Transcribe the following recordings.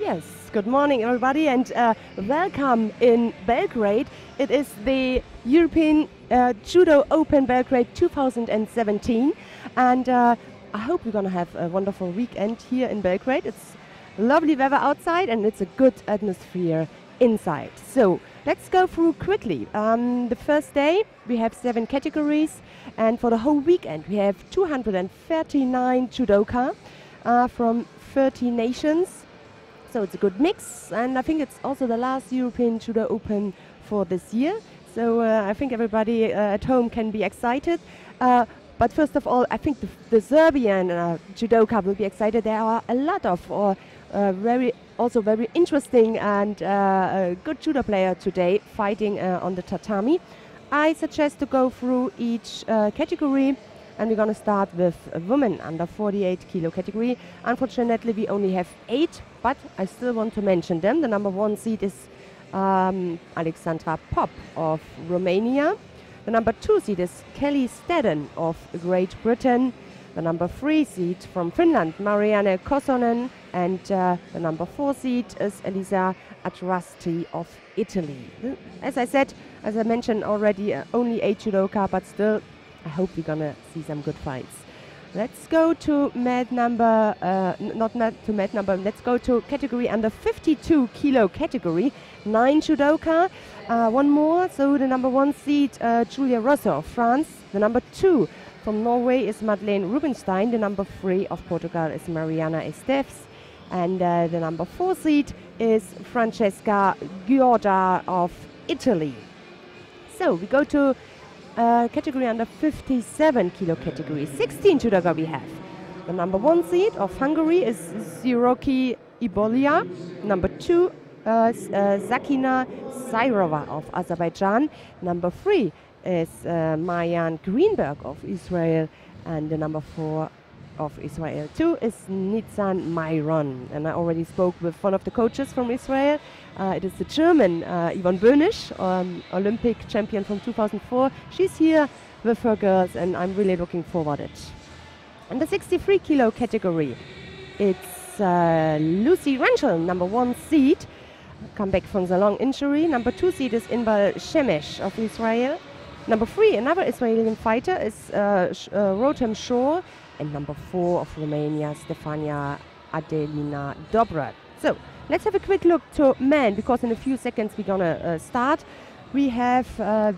Yes, good morning everybody and welcome in Belgrade. It is the European Judo Open Belgrade 2017 and I hope we're going to have a wonderful weekend here in Belgrade. It's lovely weather outside and it's a good atmosphere inside. So let's go through quickly. The first day we have 7 categories and for the whole weekend we have 239 judoka from 30 nations. So it's a good mix, and I think it's also the last European Judo Open for this year. So I think everybody at home can be excited. But first of all, I think the Serbian judoka will be excited. There are a lot of very interesting and good judo player today fighting on the tatami. I suggest to go through each category. And we're going to start with a woman under 48 kilo category. Unfortunately, we only have 8, but I still want to mention them. The number 1 seed is Alexandra Pop of Romania. The number 2 seed is Kelly Stedden of Great Britain. The number 3 seed from Finland, Marianne Kosonen. And the number 4 seed is Elisa Atrasti of Italy. As I mentioned already, only 8 judoka, but still I hope we're gonna see some good fights. Let's go to let's go to category under 52 kilo category. 9 judoka, one more. So the number 1 seed, Julia Rosso of France. The number 2 from Norway is Madeleine Rubinstein. The number 3 of Portugal is Mariana Esteves. And the number 4 seed is Francesca Giorda of Italy. So we go to category under 57 kilo category. 16 judoka we have. The number 1 seed of Hungary is Ziroki Ibolia. Number 2 Zakina Sairova of Azerbaijan. Number 3 is Mayan Greenberg of Israel. And the number 4 of Israel too is Nitzan Myron. And I already spoke with one of the coaches from Israel. It is the German Yvonne Böhnisch, Olympic champion from 2004. She's here with her girls and I'm really looking forward to it. And the 63 kilo category, it's Lucy Ranchel, number 1 seed, come back from the long injury. Number 2 seed is Inbal Shemesh of Israel. Number 3, another Israeli fighter is Rotem Shor. And number 4 of Romania, Stefania Adelina Dobrat. So let's have a quick look to men, because in a few seconds we're gonna start. We have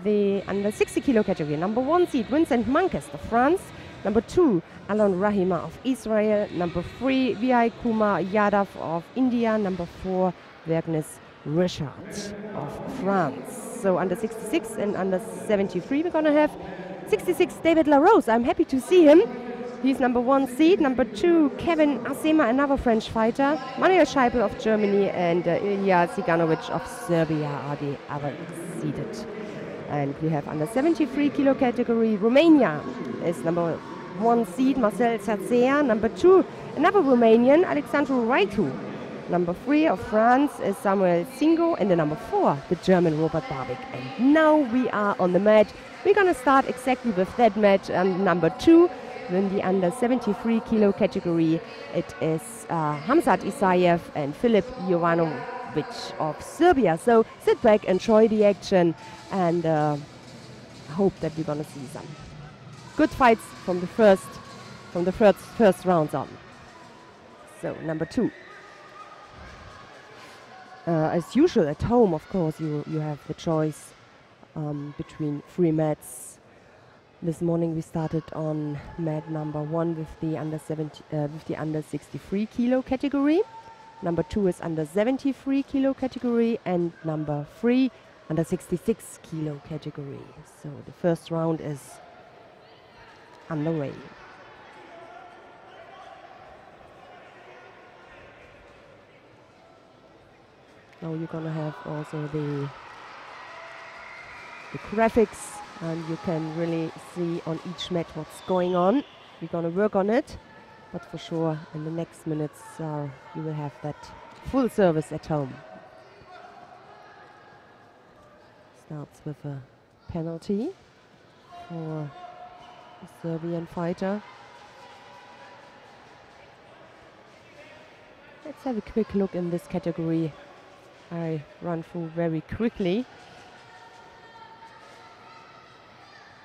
the under 60 kilo category. Number 1 seed, Vincent Mankes of France. Number 2, Alon Rahima of Israel. Number 3, Vijay Kumar Yadav of India. Number 4, Vergnes Richard of France. So under 66 and under 73 we're gonna have 66 David LaRose. I'm happy to see him. He's number 1 seed. Number 2, Kevin Asema, another French fighter. Manuel Scheipel of Germany and Ilya Ziganovic of Serbia are the other seeded. And we have under 73 kilo category. Romania is number 1 seed, Marcel Țațea. Number 2, another Romanian, Alexandru Raitu. Number 3 of France is Samuel Singo. And the number 4, the German Robert Barbik. And now we are on the mat. We're going to start exactly with that match. And number 2, in the under 73 kilo category, it is Hamzat Isayev and Filip Jovanovic of Serbia. So sit back, enjoy the action, and hope that we're gonna see some good fights from the first rounds on. So number 2. As usual at home, of course, you have the choice between 3 mats. This morning we started on mat number 1 with the under 63 kilo category. Number 2 is under 73 kilo category, and number 3 under 66 kilo category. So the first round is underway. Now you're gonna have also the graphics, and you can really see on each mat what's going on. We're gonna work on it, but for sure in the next minutes you will have that full service at home. Starts with a penalty for the Serbian fighter. Let's have a quick look in this category. I run through very quickly.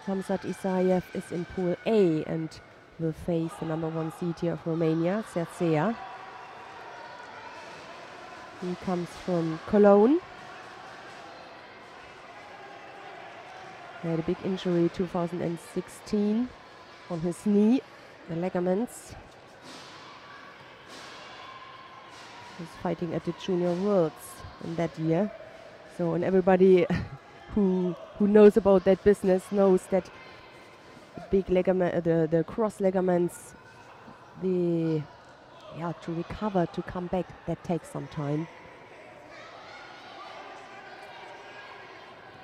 Hamzat Isayev is in Pool A and will face the number 1 seed here of Romania, Cercea. He comes from Cologne. He had a big injury 2016 on his knee, the ligaments. He was fighting at the Junior Worlds in that year. So, and everybody who knows about that business knows that big ligament, the cross ligaments, to recover, to come back, that takes some time.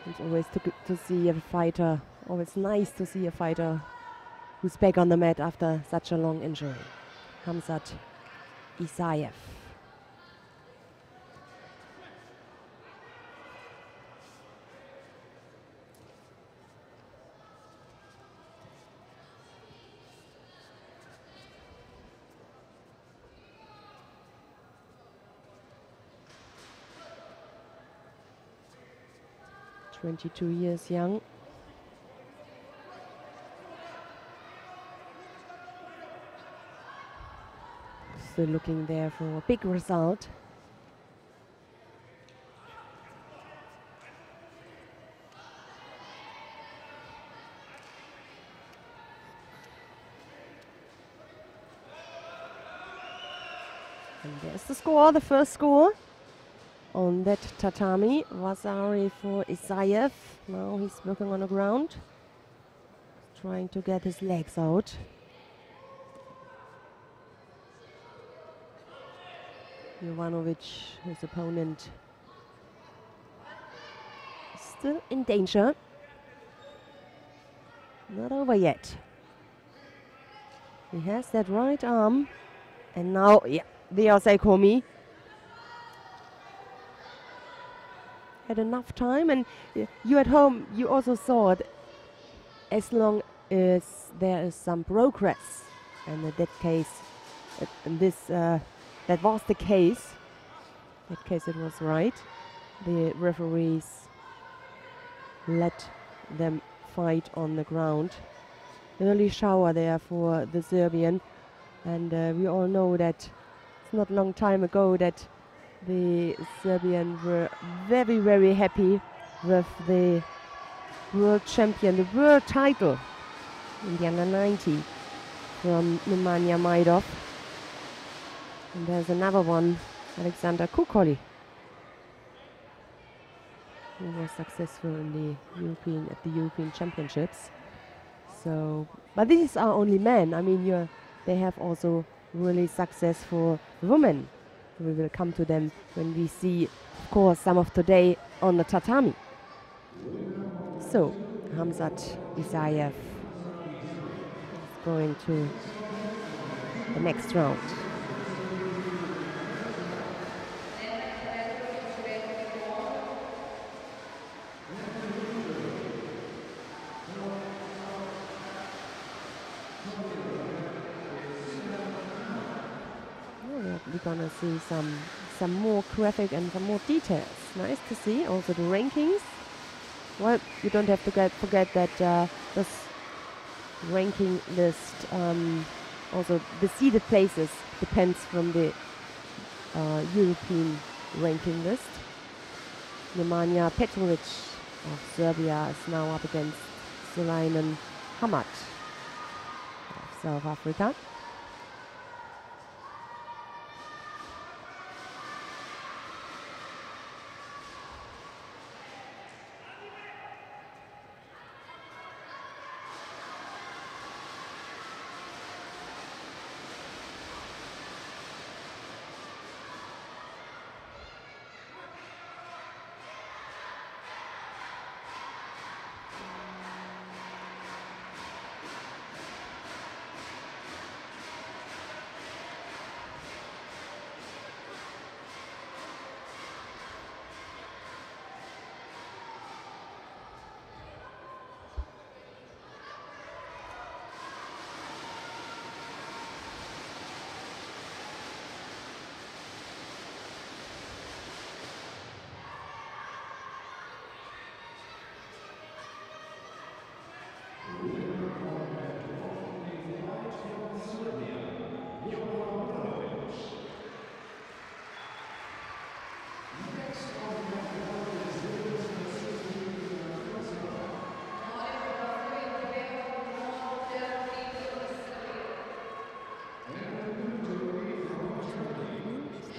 It's always to see a fighter, always nice to see a fighter who's back on the mat after such a long injury. Hamzat Isayev. "22 years young." Still looking there for a big result. And there's the score, the first score. On that tatami, Vasari for Isayev. Now he's working on the ground, trying to get his legs out. Jovanovic, his opponent, still in danger. Not over yet. He has that right arm. And now, yeah, the Osaikomi. Had enough time, and you at home, you also saw it, as long as there is some progress. And in that case, that was the case. In that case, it was right. The referees let them fight on the ground. Early shower there for the Serbian, and we all know that it's not a long time ago that the Serbians were very, very happy with the world champion, the world title in the under 90 from Nemanja Majdov. And there's another one, Alexander Kukoli, who was successful in at the European Championships. So, but these are only men. I mean, they have also really successful women. We will come to them when we see, of course, some of today on the tatami. So, Hamzat Isayev is going to the next round. We're gonna see some more graphic and some more details. Nice to see also the rankings. Well, you don't have to forget that this ranking list, also the seeded places, depends from the European ranking list. Nemanja Petrovic of Serbia is now up against Sulaiman Hamad of South Africa.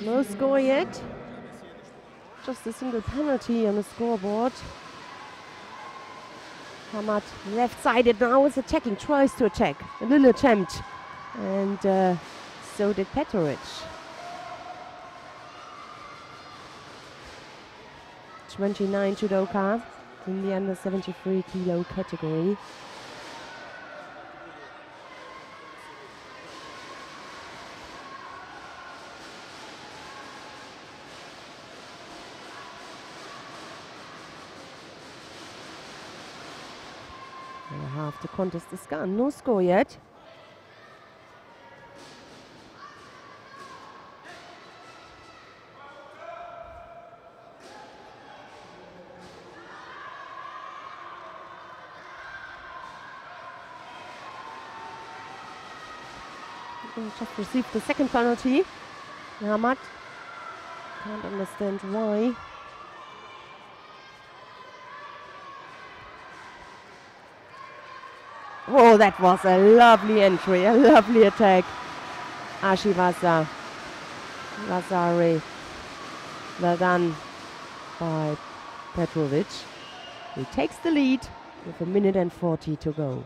No score yet. Just a single penalty on the scoreboard. Hamad left-sided now is attacking, tries to attack. A little attempt. And so did Petrovic. 29 judoka in the under 73 kilo category. And half the contest is gone. No score yet. We just received the second penalty. Hamad can't understand why. Oh, that was a lovely entry, a lovely attack. Ashivasa Lazare. Well done by Petrovic. He takes the lead with 1:40 to go.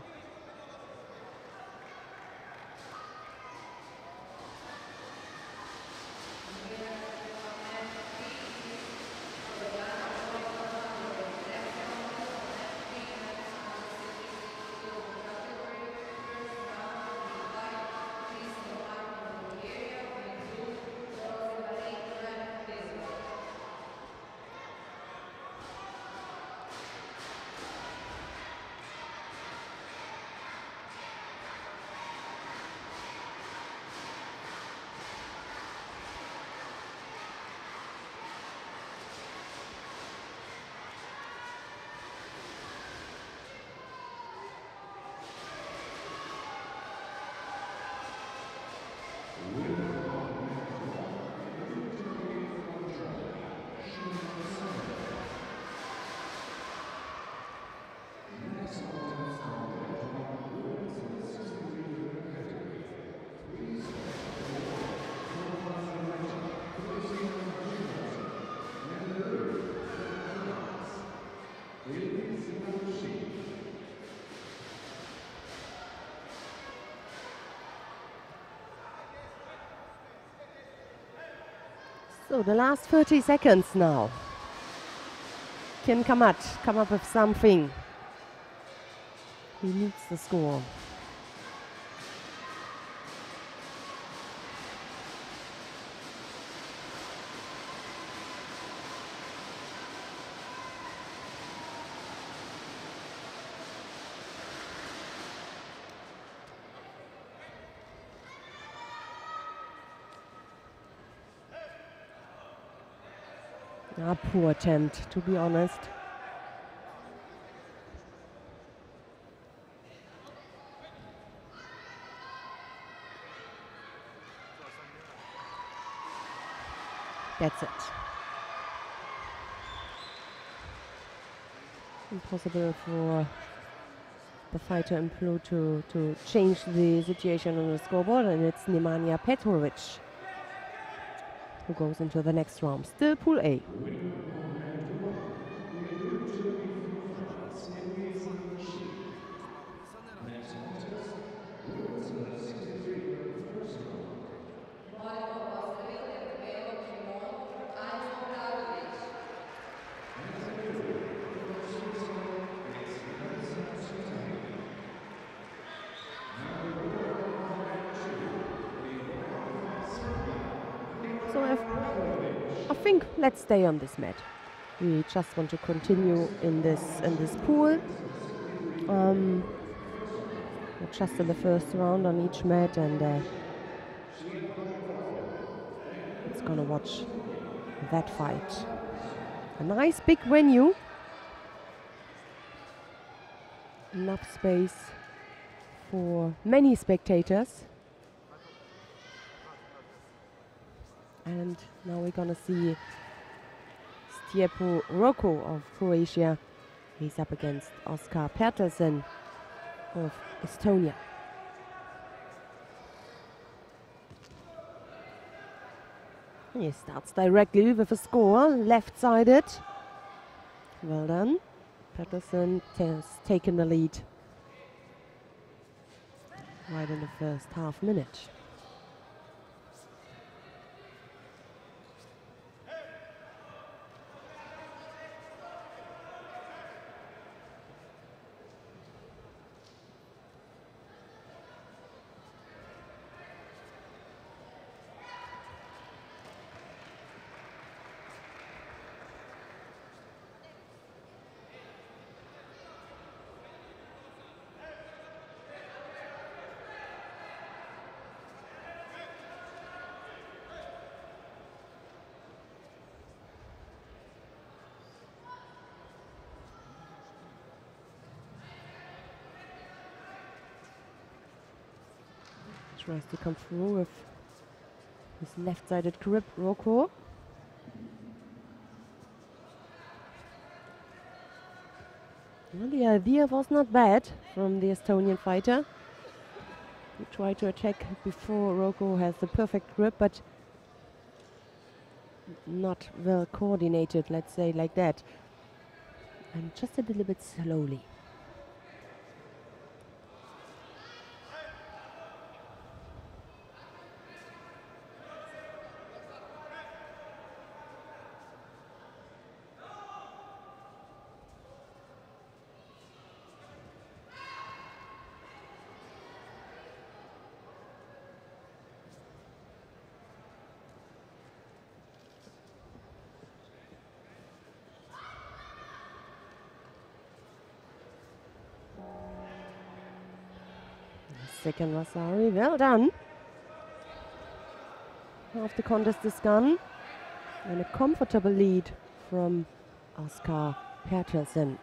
So the last 30 seconds now. Can Hamad come up with something? He needs the score. A poor attempt, to be honest. That's it. Impossible for the fighter in blue to change the situation on the scoreboard, and it's Nemanja Petrovic who goes into the next round. Still Pool A. So I think let's stay on this mat. We just want to continue in this pool. We're just in the first round on each mat, and it's gonna watch that fight. A nice big venue. Enough space for many spectators. And now we're gonna see Stjepo Roko of Croatia. He's up against Oskar Pertelsen of Estonia. He starts directly with a score, left-sided. Well done. Patterson has taken the lead right in the first half minute. Tries to come through with his left-sided grip, Rocco. Well, the idea was not bad from the Estonian fighter. He tried to attack before Rocco has the perfect grip, but not well coordinated, let's say like that. And just a little bit slowly. Second Vasari, well done. Half the contest is gone. And a comfortable lead from Oskar Pettersson.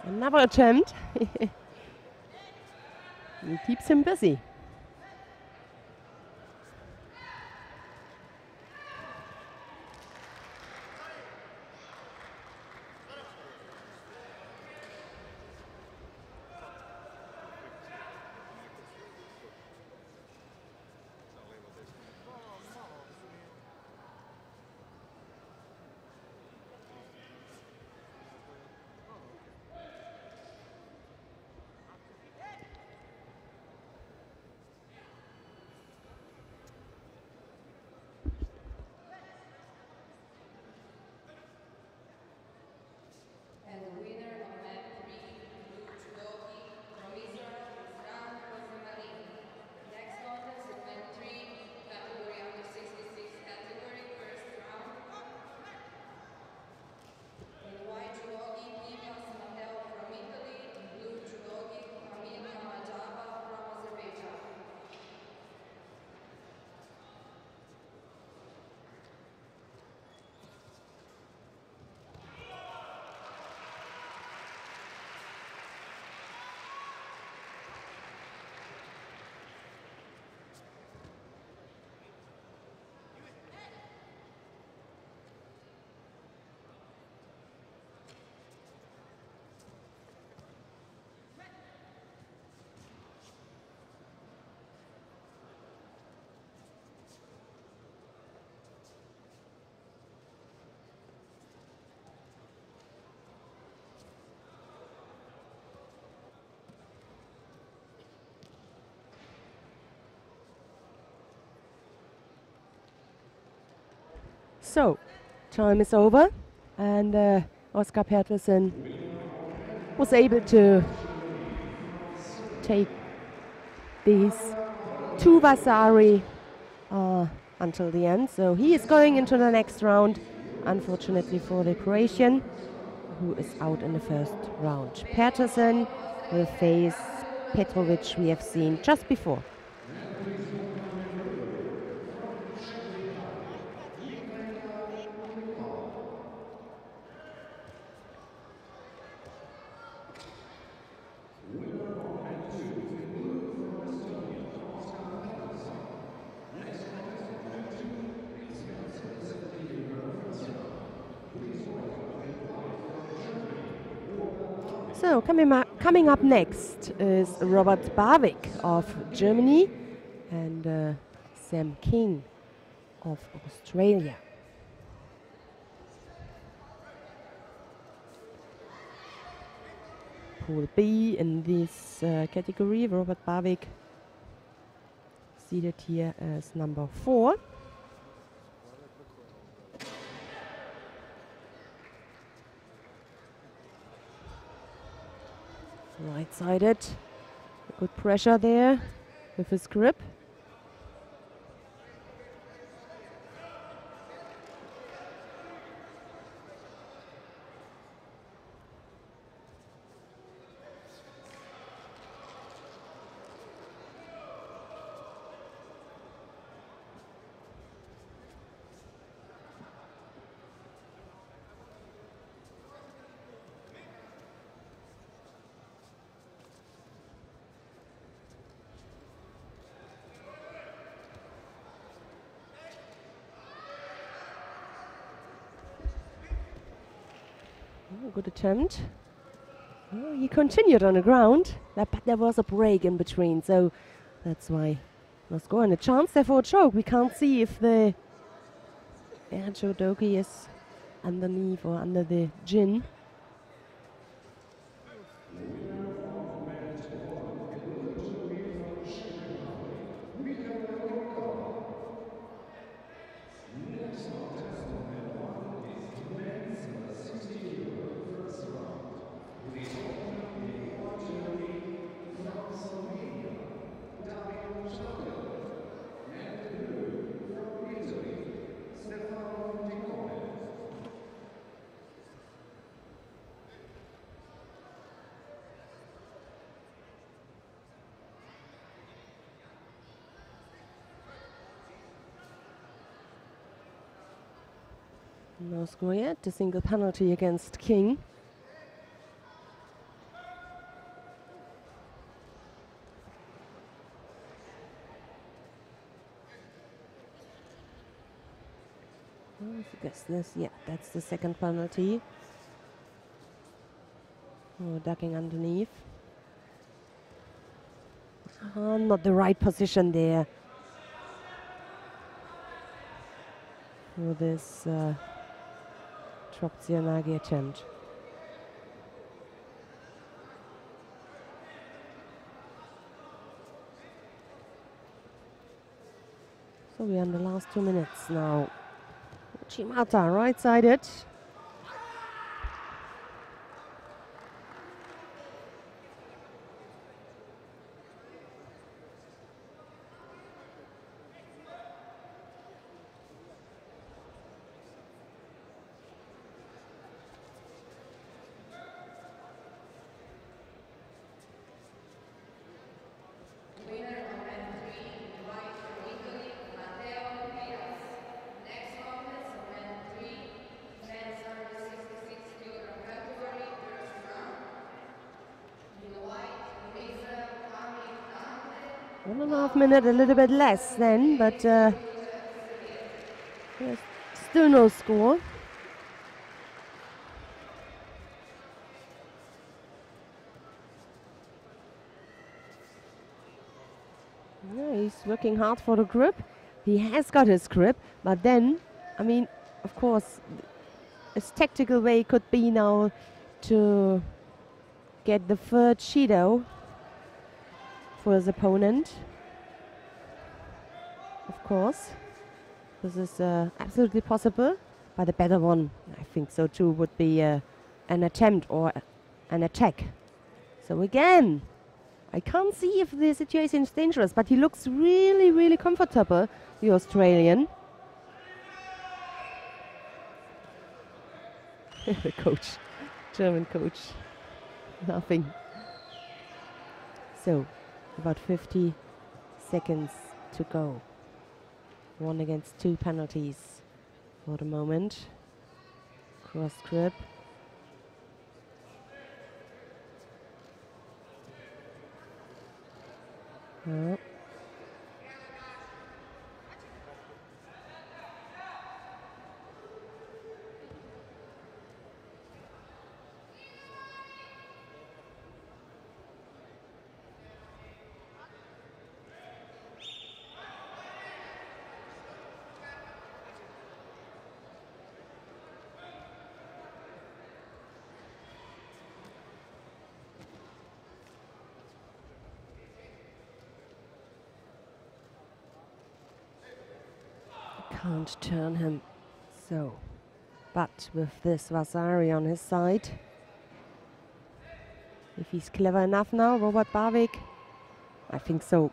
Another attempt. He keeps him busy. So, time is over, and Oskar Pettersson was able to take these two Vasari until the end. So he is going into the next round, unfortunately for the Croatian, who is out in the first round. Pettersson will face Petrovic, we have seen just before. So coming up next is Robert Barwick of Germany and Sam King of Australia. Pool B in this category, Robert Barwick seated here as number 4. Right-sided, good pressure there with his grip. Oh, good attempt. Oh, he continued on the ground, but there was a break in between, so that's why no score and a chance there for a choke. We can't see if the air judogi is underneath or under the gin. No score yet, a single penalty against King. I guess this, yeah, that's the second penalty. Oh, ducking underneath. Not the right position there for this dropped Zianagi attempt. So we're in the last 2 minutes now. Chimata, right-sided. One and a half minute, a little bit less then, but yes, still no score. Yeah, he's working hard for the grip. He has got his grip, but then, I mean, of course, his tactical way could be now to get the third Judo for his opponent. Of course, this is absolutely possible, but a better one, I think so too, would be an attempt or an attack. So again, I can't see if the situation is dangerous, but he looks really, really comfortable, the Australian. The coach, German coach, laughing. So, about 50 seconds to go. 1 against 2 penalties for the moment. Cross grip. Oh. Can't turn him. So, but with this Vasari on his side, if he's clever enough now, Robert Barwick, I think so,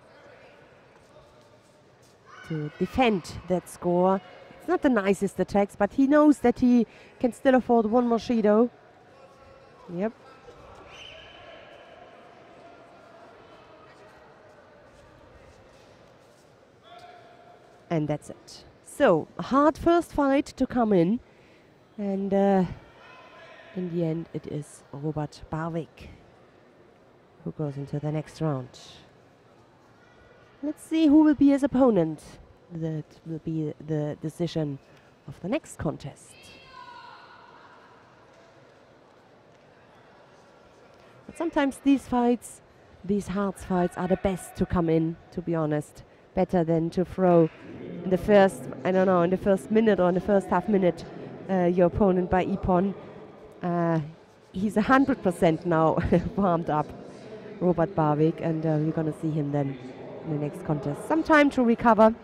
to defend that score. It's not the nicest attacks, but he knows that he can still afford one more Judo. Yep. And that's it. So, a hard first fight to come in. And in the end, it is Robert Barwick who goes into the next round. Let's see who will be his opponent. That will be the decision of the next contest. But sometimes these fights, these hard fights, are the best to come in, to be honest. Better than to throw in the first, I don't know, in the first minute or in the first half minute your opponent by Ippon. He's 100% now warmed up, Robert Barwick, and we're going to see him then in the next contest. Some time to recover.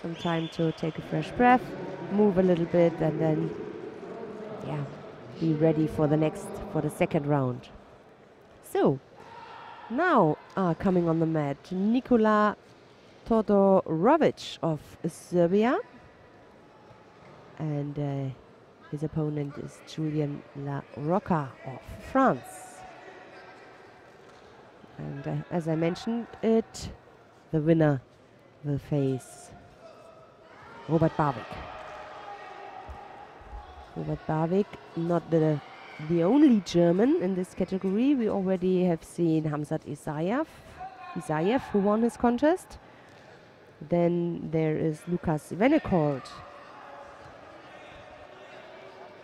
Some time to take a fresh breath, move a little bit, and then, yeah, be ready for the second round. So, now coming on the mat, Nikola Todorovic of Serbia. And his opponent is Julian La Rocca of France. And as I mentioned it, the winner will face Robert Barwick. Robert Barwick, not the only German in this category. We already have seen Hamzat Isayev, who won his contest. Then there is Lukas Venekold.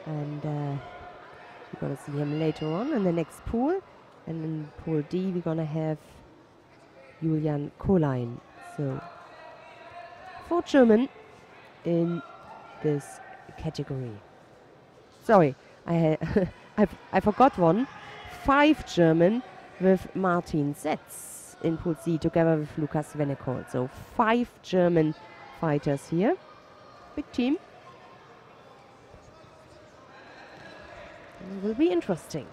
And we're going to see him later on in the next pool. And in Pool D, we're going to have Julian Kolein. So, 4 German in this category. Sorry, I forgot one. 5 German with Martin Setz in Pool C together with Lukas Venekold. So 5 German fighters here. Big team. It will be interesting.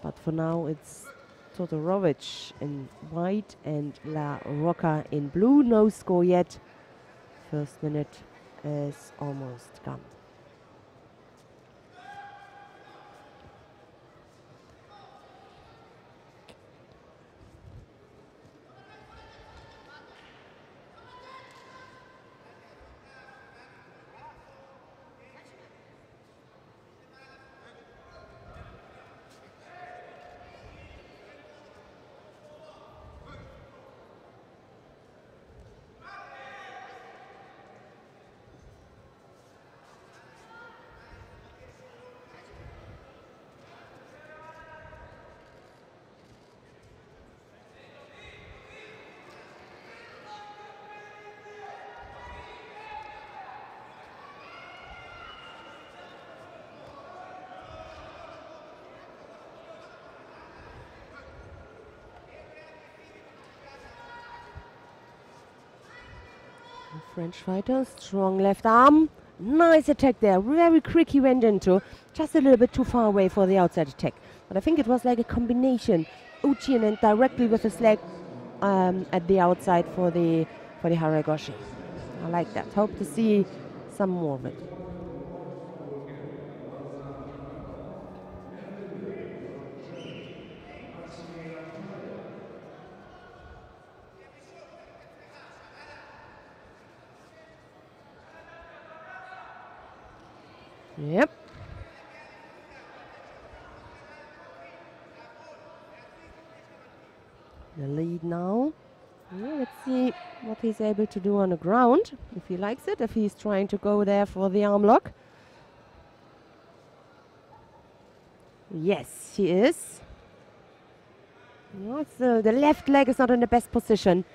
But for now it's Todorovic in white and La Rocca in blue. No score yet. First minute is almost gone. French fighter, strong left arm. Nice attack there. Very quick he went into. Just a little bit too far away for the outside attack. But I think it was like a combination. Uchin and directly with his leg at the outside for the Haragoshi. I like that. Hope to see some more of it. Yep. The lead now. Yeah, let's see what he's able to do on the ground. If he likes it, if he's trying to go there for the arm lock. Yes, he is. No, the left leg is not in the best position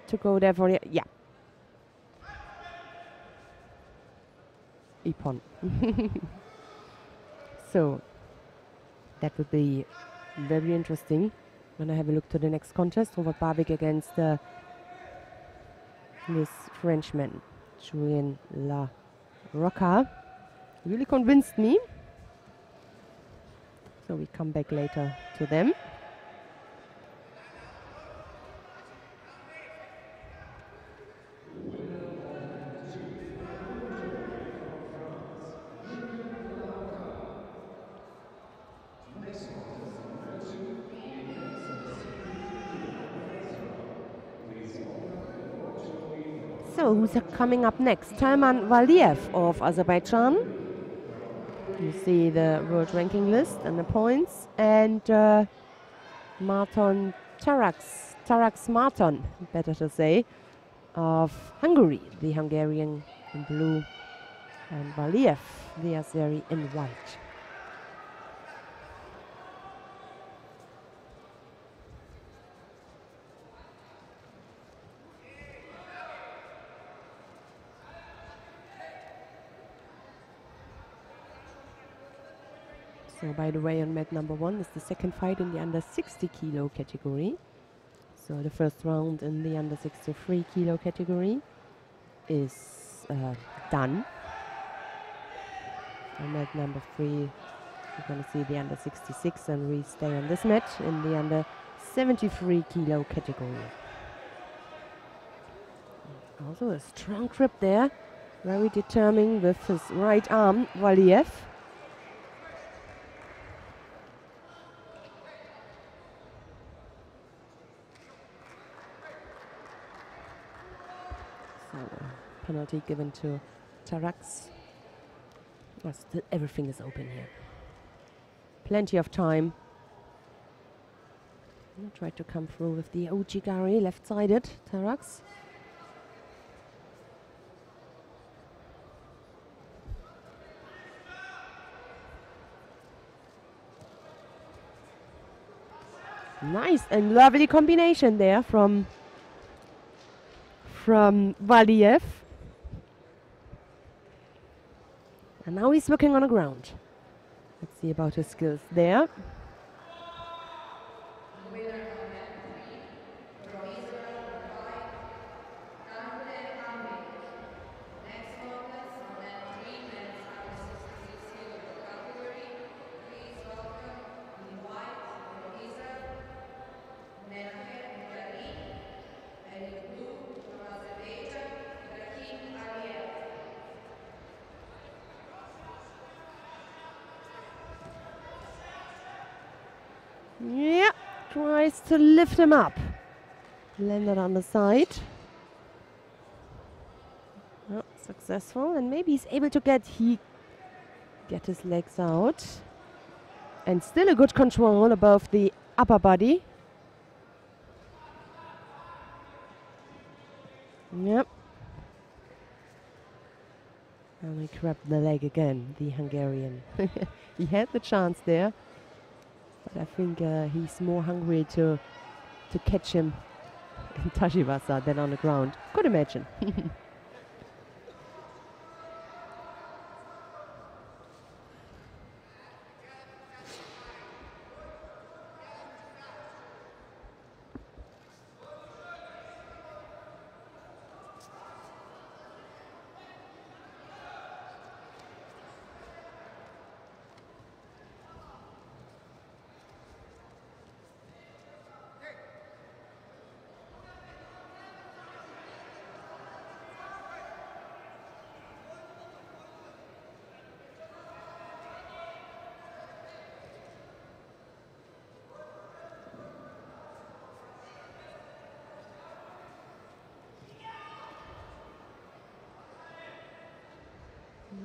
to go there for the... Yeah. Ippon. So that would be very interesting when I have a look to the next contest. Robert Barwick against this Frenchman, Julien La Rocca, really convinced me. So we come back later to them. So who's coming up next? Talman Valiev of Azerbaijan. You see the world ranking list and the points. And Marton Tarax Marton, better to say, of Hungary. The Hungarian in blue and Valiev, the Azeri in white. So by the way, on mat number 1 is the second fight in the under 60 kilo category. So the first round in the under 63 kilo category is done. On mat number 3, you're going to see the under 66, and we stay on this match in the under 73 kilo category. Also a strong grip there, very determined with his right arm, Valiev. Penalty given to Tarax. Oh, still everything is open here. Plenty of time. Try to come through with the Ojigari, left-sided, Tarax. Nice and lovely combination there from Valiev. And now he's working on the ground. Let's see about his skills there. Yeah, tries to lift him up. Landed on the side. Not successful, and maybe he's able to get his legs out. And still a good control above the upper body. Yep. And he grabbed the leg again, the Hungarian. He had the chance there. But I think he's more hungry to catch him in Tashivasa than on the ground. Could imagine.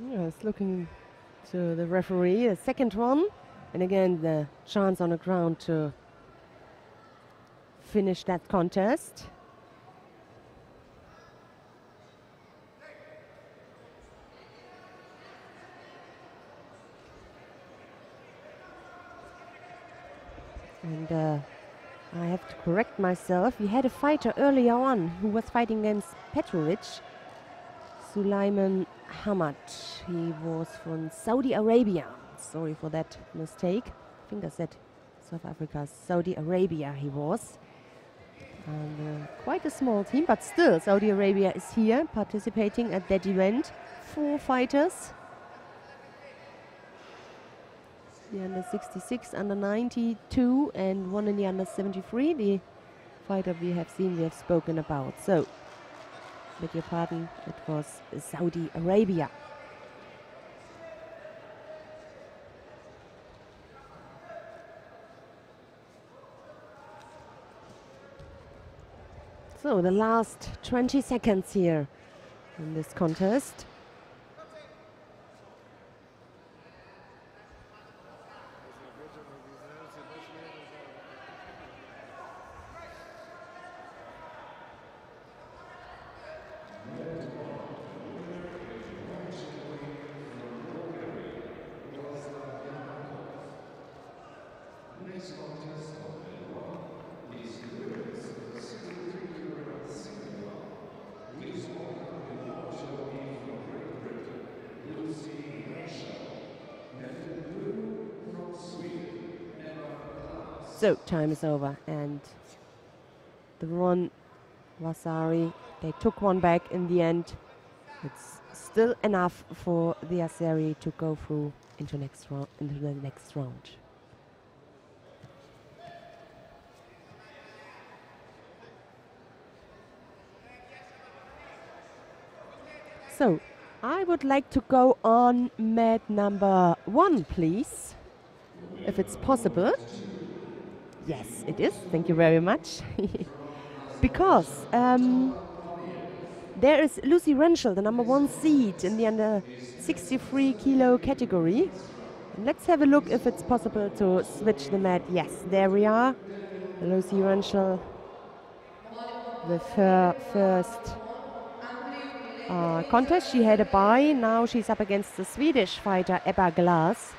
Yes, looking to the referee, the second one, and again the chance on the ground to finish that contest. And I have to correct myself. We had a fighter earlier on who was fighting against Petrovic, Sulaiman Hamad. He was from Saudi Arabia. Sorry for that mistake. I think I said South Africa, Saudi Arabia he was. And quite a small team, but still Saudi Arabia is here participating at that event. 4 fighters. The under 66, under 92, and 1 in the under 73. The fighter we have seen, we have spoken about. So, beg your pardon, it was Saudi Arabia. So the last 20 seconds here in this contest. So time is over, and the one Vasari, they took one back in the end. It's still enough for the Azeri to go through into the next round. So I would like to go on mat number 1, please, if it's possible. Yes, it is. Thank you very much. Because there is Lucy Renschel, the number 1 seed in the under 63 kilo category. And let's have a look if it's possible to switch the mat. Yes, there we are. Lucy Renschel with her first contest. She had a bye. Now she's up against the Swedish fighter Ebba Glas.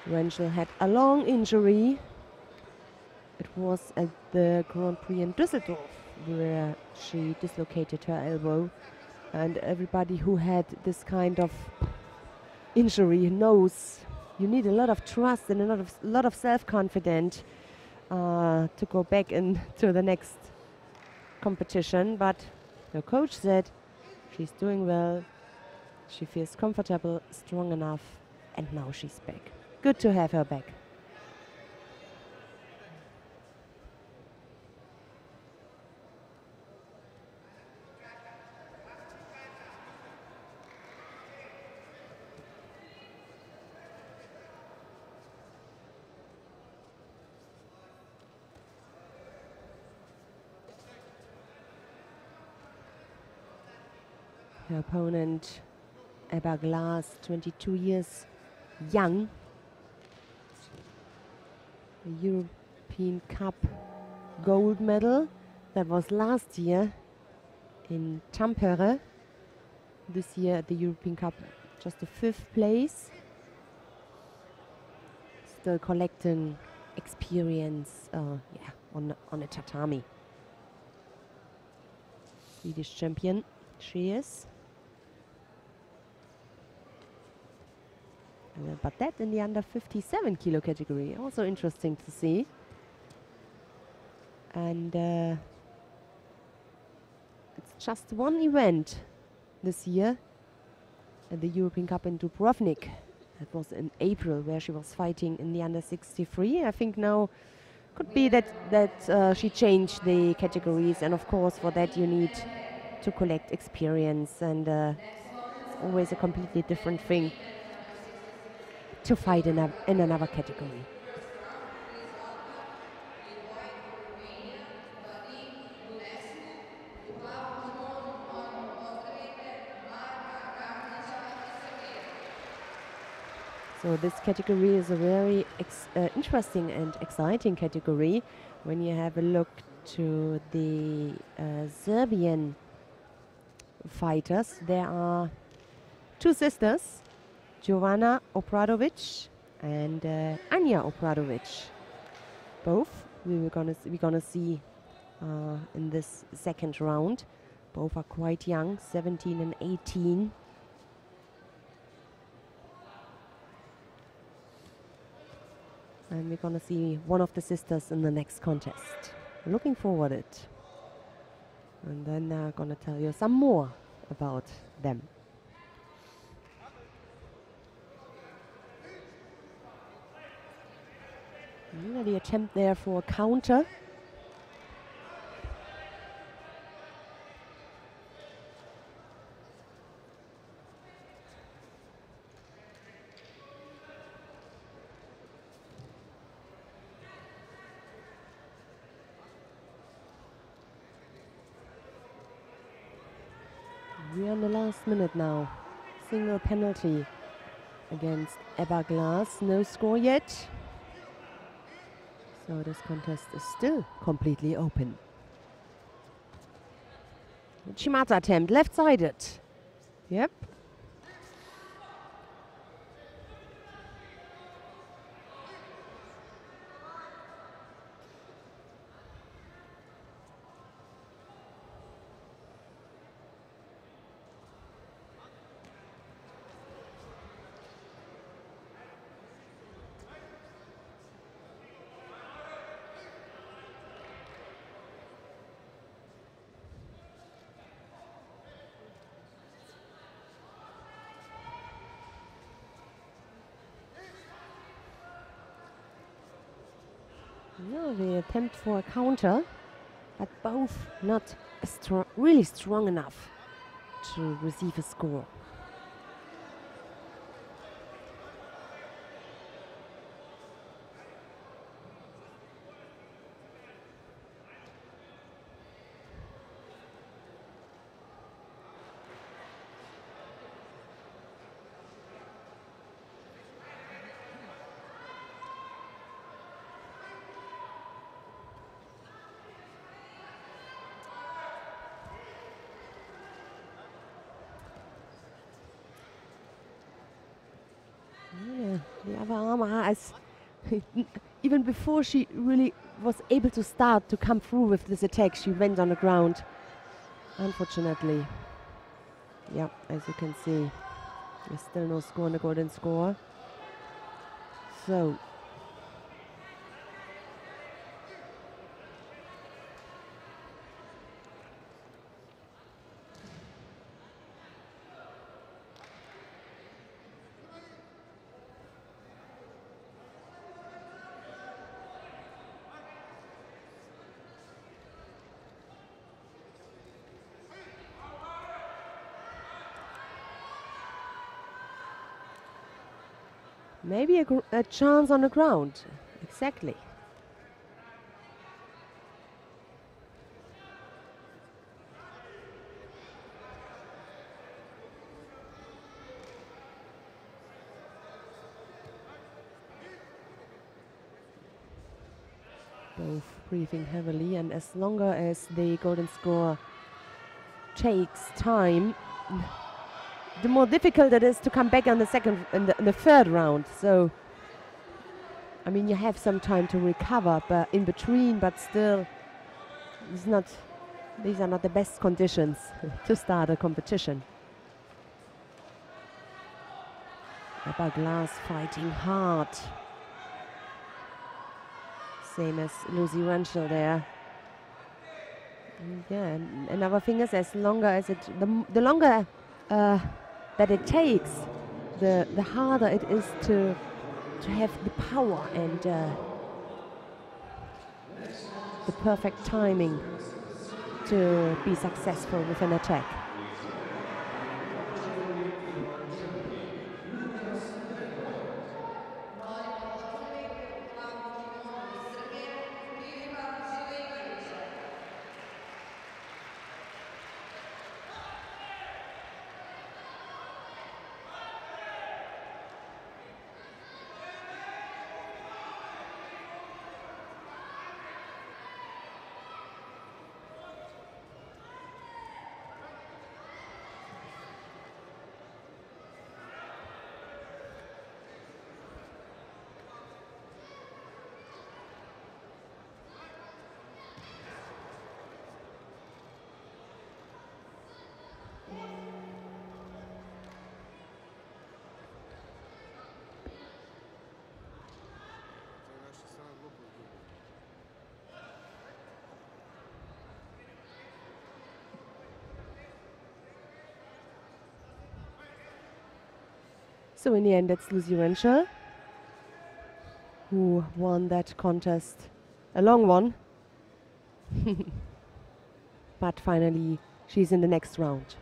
Renschel had a long injury. It was at the Grand Prix in Düsseldorf where she dislocated her elbow. And everybody who had this kind of injury knows you need a lot of trust and a lot of self-confidence to go back into the next competition. But her coach said she's doing well, she feels comfortable, strong enough, and now she's back. Good to have her back. Her opponent, Ebba Glas, 22 years young. The European Cup gold medal. That was last year in Tampere. This year at the European Cup, just a 5th place. Still collecting experience on a tatami. Swedish champion she is. But that in the under 57 kilo category, also interesting to see. And it's just one event this year at the European Cup in Dubrovnik. That was in April, where she was fighting in the under 63. I think now could be that she changed the categories, and of course for that you need to collect experience, and it's always a completely different thing to fight in another category. So this category is a very interesting and exciting category. When you have a look to the Serbian fighters, there are 2 sisters, Jovana Obradovic and Anja Obradovic. Both we're gonna see in this second round. Both are quite young, 17 and 18. And we're gonna see one of the sisters in the next contest. Looking forward it. And then I'm gonna tell you some more about them. The attempt there for a counter. We're in the last minute now. Single penalty against Ebba Glass. No score yet. So this contest is still completely open. Shimata attempt, left-sided. Yep. Yeah, the attempt for a counter, but both not really strong enough to receive a score. Yeah, the other arm as even before she really was able to start to come through with this attack, she went on the ground. Unfortunately. Yeah, as you can see, there's still no score on the golden score. So maybe a chance on the ground. Exactly. Both breathing heavily, and as longer as the golden score takes time, the more difficult it is to come back on the second and the third round. So I mean, you have some time to recover, but in between, but still, these are not the best conditions to start a competition. Ebba Glass fighting hard. Same as Lucy Ranchel there. And yeah, and another thing is, as longer as the longer that it takes, the harder it is to have the power and the perfect timing to be successful with an attack. So in the end, it's Lucy Renshaw who won that contest. A long one. But finally, she's in the next round.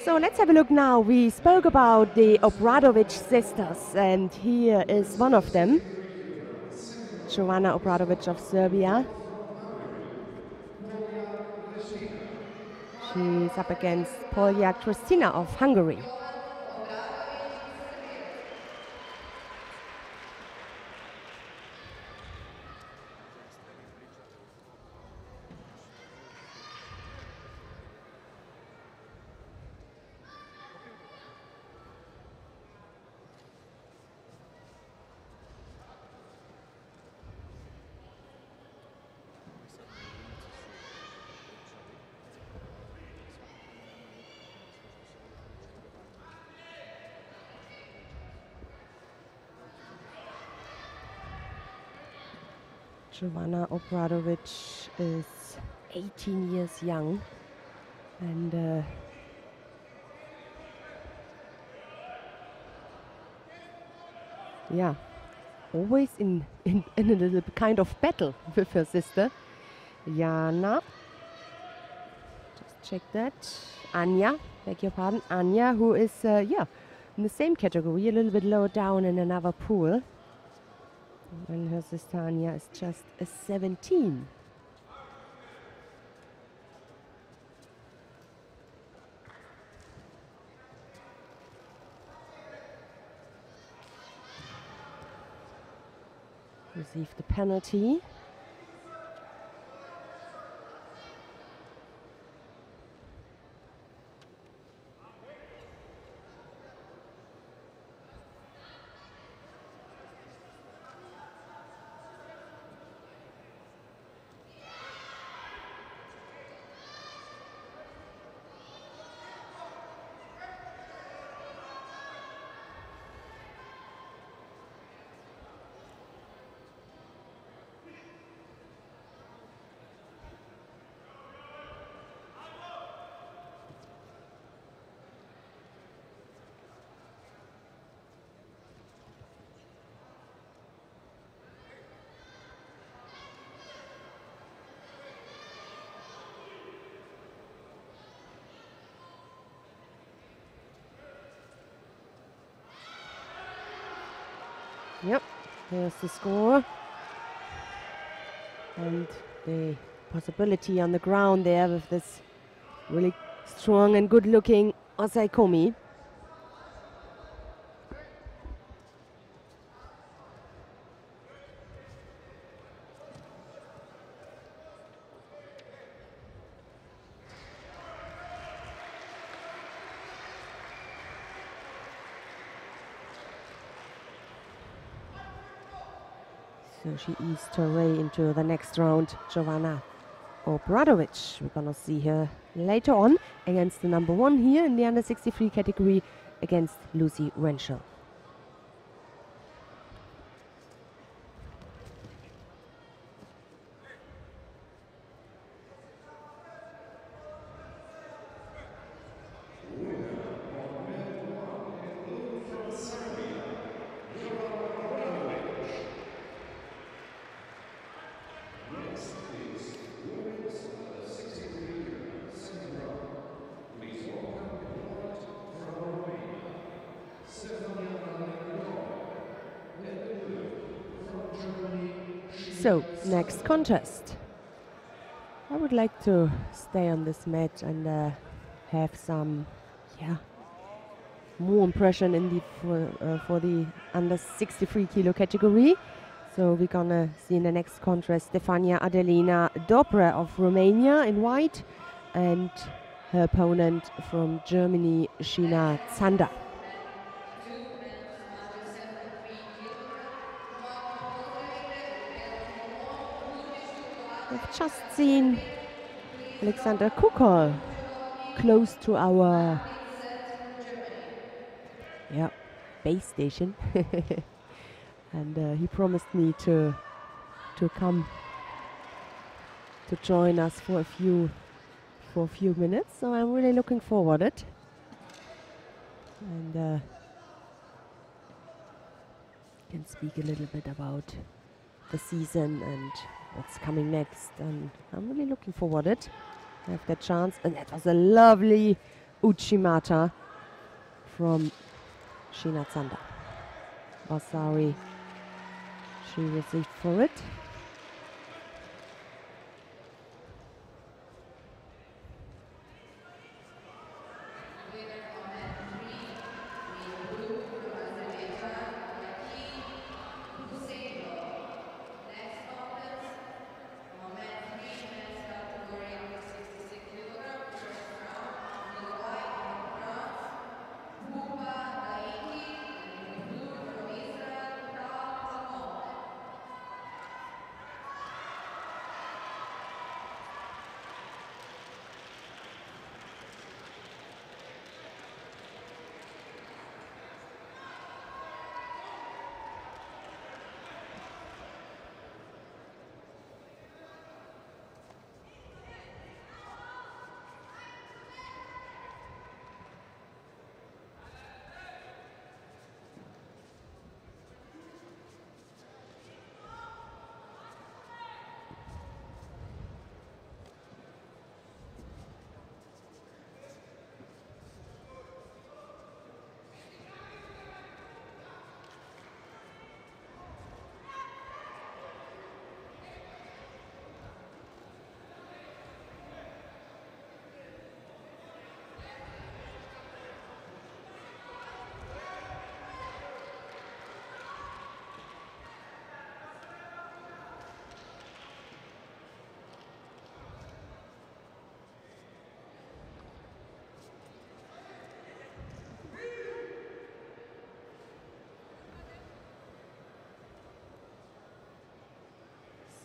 So let's have a look now. We spoke about the Obradovic sisters, and here is one of them, Joanna Obradovic of Serbia. She's up against Polya Kristina of Hungary. Joanna Obradovic is 18 years young, and yeah, always in a little kind of battle with her sister, Jana. Just check that. Anja, beg your pardon, Anja, who is, yeah, in the same category, a little bit lower down in another pool. And her sister Anja is just a 17. Received the penalty. Yep, there's the score. And the possibility on the ground there with this really strong and good looking Osei Komi. So she eased her way into the next round, Joanna Obradovic. We're gonna see her later on against the number one here in the under 63 category against Lucy Renshaw. So, next contest. I would like to stay on this mat and have some, more impression in the for the under 63 kilo category. So we're gonna see in the next contrast Stefania Adelina Dobre of Romania in white, and her opponent from Germany, Sheena Zander. We've just seen Alexander Kukol close to our base station, and he promised me to come to join us for a few minutes. So I'm really looking forward it, and can speak a little bit about the season and what's coming next, and I'm really looking forward it. I have that chance, and that was a lovely Uchimata from Sheena Zander. Vasari, she received for it.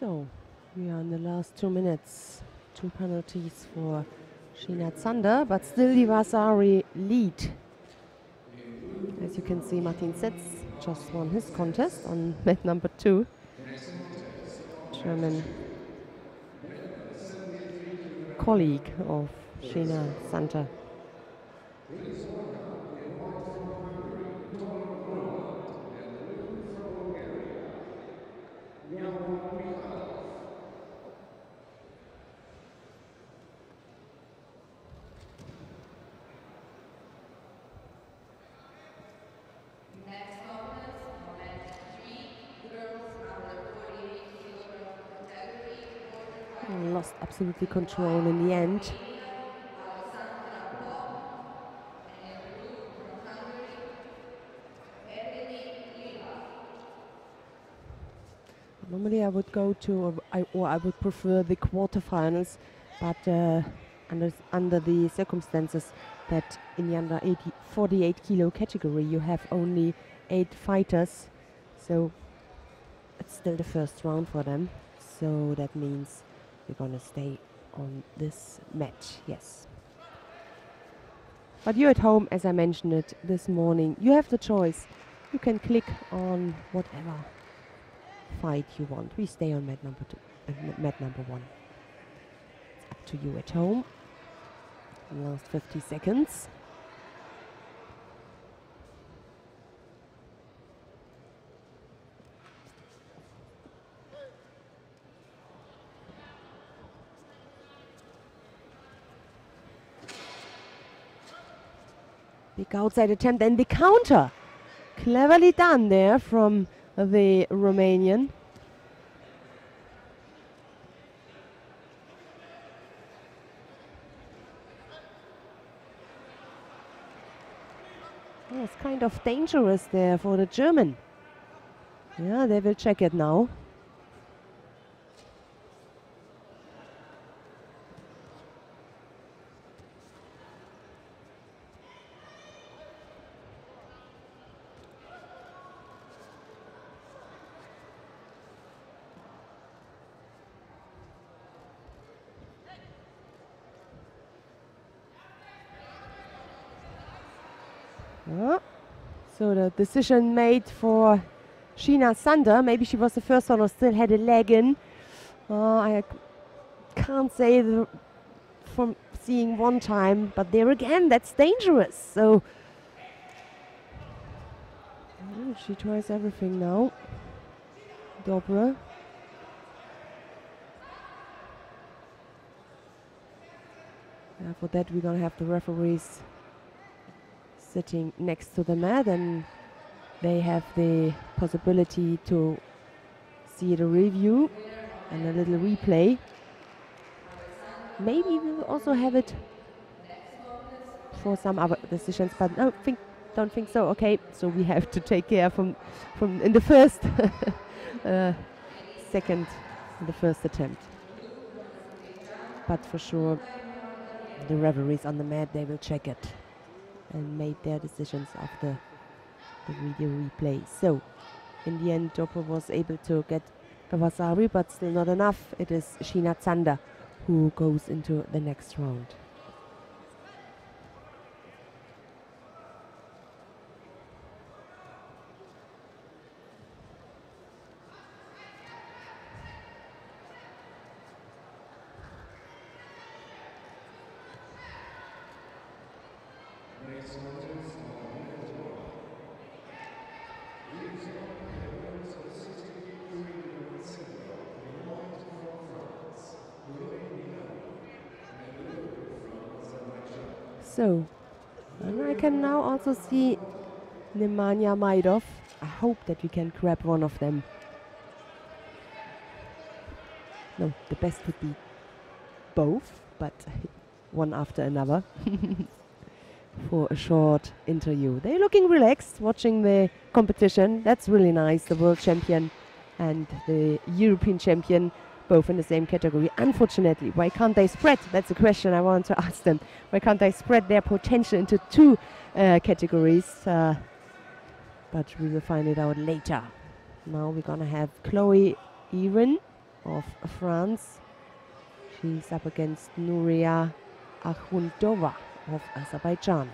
So we are in the last 2 minutes. 2 penalties for Sheena Zander, but still the Vasari lead. As you can see, Martin Setz just won his contest on mat number 2. German colleague of Sheena Zander. Lost absolutely control in the end. Normally I would go to, or I would prefer the quarterfinals, but under the circumstances that in the under 48 kilo category you have only 8 fighters, so it's still the first round for them. So that means we're gonna stay on this match, yes. But you're at home, as I mentioned it this morning. You have the choice. You can click on whatever fight you want. We stay on mat number 1. It's up to you at home. Last 50 seconds. Big outside attempt and the counter. Cleverly done there from the Romanian. It was kind of dangerous there for the German. Yeah, they will check it now. Yeah. So the decision made for Sheena Sander. Maybe she was the first one or still had a leg in. I can't say from seeing one time, but there again, that's dangerous. So she tries everything now. Dobra. For that, we're gonna have the referees sitting next to the mat, and they have the possibility to see the review and a little replay. Maybe we will also have it for some other decisions, but don't think so. Okay, so we have to take care from in the first second, the first attempt. But for sure, the referees on the mat, they will check it and make their decisions after the video replay. So in the end, Dobro was able to get Kawasari, but still not enough. It is Sheena Sander who goes into the next round. So, and I can now also see Nemanja Majdov. I hope that we can grab one of them. No, the best would be both, but one after another for a short interview. They're looking relaxed, watching the competition. That's really nice. The world champion and the European champion, both in the same category. Unfortunately, why can't they spread? That's a question I want to ask them. Why can't they spread their potential into two categories? But we will find it out later. Now we're gonna have Chloe Even of France. She's up against Nuria Akhundova of Azerbaijan.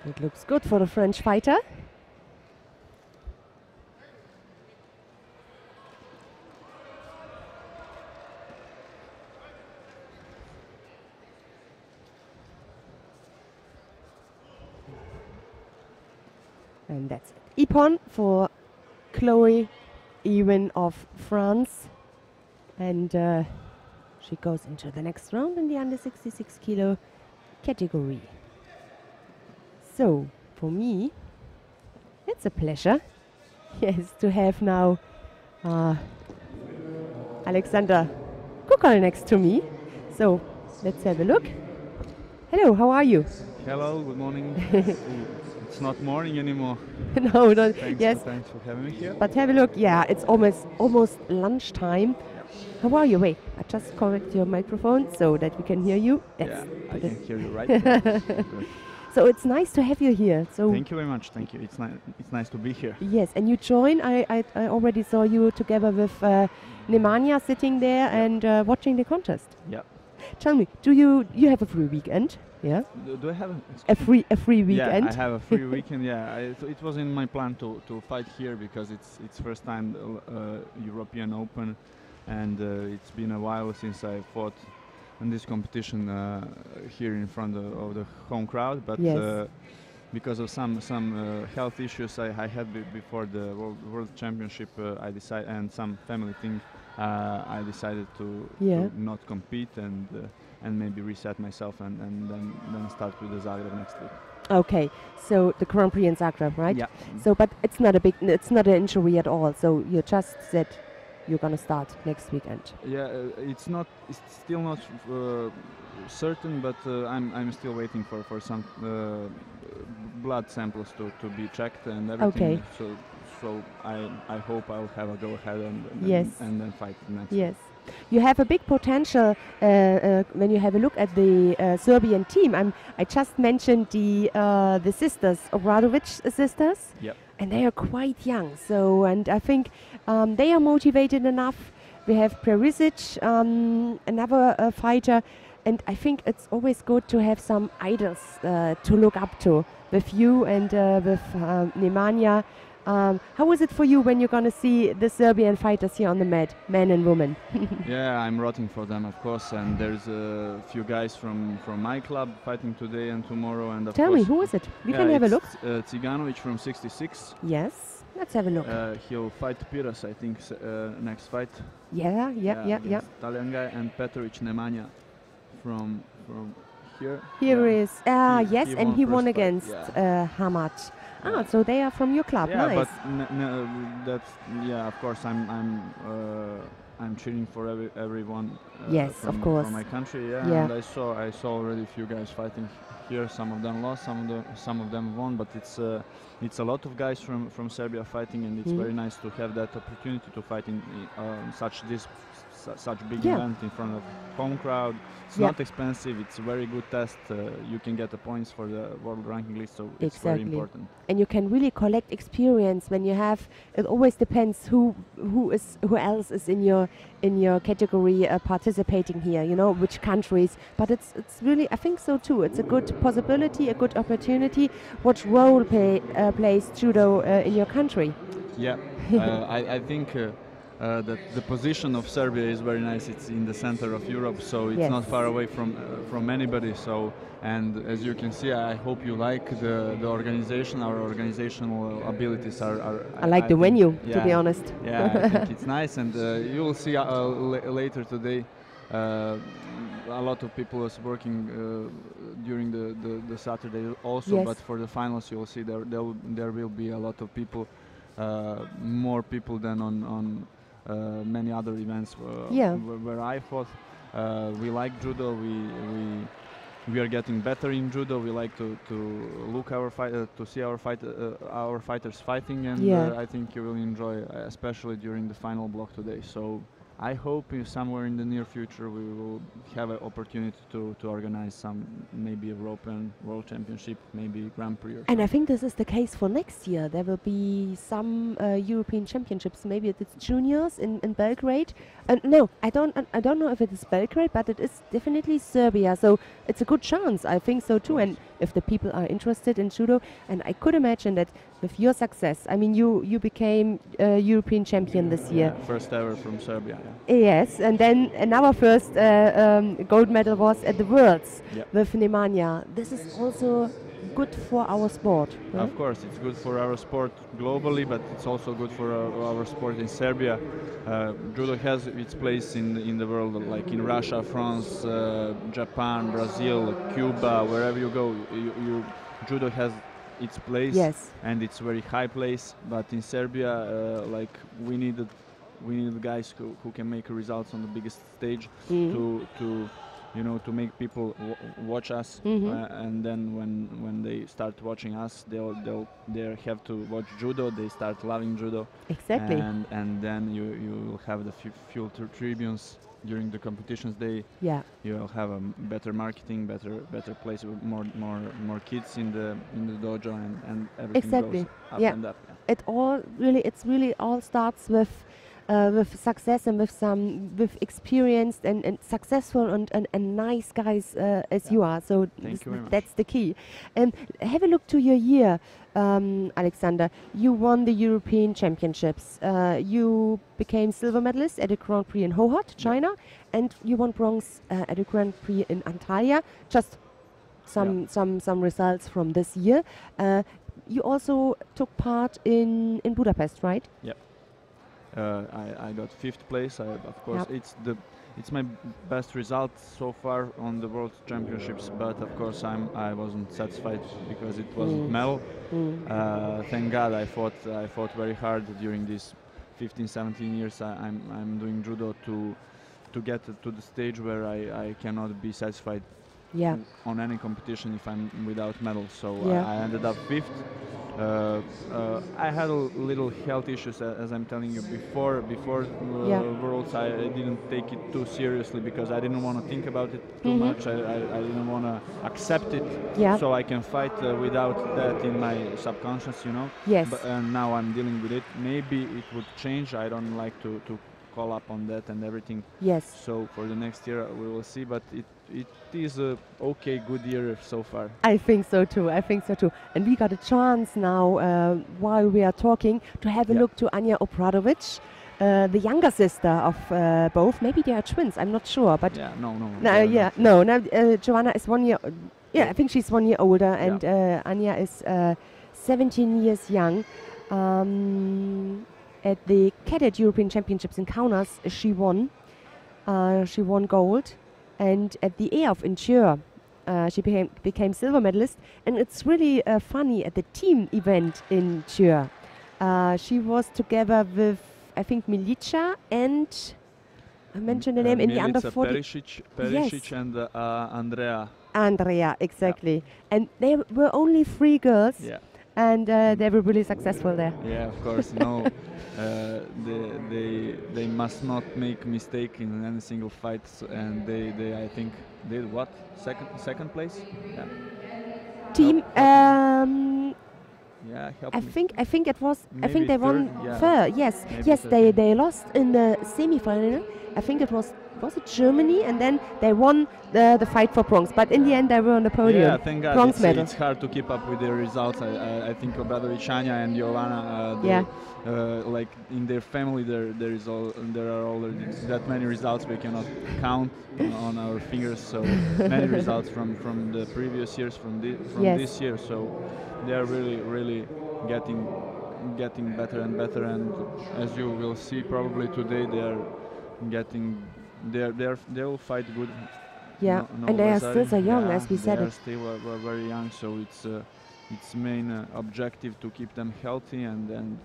It looks good for the French fighter. And that's it. Ippon for Chloe Even of France. And she goes into the next round in the under 66 kilo category. So, for me, it's a pleasure Yes, to have now Alexander Kukal next to me. So let's have a look. Hello, how are you? Hello, good morning. It's not morning anymore. No, no, yes. Thanks for having me here. But have a look. Yeah, it's almost lunchtime. Yep. How are you? Wait, I just correct your microphone so that we can hear you. Yeah, I can hear you right. Good. So it's nice to have you here. So Thank you very much. Thank you. It's nice to be here. yes, and you join. I already saw you together with Nemanja sitting there and watching the contest. Yeah. Tell me, do you have a free weekend? Yeah. Do I have a free weekend? Yeah, I have a free weekend. Yeah, it was in my plan to fight here because it's first time European Open, and it's been a while since I fought in this competition here in front of the home crowd. But yes. Because of some health issues I had before the World Championship, I decided, and some family thing, I decided to not compete and maybe reset myself and then start with the Zagreb next week. Okay, so the Grand Prix in Zagreb, right? Yeah. So, but it's not an injury at all. So you just said you're gonna start next weekend. Yeah, it's still not certain, but I'm still waiting for some blood samples to be checked and everything. Okay. So I hope I'll have a go ahead and then fight next. Yes. You have a big potential when you have a look at the Serbian team. I just mentioned the sisters, Obradovic sisters. Yep. And they are quite young. So, and I think they are motivated enough. We have Perisic, another fighter. And I think it's always good to have some idols to look up to with you and with Nemanja. How is it for you when you're going to see the Serbian fighters here on the mat, men and women? Yeah, I'm rooting for them, of course. And there's a few guys from my club fighting today and tomorrow. And of Tell course me, who is it? We can have a look. Ciganovic from 66. Yes, let's have a look. He'll fight Piras, I think, next fight. Yeah. Italian guy, and Petrovic Nemanja from here. Here is yes, and he won first against Hamad. So they are from your club. Yeah, nice. but that's of course I'm cheering for everyone. Yes, of course. From my country. Yeah. And I saw already a few guys fighting here. Some of them lost, some of them won. But it's a lot of guys from Serbia fighting, and it's very nice to have that opportunity to fight in such big event in front of home crowd. It's not expensive. It's a very good test. You can get the points for the world ranking list, so it's very important. And you can really collect experience when you have. It always depends who else is in your category participating here. You know which countries. But it's really, I think so too. It's a good possibility, a good opportunity. What role plays judo in your country? Yeah, I think. That the position of Serbia is very nice. It's in the center of Europe, so it's not far away from anybody. So, and as you can see, I hope you like the organization. Our organizational abilities are. I like the venue, to be honest. Yeah, I think it's nice, and you will see later today. A lot of people was working during the Saturday also, but for the finals you will see there will be a lot of people, more people than on many other events where I fought. We like judo. We are getting better in judo. We like to look to see our fighters fighting, and I think you will enjoy, especially during the final block today. So I hope somewhere in the near future we will have an opportunity to organize some, maybe European World Championship, maybe Grand Prix. And I think this is the case for next year. There will be some European Championships. Maybe it's juniors in Belgrade. No, I don't know if it is Belgrade, but it is definitely Serbia. So it's a good chance. I think so too. And if the people are interested in judo, and I could imagine that with your success, I mean, you became European champion this year. First ever from Serbia. Yes, and then another first gold medal was at the Worlds with Nemanja. This is also good for our sport. Of course, it's good for our sport globally, but it's also good for our sport in Serbia. Judo has its place in the world, like in Russia, France, Japan, Brazil, Cuba, wherever you go. Judo has its place, yes, and it's very high place. But in Serbia, like we needed guys who can make results on the biggest stage to to make people watch us, and then when they start watching us, they have to watch judo. They start loving judo, exactly. and then you will have the few tribunes during the competitions. You will have a better marketing, better place, with more kids in the dojo, and everything Exactly. goes up Yeah. and up. It's really all starts with success and with experienced and successful and nice guys as you are. So Thank you very much. that's the key. Have a look to your year, Alexander. You won the European Championships. You became silver medalist at the Grand Prix in Hohhot, China, and you won bronze at the Grand Prix in Antalya. Just some results from this year. You also took part in Budapest, right? Yep. I got 5th place. Of course, it's my best result so far on the World Championships. But of course, I wasn't satisfied because it wasn't medal. Thank God I fought very hard during these 15, 17 years. I'm doing judo to get to the stage where I cannot be satisfied on any competition if I'm without medal. So I ended up 5th. I had a little health issues, as I'm telling you before Worlds. I didn't take it too seriously because I didn't want to think about it too much. I didn't want to accept it, so I can fight without that in my subconscious, Yes. But now I'm dealing with it. Maybe it would change. I don't like to call up on that and everything. Yes. So for the next year we will see, but it is a good year so far. I think so too. And we got a chance now while we are talking to have a look to Anja Obradovic, the younger sister of both. Maybe they are twins. I'm not sure, but Joanna is 1 year. I think she's 1 year older, and Anja is 17 years young. At the Cadet European Championships in Kaunas, she won gold, and at the EOF in Chur, she became silver medalist. And it's really funny, at the team event in Chur, she was together with, I think, Milica and I mentioned the name in the under 40. Perisic and Andrea, exactly. And they were only 3 girls. And they were really successful there. Yeah, of course. They must not make mistake in any single fight, and they I think did what, second place. Team. Help I me. think it was. Maybe I think they won third. Yes, maybe yes. third. They lost in the semi-final. I think it was it Germany, and then they won the fight for bronze. But in the end, they were on the podium. Yeah, thank God. Bronze medal. It's hard to keep up with their results. I think Obradovic, Anja, and Jovana, like in their family, there are already that many results we cannot count on our fingers. So many results from the previous years, from this year. So they are really getting better and better. And as you will see probably today, they are getting. They will fight good. Yeah, and they are still so young, as we said. They are still very young, so it's main objective to keep them healthy and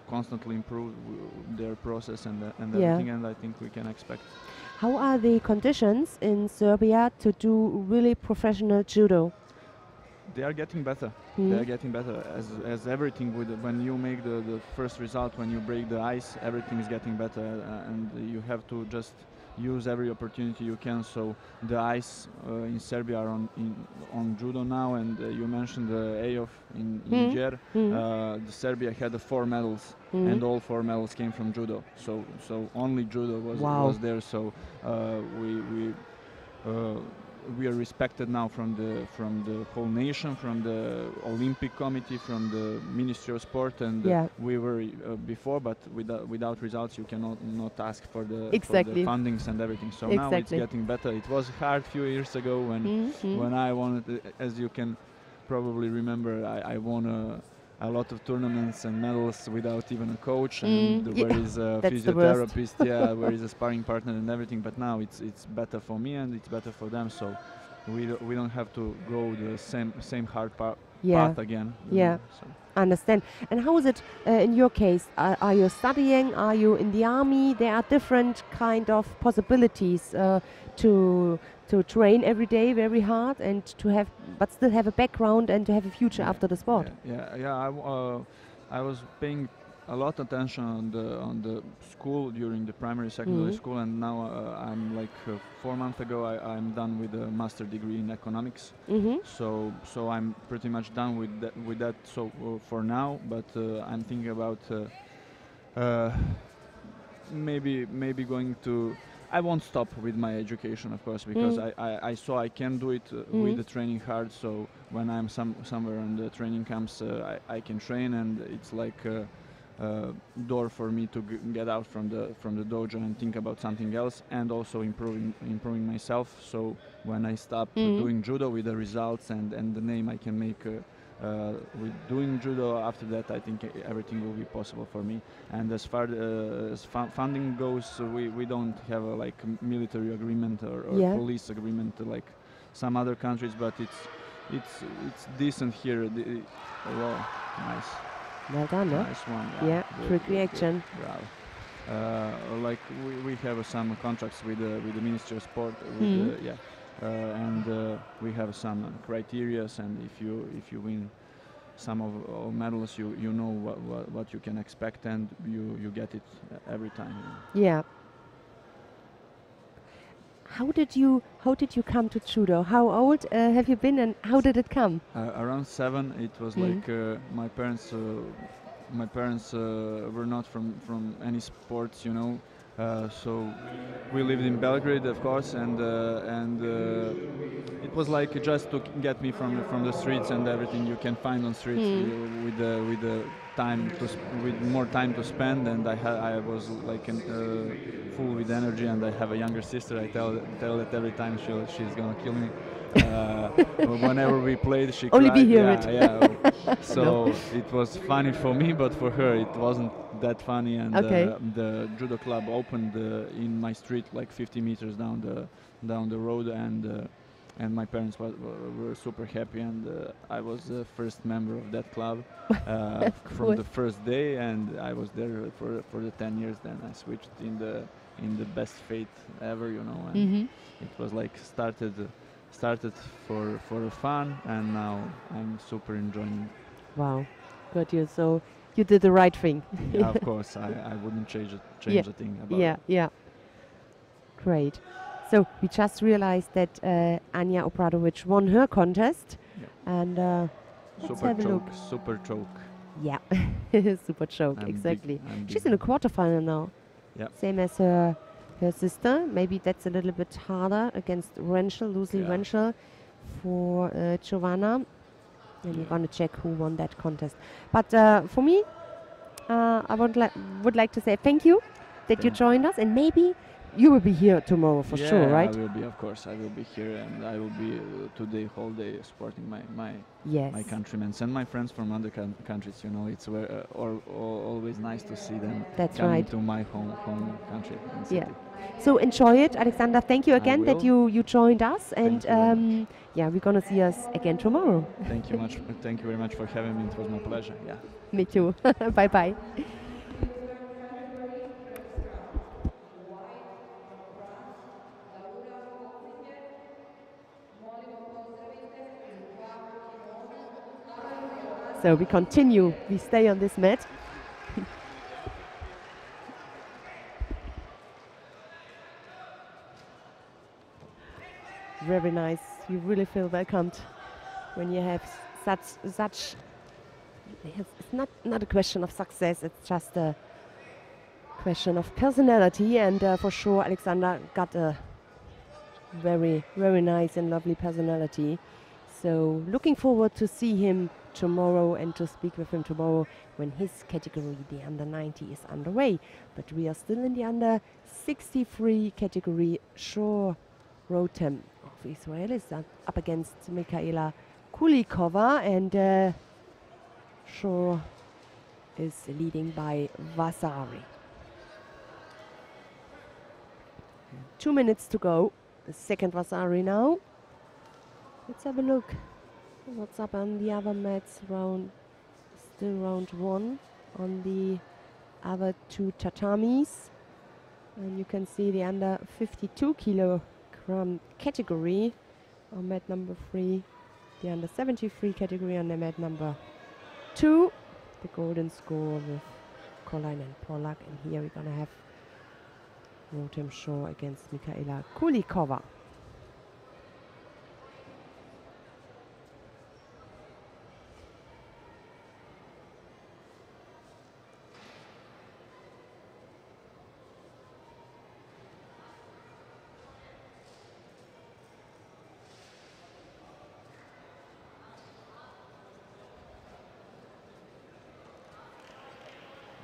constantly improve their process and everything. And I think we can expect. How are the conditions in Serbia to do really professional judo? They are getting better. They are getting better as everything. When you make the first result, when you break the ice, everything is getting better, and you have to just use every opportunity you can. So the ice in Serbia are on judo now, and you mentioned the EOF in Niger. The Serbia had 4 medals, and all 4 medals came from judo. So only judo was there. So we are respected now from the whole nation, from the Olympic Committee, from the Ministry of Sport, and we were before, but without results you cannot not ask for the fundings and everything. So now it's getting better. It was hard few years ago when I wanted, as you can probably remember, I won a lot of tournaments and medals without even a coach, and where is a physiotherapist, where is a sparring partner and everything. But now it's better for me and it's better for them. So we don't have to go the same hard path again. Yeah. So. Understand. And how is it in your case? Are you studying? Are you in the army? There are different kind of possibilities to train every day very hard and to have, but still have a background and to have a future after the sport. I was paying a lot of attention on the school during the primary secondary school, and now I'm like 4 months ago I'm done with a master degree in economics. So I'm pretty much done with that. So for now, but I'm thinking about maybe going to. I won't stop with my education, of course, because I saw I can do it with the training hard. So when I'm somewhere on the training camps, I can train, and it's like a door for me to get out from the dojo and think about something else, and also improving myself. So when I stop doing judo with the results and the name I can make. With doing judo, after that I think everything will be possible for me. And as far as funding goes, we don't have a like military agreement or police agreement like some other countries, but it's decent here. Wow, nice. Well done, no? Nice one. Yeah, quick reaction. Wow. Like we have some contracts with the Ministry of Sport, and we have some criteria, and if you win some of medals, you know what you can expect, and you get it every time. Yeah. How did you come to judo? How old have you been, and how did it come? Around 7. It was like my parents. My parents were not from any sports, you know. So we lived in Belgrade, of course, and it was like just to get me from the streets and everything you can find on streets with the time with more time to spend, and I was like full with energy, and I have a younger sister. I tell it every time she's gonna kill me. Whenever we played, she only cried. We hear it. So it was funny for me, but for her it wasn't that funny. And the judo club opened in my street, like 50 meters down the road, and my parents were super happy, and I was the first member of that club from the first day, and I was there for the 10 years. Then I switched in the best fate ever, you know, and it was like started for fun, and now I'm super enjoying. Wow, good. So you did the right thing. Yeah, of course, I wouldn't change a thing about it. Yeah. Great. So we just realized that Anja Obradovic won her contest, and let's have a look. Super choke. Yeah, super choke, exactly. She's in the quarterfinal now. Yeah. Same as her sister. Maybe that's a little bit harder against Lucy Rentschel for Giovanna. And we're going to check who won that contest. But for me, I would like to say thank you that you joined us, and maybe you will be here tomorrow for sure, right? I will be, of course. I will be here, and I will be today whole day supporting my countrymen and my friends from other countries. You know, it's always nice to see them coming to my home country and city. So enjoy it, Alexander. Thank you again that you joined us, and we're gonna see us again tomorrow. Thank you much. Thank you very much for having me. It was my pleasure. Yeah. Me too. Bye bye. So we continue. We stay on this mat. Very nice. You really feel welcomed when you have such. It's not a question of success. It's just a question of personality, and for sure, Alexander got a very, very nice and lovely personality. So looking forward to see him tomorrow and to speak with him tomorrow when his category, the under 90, is underway. But we are still in the under 63 category. Shore Rotem of Israel is up against Michaela Kulikova, and Shore is leading by Vasari. 2 minutes to go. The second Vasari now. Let's have a look. What's up on the other mats? Still round 1 on the other 2 tatamis. And you can see the under 52 kilogram category on mat number 3. The under 73 category on the mat number 2. The golden score with Colline and Pollack. And here we're going to have Rotem Shaw against Mikaela Kulikova.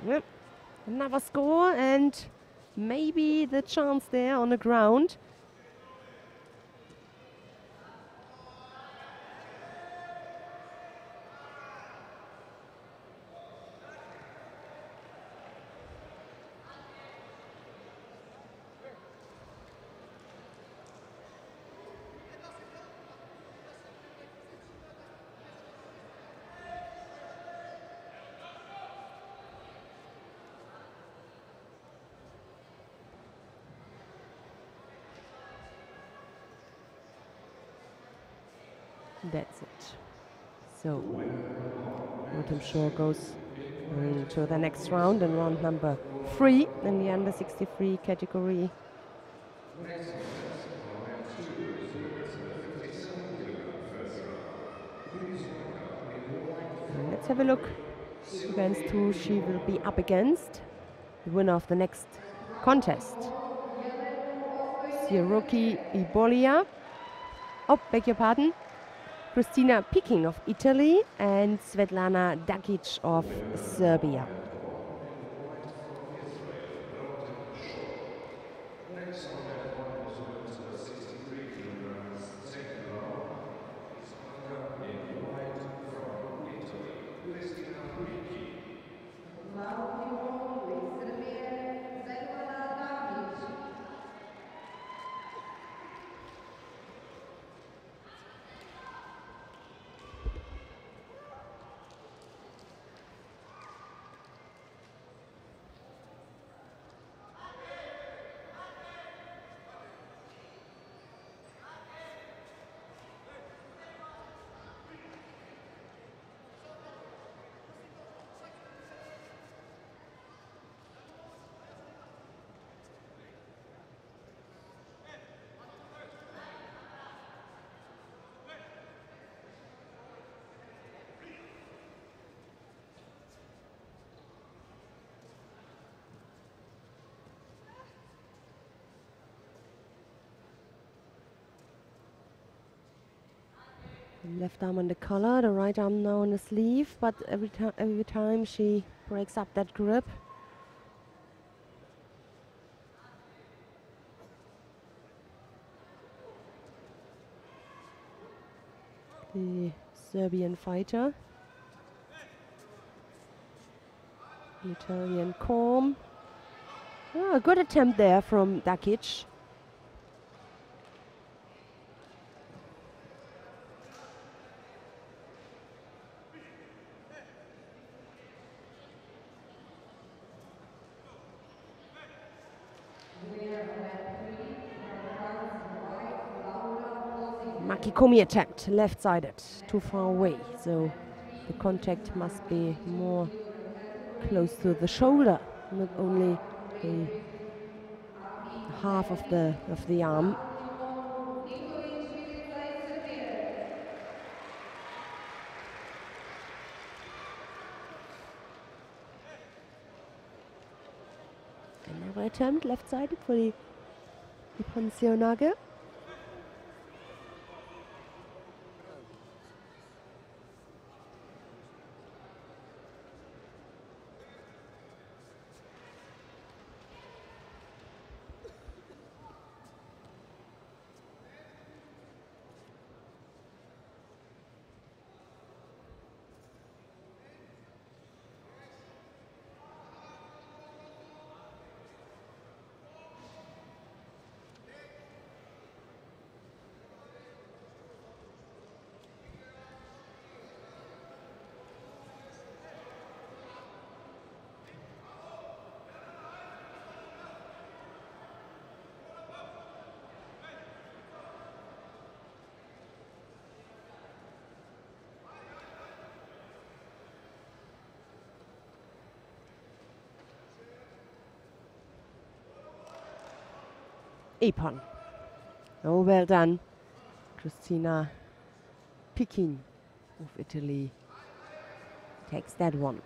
Yep. Another score and maybe the chance there on the ground. That's it. So, Rotem Shaw goes to the next round in round number 3 in the under 63 category. And let's have a look against who she will be up against. The winner of the next contest. Siroki Ibolia. Oh, beg your pardon. Kristina Pikin of Italy and Svetlana Dakic of Serbia. Next on that one is women's 63 kilograms. Second round is accompanied in white from Italy, Kristina Pikin. Now new round with Serbian Svetlana Dakic. Left arm on the collar, the right arm now on the sleeve, but every time she breaks up that grip. The Serbian fighter. The Italian calm. Oh, a good attempt there from Dakic. Makikomi attempt, left-sided, too far away, so the contact must be more close to the shoulder, not only the half of the arm. Another attempt, left-sided for the Pensionage. Epon. Oh, well done. Christina Pikin of Italy takes that one.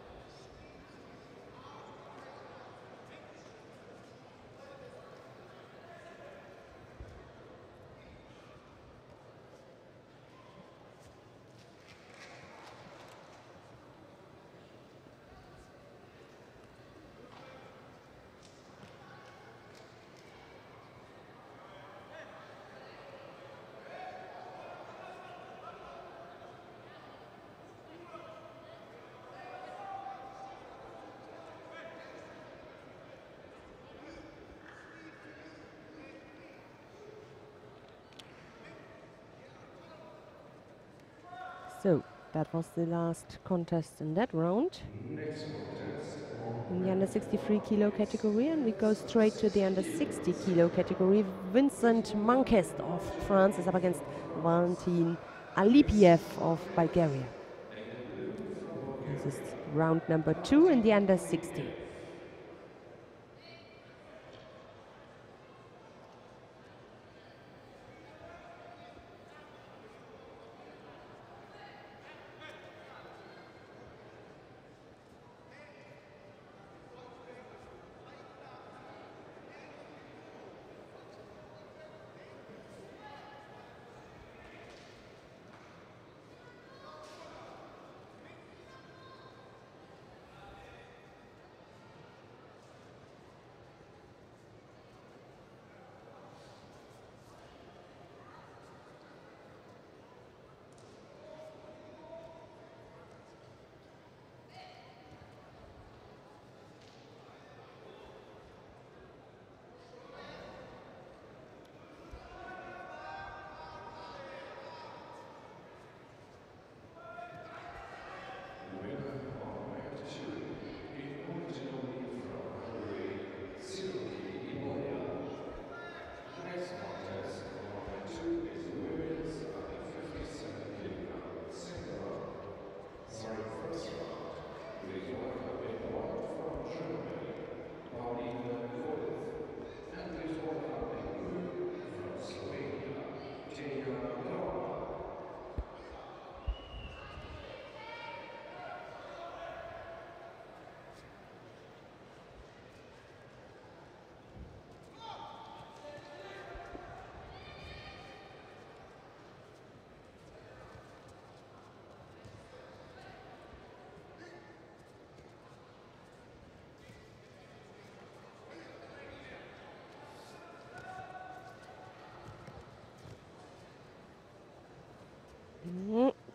So that was the last contest in that round. In the under 63 kilo category, and we go straight to the under 60 kilo category. Vincent Mankest of France is up against Valentin Alipiev of Bulgaria. This is round number 2 in the under 60.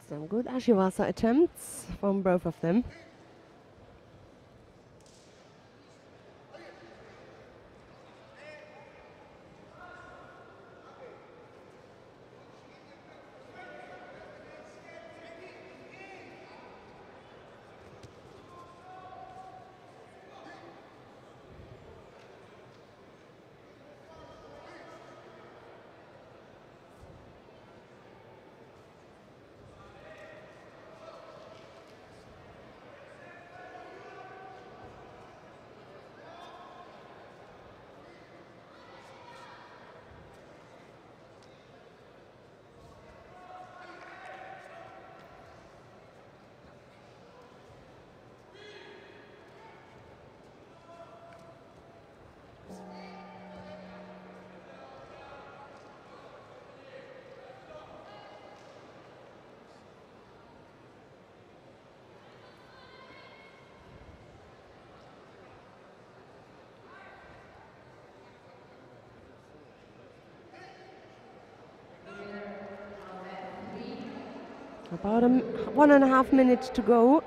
Some good Ashiwasa attempts from both of them. About 1.5 minutes to go.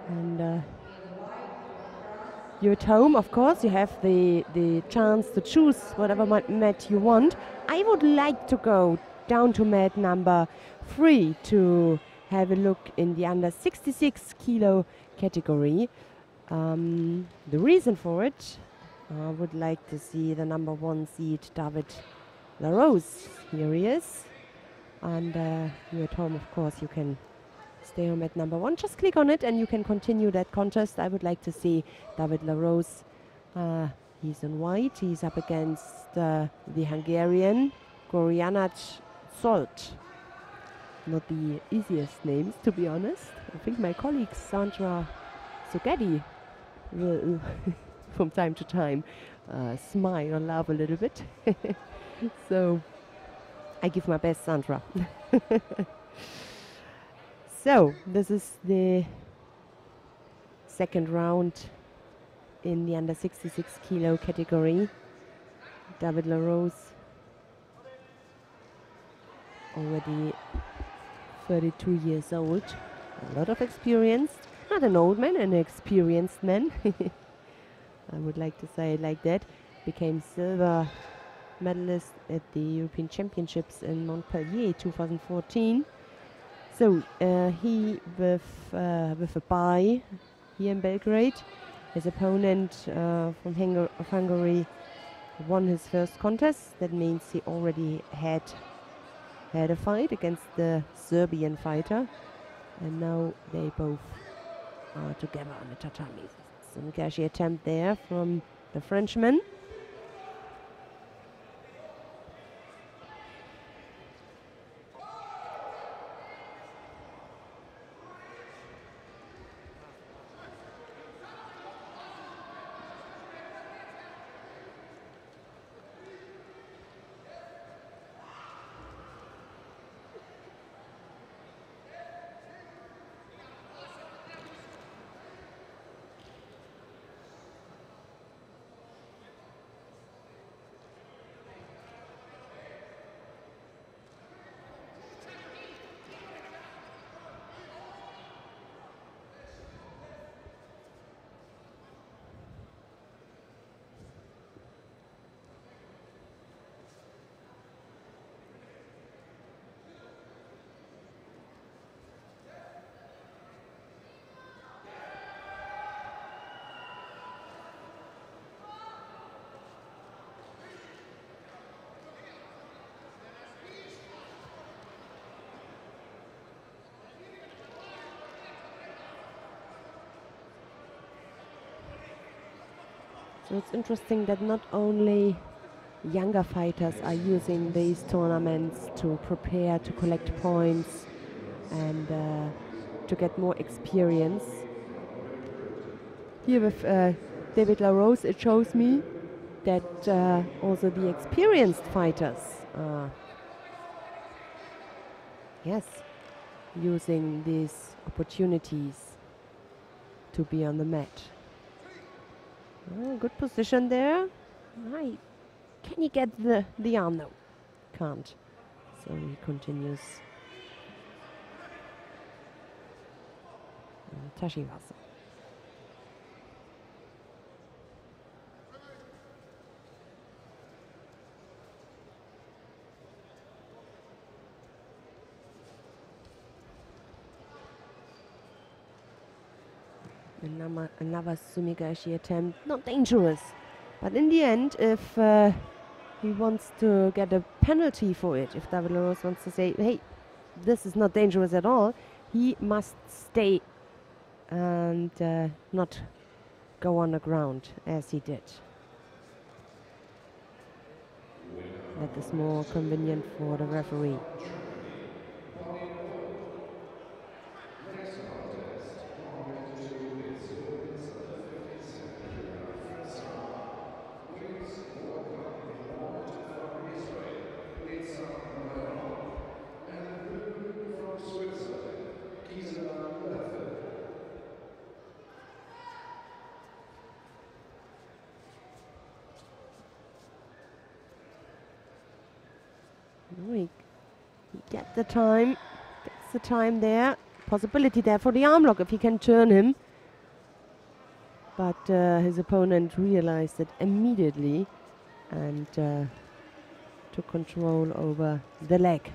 And you're at home, of course, you have the chance to choose whatever mat you want. I would like to go down to mat number 3 to have a look in the under 66 kilo category. The reason for it, I would like to see the number 1 seed, David Larose. Here he is. And you at home, of course, you can stay home at number 1. Just click on it and you can continue that contest. I would like to see David LaRose. He's in white. He's up against the Hungarian Gorjanac Zolt. Not the easiest names, to be honest. I think my colleague Sandra Sogedi will from time to time smile or laugh a little bit. So I give my best, Sandra. So this is the second round in the under 66 kilo category. David LaRose, already 32 years old, a lot of experience. Not an old man, an experienced man. I would like to say it like that. Became silver medalist at the European Championships in Montpellier 2014. So he with a bye here in Belgrade. His opponent from Hungary won his first contest. That means he already had a fight against the Serbian fighter, and now they both are together on the tatami. Some gashi attempt there from the Frenchman. So it's interesting that not only younger fighters are using these tournaments to prepare, to collect points and to get more experience. Here with David LaRose, it shows me that also the experienced fighters are using these opportunities to be on the mat. Oh, good position there. Right. Can he get the arm? No, can't. So he continues. Tashiwasa. Another sumigashi attempt, not dangerous, but in the end, if he wants to get a penalty for it, if David LaRose wants to say, hey, this is not dangerous at all, he must stay and not go on the ground as he did. That is more convenient for the referee. We get the time, gets the time there. Possibility there for the arm lock if he can turn him. But his opponent realized it immediately and took control over the leg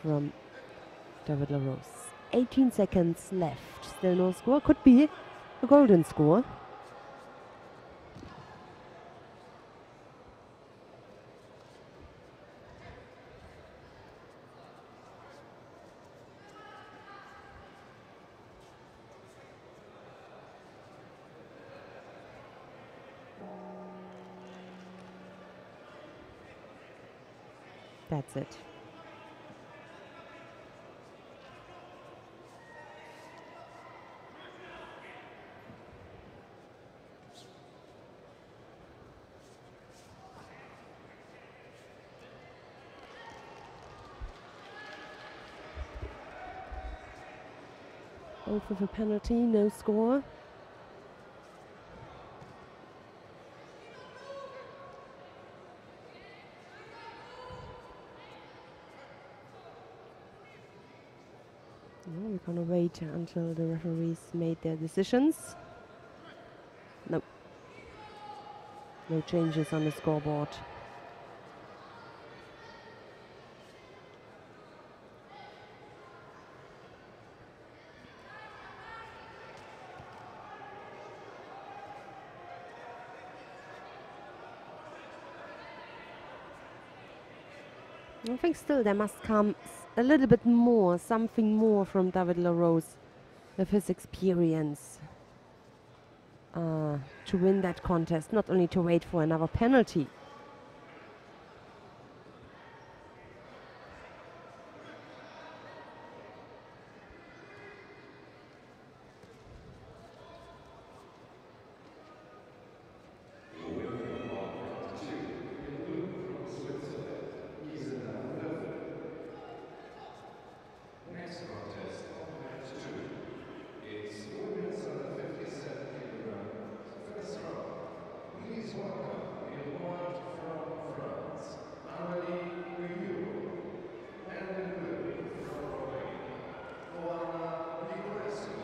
from David LaRose. 18 seconds left, still no score. Could be a golden score. That's it. Both with a penalty, no score. No, we're gonna wait until the referees made their decisions. No. No changes on the scoreboard. I think still there must come a little bit more, something more from David LaRose with his experience to win that contest, not only to wait for another penalty. Next contest, opponent 2. It's the women's under 57 kilogram first round. Please welcome in white from France, Amélie Guillaume, and in blue from Romania, Oana Niculescu.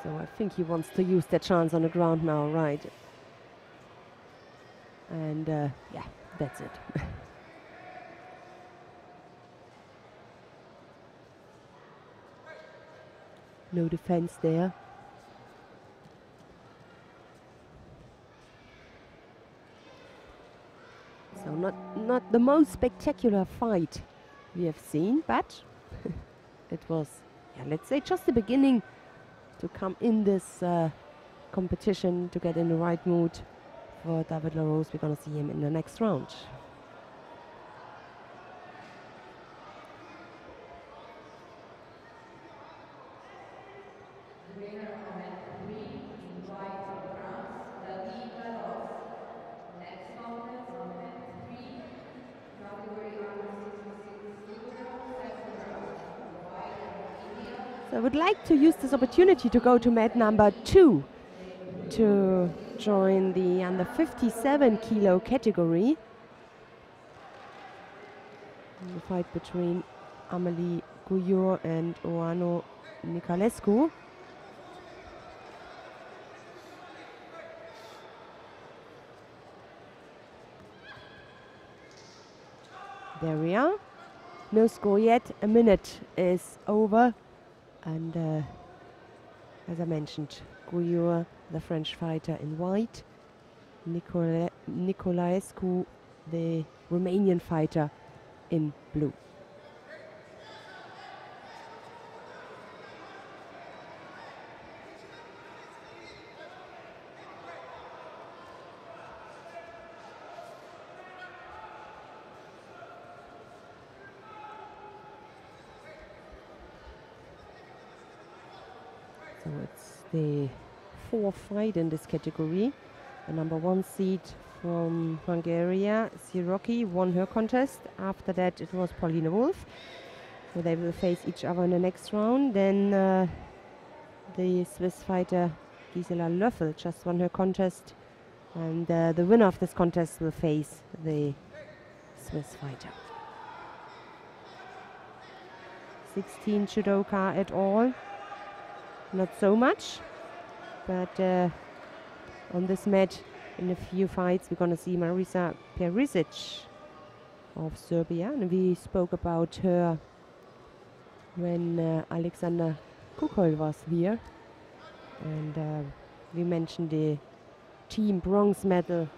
So I think he wants to use that chance on the ground now, right? And yeah, that's it. No defense there. So not the most spectacular fight we have seen, but it was, yeah, let's say just the beginning to come in this competition, to get in the right mood for David LaRose. We're going to see him in the next round. Winner of match 3 in white from France, David LaRose. Next contest on match 3, category under 66 kilogram, second round. In white from India. So I would like to use this opportunity to go to mat number 2 to join the under 57 kilo category. The fight between Amélie Guillaume and Oana Niculescu. There we are. No score yet. A minute is over. And as I mentioned, Guillaume, the French fighter in white. Niculescu, the Romanian fighter in blue. So it's the fourth fight in this category. The number 1 seed from Hungary, Siroki, won her contest. After that it was Pauline Wolf. So they will face each other in the next round. Then the Swiss fighter Gisela Löffel just won her contest. And the winner of this contest will face the Swiss fighter. 16 judoka at all. Not so much, but on this mat, in a few fights, we're going to see Marisa Perisic of Serbia, and we spoke about her when Alexander Kukol was here, and we mentioned the team bronze medal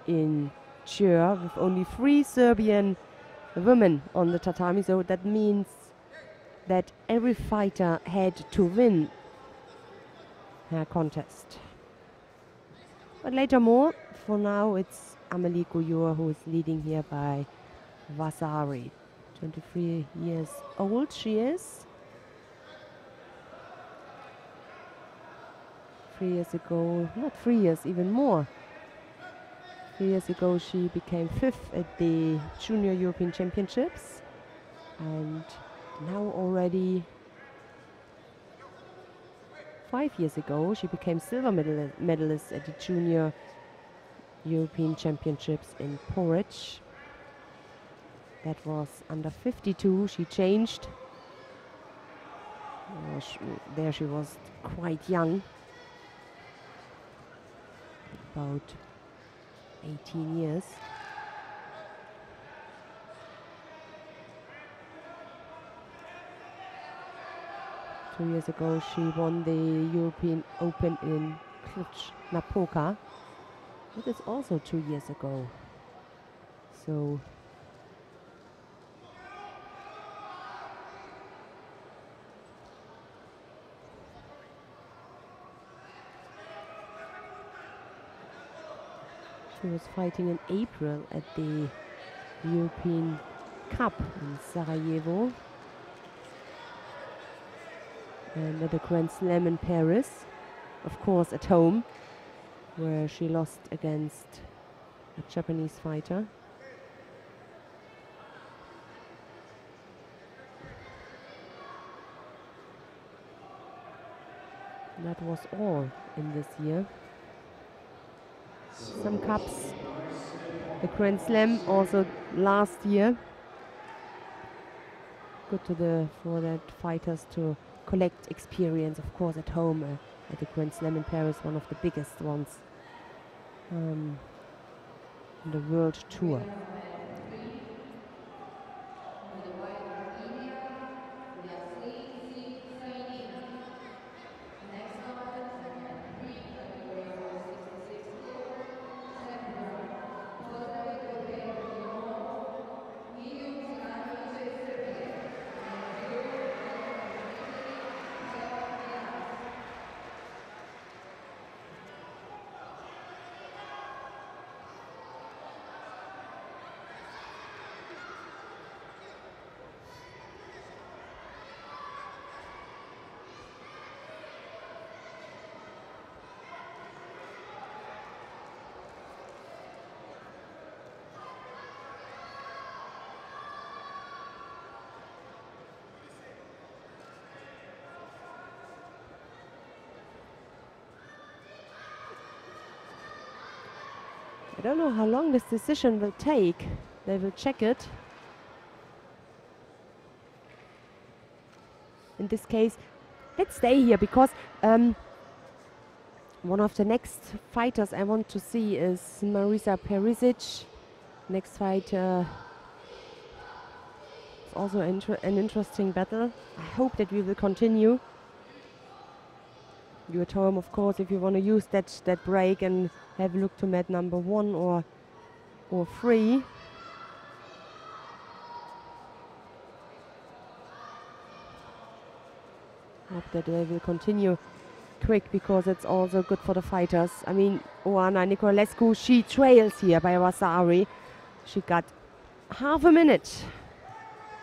in Chur with only 3 Serbian women on the tatami, so that means that every fighter had to win her contest. But later more. For now, it's Amélie Gouillot who is leading here by Vasari. 23 years old she is. 3 years ago, not 3 years, even more. 3 years ago she became 5th at the Junior European Championships. And now already 5 years ago she became silver medalist at the Junior European Championships in Porridge. That was under 52. She changed. There she was quite young, about 18 years. Two years ago she won the European Open in Cluj-Napoca. That is also 2 years ago. So she was fighting in April at the European Cup in Sarajevo and at the Grand Slam in Paris, of course at home, where she lost against a Japanese fighter. That was all in this year. Some cups, the Grand Slam also last year. Good for that fighters to collect experience, of course, at home at the Grand Slam in Paris, one of the biggest ones on the world tour. I don't know how long this decision will take. They will check it. In this case, let's stay here because one of the next fighters I want to see is Marisa Perisic. Next fight is also an interesting battle. I hope that we will continue. You at home, of course, if you want to use that break and have a look to mat number 1 or 3. Hope that they will continue quick because it's also good for the fighters. I mean, Oana Nicolescu, she trails here by Vasari. She got half a minute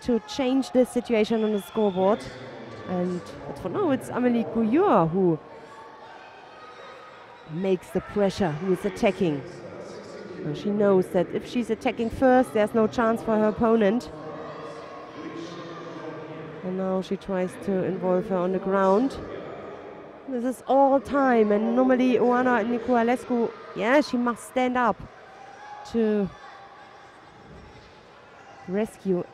to change the situation on the scoreboard. But for now, it's Amélie Gouillot who makes the pressure, who is attacking. So she knows that if she's attacking first, there's no chance for her opponent. And now she tries to involve her on the ground. This is all time, and normally Oana Nicolescu, yeah, she must stand up to rescue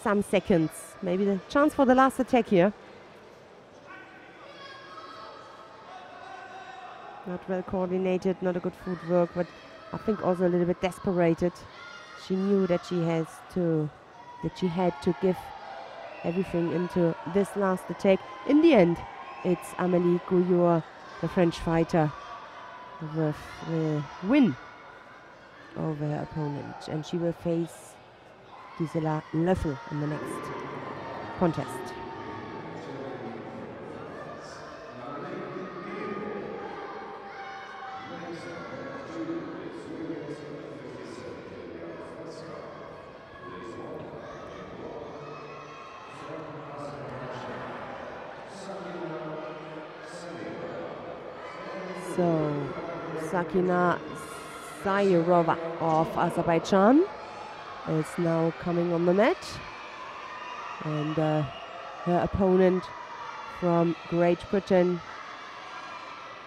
some seconds. Maybe the chance for the last attack here. Not well coordinated, not a good footwork, but I think also a little bit desperated. She knew that she had to give everything into this last attack. In the end, it's Amélie Gouillot, the French fighter, with the win over her opponent. And she will face Gisela Löffel in the next contest. So, Sakina Zayrova of Azerbaijan is now coming on the mat. And her opponent from Great Britain,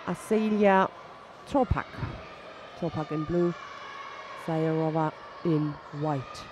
Aselia Torpak. Torpak in blue, Zayrova in white.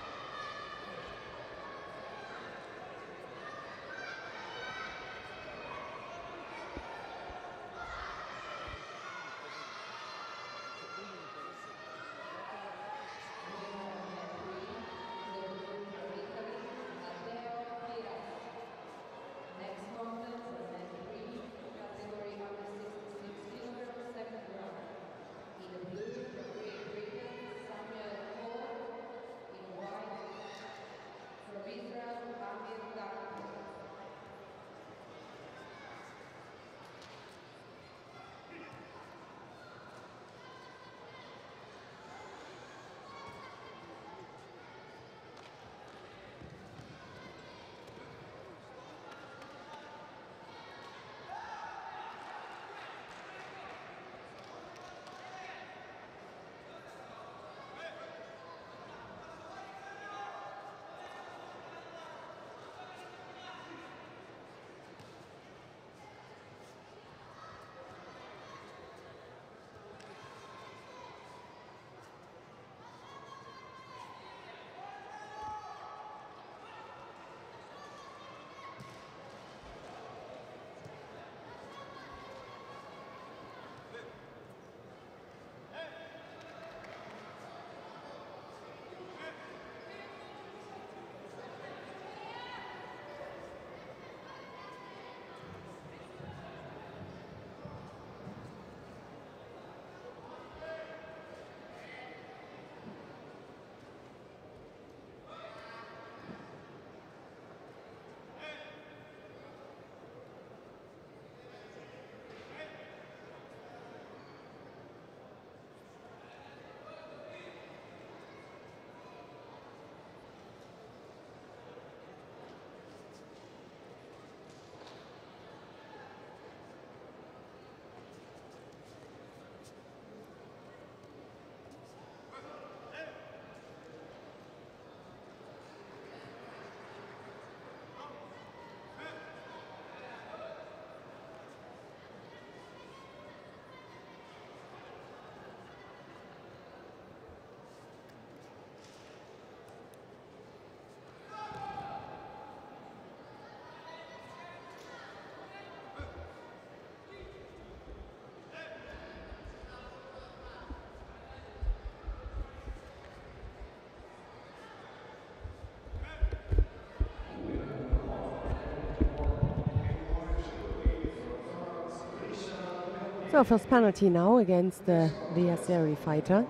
So first penalty now against the Azeri fighter.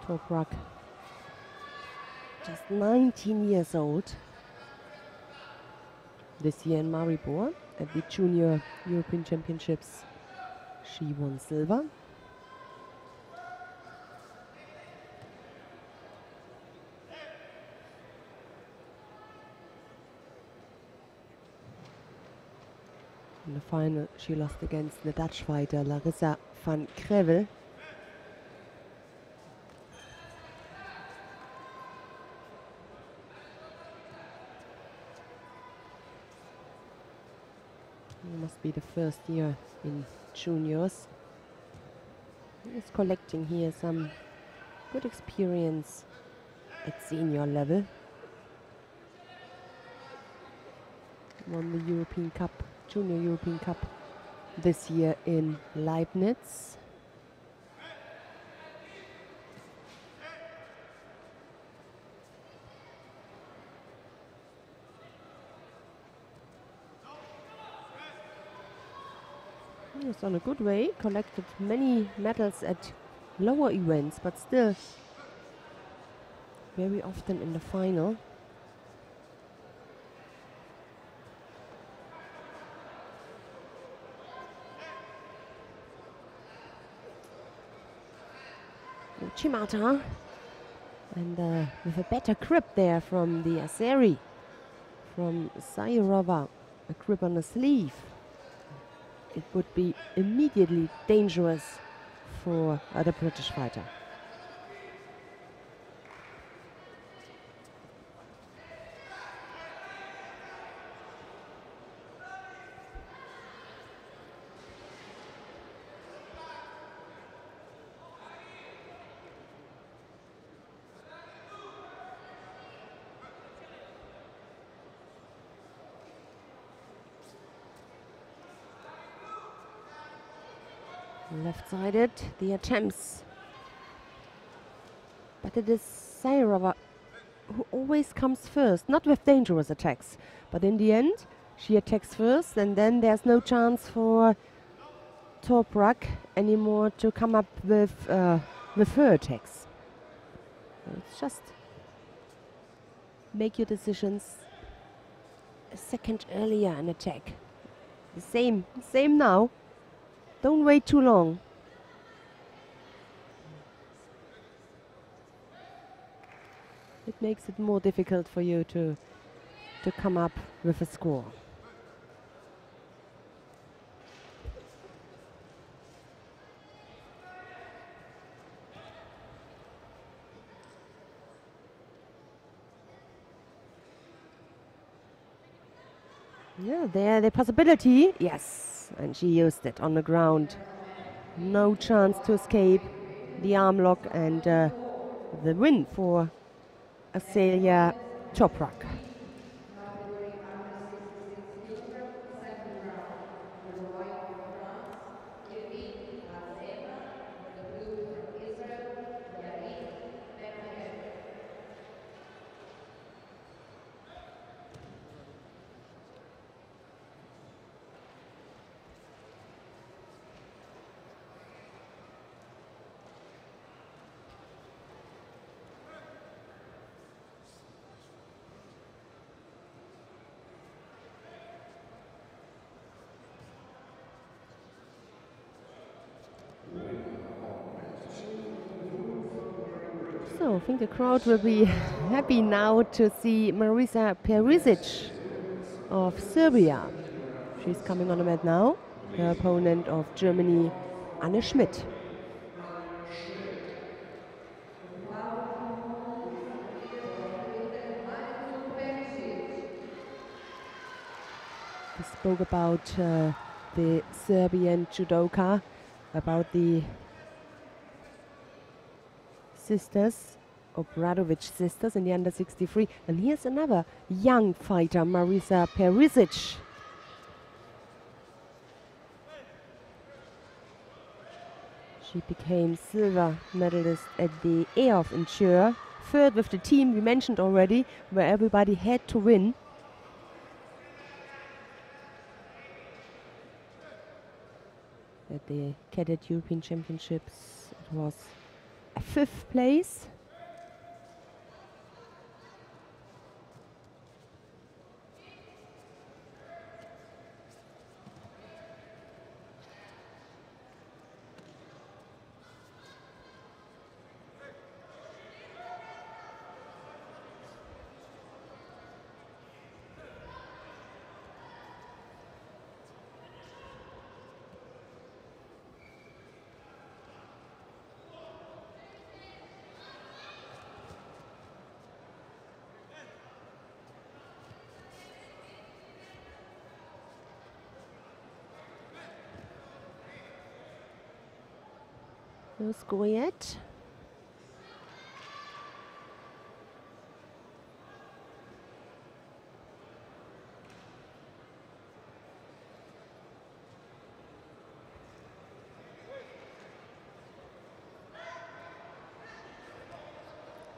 Toprak, just 19 years old. This year in Maribor at the Junior European Championships, she won silver. In the final, she lost against the Dutch fighter Larissa van Krevel. It must be the first year in juniors. He's collecting here some good experience at senior level. Won the European Cup, Junior European Cup this year in Leibniz. He's on a good way, collected many medals at lower events, but still very often in the final. Chimata, and with a better grip there from the Azeri, from Sayurova, a grip on the sleeve. It would be immediately dangerous for the British fighter. Left-sided, the attempts. But it is Sayurova who always comes first, not with dangerous attacks. But in the end, she attacks first, and then there's no chance for Toprak anymore to come up with her attacks. So it's just make your decisions a second earlier an attack. The same now. Don't wait too long. It makes it more difficult for you to come up with a score. Yeah, there the possibility. Yes, and she used it on the ground. No chance to escape the arm lock, and the win for Azelia Toprak. Category under 66 kilogram, second round. For the white from France, Evin Azema. For the blue from Israel, Yarin Memhed. So I think the crowd will be happy now to see Marisa Perisic of Serbia. She's coming on the mat now. Her opponent of Germany, Anne Schmidt. Wow performance from Britain, Marisa Perisic. We spoke about the Serbian judoka, about the sisters, Obradovic sisters in the under 63. And here's another young fighter, Marisa Perisic. She became silver medalist at the EOF in Chur, third with the team we mentioned already, where everybody had to win. At the Cadet European Championships, it was a 5th place. No score yet.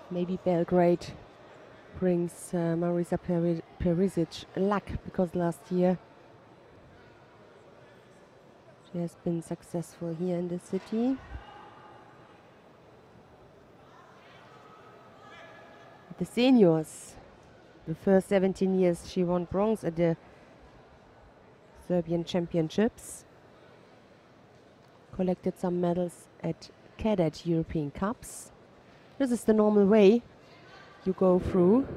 Maybe Belgrade brings Marisa Perisic luck, because last year she has been successful here in the city. the seniors. The first 17 years she won bronze at the Serbian Championships. Collected some medals at Cadet European Cups. This is the normal way you go through.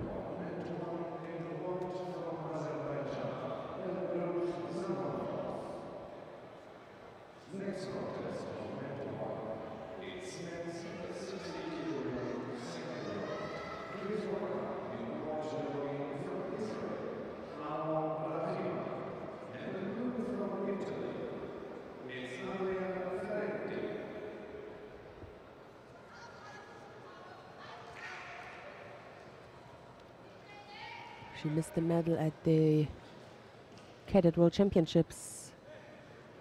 Next contest of mental one. It's men's 60 kilogram second round. Please welcome the bronze medalist from Israel, Frau Rahima, and the blue from Italy. It's Andrea Ferretti. She missed the medal at the Cadet World Championships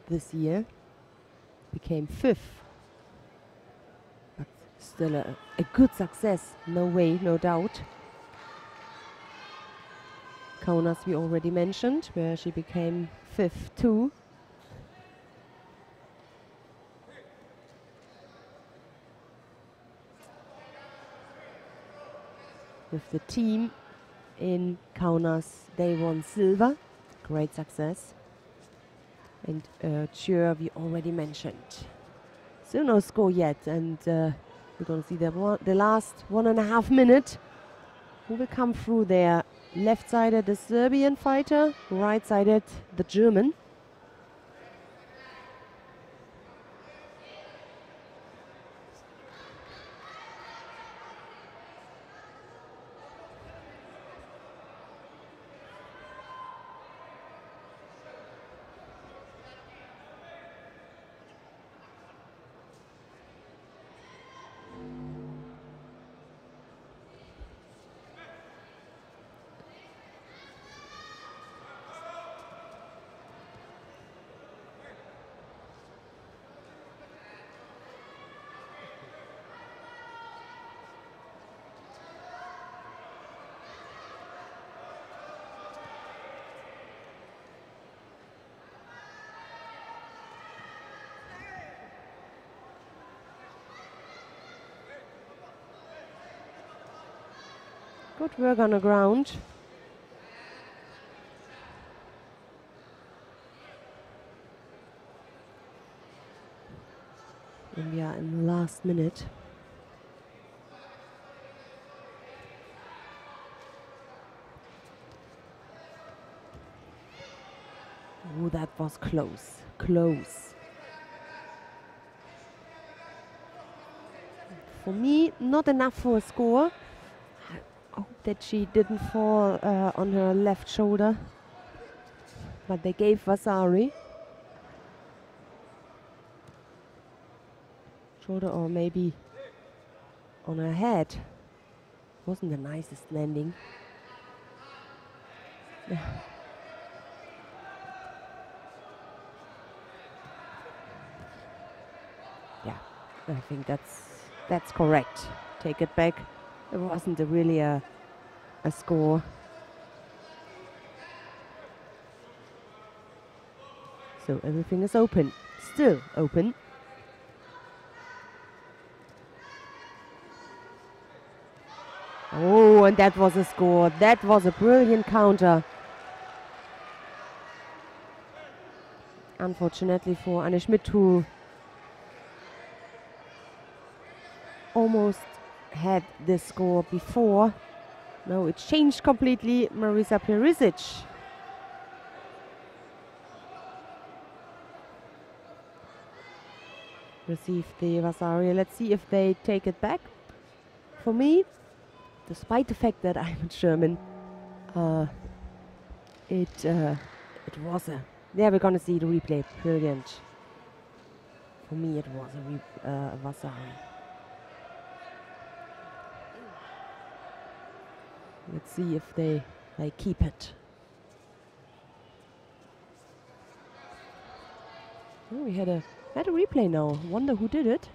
this year. Became 5th. But still a good success. No way, no doubt. Kaunas we already mentioned, where she became 5th too. With the team in Kaunas, they won silver. Great success. And Chur we already mentioned. Still no score yet, and we're going to see the last 1.5 minutes. Who will come through there? Left-sided the Serbian fighter, right-sided the German. Good work on the ground. And we are in the last minute. Oh, that was close. Close. For me, not enough for a score. I hope that she didn't fall on her left shoulder. But they gave Vasari. Shoulder or maybe on her head. Wasn't the nicest landing. Yeah, I think that's correct. Take it back. It wasn't really a score. So everything is open. Still open. Oh, and that was a score. That was a brilliant counter. Unfortunately for Anne Schmidt, who almost had this score before. No, it changed completely. Marisa Perisic. Received the Vasari. Let's see if they take it back. For me, despite the fact that I'm German, it was a. There we're gonna see the replay. Brilliant. For me, it was a Vasari. Let's see if they keep it. Oh, we had a replay now. Wonder who did it.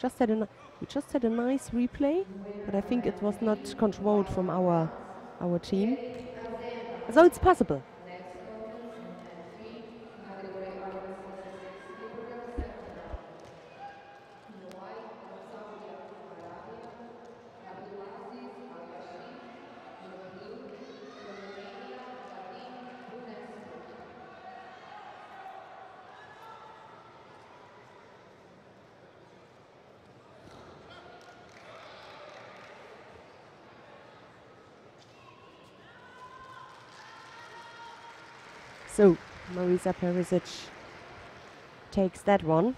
We just had a nice replay, but I think it was not controlled from our team. So it's possible. So Marisa Perisic takes that one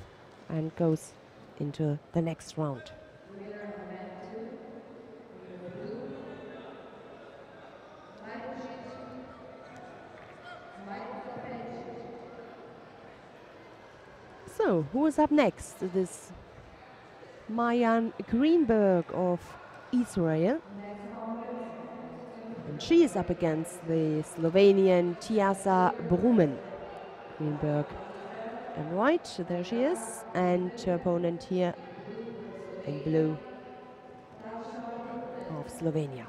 and goes into the next round. So who is up next? This Mayan Greenberg of Israel. And she is up against the Slovenian Tiasa Brumen. Greenberg in white, there she is. And her opponent here in blue of Slovenia.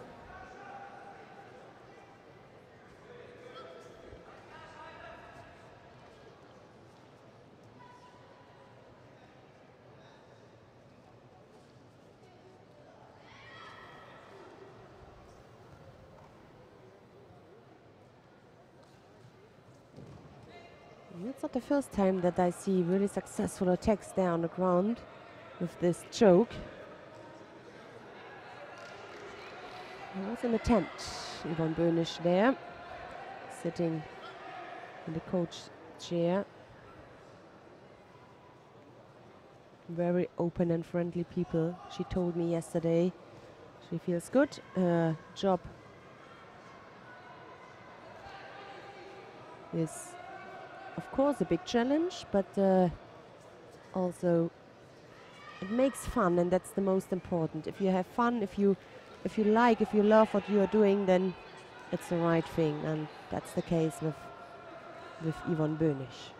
It's not the first time that I see really successful attacks there on the ground with this choke. There was an attempt. Yvonne Böhnisch there, sitting in the coach chair. Very open and friendly people. She told me yesterday she feels good. Her job is of course a big challenge, but also it makes fun, and that's the most important. If you have fun, if you like, if you love what you are doing, then it's the right thing, and that's the case with Yvonne Böhnisch.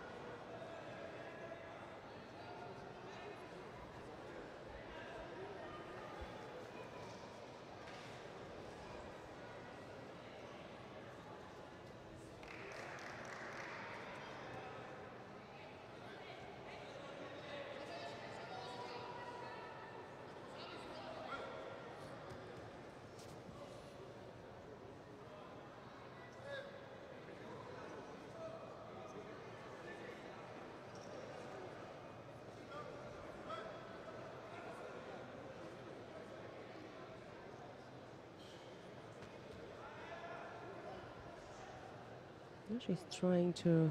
She's trying to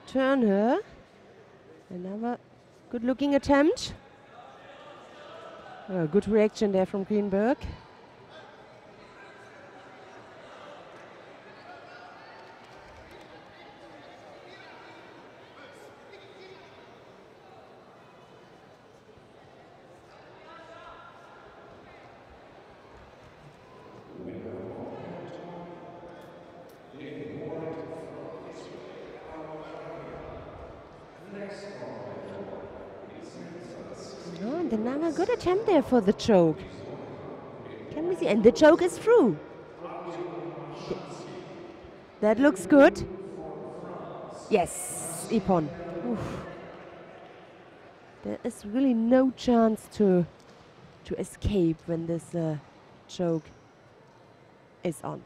turn her. Another good looking attempt. Good reaction there from Greenberg. And another good attempt there for the choke. Can we see? And the choke is through. That looks good. Yes, Ippon. There is really no chance to escape when this choke is on.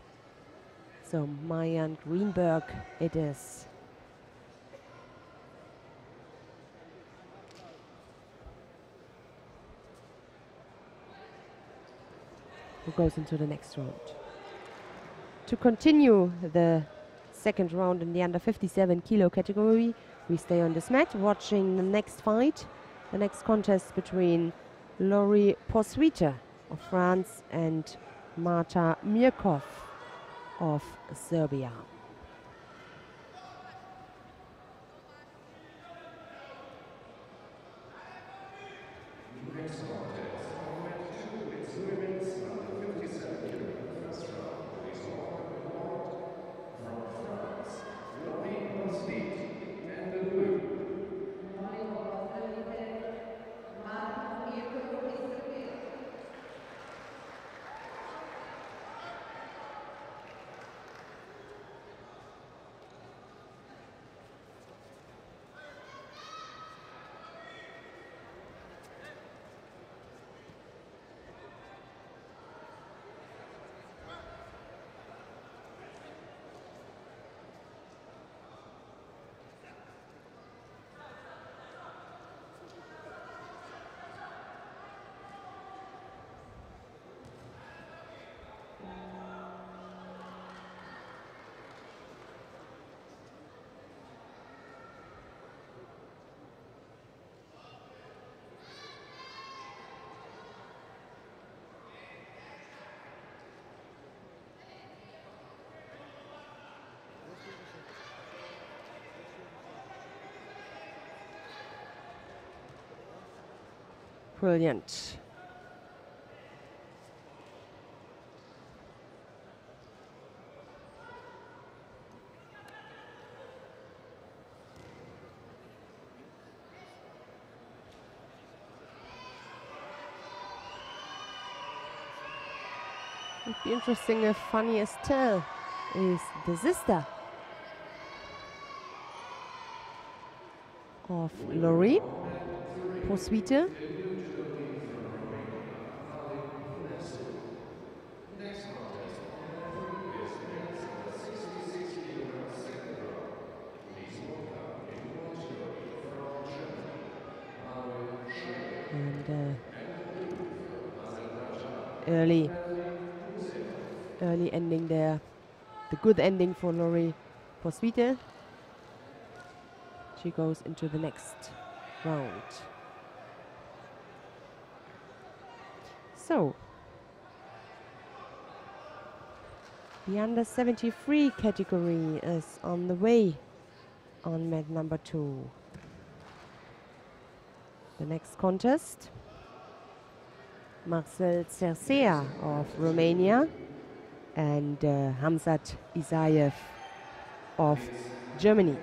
So Mayan Greenberg it is. Who goes into the next round. To continue the second round in the under 57 kilo category, we stay on this mat watching the next fight, the next contest between Lori Poswita of France and Marta Mirkov of Serbia. Brilliant. Would be interesting if Fanny Estelle is the sister of Laurie Posuite. Next contest on referee is men's 66 kilogram second round. Please welcome in white jersey from Germany, Manuel Schreck, And and blue from Azerbaijan, early Museov. ending there. The good ending for Laurie Posuite. She goes into the next round. So, the under 73 category is on the way on mat number 2. The next contest, Marcel Cercea of Romania and Hamzat Isayev of Germany.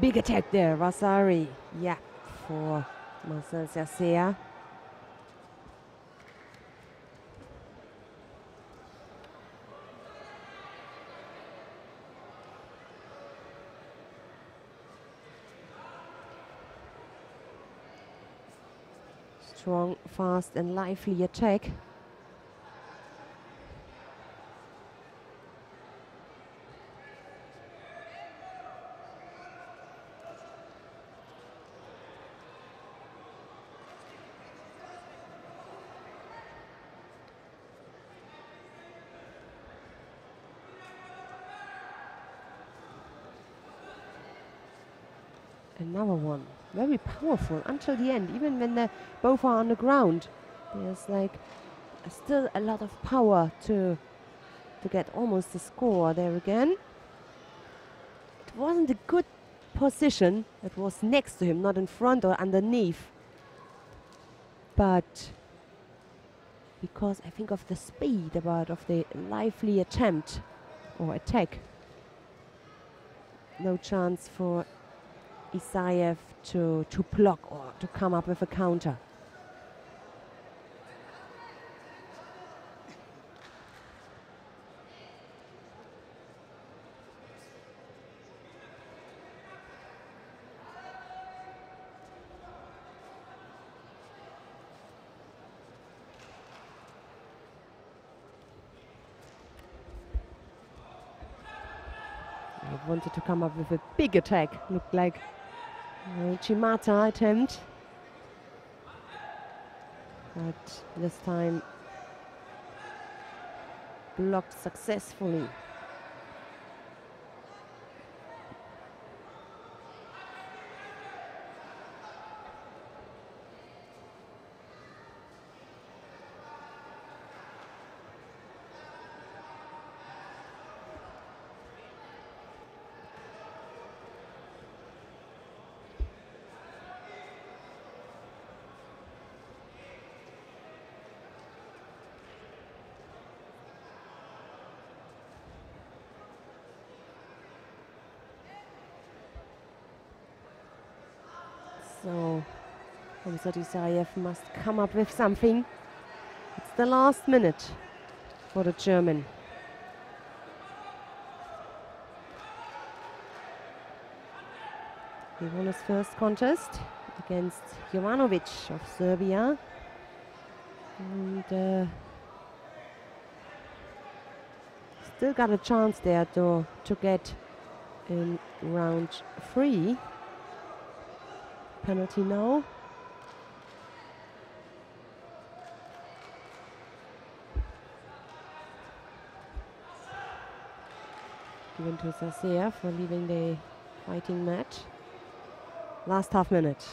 Big attack there, Vasari. Yeah, for Marcel Cercea. Strong, fast and lively attack. Another one, very powerful until the end. Even when they both are on the ground, there's like still a lot of power to get almost the score there again. It wasn't a good position. It was next to him, not in front or underneath. But because I think of the speed, of the lively attempt or attack, no chance for Isayev to block or to come up with a counter. I wanted to come up with a big attack, looked like Chimata attempt, but this time blocked successfully. So Hamzadisayev must come up with something. It's the last minute for the German. He won his first contest against Jovanovic of Serbia. And still got a chance there to get in round 3. Penalty now. Given to Sasea for leaving the fighting match. Last half minute.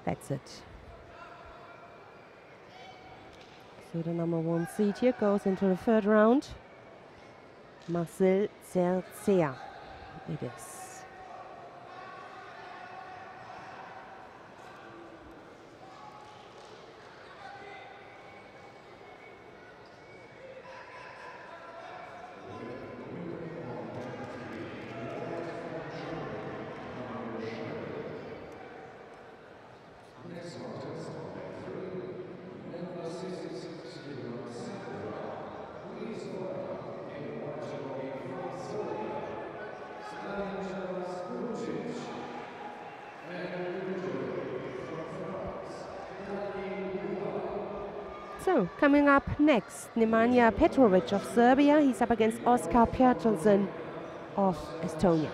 That's it. So the number 1 seed here goes into the 3rd round. Marcel Zercea it is. So, coming up next, Nemanja Petrovic of Serbia. He's up against Oskar Pjertelsen of Estonia.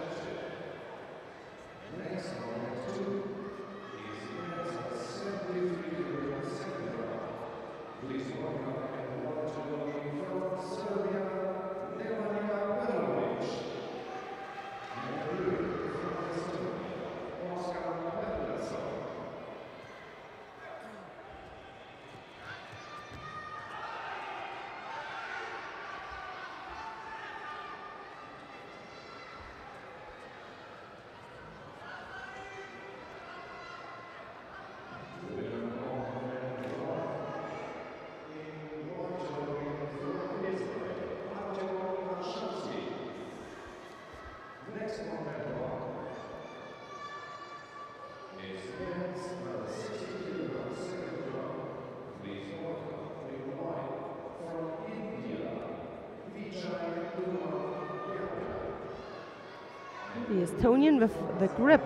The Estonian with the grip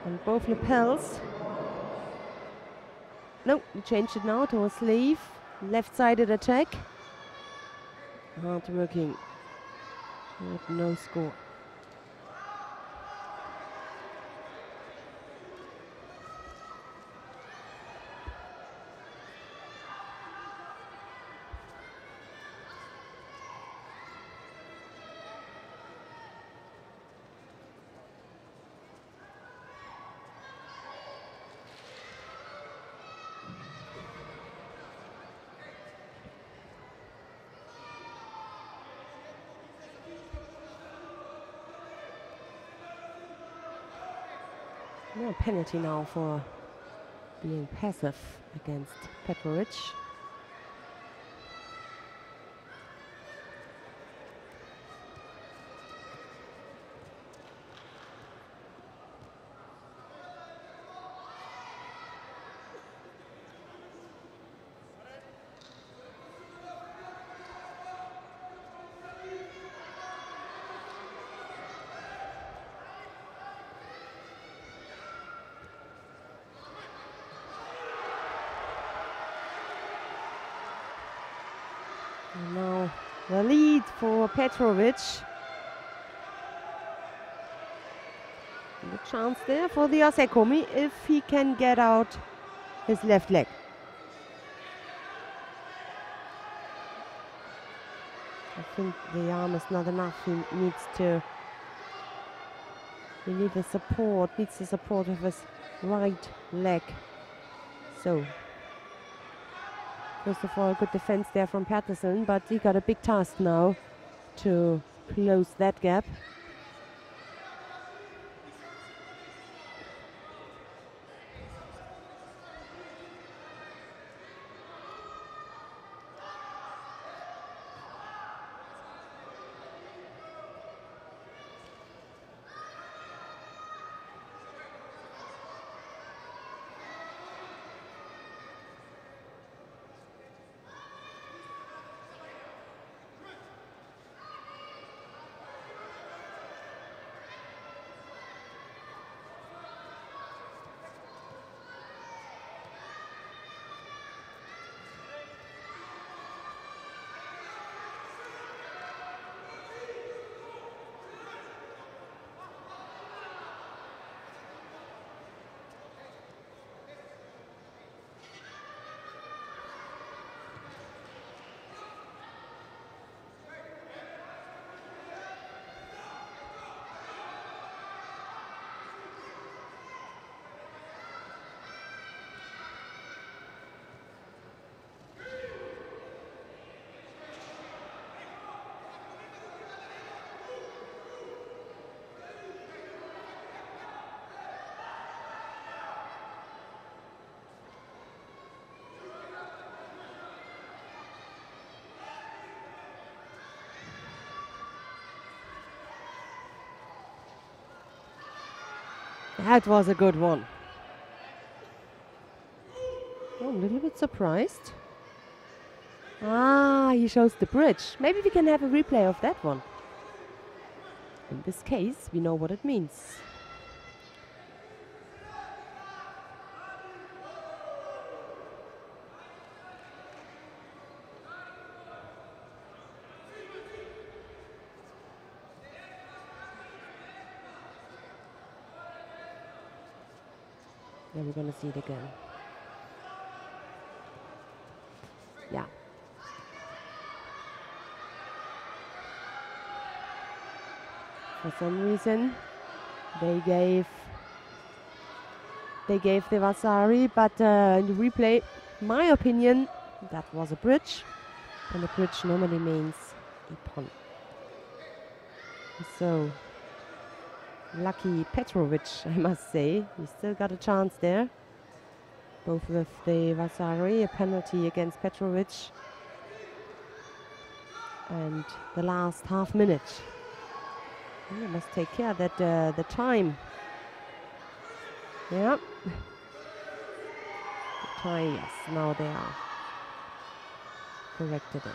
on both lapels. No, he changed it now to a sleeve. Left-sided attack. Hard working. But no score. No penalty now for being passive against Petrovic. And now the lead for Petrovic. The chance there for the Asekomi if he can get out his left leg. I think the arm is not enough. He needs to. He needs the support. Needs the support of his right leg. So, first of all, good defense there from Patterson, but he got a big task now to close that gap. That was a good one. Oh, I'm a little bit surprised. Ah, he shows the bridge. Maybe we can have a replay of that one. In this case, we know what it means. Then we're going to see it again. Yeah. For some reason, they gave the Vasari, but in the replay, my opinion, that was a bridge, and a bridge normally means Ippon. So, lucky Petrovic, I must say. He still got a chance there. Both with the Vasari, a penalty against Petrovic. And the last half minute. You must take care that the time. Yeah. The time, yes, now they are corrected it.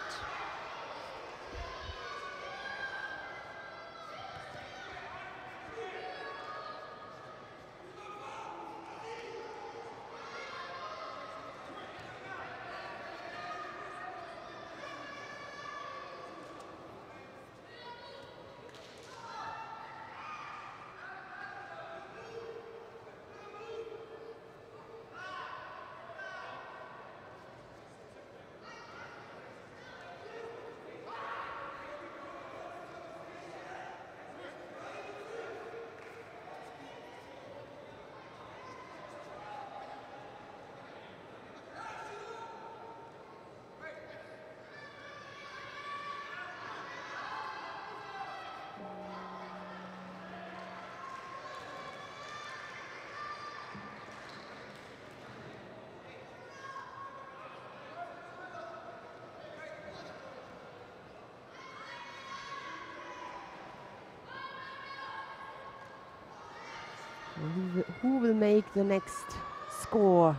Who will make the next score?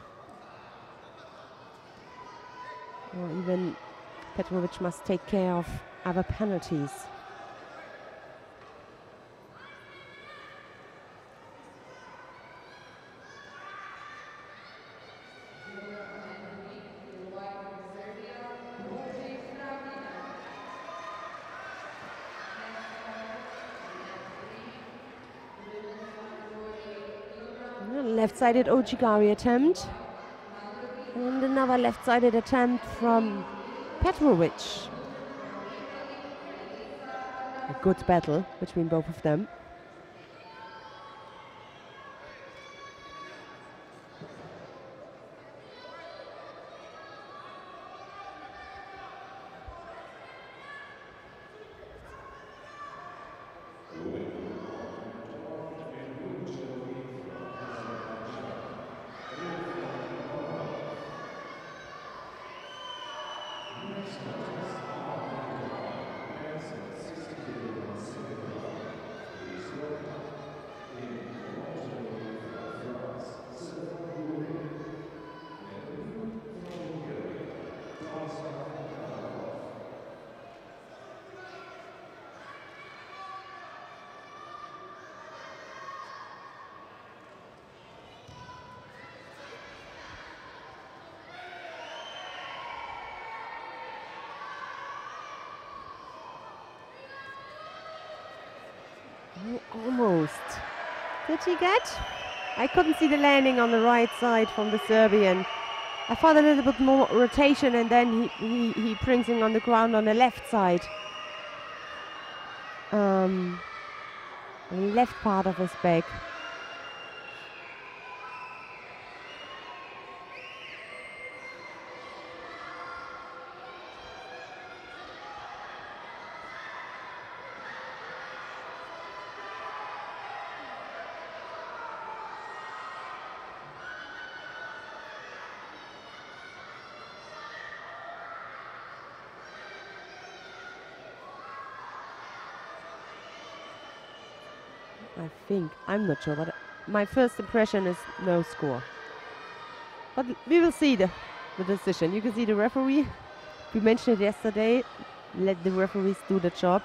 Or even Petrovic must take care of other penalties. Left-sided Ojigari attempt. And another left-sided attempt from Petrovic. A good battle between both of them. Oh, almost. Did he get? I couldn't see the landing on the right side from the Serbian. I thought a little bit more rotation, and then he brings him on the ground on the left side. The left part of his back. I think, I'm not sure, but my first impression is no score. But we will see the decision. You can see the referee. We mentioned it yesterday. Let the referees do the job.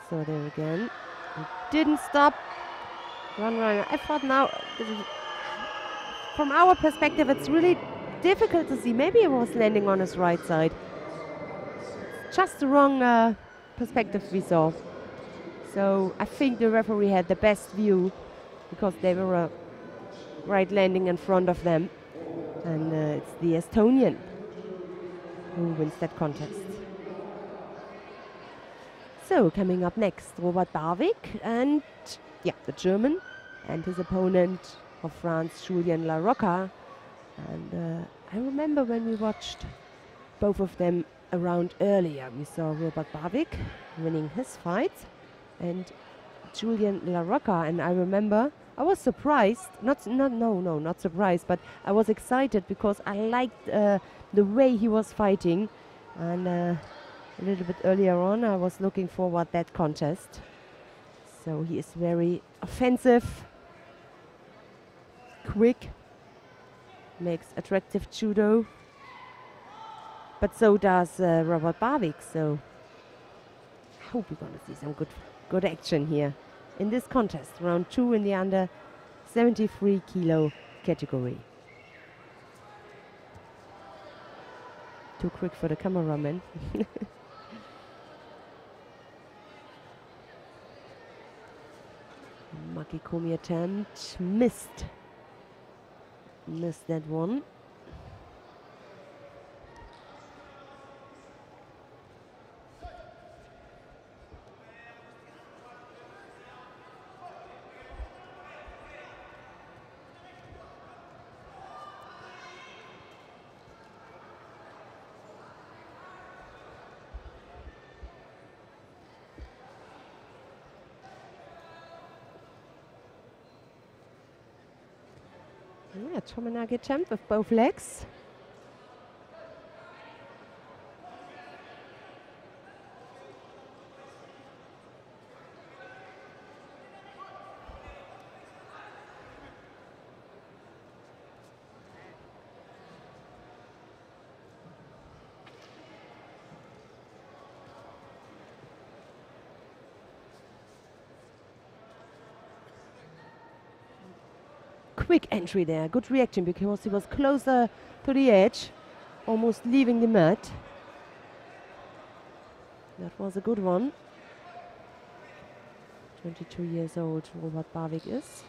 So there again. It didn't stop. Run. I thought now, from our perspective, it's really difficult to see. Maybe it was landing on his right side. Just the wrong perspective we saw. So I think the referee had the best view because they were right landing in front of them. And it's the Estonian who wins that contest. So coming up next, Robert Barwick and the German, and his opponent of France, Julien Larocca. And I remember when we watched both of them around earlier, we saw Robert Barwick winning his fight and Julien Larocca, and I remember I was surprised, not surprised, but I was excited because I liked the way he was fighting, and a little bit earlier on I was looking forward that contest. So he is very offensive, quick, makes attractive judo, but so does Robert Barwick. So I hope we're gonna see some good action here in this contest, round 2 in the under 73 kilo category. Too quick for the cameraman. Makikomi attempt, missed that one. Yeah, Tominagi attempt with both legs. Quick entry there, good reaction because he was closer to the edge, almost leaving the mat. That was a good one. 22 years old, Robert Barwick is.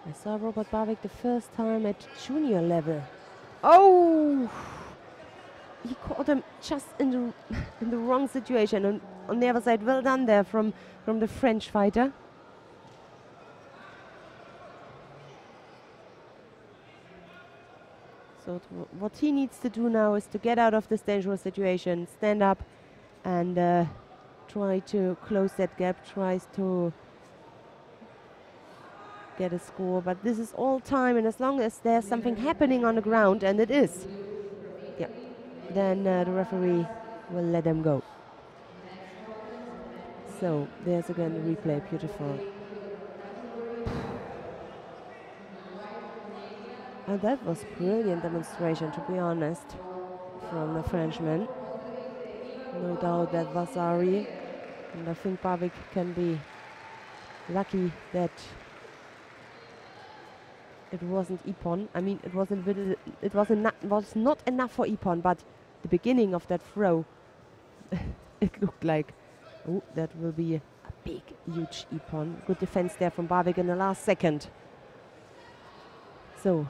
I saw Robert Barwick the first time at junior level. Oh! He caught him just in the in the wrong situation. And on the other side, well done there from the French fighter. So what he needs to do now is to get out of this dangerous situation, stand up, and try to close that gap. Tries to get a score, but this is all time, and as long as there's something happening on the ground, and it is, yeah, then the referee will let them go. So there's again the replay, beautiful. And that was brilliant demonstration, to be honest, from the Frenchman. No doubt that Vasari, and I think Barwick can be lucky that it wasn't Ippon. I mean, it was a bit, it was not enough for Ippon, but the beginning of that throw, it looked like, oh, that will be a big, huge Ippon. Good defense there from Barwick in the last second. So,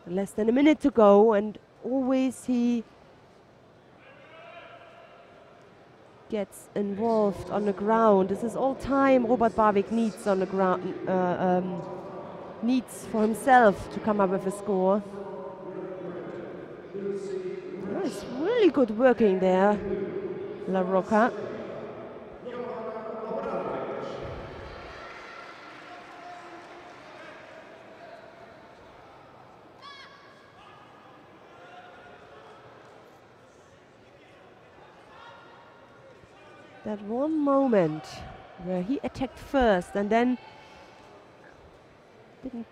less than a minute to go, and always he gets involved on the ground. This is all time Robert Barwick needs on the ground, needs for himself to come up with a score. Oh, it's really good working there, La Rocca. That one moment where he attacked first and then didn't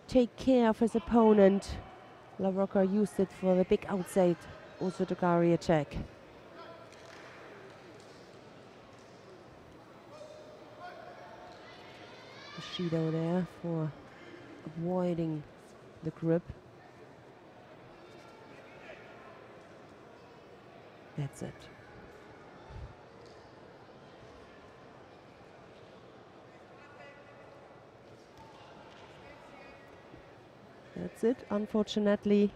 take care of his opponent. La Rocca used it for the big outside Osotogari attack. Judo there for avoiding the grip. That's it. That's it, unfortunately,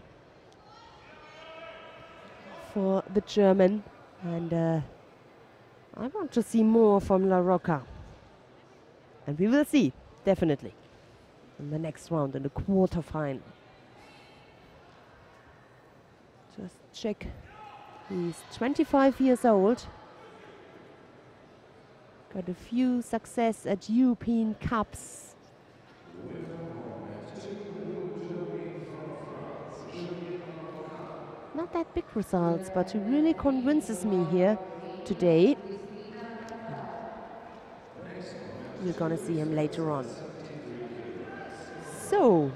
for the German. And I want to see more from La Rocca. And we will see, definitely, in the next round, in the quarterfinal. Just check. He's 25 years old. Got a few success at European Cups. Not that big results, but he really convinces me here today. We're gonna see him later on. So,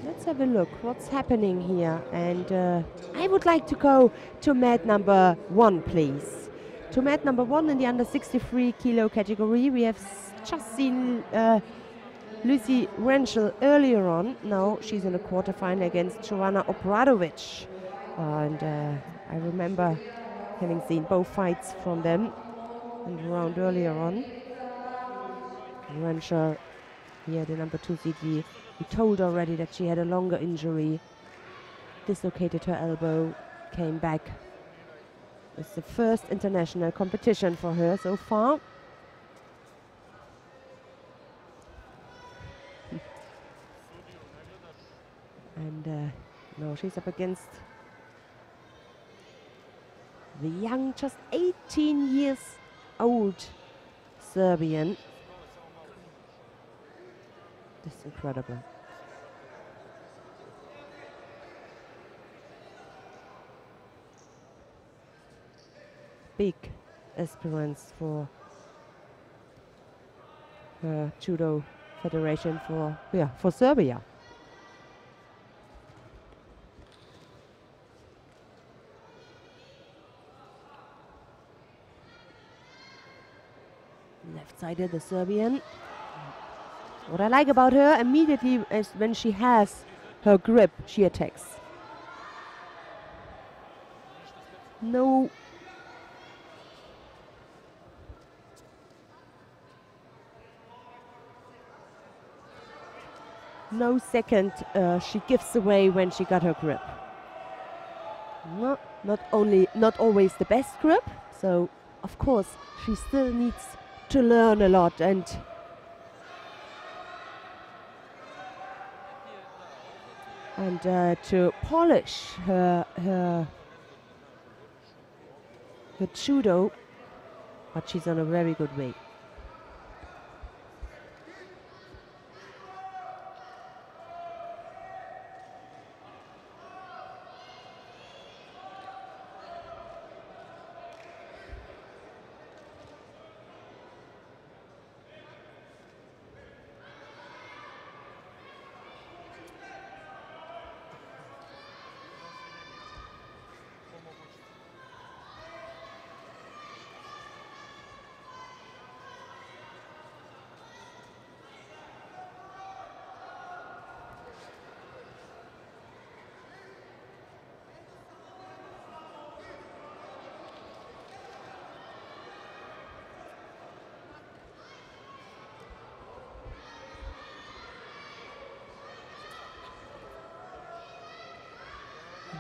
let's have a look what's happening here. And I would like to go to mat number 1, please. To mat number 1 in the under 63 kilo category. We have just seen Lucy Renschel earlier on. Now she's in a quarterfinal against Joanna Obradovic. And I remember having seen both fights from them in the round earlier on. Renschel, here the number 2 seed, we told already that she had a longer injury, dislocated her elbow, came back. It's the first international competition for her so far. And now she's up against the young, just 18 years old Serbian. This is incredible. Big aspirants for her Judo Federation for Serbia. Left-sided, the Serbian. What I like about her immediately is when she has her grip, she attacks. No. no second she gives away when she got her grip. No, not always the best grip, so of course she still needs to learn a lot and to polish her judo, but she's on a very good way.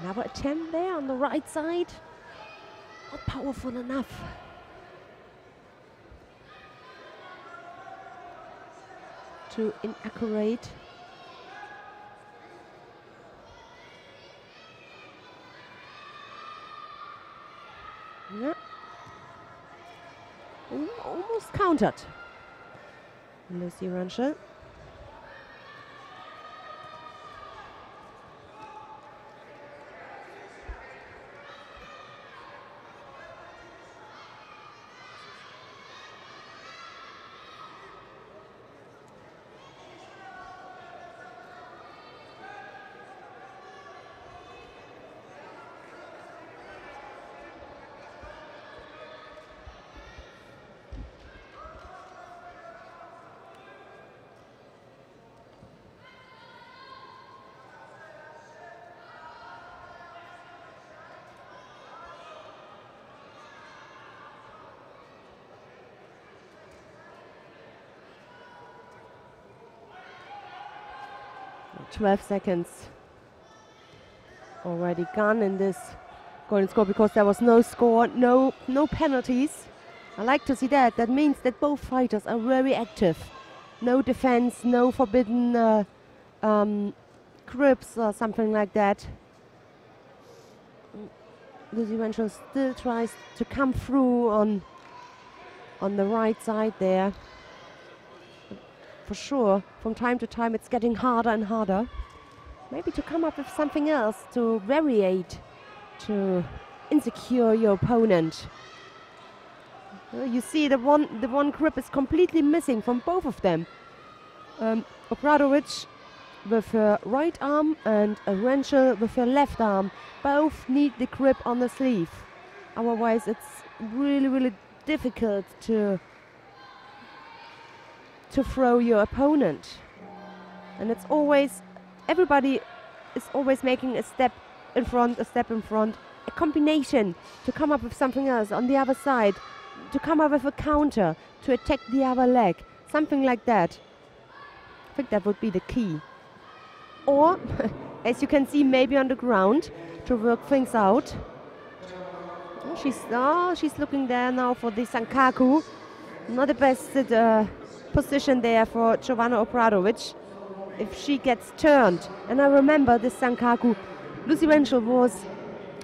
Another attempt there on the right side. Not powerful enough. Too inaccurate. Yeah. Ooh, almost countered. Lucy Renshaw. Well, 12 seconds already gone in this golden score because there was no score, no penalties. I like to see that. That means that both fighters are very active. No defense, no forbidden grips or something like that. Lucy Renshaw still tries to come through on the right side there. For sure, from time to time it's getting harder and harder. Maybe to come up with something else to variate, to insecure your opponent. You see the one grip is completely missing from both of them. Obradovic with her right arm and Renshaw with her left arm both need the grip on the sleeve. Otherwise it's really difficult to throw your opponent. And it's always, everybody is always making a step in front, a combination to come up with something else on the other side, to come up with a counter, to attack the other leg, something like that. I think that would be the key. Or, as you can see, maybe on the ground to work things out. She's looking there now for the Sankaku. Not the best position there for Jovana Obradovic if she gets turned. And I remember this Sankaku. Lucy Renshaw was,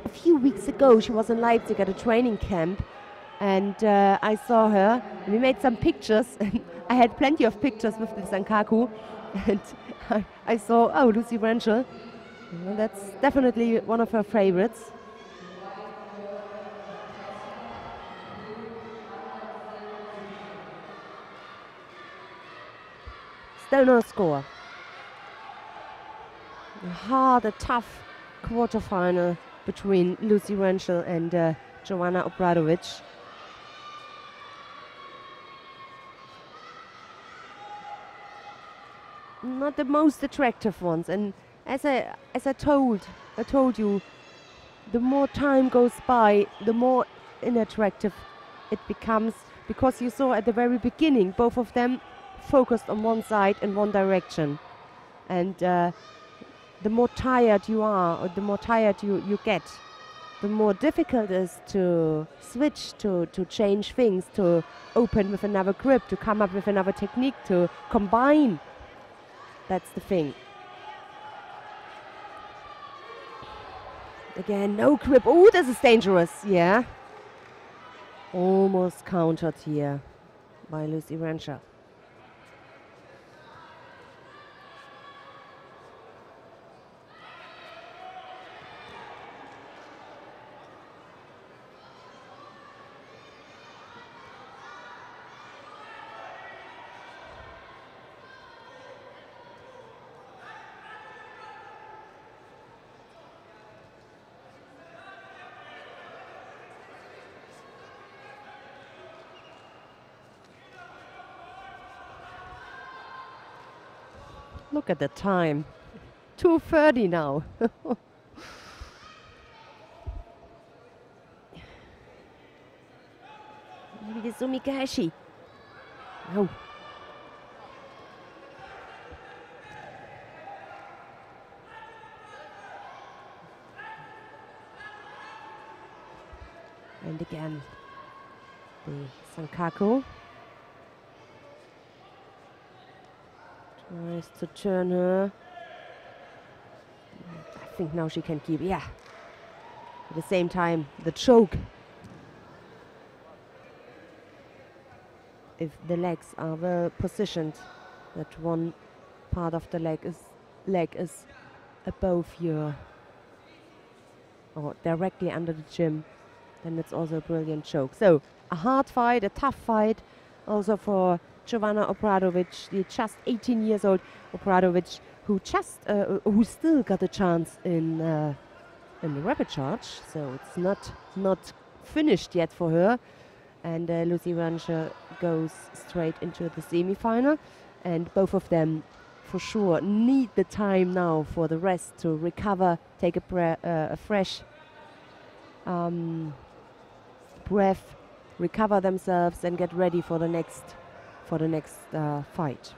a few weeks ago, she was in Leipzig at a training camp. And I saw her, and we made some pictures. I had plenty of pictures with the Sankaku. And I saw, oh, Lucy Renshaw. Well, that's definitely one of her favorites. Still no score. A tough quarterfinal between Lucy Renshaw and Jovana Obradovic. Not the most attractive ones, and as I told you, the more time goes by, the more unattractive it becomes, because you saw at the very beginning both of them focused on one side in one direction. And the more tired you are, or the more tired you get, the more difficult it is to switch, to change things, to open with another grip, to come up with another technique, to combine. That's the thing. Again, no grip. Oh, this is dangerous. Yeah. Almost countered here by Lucy Rancher. Look at the time. 2:30 now. Maybe the Sumikashi. No. And again, the Sankaku tries to turn her. I think now she can keep, yeah. At the same time, the choke. If the legs are well positioned, that one part of the leg is above your, or directly under the gym, then it's also a brilliant choke. So a hard fight, a tough fight, also for Jovana Obradovic, the just 18 years old Obradovic, who who still got a chance in the rapid charge. So it's not finished yet for her. And Lucy Rancher goes straight into the semi-final, and both of them for sure need the time now for the rest to recover, take a fresh breath, recover themselves, and get ready for the next fight.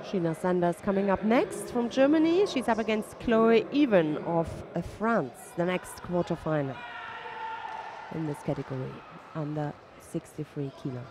Sheena Sanders coming up next from Germany. She's up against Chloe Even of France, the next quarterfinal in this category, under 63 kilos.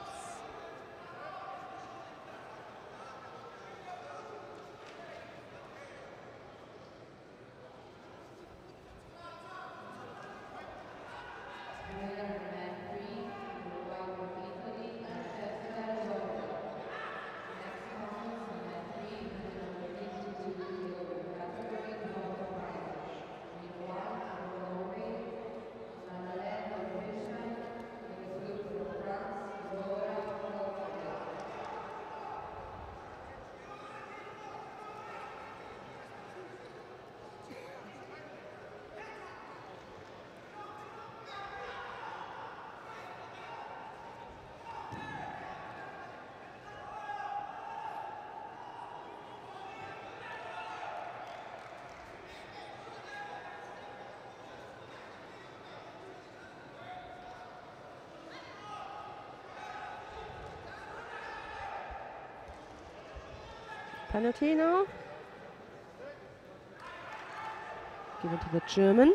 Penalty now. Give it to the German.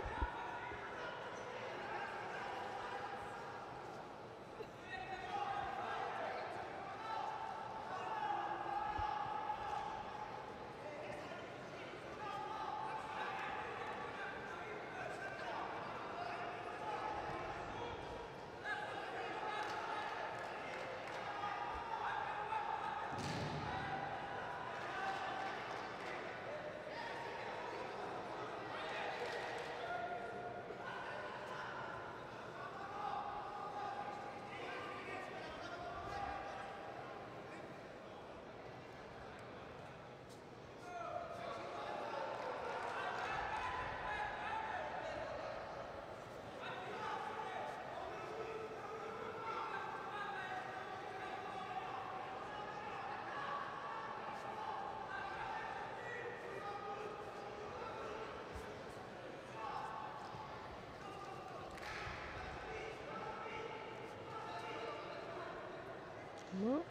No.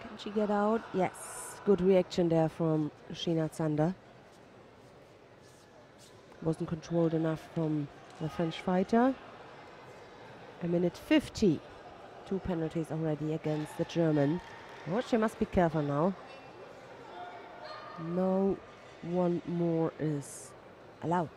Can she get out? Yes. Good reaction there from Sheena Zander. Wasn't controlled enough from the French fighter. A minute 50. 2 penalties already against the German. Oh, she must be careful now. No one more is allowed.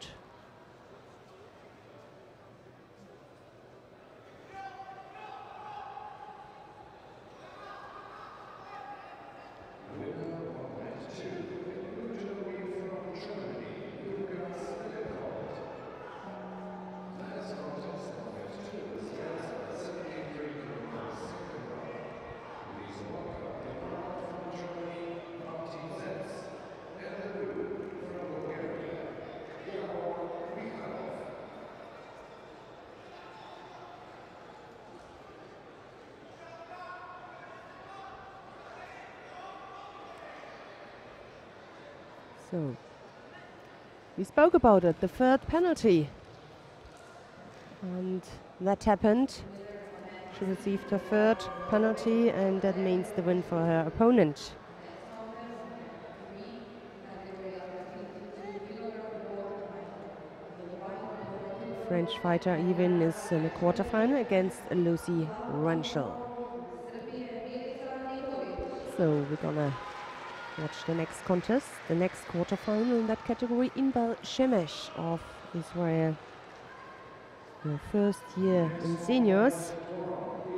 So, we spoke about it, the third penalty. And that happened. She received her third penalty, and that means the win for her opponent. French fighter even is in the quarterfinal against Lucy Runchel. So we're gonna watch the next contest, the next quarterfinal in that category. Inbal Shemesh of Israel. Her first year in seniors.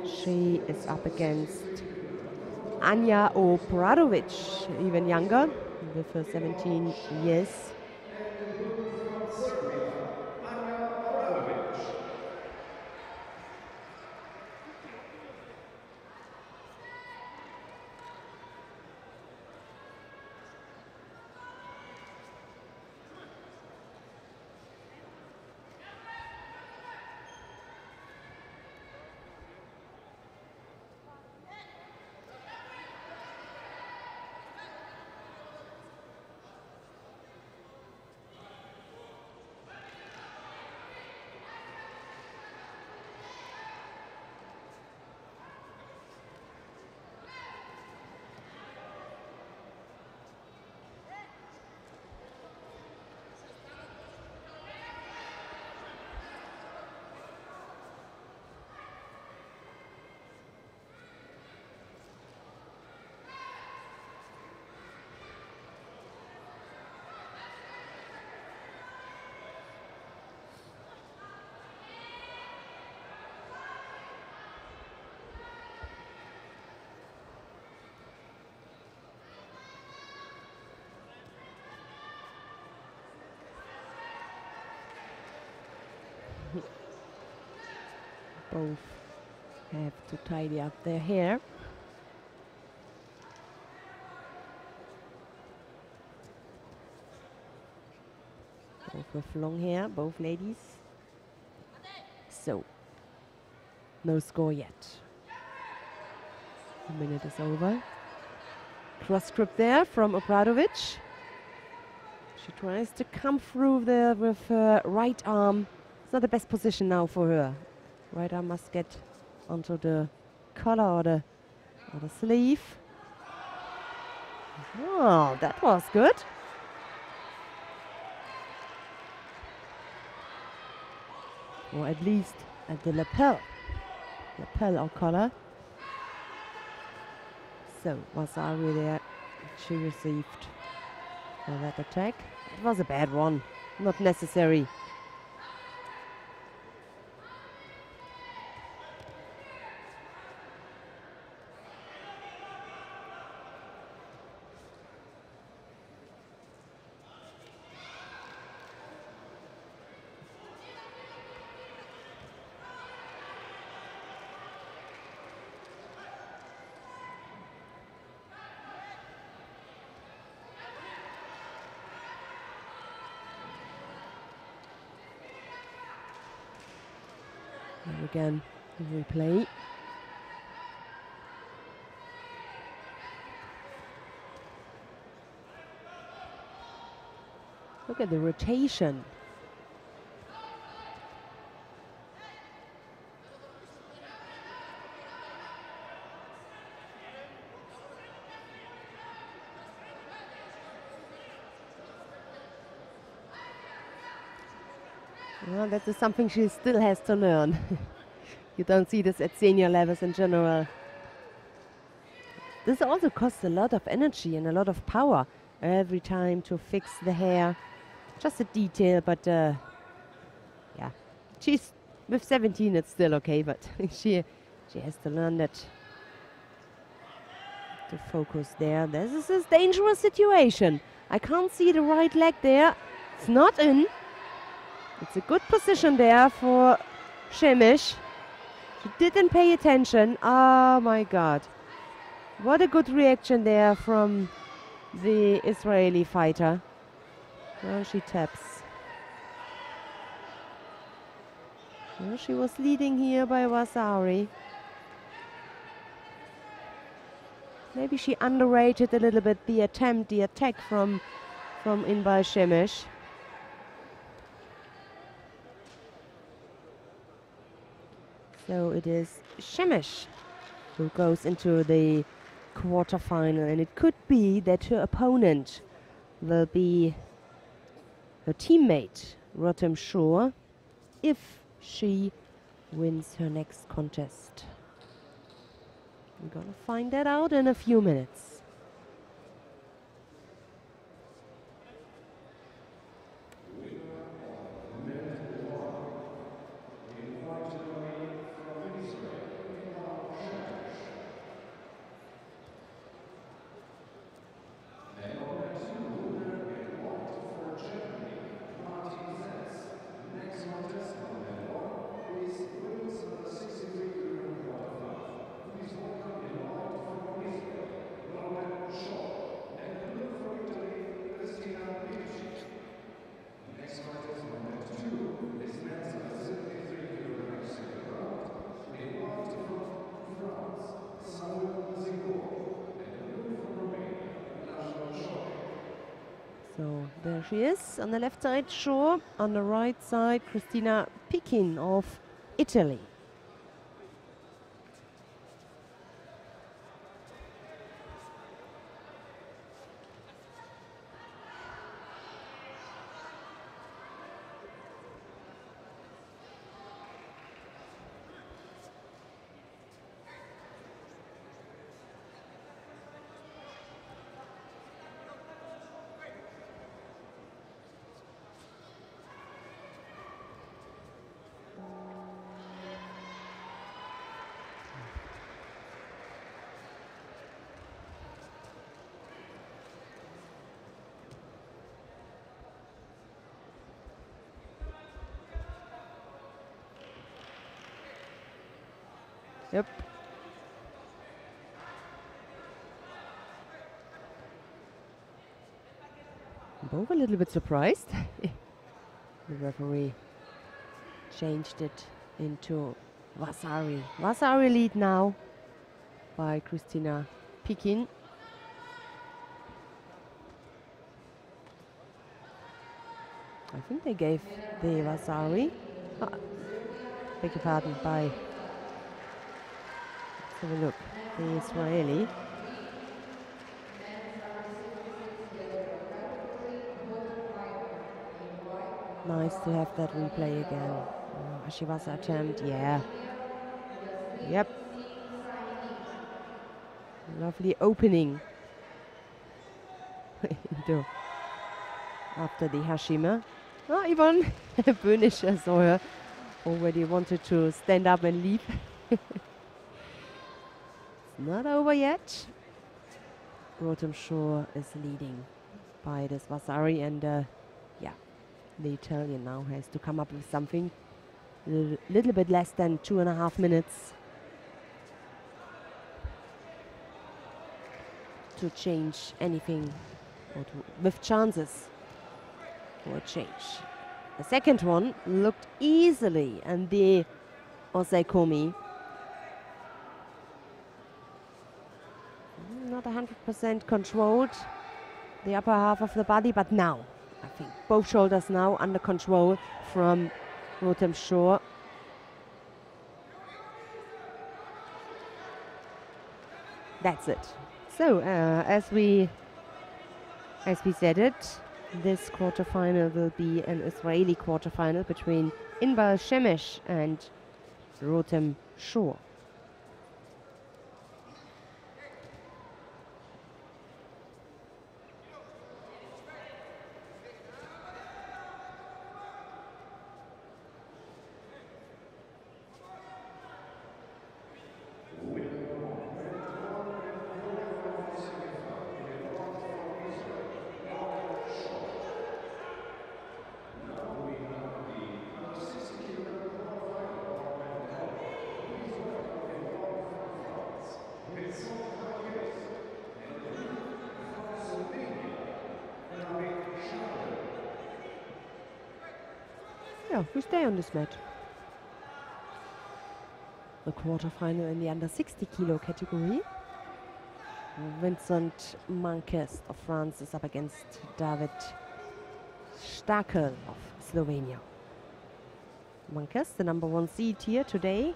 She is up against Anja Obradovic, even younger, with her 17 years. Both have to tidy up their hair. Both with long hair, both ladies. So, no score yet. The minute is over. Cross grip there from Obradovic. She tries to come through there with her right arm. It's not the best position now for her. Right arm must get onto the collar or the sleeve. Oh, that was good. Or at least at the lapel or collar. So Wasawi there, she received for that attack. It was a bad one, not necessary. There again, the replay. Look at the rotation. Well, that is something she still has to learn. You don't see this at senior levels in general. This also costs a lot of energy and a lot of power every time to fix the hair. Just a detail, but yeah. She's with 17, it's still okay, but she has to learn that to focus there. This is a dangerous situation. I can't see the right leg there. It's not in. It's a good position there for Shemish. She didn't pay attention. Oh my God. What a good reaction there from the Israeli fighter. Now she taps. Well, she was leading here by Vasari. Maybe she underrated a little bit the attempt, the attack from Inbal Shemish. So it is Shemish who goes into the quarterfinal, and it could be that her opponent will be her teammate, Rotem Shore, if she wins her next contest. We're gonna find that out in a few minutes. So there she is on the left side, Shore. On the right side, Christina Pikin of Italy. Yep. Both a little bit surprised. The referee changed it into Vasari. Vasari lead now by Christina Pikin. I think they gave the Vasari. Beg your pardon, by. Let's have a look. The Israeli. Nice to have that replay again. Ashivasa attempt, yeah. Yep. Lovely opening. After the Hashima. Oh, Yvonne Bönisch, I saw her. Already wanted to stand up and leave. It's not over yet. Rotem Shore is leading by this Vasari, and yeah, the Italian now has to come up with something a little bit less than 2.5 minutes to change anything, or with chances for a change. The second one looked easily, and the Osaikomi not 100% controlled the upper half of the body, but now I think both shoulders now under control from Rotem Shore. That's it. So as we said it, this quarterfinal will be an Israeli quarterfinal between Inbal Shemesh and Rotem Shor. Yeah, we stay on this mat. The quarterfinal in the under 60 kilo category. Vincent Manquez of France is up against David Stakel of Slovenia. Manquez, the number 1 seed here today.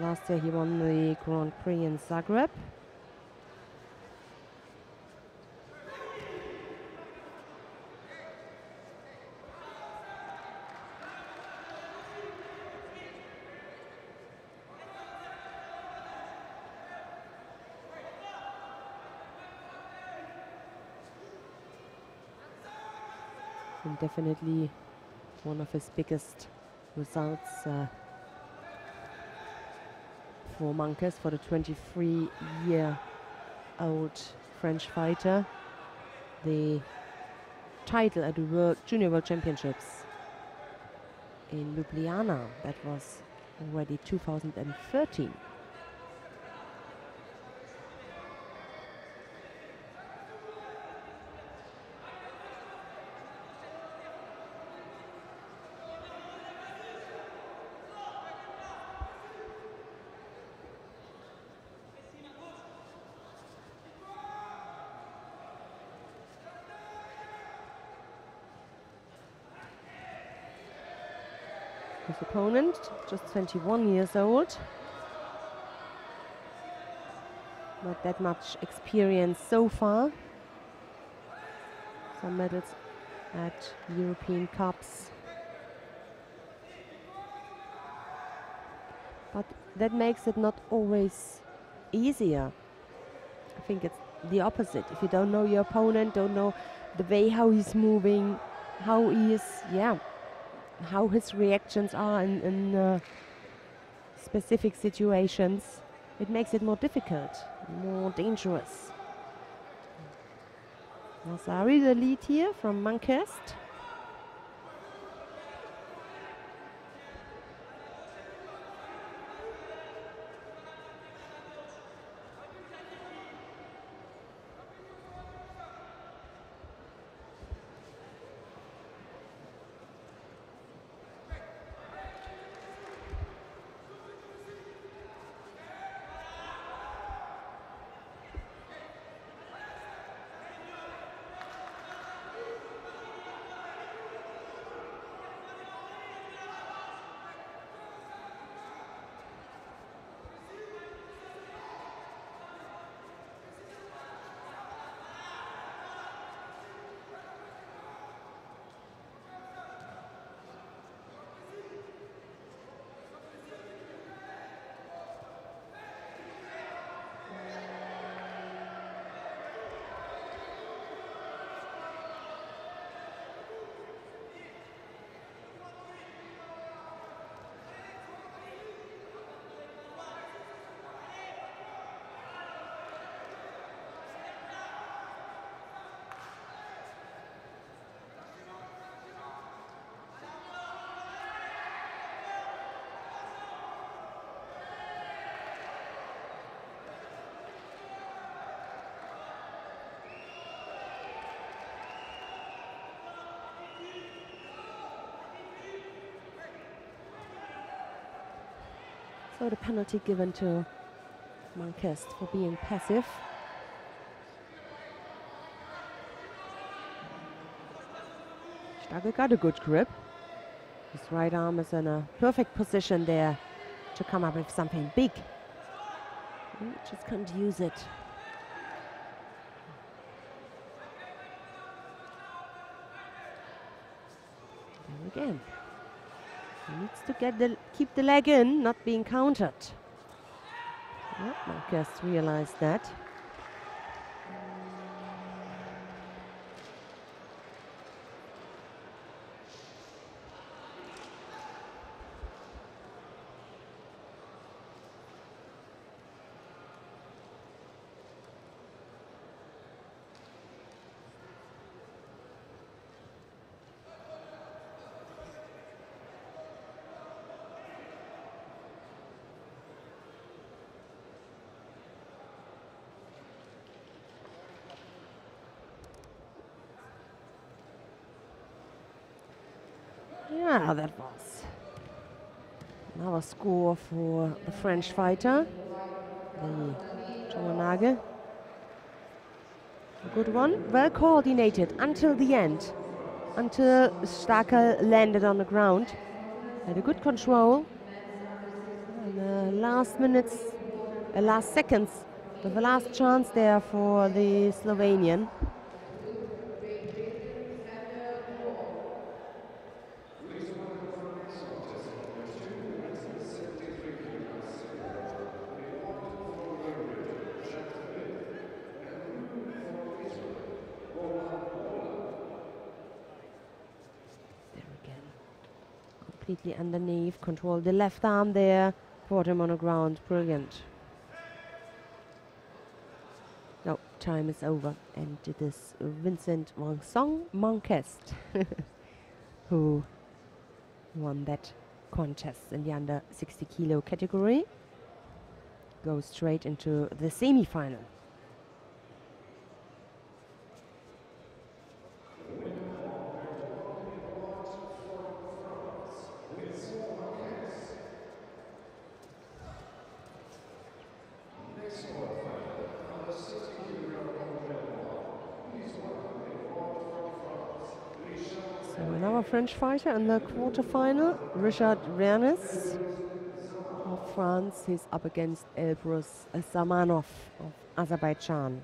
Last year he won the Grand Prix in Zagreb. And definitely one of his biggest results for Manquez, for the 23-year-old French fighter. The title at the Junior World Championships in Ljubljana, that was already 2013. His opponent, just 21 years old. Not that much experience so far. Some medals at European Cups. But that makes it not always easier. I think it's the opposite. If you don't know your opponent, don't know the way how he's moving, how he is, how his reactions are in specific situations, it makes it more difficult, more dangerous. Nazari, the lead here from Manquez. So the penalty given to Manquez for being passive. Stakel got a good grip. His right arm is in a perfect position there to come up with something big. He just can't use it. Again. He needs to keep the leg in, not being countered. Yep, Marquez realized that. Yeah, that was another score for the French fighter, the Chomonage. A good one, well coordinated until the end, until Starkel landed on the ground. Had a good control. And the last minutes, last seconds, the last chance there for the Slovenian. Great Britain, Samuel Wall. Ladies and gentlemen, for our next contest, number 2 at the 73 kilograms silver, the award for Great Britain, Jack Smith, and the blue for Israel, Roland Waller. There again, completely underneath, control the left arm there, brought him on the ground, brilliant. No, time is over, and it is Vincent Vincent Marquez who won that contest in the under 60 kilo category. Goes straight into the semi-final. So another French fighter in the quarterfinal, Richard Vernes of France. He's up against Elbrus Zamanov of Azerbaijan.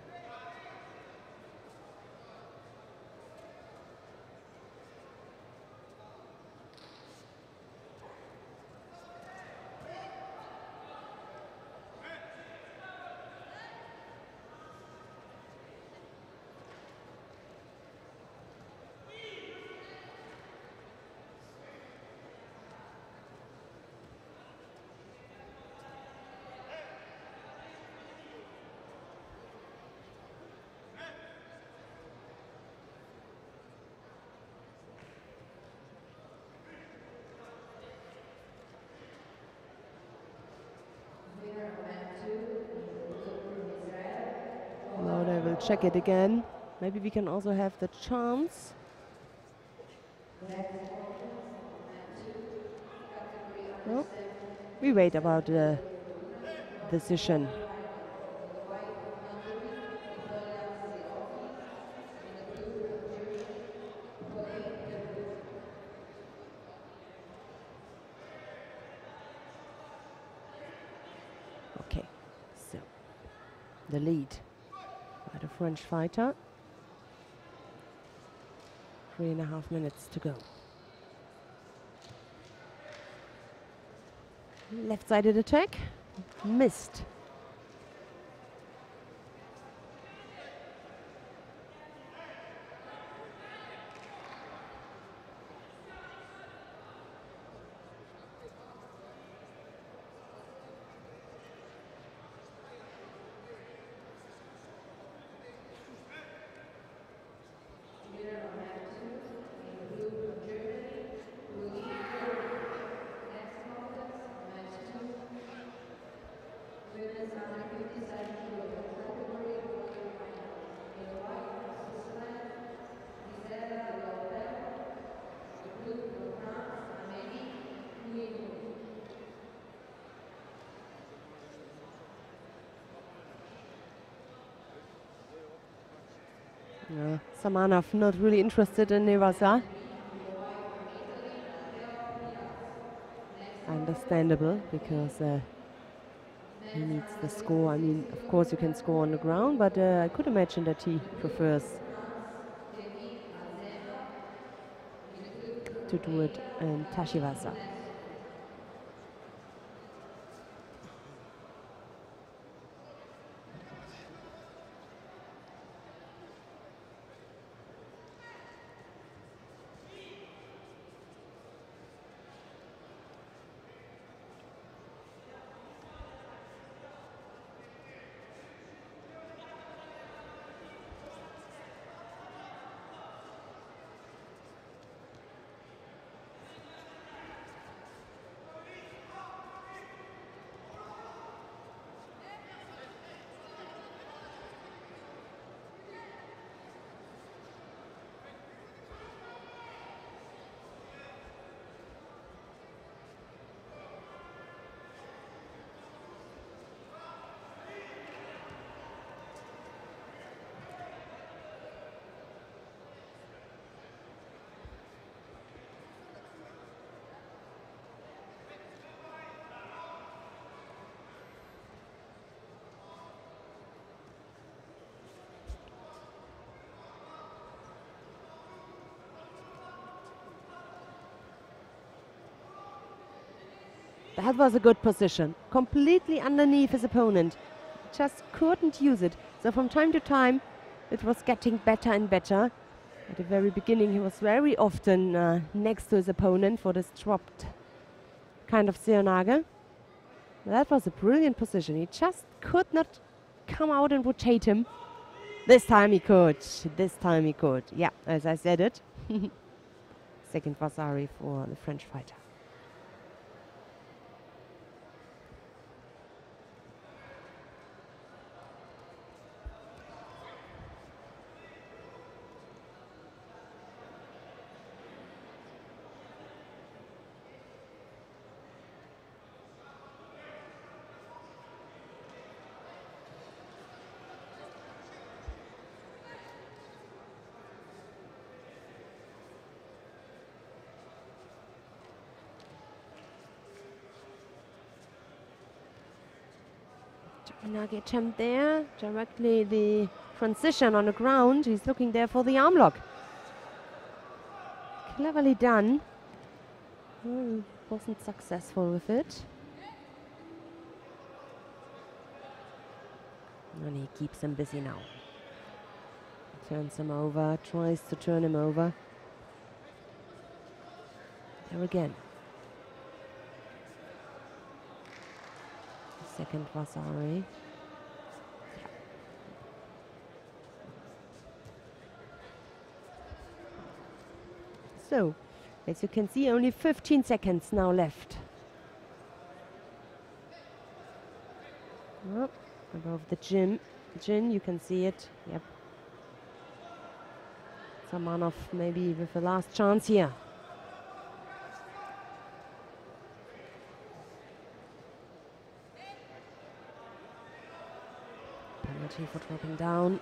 Now they will check it again. Maybe we can also have the chance. No, we wait about the decision. Okay, so the lead by the French fighter. 3.5 minutes to go. Left-sided attack, missed. Samanov not really interested in Nevasa. Understandable, because he needs the score. I mean, of course you can score on the ground, but I could imagine that he prefers to do it in Tashiwasa. That was a good position. Completely underneath his opponent. Just couldn't use it. So from time to time, it was getting better and better. At the very beginning, he was very often next to his opponent for this dropped kind of Seonage. That was a brilliant position. He just could not come out and rotate him. This time he could. This time he could. Yeah, as I said it. Second Vasari for the French fighter. Nagi attempt there, directly the transition on the ground. He's looking there for the arm lock. Cleverly done. Wasn't successful with it. And he keeps him busy now. Turns him over, tries to turn him over. There again. Second Vasari. So, as you can see, only 15 seconds now left. Oh, above the chin, you can see it. Yep. Samanov maybe with the last chance here. Penalty for dropping down.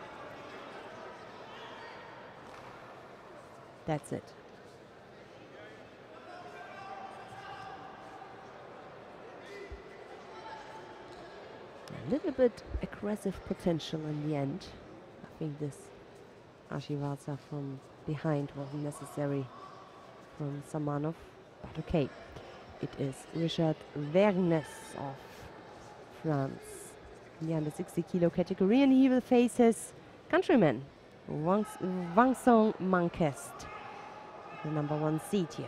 That's it. A little bit aggressive potential in the end. I think this Ashiwasa from behind wasn't necessary from Samanov, but okay. It is Richard Vernes of France in the under 60 kilo category, and he will face his countryman, Vincent Mankest, the number 1 seed here.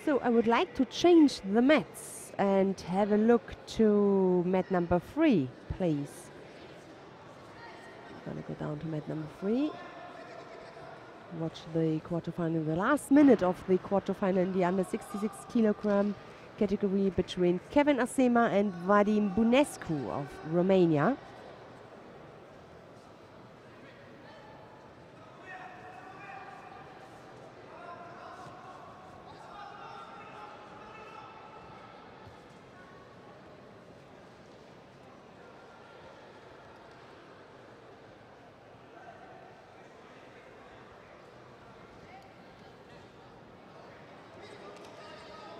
So I would like to change the mats and have a look to mat number 3, please. Gonna go down to mat number 3. Watch the quarterfinal, the last minute of the quarterfinal in the under 66 kilogram category between Kevin Asema and Vadim Bunescu of Romania.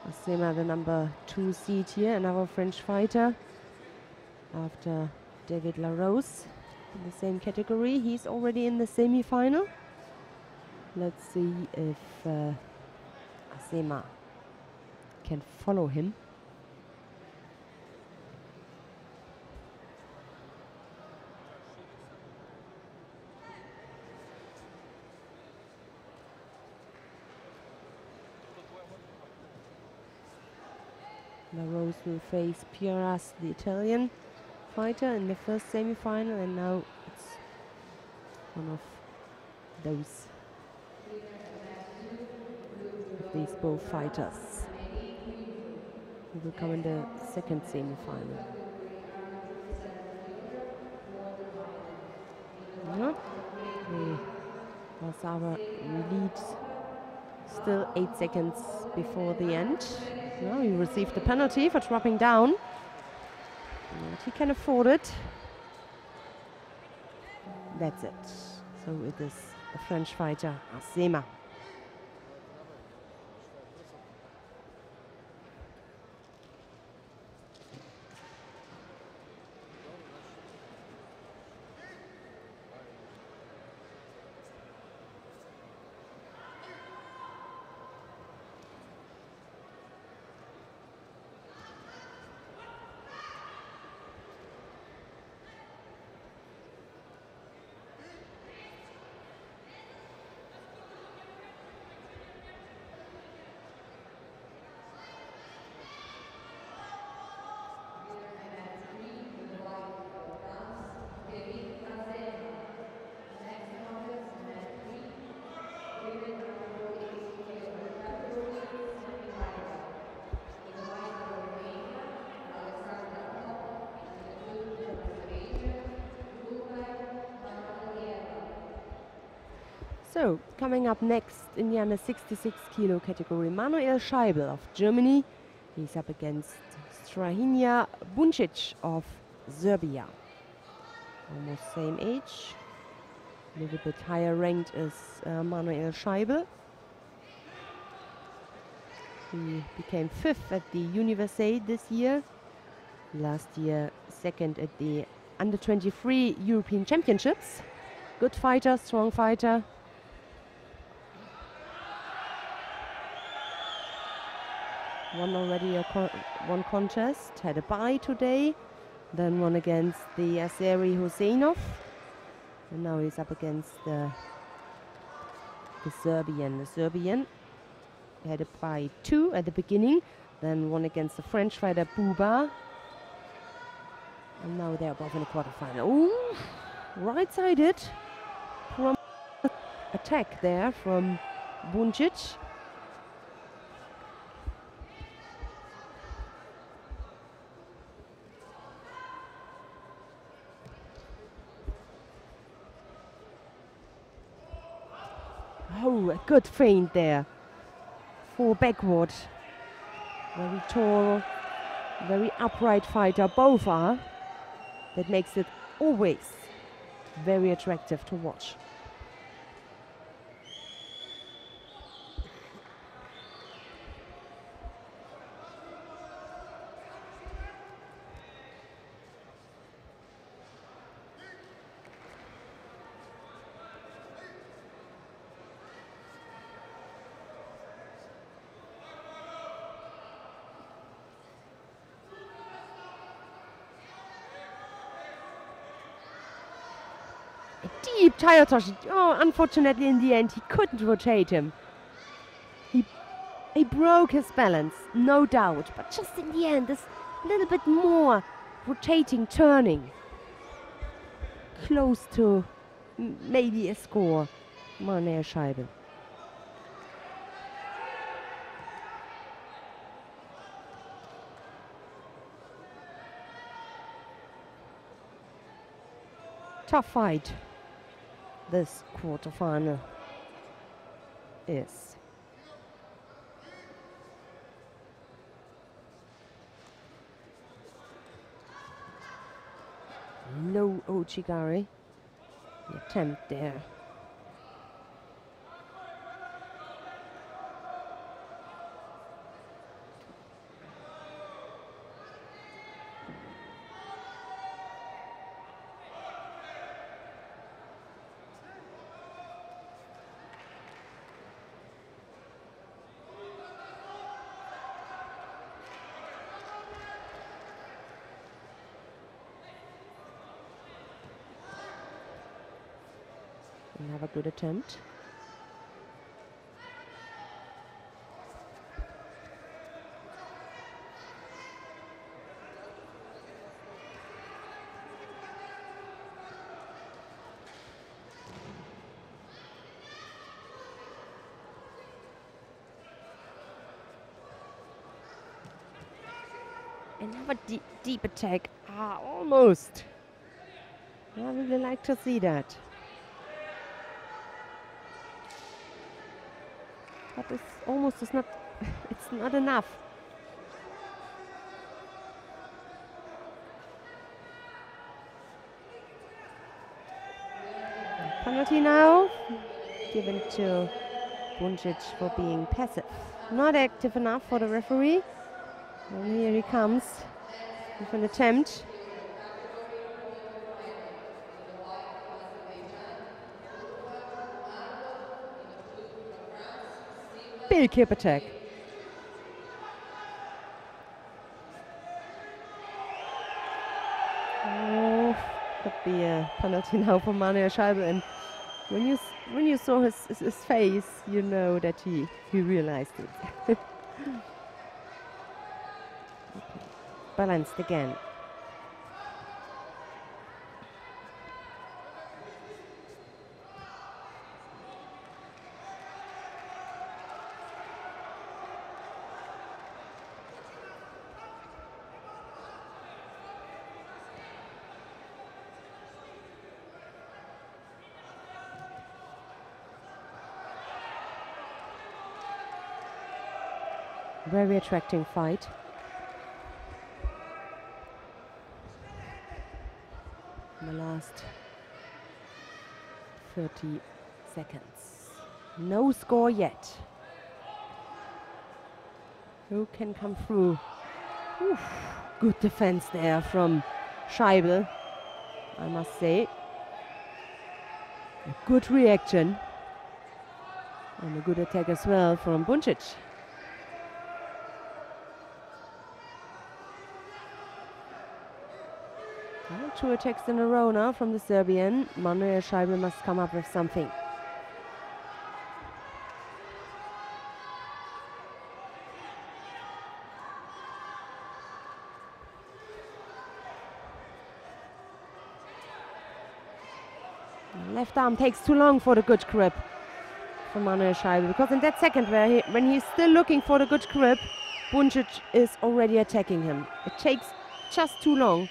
Asema, the number 2 seed here, another French fighter after David Larose in the same category. He's already in the semi-final. Let's see if Asema can follow him. Larose will face Piras, the Italian fighter, in the first semi-final, and now it's one of those of these both fighters who will come in the second semi-final. Yeah. Warszawa leads still 8 seconds before the end. No, he received a penalty for dropping down. But he can afford it. That's it. So it is the French fighter Asema. So, coming up next in the under 66 kilo category, Manuel Scheibel of Germany. He's up against Strahinja Buncic of Serbia. Almost same age. A little bit higher ranked is Manuel Scheibel. He became 5th at the Universiade this year. Last year, 2nd at the under 23 European Championships. Good fighter, strong fighter. Won already one contest, had a bye today, then won against the Azeri Hoseinov, and now he's up against the Serbian. The Serbian had a bye too at the beginning, then won against the French fighter Buba, and now they're both in the quarterfinal. Ooh, right-sided from attack there from Buncic. Oh, a good feint there. For backward. Very tall, very upright fighter, both are. That makes it always very attractive to watch. Deep tire touch. Oh, unfortunately in the end he couldn't rotate him. He broke his balance, no doubt, but just in the end this little bit more rotating, turning. Close to maybe a score. Manuel Scheibel. Tough fight. This quarterfinal is. No Ochigari. The attempt there. Another good attempt. Another deep attack. Ah, almost. I really like to see that. But it's almost it's not it's not enough. Penalty now given to Buncic for being passive. Not active enough for the referee. And here he comes with an attempt. Big hip attack. Oh, could be a penalty now for Manuel Scheibe. And when you saw his face, you know that he realized it. Okay. Balanced again. Very attracting fight. In the last 30 seconds. No score yet. Who can come through? Oof, good defense there from Scheibe, I must say. A good reaction. And a good attack as well from Buncic. Two attacks in a row now from the Serbian. Manuel Scheibe must come up with something. The left arm takes too long for the good grip from Manuel Scheibe, because in that second when he's still looking for the good grip, Buncic is already attacking him. It takes just too long.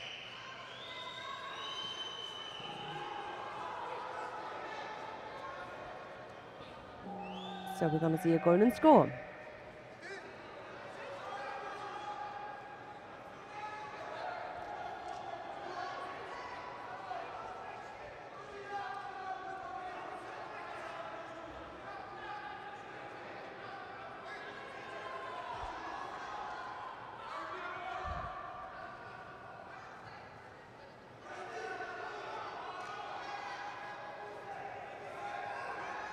So we're going to see a golden score.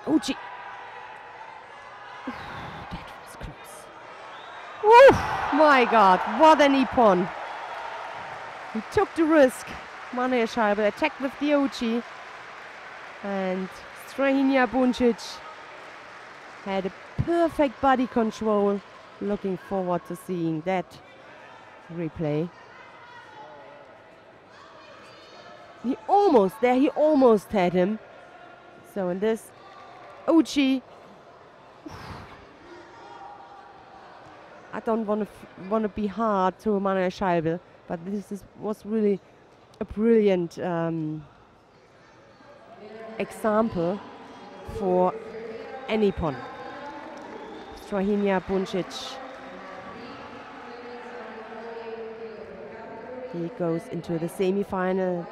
Uchi. That was close. Oh my God, what an ippon. He took the risk. Manuel Scheibe attacked with the Uchi. And Strahinja Buncic had a perfect body control. Looking forward to seeing that replay. He almost had him. So in this Uchi, I don't want to be hard to Manuel Scheibe, but this was really a brilliant example for any ippon. Strahinja Buncic. He goes into the semi-final,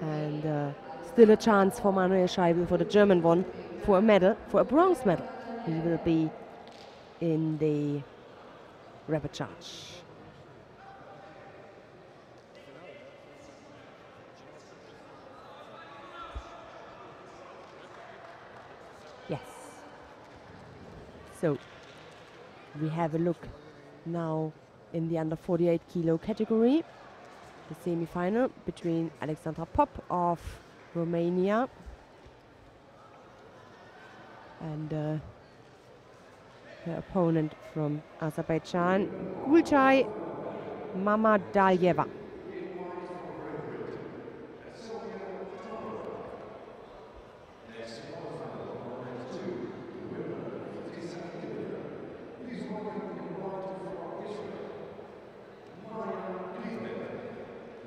and still a chance for Manuel Scheibe, for the German one, for a medal, for a bronze medal. He will be in the repechage. Yes. So we have a look now in the under 48 kilo category. The semi-final between Alexandra Pop of Romania And her opponent from Azerbaijan, Gulchai Mamadaliyeva. Next quarterfinal, tournament 2, women, 57 kilogram. Please welcome in white from Israel, Maya Klitzberg,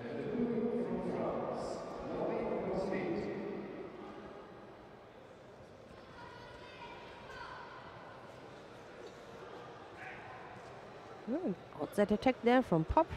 and blue from France, Laurie Baslit. Got that attack there from Pop.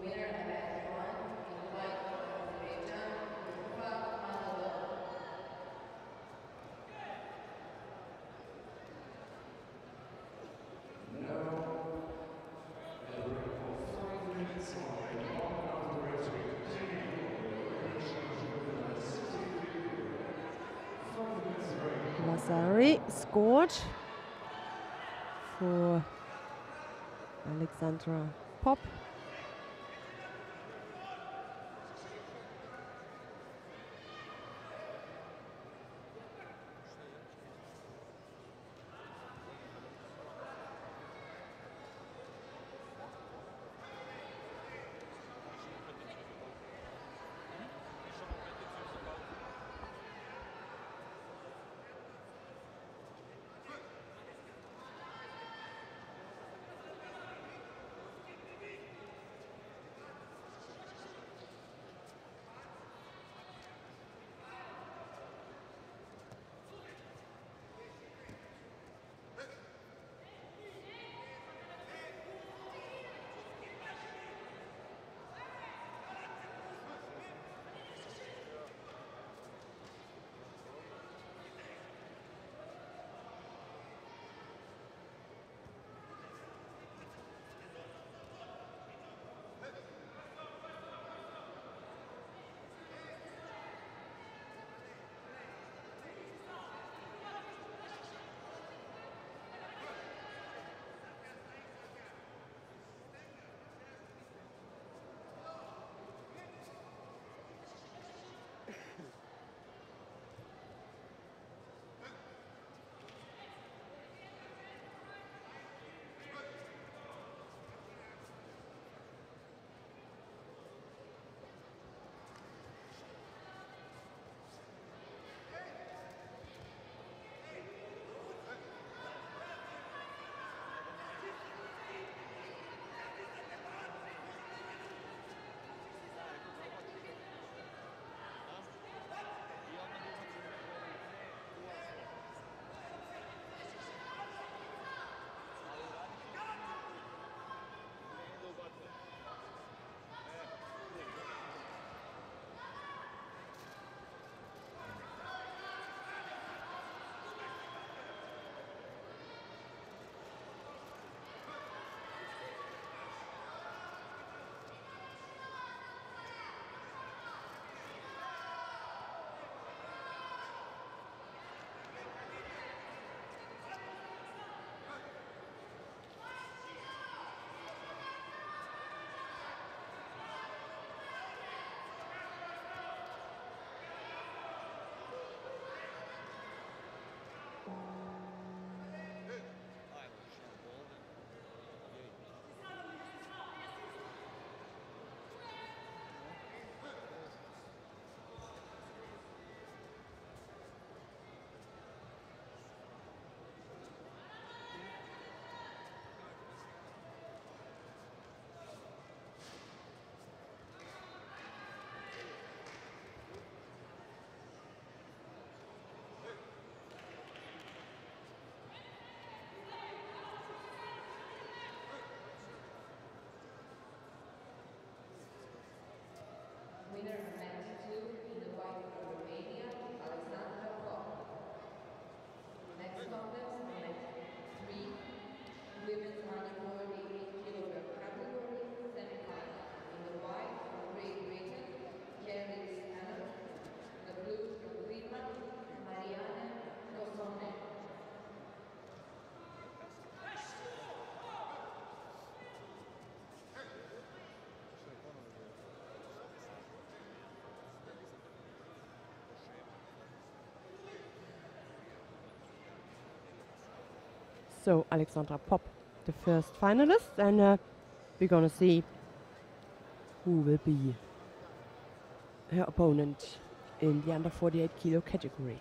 Winner event 1 in white from Azerbaijan, Belgrade. Lazari scored for Alexandra Pop. So Alexandra Popp, the first finalist, and we're gonna see who will be her opponent in the under 48 kilo category.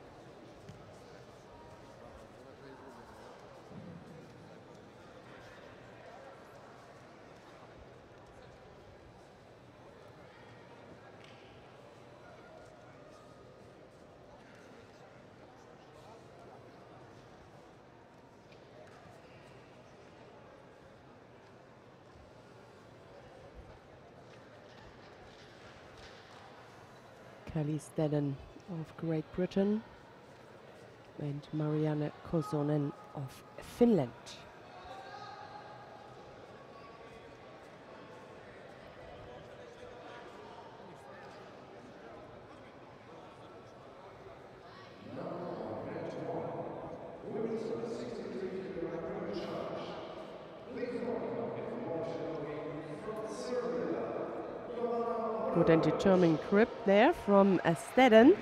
Kelly Stedden of Great Britain and Marianne Kosonen of Finland. Good and determined grip there from Stedden.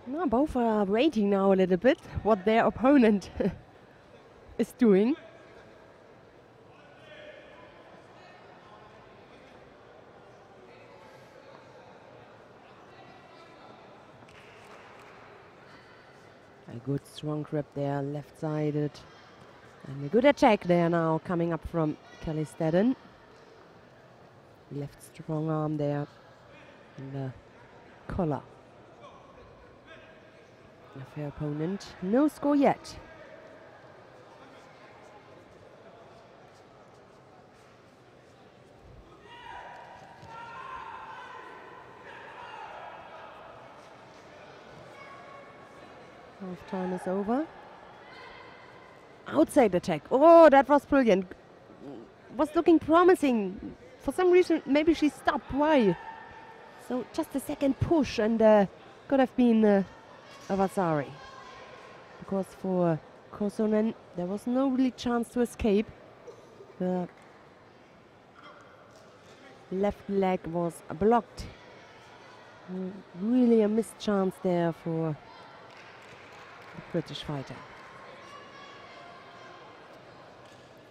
No, both are waiting now a little bit what their opponent is doing. A good strong grip there, left-sided. And a good attack there now coming up from Kelly Stedden. Left strong arm there and the collar of her opponent. No score yet. Half time is over. Outside attack. Oh, that was brilliant. Was looking promising. For some reason, maybe she stopped. Why? So just a second push and could have been a Vasari. Because for Kosonen, there was no really chance to escape. The left leg was blocked. Really a missed chance there for the British fighter.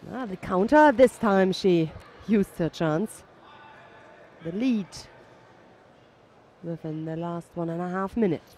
The counter, this time she used her chance. The lead within the last 1.5 minutes.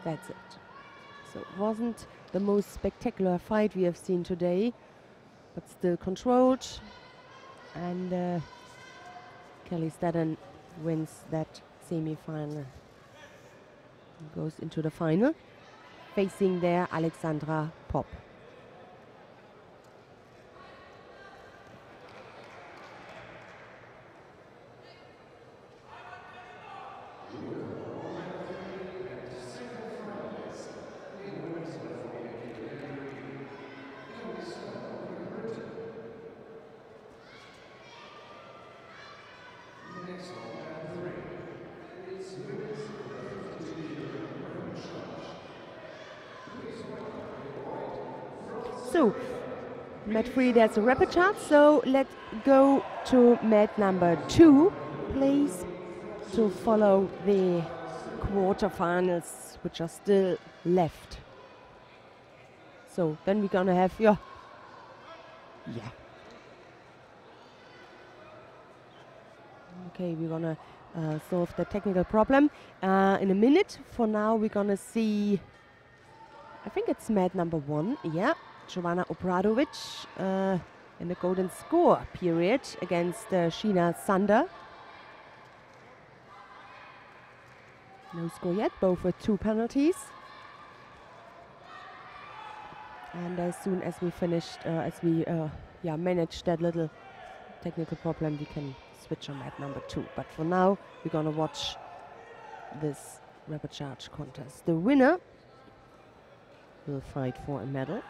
That's it. So it wasn't the most spectacular fight we have seen today, but still controlled. And Kelly Stedden wins that semi-final. Goes into the final, facing there Alexandra Popp. So, mat 3, there's a rapid chart. So let's go to mat number 2, please, to follow the quarterfinals, which are still left. So then we're gonna have Okay, we're gonna solve the technical problem in a minute. For now, we're gonna see. I think it's mat number 1. Yeah. Jovana Obradovic in the golden score period against Sheena Sander. No score yet, both with 2 penalties. And as soon as we finished, managed that little technical problem, we can switch on mat number 2. But for now, we're gonna watch this rapid charge contest. The winner will fight for a medal.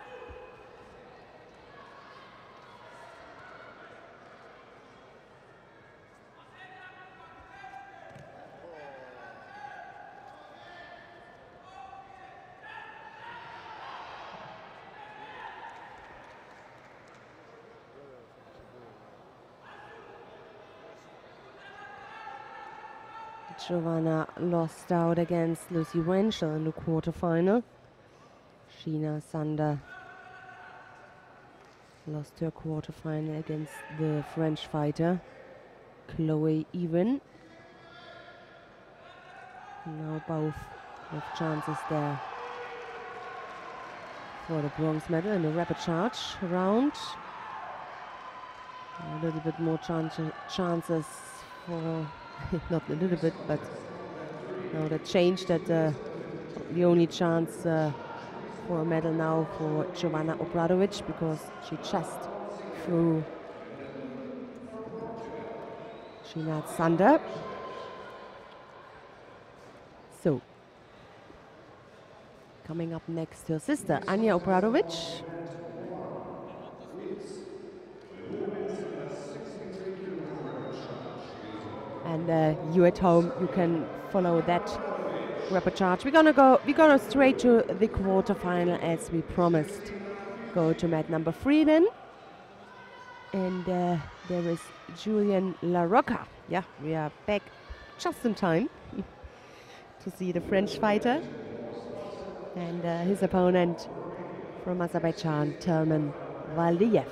Jovana lost out against Lucy Wenschel in the quarterfinal. Sheena Sander lost her quarterfinal against the French fighter Chloe Even. Now both have chances there for the bronze medal in the rapid charge round. A little bit more chances for not a little bit, but now that changed, that the only chance for a medal now for Jovana Obradovic, because she just threw Sheena Sander. So, coming up next, her sister Anja Obradovic. And you at home, you can follow that rapid charge. We're gonna straight to the quarterfinal as we promised. Go to mat number 3 then. And there is Julian LaRocca. Yeah, we are back just in time to see the French fighter. And his opponent from Azerbaijan, Telman Valdiyev.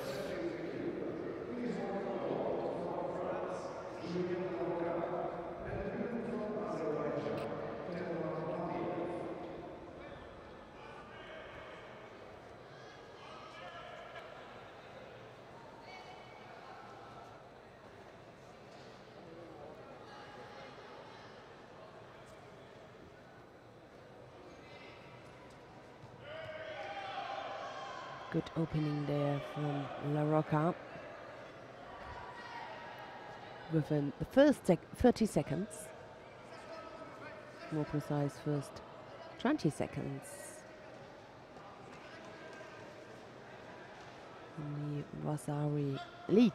Good opening there from LaRocca. Within the first 30 seconds, more precise, first 20 seconds. The Vasari lead.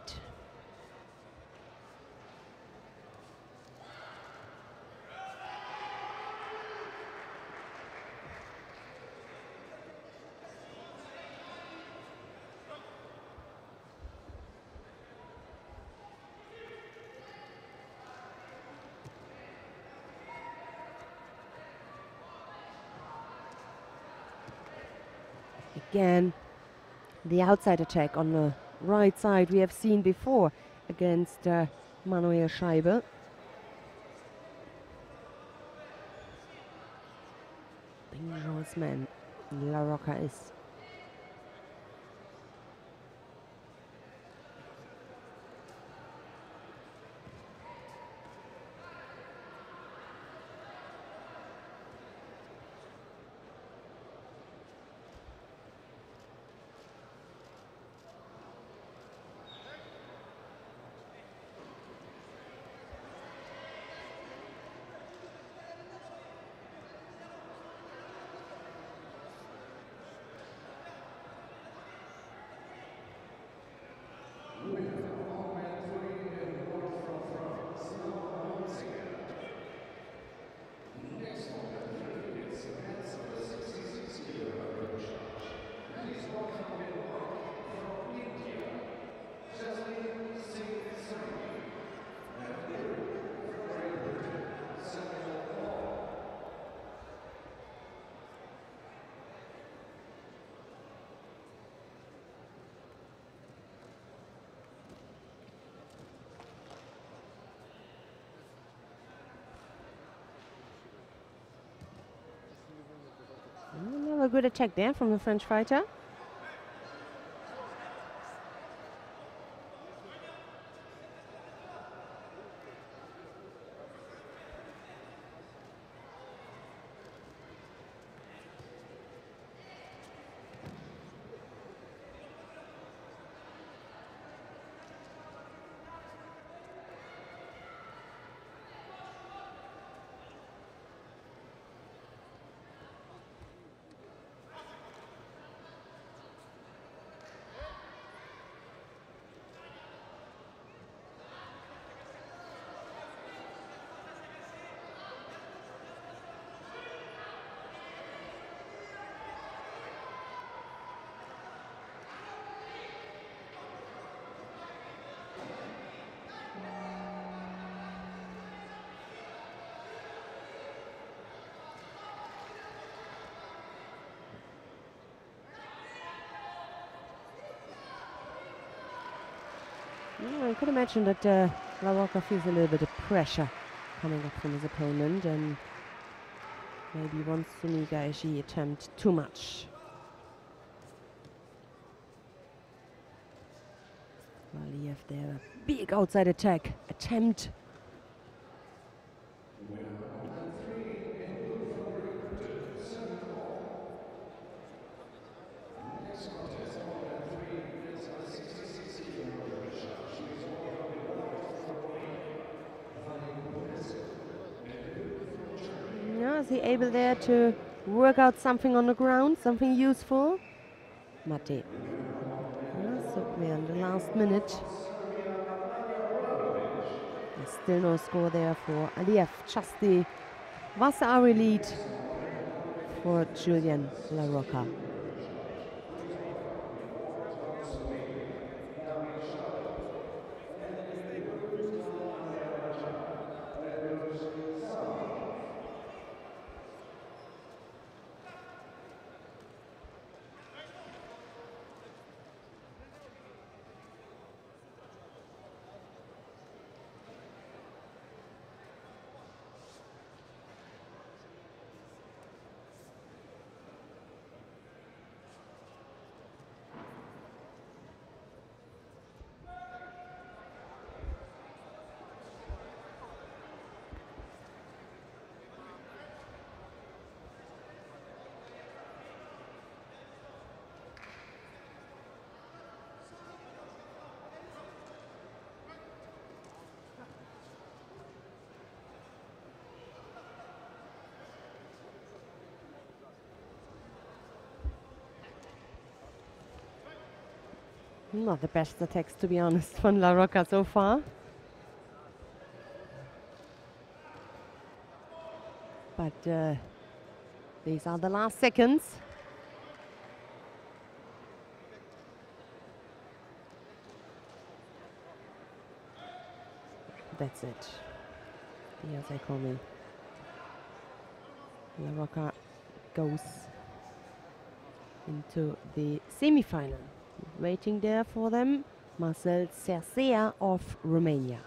Again, the outside attack on the right side we have seen before against Manuel Scheibe. dangerous man La Rocca is. A good attack there from the French fighter. I could imagine that La Rocca feels a little bit of pressure coming up from his opponent and maybe wants to Nigaishi attempt too much. Valiev there, a big outside attack attempt. Is he able there to work out something on the ground, something useful? Mate. Certainly in the last minute. There's still no score there for Valiev. Just the Vasari lead for Julian La Rocca. Not the best attacks, to be honest, from La Rocca so far. But these are the last seconds. That's it. Yes, I call me. La Rocca goes into the semi-final. Waiting there for them, Marcel Cercea of Romania.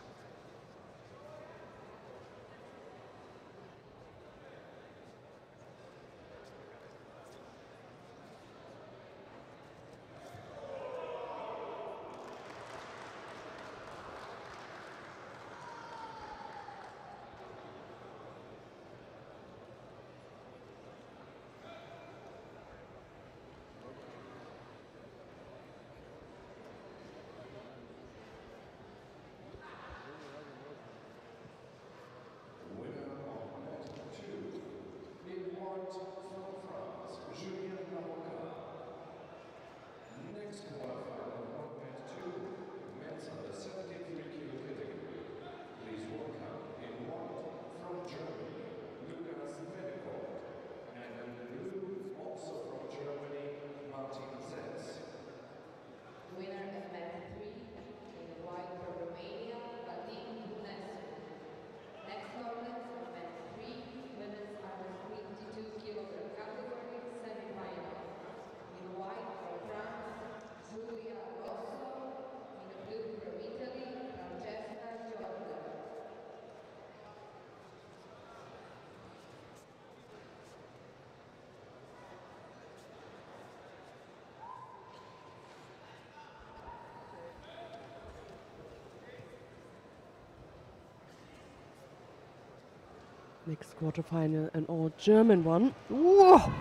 Next quarterfinal, an all-German one. Whoa!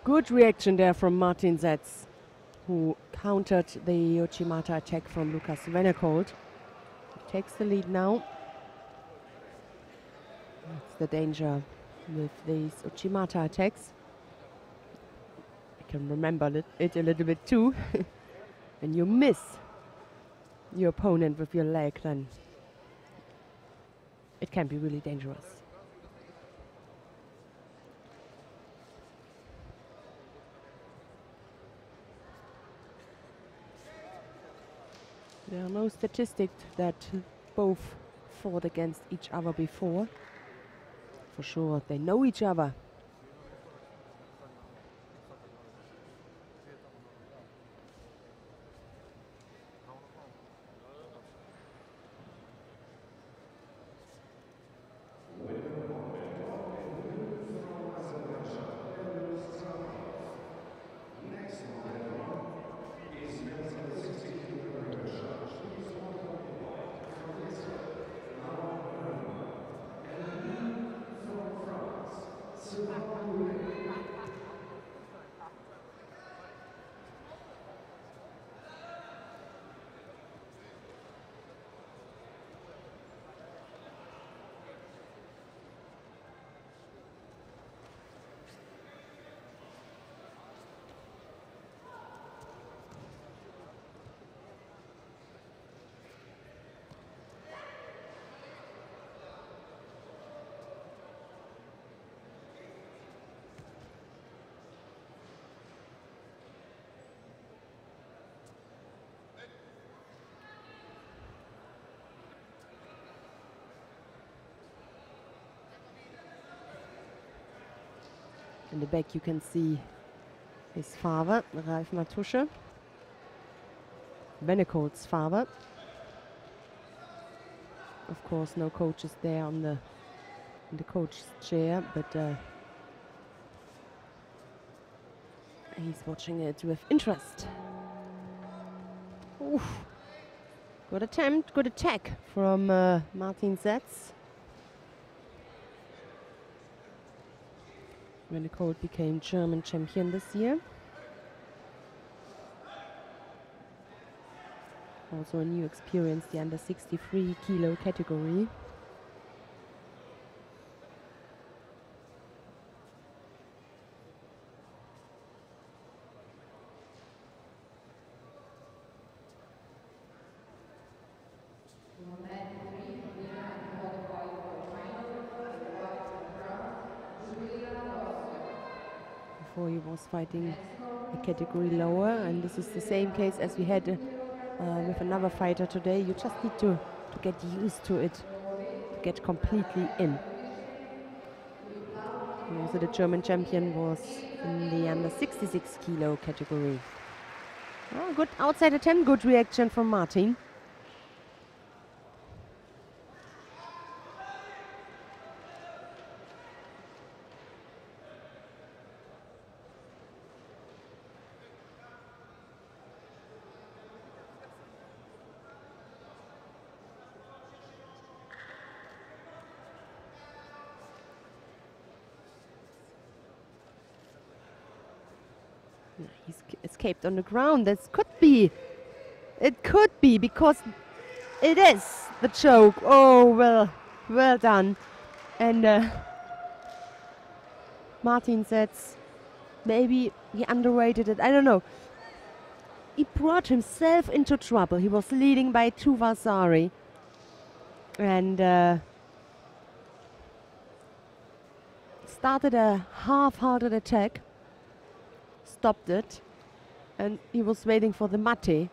Good reaction there from Martin Zetz, who countered the Uchimata attack from Lukas Venekold. He takes the lead now. That's the danger with these Uchimata attacks. I can remember it a little bit too. When you miss your opponent with your leg, then it can be really dangerous. There are no statistics that both fought against each other before. For sure, they know each other. In the back you can see his father, Ralf Matusche, Venekold's father. Of course, no coaches there on in the coach's chair, but he's watching it with interest. Oof. Good attempt, good attack from Martin Zetz. Venekold became German champion this year. Also a new experience, the under 63 kilo category. Before he was fighting a category lower, and this is the same case as we had with another fighter today. You just need to get used to it, to get completely in. And also the German champion was in the under 66 kilo category. Oh, good outside attempt, good reaction from Martin. He's escaped on the ground. This could be. It could be, because it is the choke. Oh, well done. And Martin Zetz, maybe he underrated it. I don't know. He brought himself into trouble. He was leading by 2 Vasari. And started a half-hearted attack. Stopped it, and he was waiting for the mate,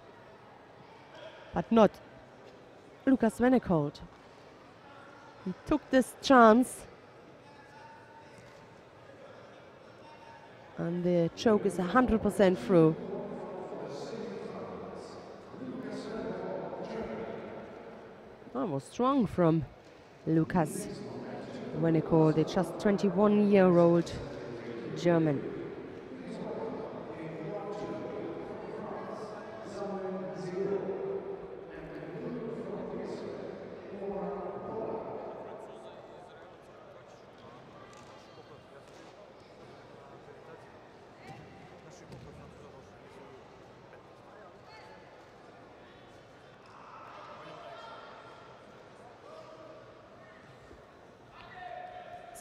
but not Lukas Venekold. He took this chance, and the choke is 100% through. That was strong from Lukas Venekold, the just 21-year-old German.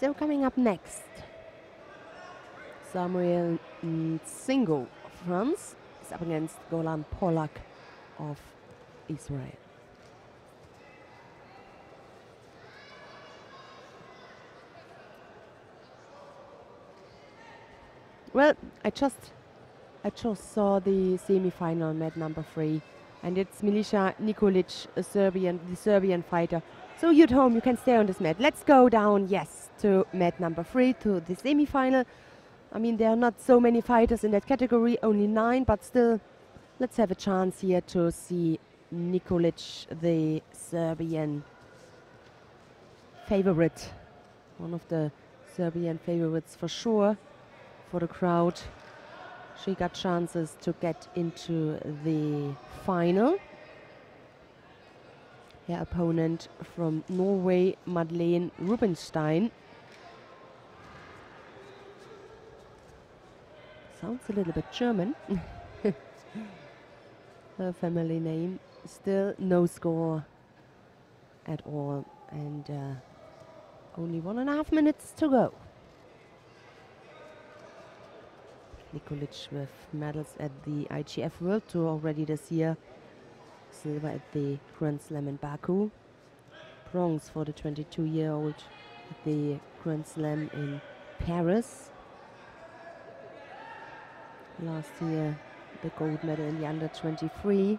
So coming up next, Samuel Singo of France is up against Golan Polak of Israel. Well, I just saw the semi-final mat number 3, and it's Milica Nikolic, the Serbian fighter. So you at home, you can stay on this mat. Let's go down, yes, to mat number 3, to the semi-final. I mean, there are not so many fighters in that category, only 9, but still, let's have a chance here to see Nikolic, the Serbian favorite, one of the Serbian favorites for sure. For the crowd, she got chances to get into the final. Her opponent from Norway, Madeleine Rubenstein. Sounds a little bit German. Her family name. Still no score at all, and only 1.5 minutes to go. Nikolic with medals at the IGF World Tour already this year. Silver at the Grand Slam in Baku. Bronze for the 22-year-old at the Grand Slam in Paris. Last year, the gold medal in the under-23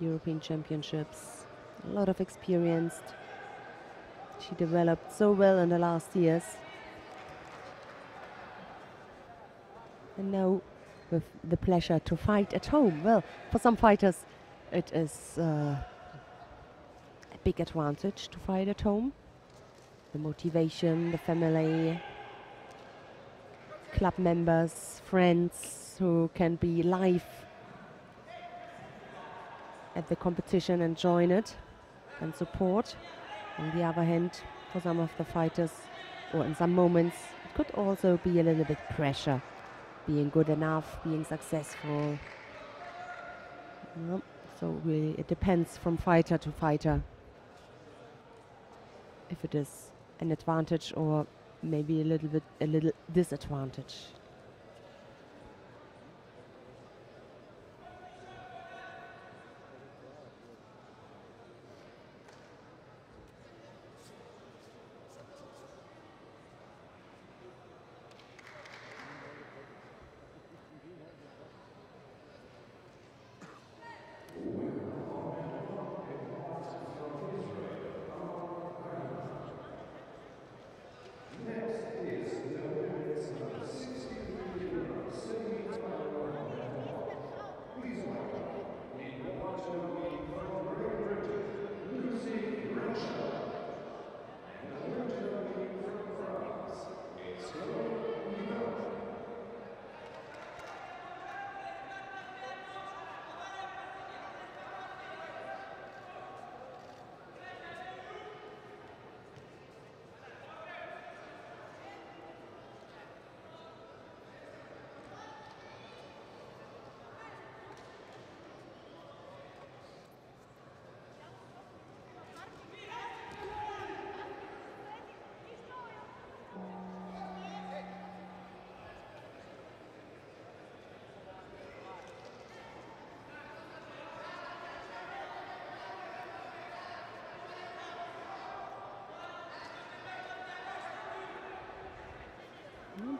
European Championships. A lot of experience. She developed so well in the last years. And now with the pleasure to fight at home. Well, for some fighters it is a big advantage to fight at home. The motivation, the family, club members, friends who can be live at the competition and join it and support. On the other hand, for some of the fighters, or in some moments, it could also be a little bit pressure. Being good enough, being successful. So really it depends from fighter to fighter if it is an advantage or maybe a little disadvantage.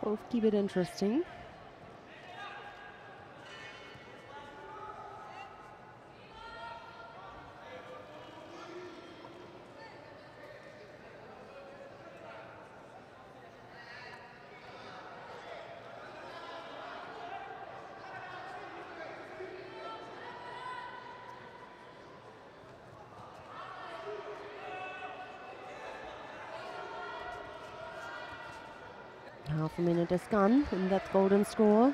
Both keep it interesting. Half a minute is gone in that golden score.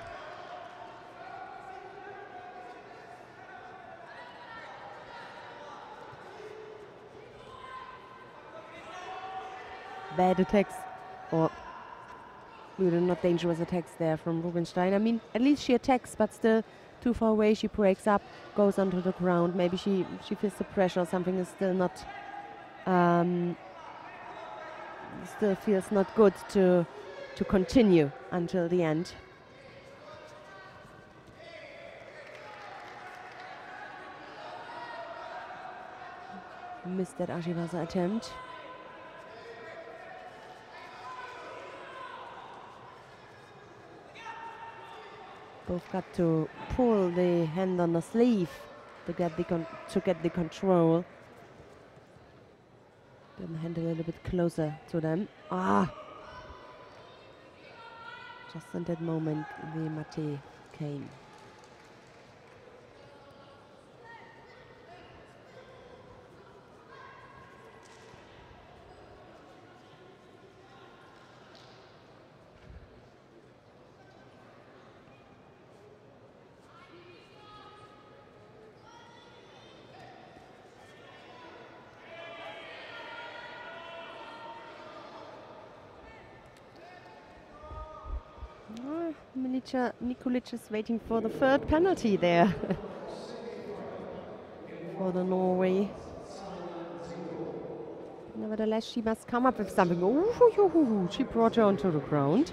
Bad attacks, or really not dangerous attacks there from Rubenstein. I mean, at least she attacks, but still too far away. She breaks up, goes onto the ground. Maybe she feels the pressure. Something is still not still feels not good to continue until the end. Missed that Ashiwaza attempt. Both got to pull the hand on the sleeve to get the control. Bring the hand a little bit closer to them. Just in that moment, the mate came. Nikolic is waiting for the third penalty there for the Norway. Nevertheless, she must come up with something. Ooh, she brought her onto the ground.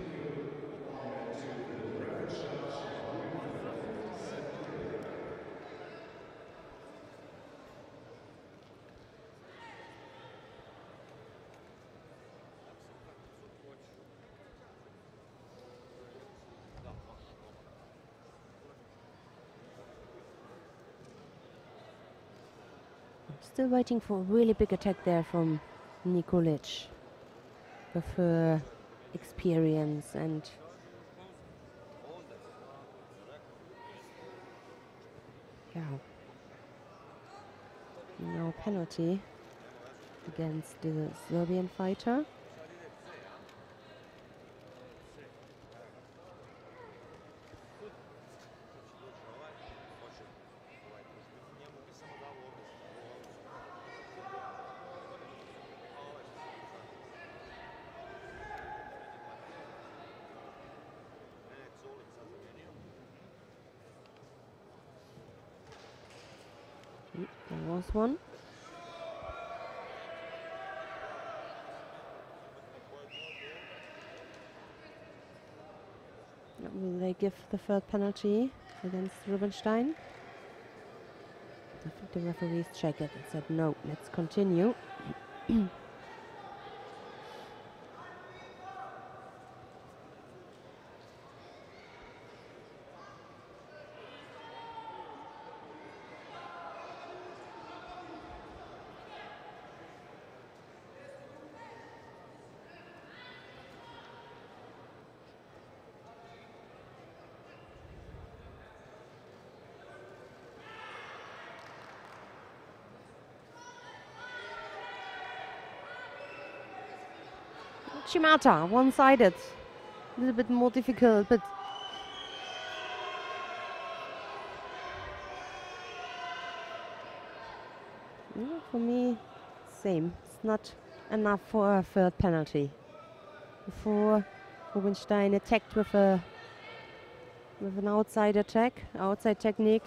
Still waiting for a really big attack there from Nikolic with her experience and no penalty against the Serbian fighter. There was one. Will they give the third penalty against Rubinstein? I think the referees checked it and said no, let's continue. Shimata, one-sided. A little bit more difficult, but for me, same. It's not enough for a third penalty. Before Rubinstein attacked with an outside attack, outside technique.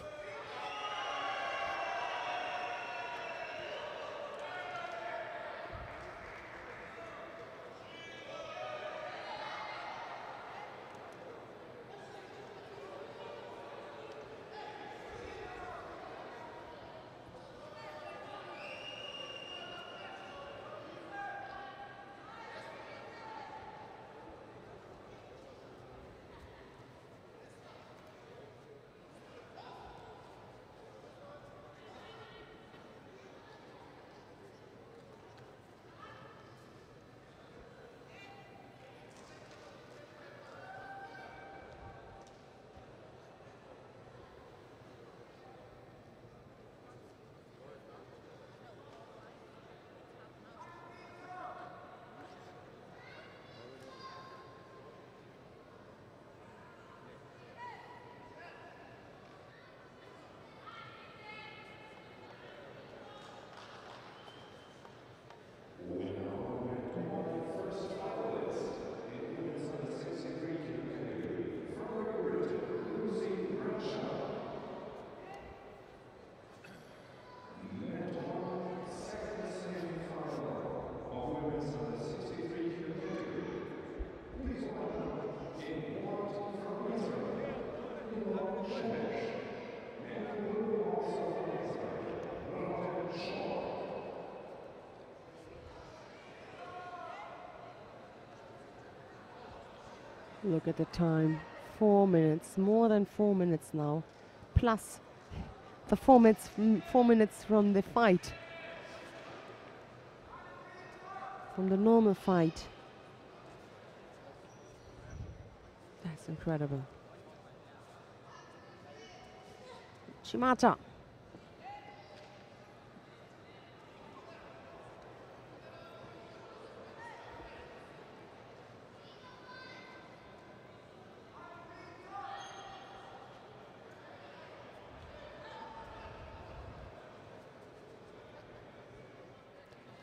Look at the time. 4 minutes, more than 4 minutes now. Plus the 4 minutes from the fight. From the normal fight. That's incredible. Shimata.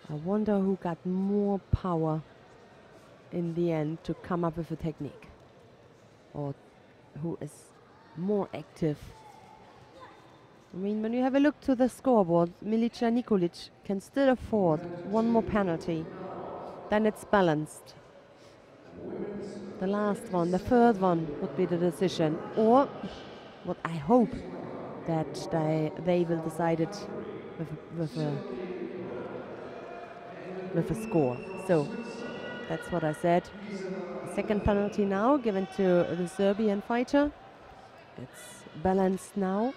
I wonder who got more power in the end to come up with a technique, or who is more active. I mean, when you have a look to the scoreboard, Milica Nikolic can still afford one more penalty. Then it's balanced. The last one, the third one, would be the decision. Or, what I hope, that they will decide it with a score. So, that's what I said. The second penalty now given to the Serbian fighter. It's balanced now.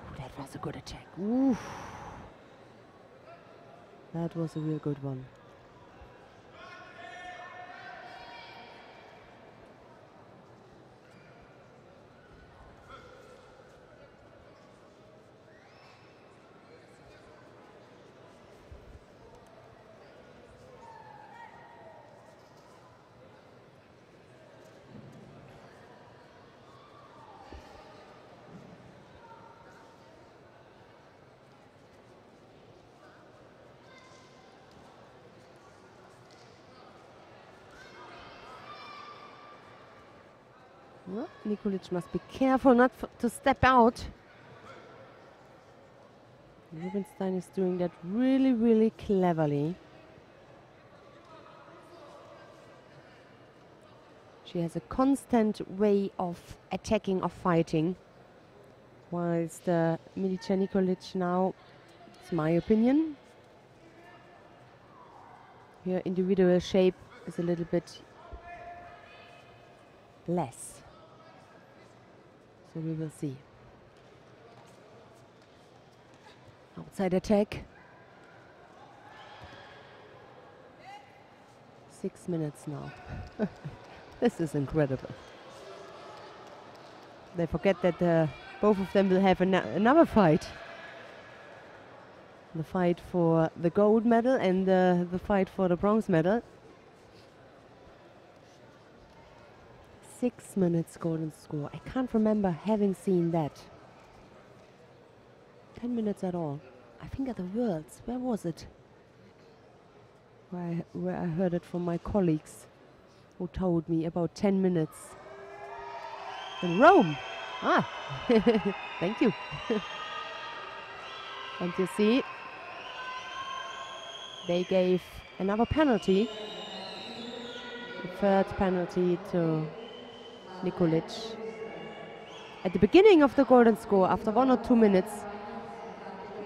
Ooh, that was a good attack. Ooh. That was a real good one. Well, Nikolic must be careful not to step out. Rubinstein is doing that really, really cleverly. She has a constant way of attacking, of fighting. Whilst Milica Nikolic now, it's my opinion, her individual shape is a little bit less. So we will see. Outside attack. 6 minutes now. This is incredible. They forget that both of them will have another fight. The fight for the gold medal and the fight for the bronze medal. 6 minutes golden score. I can't remember having seen that. 10 minutes at all. I think at the Worlds. Where was it? Where I heard it from my colleagues who told me about 10 minutes. In Rome. Ah, thank you. And you see, they gave another penalty. The third penalty to Nikolic. At the beginning of the golden score, after 1 or 2 minutes,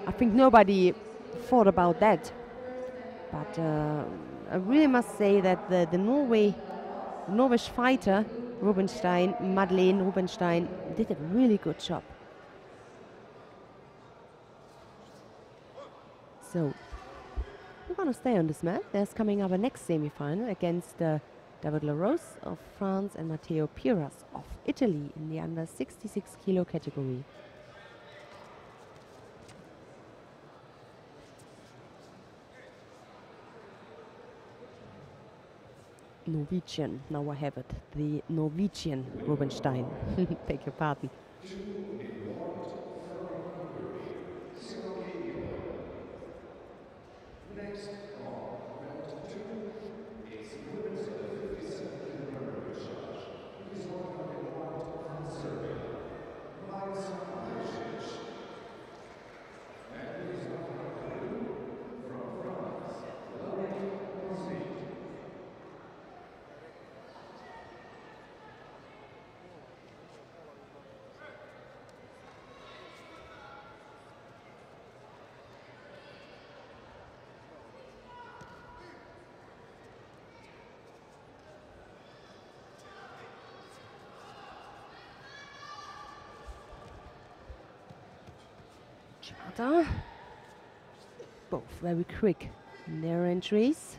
I think nobody thought about that. But I really must say that the Norwegian fighter, Rubinstein, Madeleine Rubinstein, did a really good job. So, we're going to stay on this mat. There's coming up a next semi-final against David LaRose of France and Matteo Piras of Italy in the under 66 kilo category. Norwegian, now I have it. The Norwegian Rubinstein. Beg your pardon. Next on belt 2 is women's 57-kilogram charge. He is welcoming white from Serbia, Vajsa Alexic. And he is welcoming blue from France, Laurie Rossi. Shibata. Both very quick in their entries.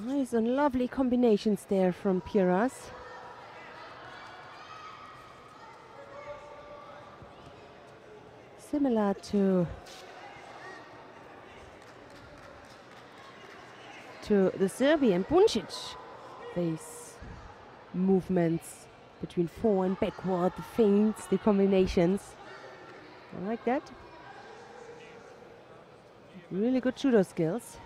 Nice and lovely combinations there from Piras. Similar to the Serbian Puncic. These movements between forward and backward, the feints, the combinations. I like that. Really good judo skills.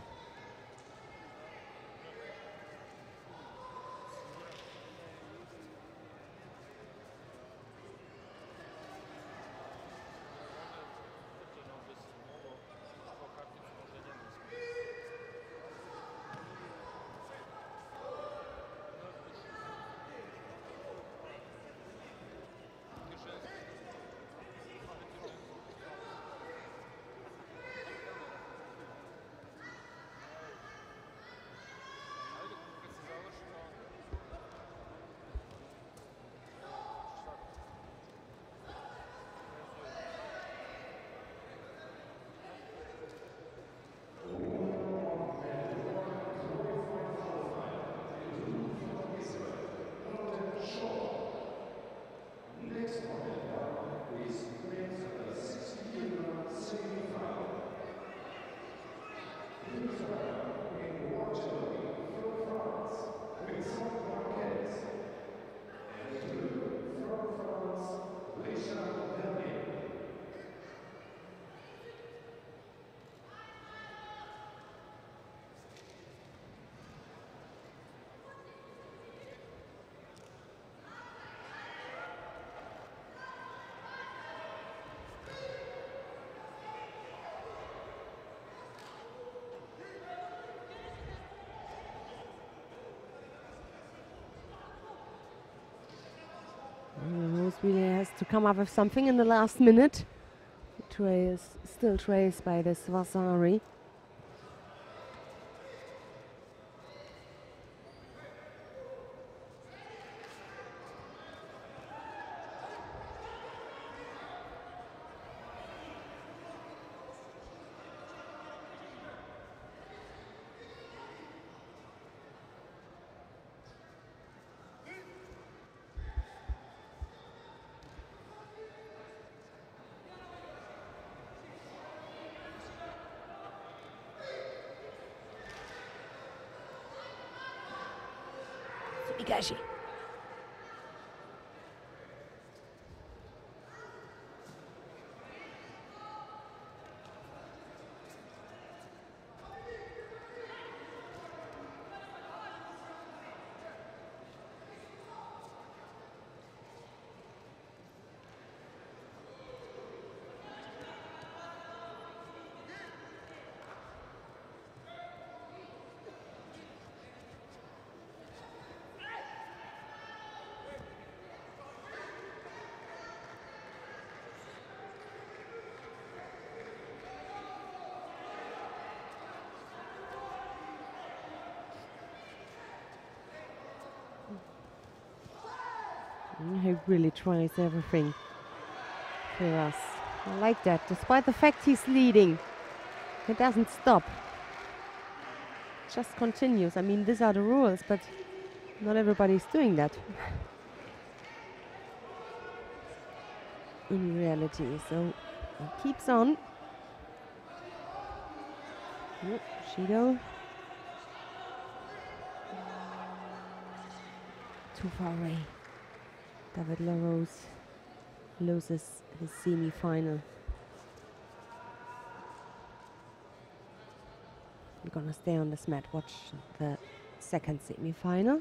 Rose really has to come up with something in the last minute. The tray is still traced by this Vasari. Igashi. He really tries everything for us. I like that. Despite the fact he's leading, he doesn't stop. Just continues. I mean, these are the rules, but not everybody's doing that in reality. So he keeps on. Judo. Too far away. David LaRose loses his semi-final. We're gonna stay on this mat, watch the second semi-final.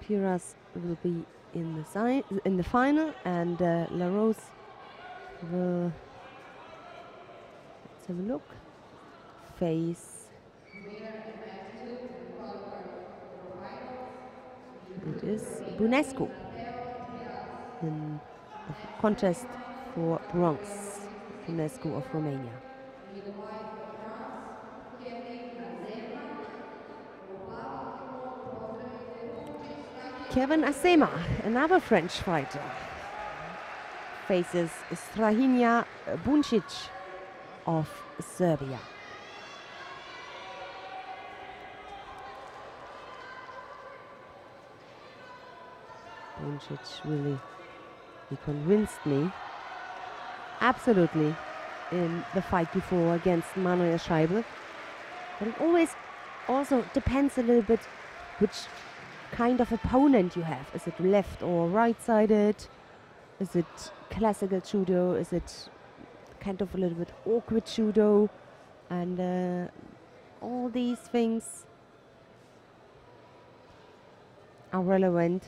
Piras will be in the final, and LaRose will, let's have a look, face it is Bunescu in the contest for bronze. Bunescu of Romania. Kevin Asema, another French fighter, faces Strahinja Buncic of Serbia. Buncic really, he convinced me absolutely in the fight before against Manuel Scheibel. But it always also depends a little bit which kind of opponent you have. Is it left or right-sided? Is it classical judo? Is it kind of a little bit awkward judo? And all these things are relevant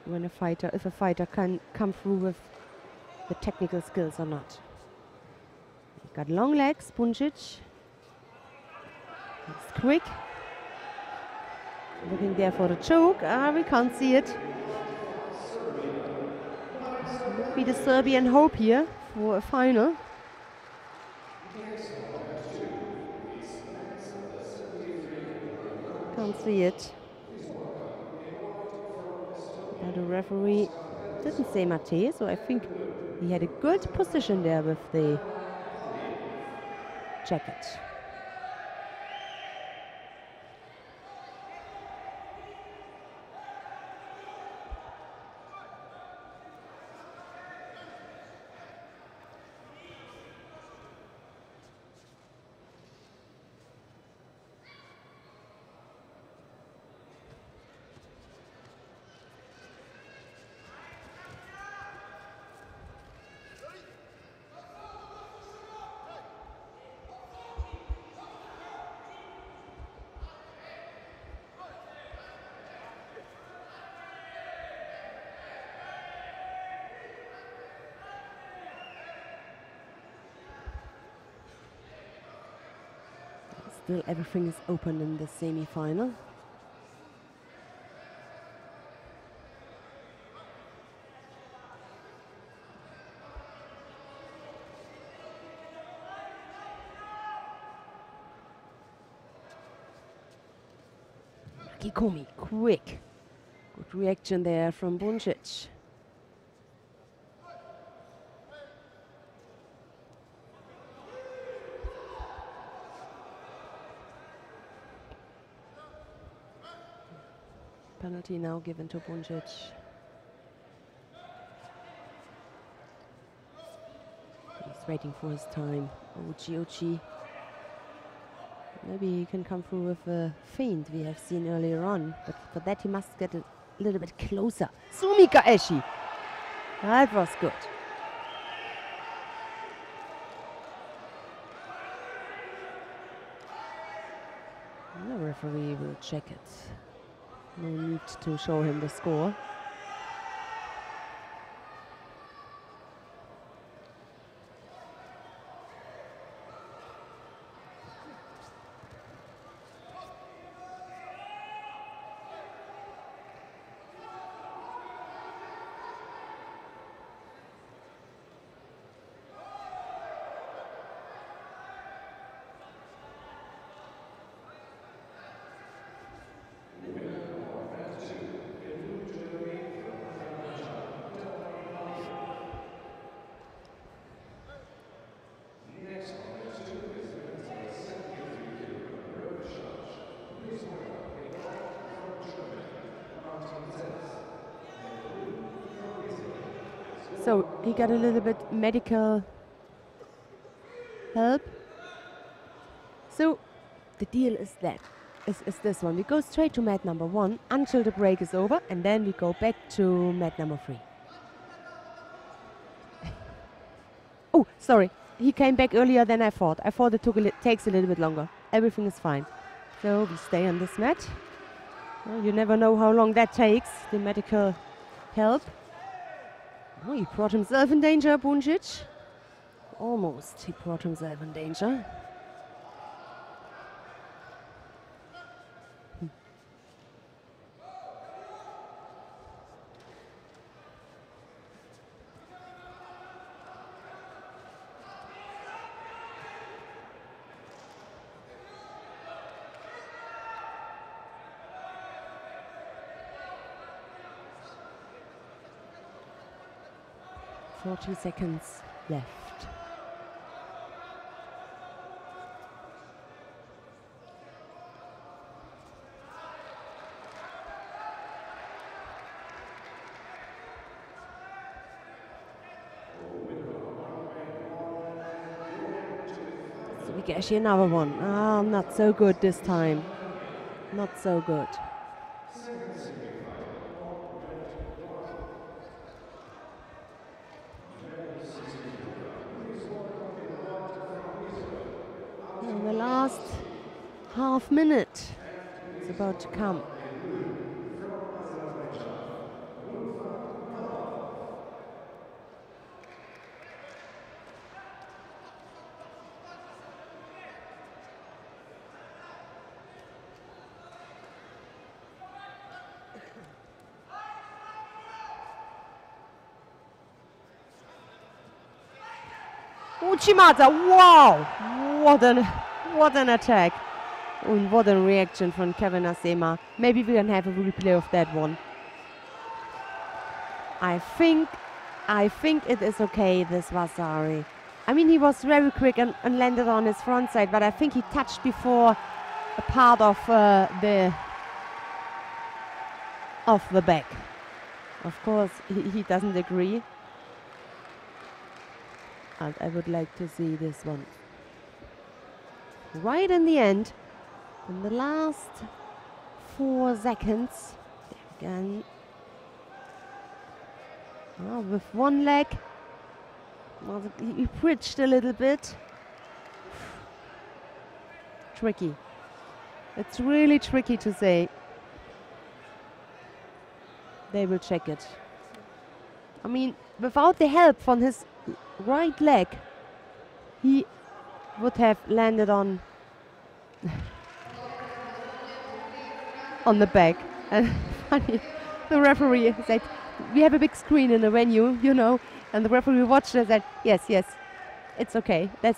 when if a fighter can come through with the technical skills or not. He's got long legs, Buncic. He's quick. Looking there for the choke. We can't see it. Would be the Serbian hope here for a final. Can't see it. The referee didn't say Mate, so I think he had a good position there with the jacket. Still everything is open in the semi-final. Kikomi, quick. Good reaction there from Buncic. Penalty now given to Buncic. He's waiting for his time. Ochi. Maybe he can come through with a feint we have seen earlier on, but for that he must get a little bit closer. Sumika Eshi. That was good. The referee will check it. No need to show him the score. So he got a little bit medical help. So the deal is that is this one. We go straight to mat number 1 until the break is over, and then we go back to mat number 3. Oh, sorry. He came back earlier than I thought. I thought it takes a little bit longer. Everything is fine. So we stay on this mat. Well, you never know how long that takes, the medical help. Oh, he brought himself in danger, Buncic. Almost he brought himself in danger. 40 seconds left. So we get actually another one. Ah, not so good this time. Not so good. And the last half minute is about to come. Uchimata, wow! What an attack. And what a reaction from Kevin Asema. Maybe we can have a replay of that one. I think it is okay, this Vasari. I mean, he was very quick and landed on his front side, but I think he touched before a part of the back. Of course, he doesn't agree. And I would like to see this one. Right in the end, in the last 4 seconds, again, with one leg, well, he bridged a little bit. Tricky. It's really tricky to say. They will check it. I mean, without the help from his right leg, he would have landed on the back. And funny, the referee said, we have a big screen in the venue, you know, and the referee watched it and said, yes, it's okay. That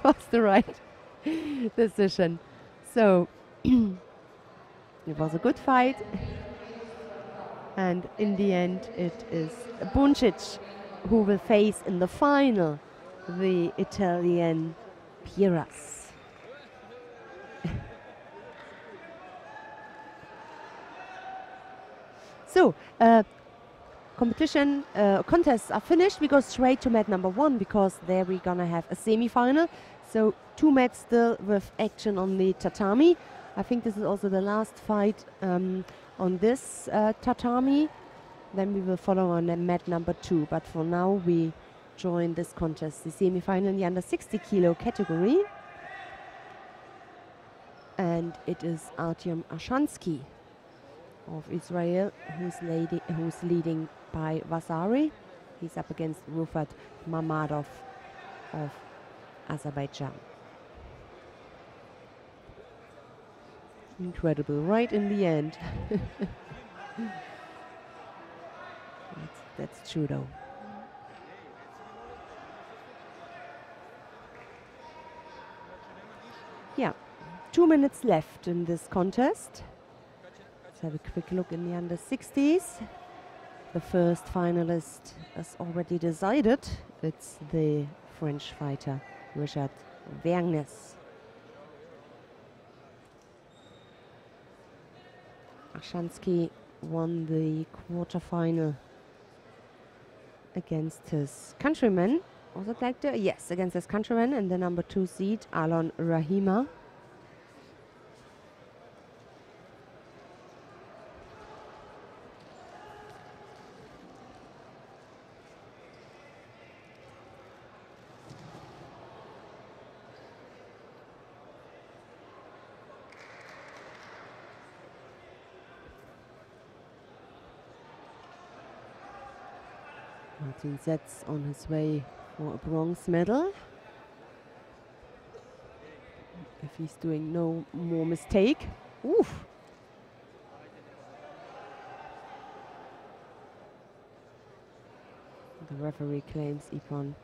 was the right decision. So it was a good fight. And in the end, it is Buncic who will face in the final the Italian Piras. So, contests are finished. We go straight to mat number 1 because there we're gonna have a semi-final. So 2 mats still with action on the tatami. I think this is also the last fight on this tatami. Then we will follow on mat number 2. But for now, we join this contest, the semi-final in the under 60 kilo category. And it is Artyom Ashansky of Israel who's leading by Vasari. He's up against Rufat Mamadov of Azerbaijan. Incredible, right in the end. That's Judo. Yeah, 2 minutes left in this contest. Let's have a quick look in the under 60s. The first finalist is already decided. It's the French fighter Richard Vergnes. Ashansky won the quarterfinal against his countryman. Was it like that? Yes, against his countryman and the number 2 seed, Alon Rahima. Martin Setz on his way for a bronze medal. If he's doing no more mistake. Oof. The referee claims Ippon.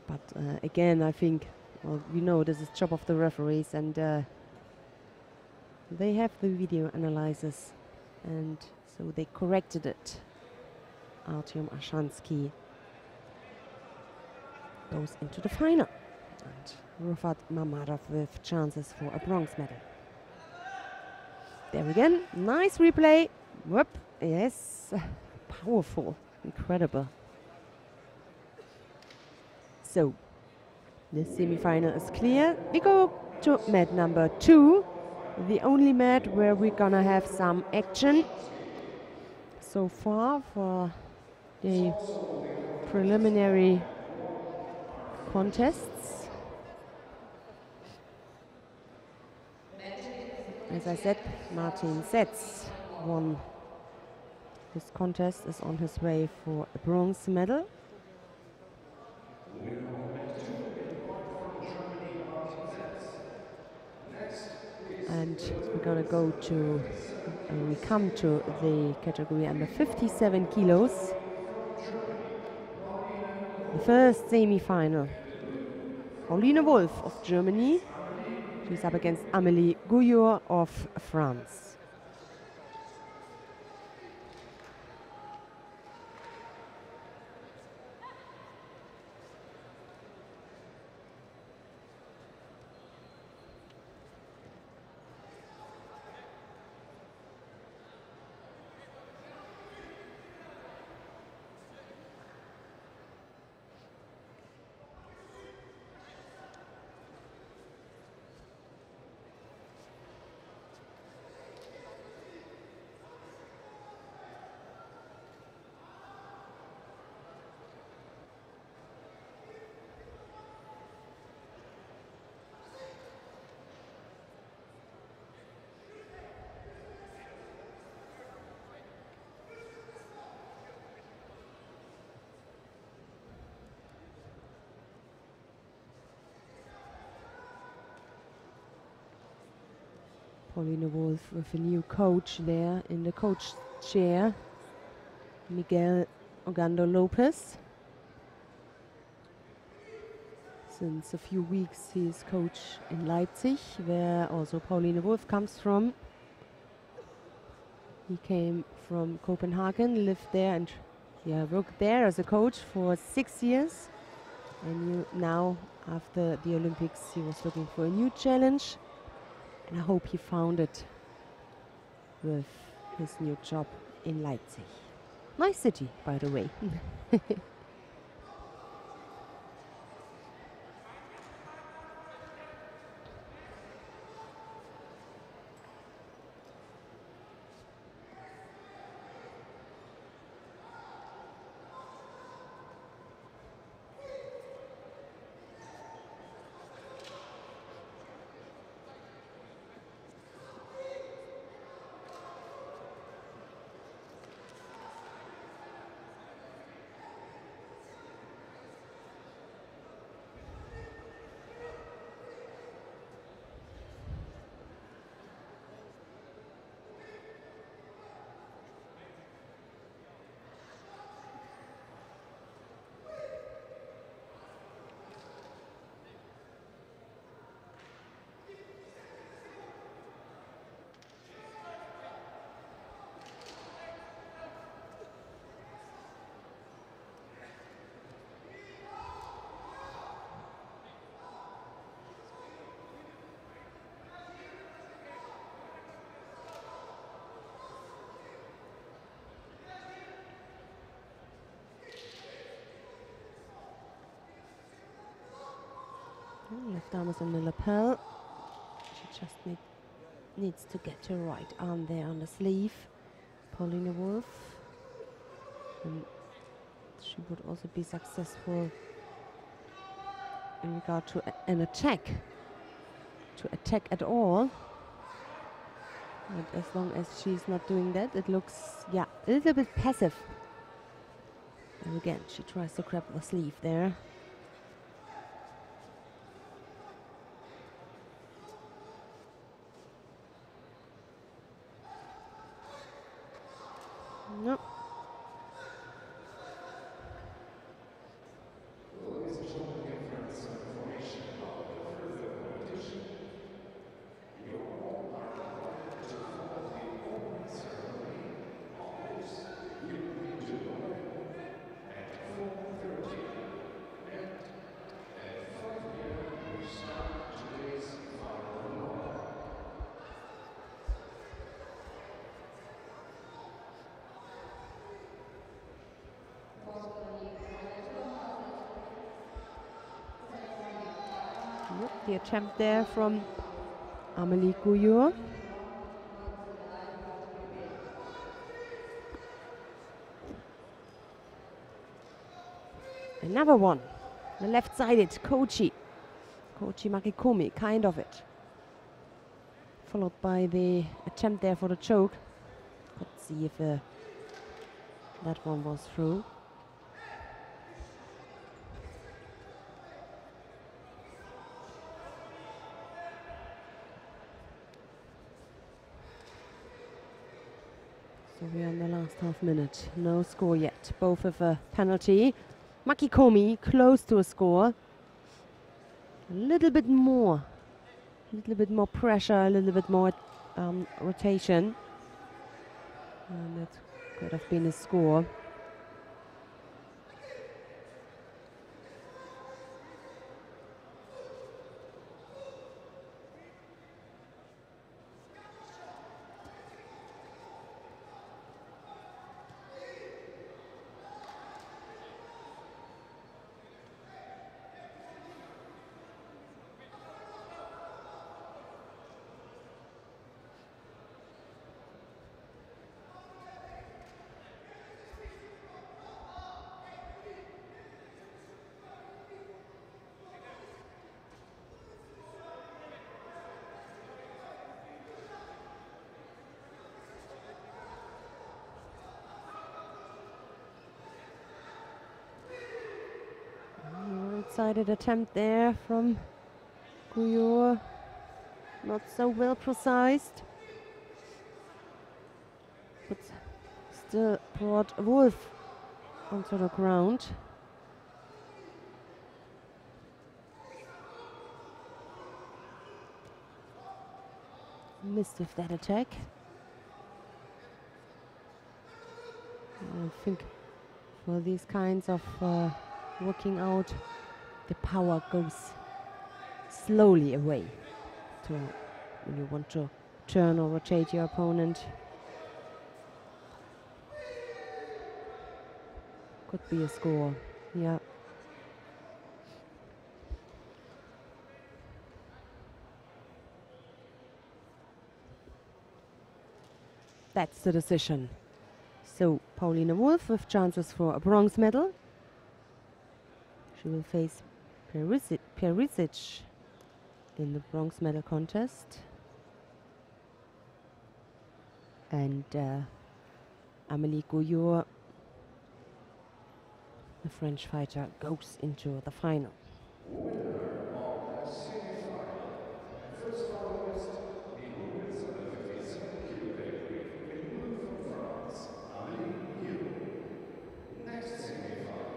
But again, I think, well, we know this is job of the referees, and they have the video analysis, and so they corrected it. Artyom Ashansky goes into the final. And Rufat Mamadov with chances for a bronze medal. There again, nice replay. Whoop, yes, powerful, incredible. So, the semi-final is clear. We go to mat number 2, the only mat where we're gonna have some action so far for the preliminary contests. As I said, Martin Setz won this contest, is on his way for a bronze medal. And we're gonna go to, we come to the category under 57 kilos. The first semi-final. Pauline Wolf of Germany. She's up against Amélie Gouillot of France. Pauline Wolf with a new coach there in the coach chair, Miguel Ogando Lopez. Since a few weeks he is coach in Leipzig, where also Pauline Wolf comes from. He came from Copenhagen, lived there and worked there as a coach for 6 years. And now, after the Olympics, he was looking for a new challenge. And I hope he found it with his new job in Leipzig. Nice city, by the way. Left arm is on the lapel. She just needs to get her right arm there on the sleeve. Paulina Wolf. And she would also be successful in regard to an attack. To attack at all. But as long as she's not doing that, it looks, yeah, a little bit passive. And again, she tries to grab the sleeve there. No. Ladies and gentlemen, dear friends, some information about the further competition. You all are invited to follow the opening ceremony of this European Judo at 4:30. And at 5 p.m. we start today's final round. Yep, the attempt there from Amélie Gouillot. Another one, the left-sided Kochi Makikomi, kind of it. Followed by the attempt there for the choke. Let's see if that one was through. So we're in the last half minute. No score yet. Both with a penalty. Makikomi close to a score. A little bit more pressure, a little bit more rotation. And that could have been a score. Right-sided attempt there from Gouillot. Not so well precised. But still brought Wolf onto the ground. Missed with that attack. I think for these kinds of working out, the power goes slowly away to when you want to turn or rotate your opponent. Could be a score, yeah. That's the decision. So Paulina Wolf with chances for a bronze medal. She will face Perisic in the bronze medal contest. And Amélie Gouillot, the French fighter, goes into the final. Winner of the semi-final. First finalist, the women's under 57 kilo category, in blue from France, Amélie Gouillot. Next semi-final,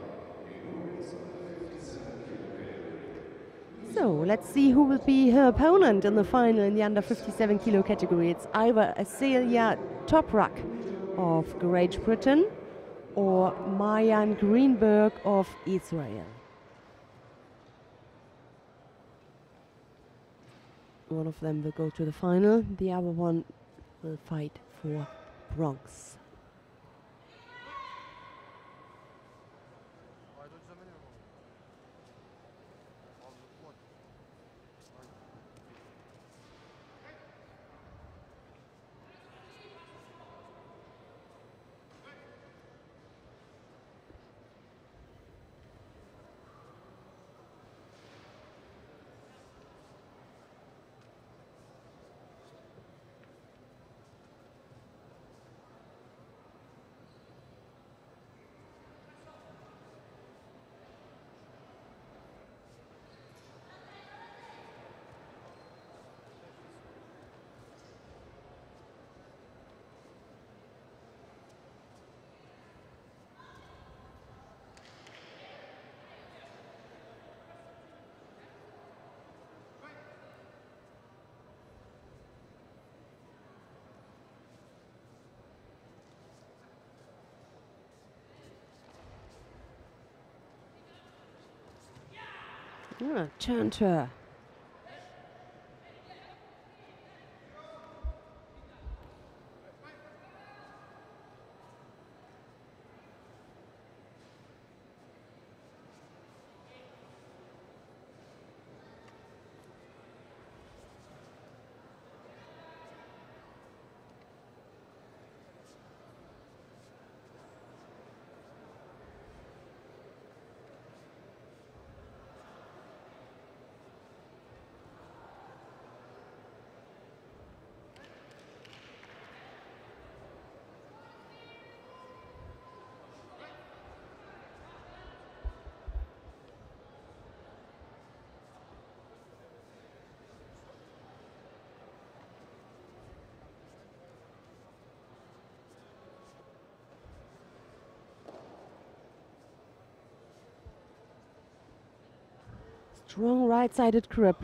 the women's under 57 kilo category. So let's see who will be her opponent in the final in the under 57 kilo category. It's either Celia Toprak of Great Britain or Mayan Greenberg of Israel. One of them will go to the final, the other one will fight for bronze. Yeah, turned her. Strong right-sided grip.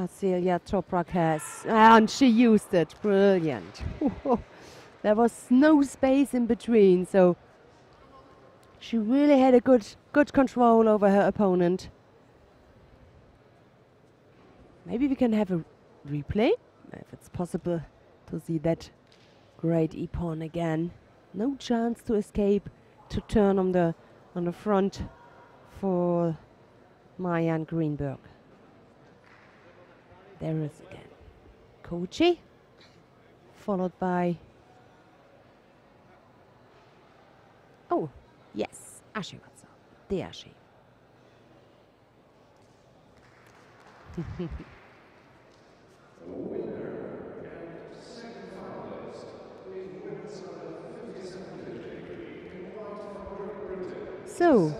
Celia Toprak has, and she used it. Brilliant. There was no space in between, so she really had a good control over her opponent. Maybe we can have a replay, if it's possible to see that great ippon again. No chance to escape, to turn on the front for Marianne Greenberg. There is again Kochi, followed by, oh yes, Ashiwatsa, the Ashi. The winner and second finalist in women's under 57 category in white from Great Britain. So,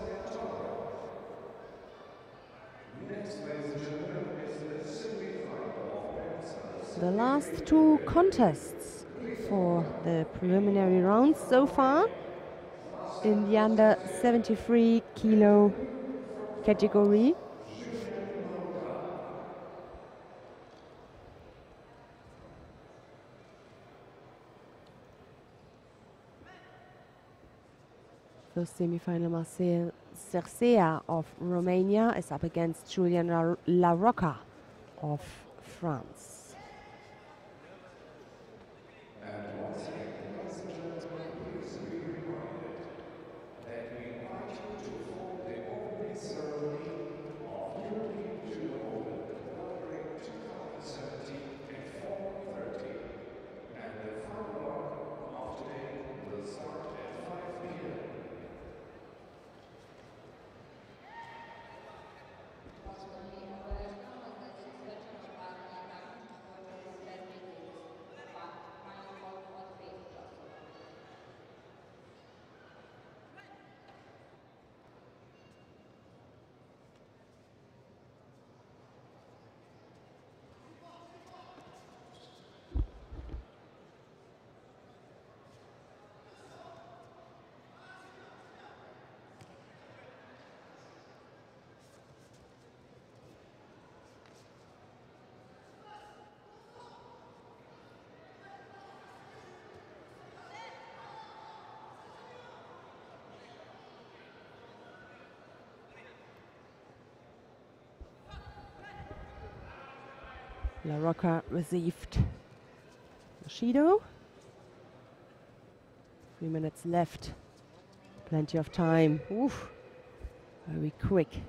Next, ladies and gentlemen, is the semi-final of men's under the last two contests for the preliminary rounds so far in the under 73 kilo category. First semi-final, Marcel Cercea of Romania is up against Julian La Rocca of France. And once again, ladies and gentlemen, please be reminded that we invite you to follow the opening ceremony of European Judo Open Belgrade 2017 at 4:30. And the final block of today will start at 5 p.m. La Rocca received Judo. 3 minutes left. Plenty of time. Oof. Very quick.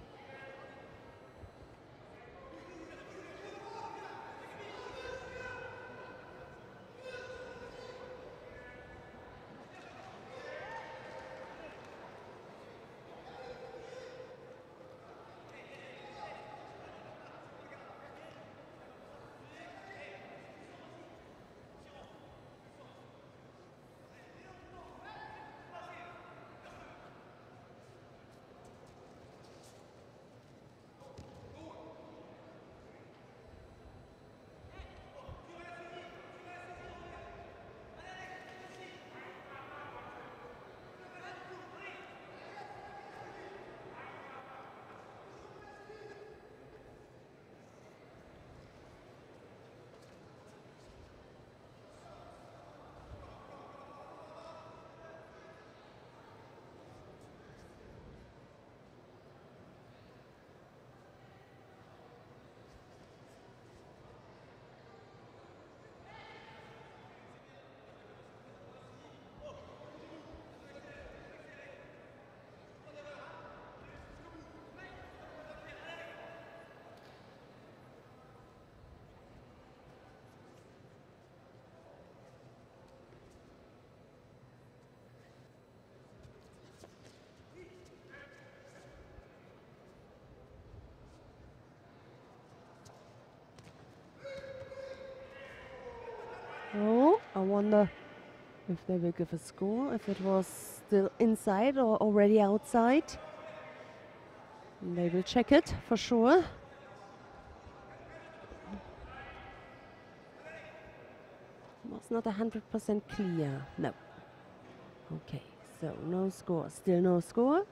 I wonder if they will give a score, if it was still inside or already outside. And they will check it for sure. Was not 100% clear. No. Okay, so no score. Still no score.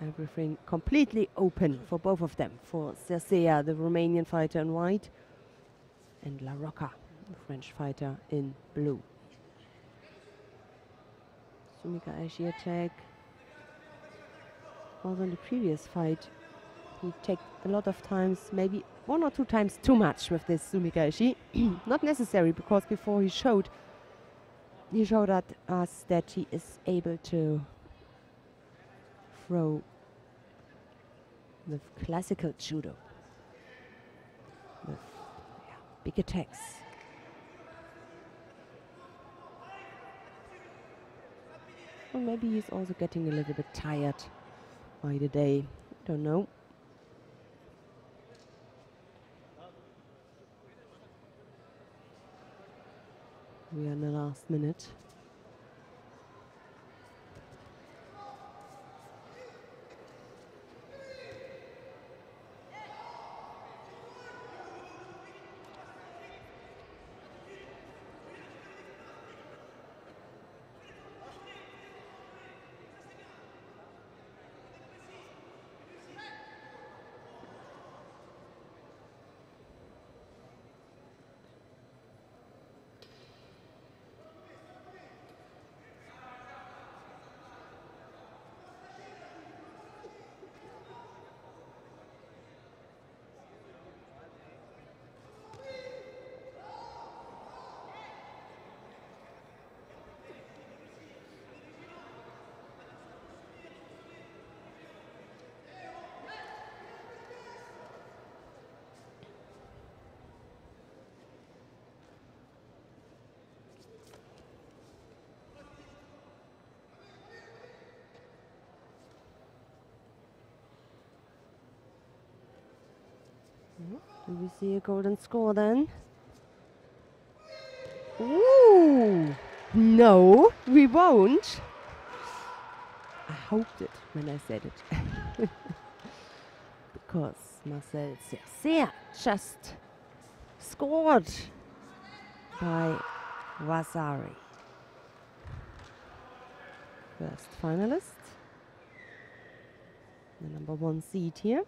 Everything completely open for both of them. For Cercea, the Romanian fighter in white, and La Rocca, the French fighter in blue. Sumikaeshi attack. Also in the previous fight, he checked a lot of times, maybe 1 or 2 times too much with this Sumikaeshi. Not necessary, because before he showed us that he is able to throw with classical judo, with big attacks. Or maybe he's also getting a little bit tired by the day. Don't know. We are in the last minute. Do we see a golden score then? Ooh! No, we won't. I hoped it when I said it. Because Marcel Cercea just scored by Vasari. First finalist. The number 1 seed here.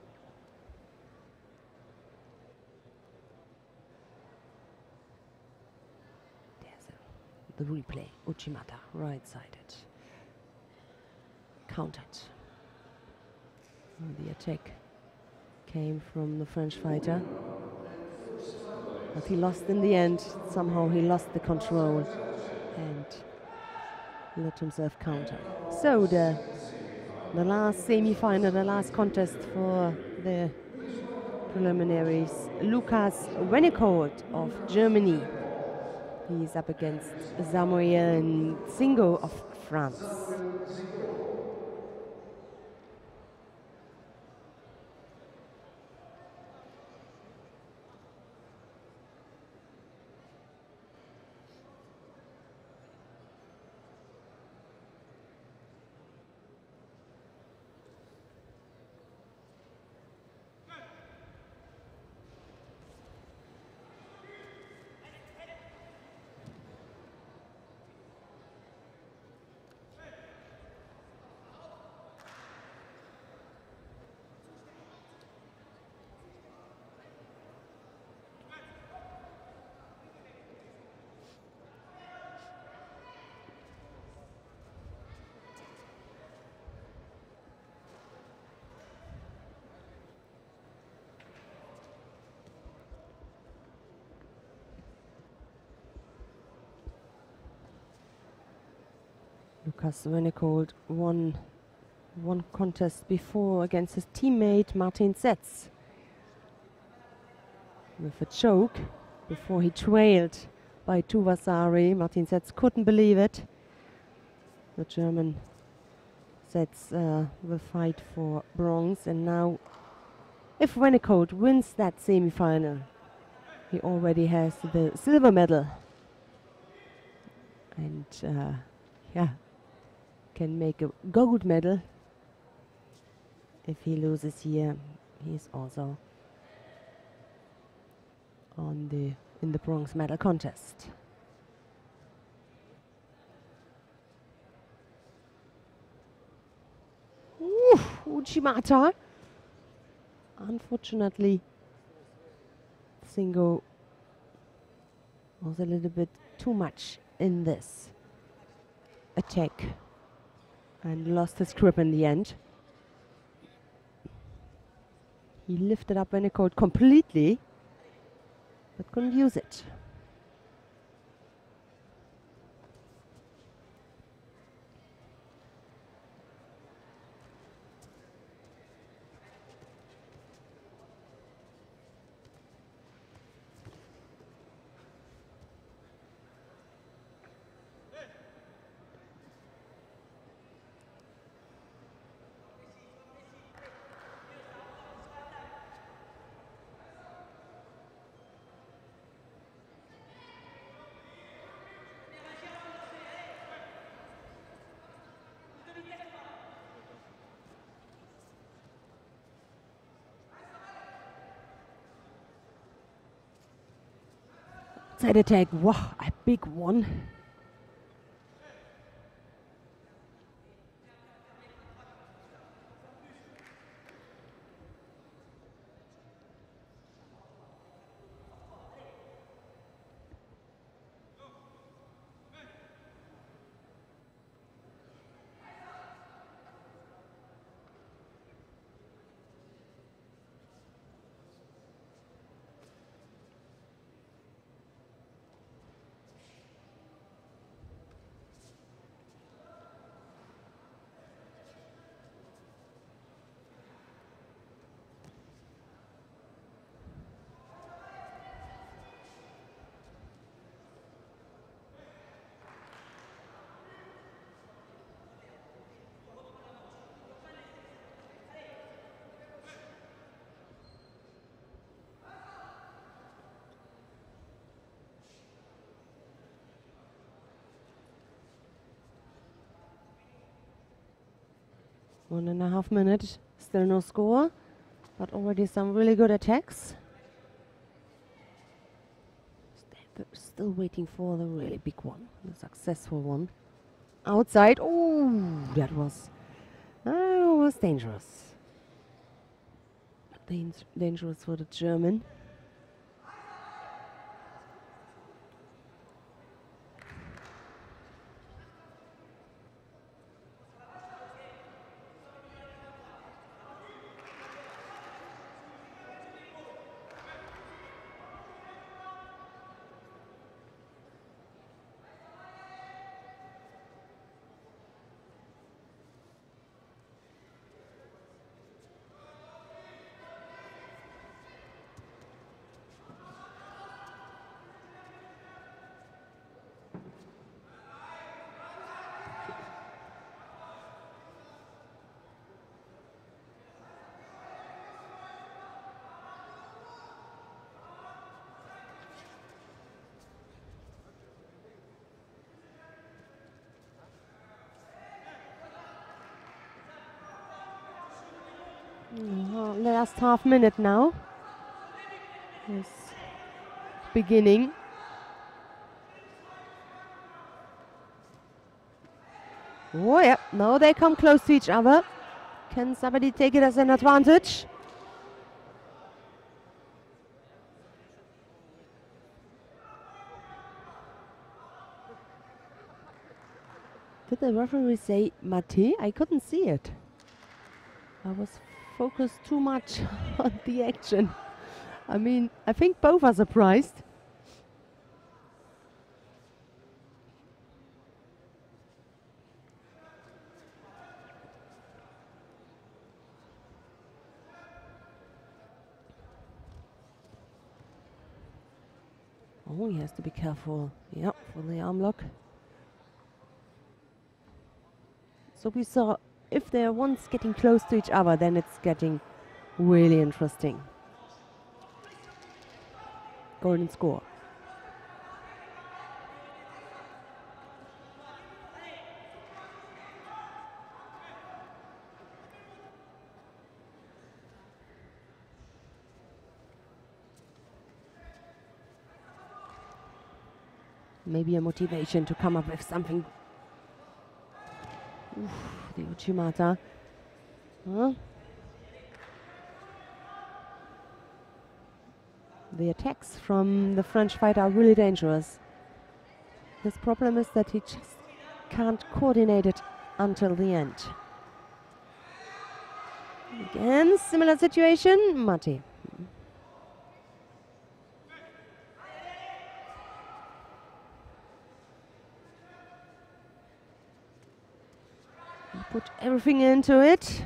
The replay, Uchimata, right-sided. Countered. The attack came from the French fighter. But he lost in the end. Somehow he lost the control and let himself counter. So the last semi-final, the last contest for the preliminaries. Lukas Wennekold of Germany. He's up against Samuel Nzingo of France. Lukas Wennekold won one contest before against his teammate Martin Setz with a choke before he trailed by 2 Vasari. Martin Setz couldn't believe it. The German Setz will fight for bronze, and now if Wennekold wins that semi-final, he already has the silver medal and yeah, can make a gold medal. If he loses here, he's also in the bronze medal contest. Uchimata. Unfortunately, Singo was a little bit too much in this attack and lost his grip in the end. He lifted up Venecoat completely, but couldn't use it. Side attack, wow, a big one. One and a half minutes, still no score, but already some really good attacks. Still waiting for the really big one, the successful one. Outside, oh, that was dangerous. Dangerous for the German. Last half minute now. Yes. Beginning. Oh yeah, now they come close to each other. Can somebody take it as an advantage? Did the referee say Mate? I couldn't see it. I was focused too much on the action. I mean, I think both are surprised. Oh, he has to be careful. Yep, for the arm lock. So we saw if they're once getting close to each other, then it's getting really interesting. Golden score. maybe a motivation to come up with something. Oof, the Uchimata. Huh? The attacks from the French fighter are really dangerous. His problem is that he just can't coordinate it until the end. Again, similar situation, Matti. Put everything into it.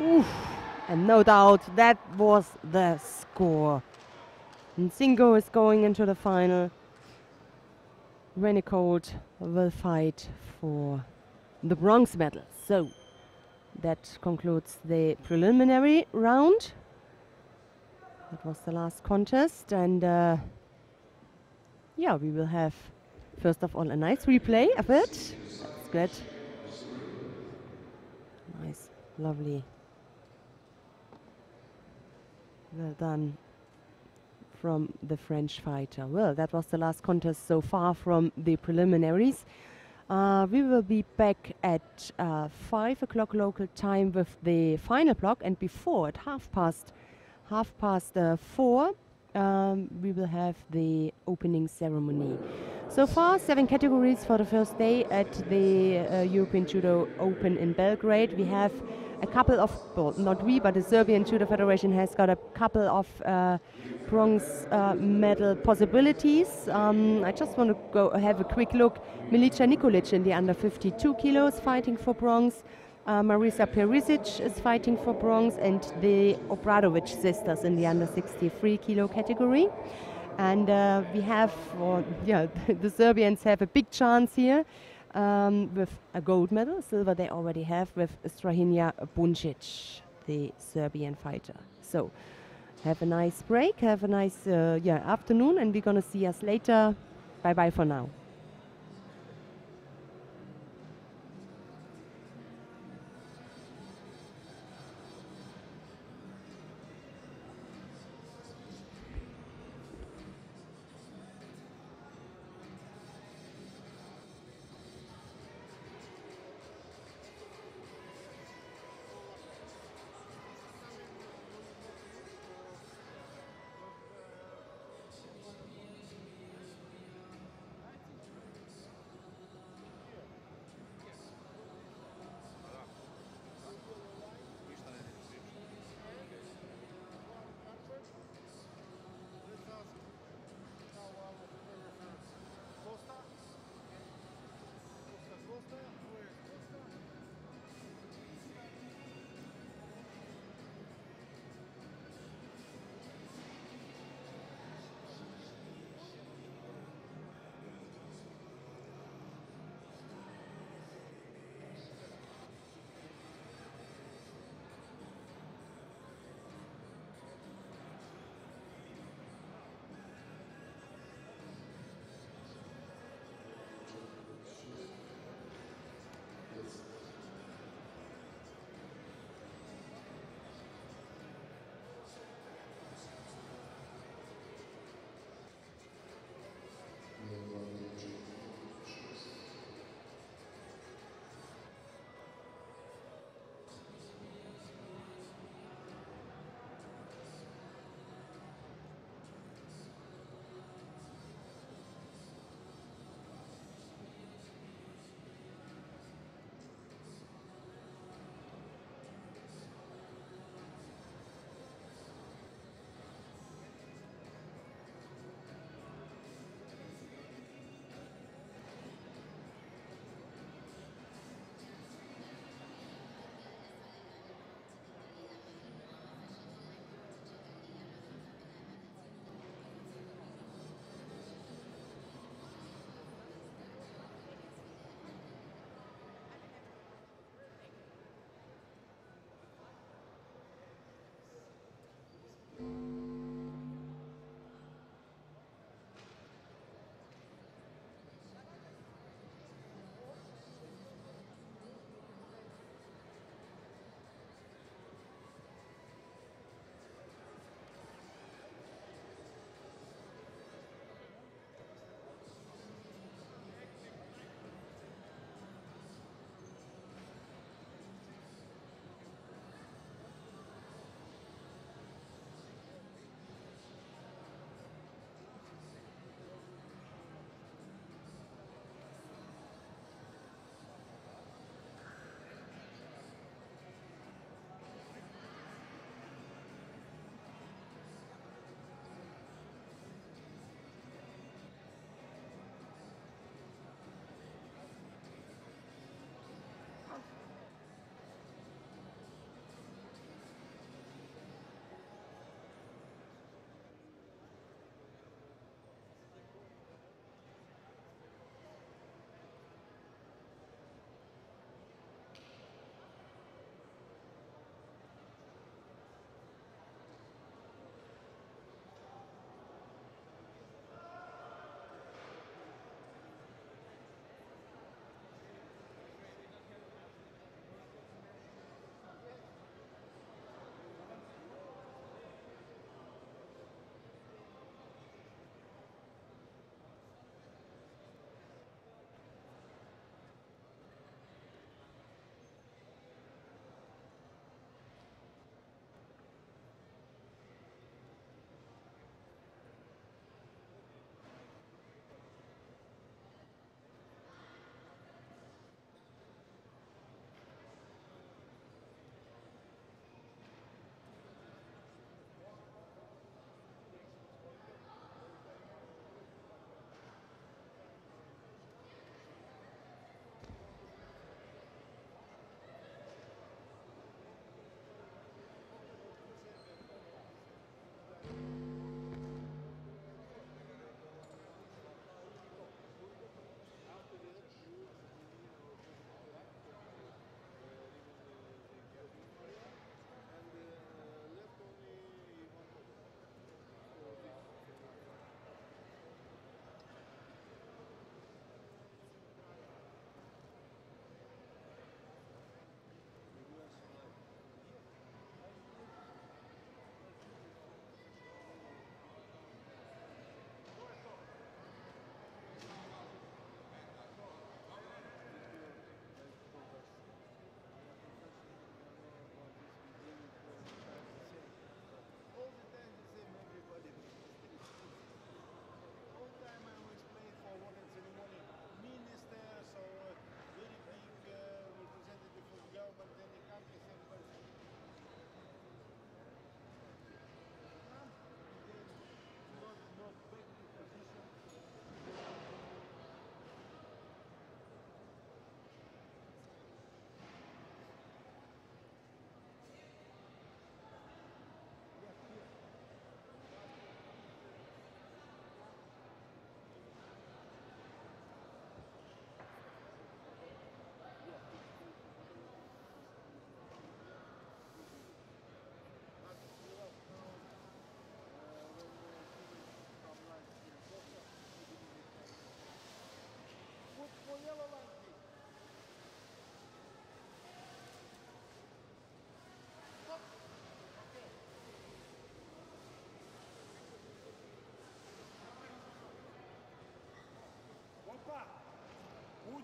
Oof. And no doubt that was the score. Nzingo is going into the final. Renicold will fight for the bronze medal. So that concludes the preliminary round. That was the last contest, and yeah, we will have first of all a nice replay of it. That's good. Nice, lovely. Well done from the French fighter. Well, that was the last contest so far from the preliminaries. We will be back at 5 o'clock local time with the final block, and before at half past 4 we will have the opening ceremony. So far 7 categories for the first day at the European Judo Open in Belgrade. We have a couple of, well, not we, but the Serbian Judo Federation has got a couple of bronze medal possibilities. I just want to go have a quick look. Milica Nikolic in the under 52 kilos fighting for bronze. Marisa Perisic is fighting for bronze, and the Obradovic sisters in the under 63 kilo category. And we have, the Serbians have a big chance here with a gold medal. Silver they already have with Strahinja Buncic, the Serbian fighter. So have a nice break, have a nice afternoon, and we're going to see us later. Bye-bye for now.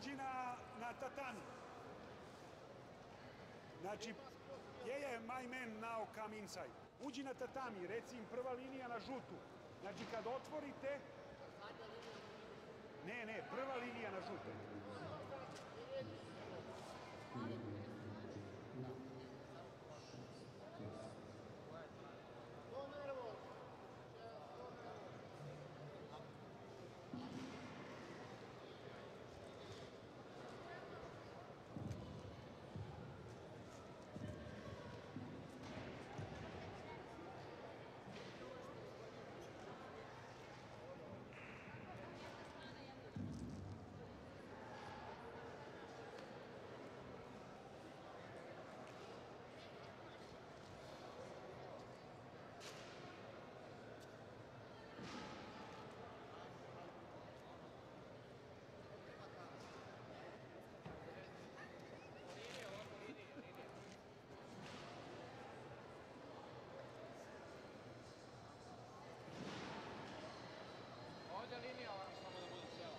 uđi na tatami. Znači, my man now come inside. Uđi na tatami, reci im prva linija na žutu. Znači, kad otvorite... Ne, prva linija na žutu. Ovdje linija samo da bude cijela.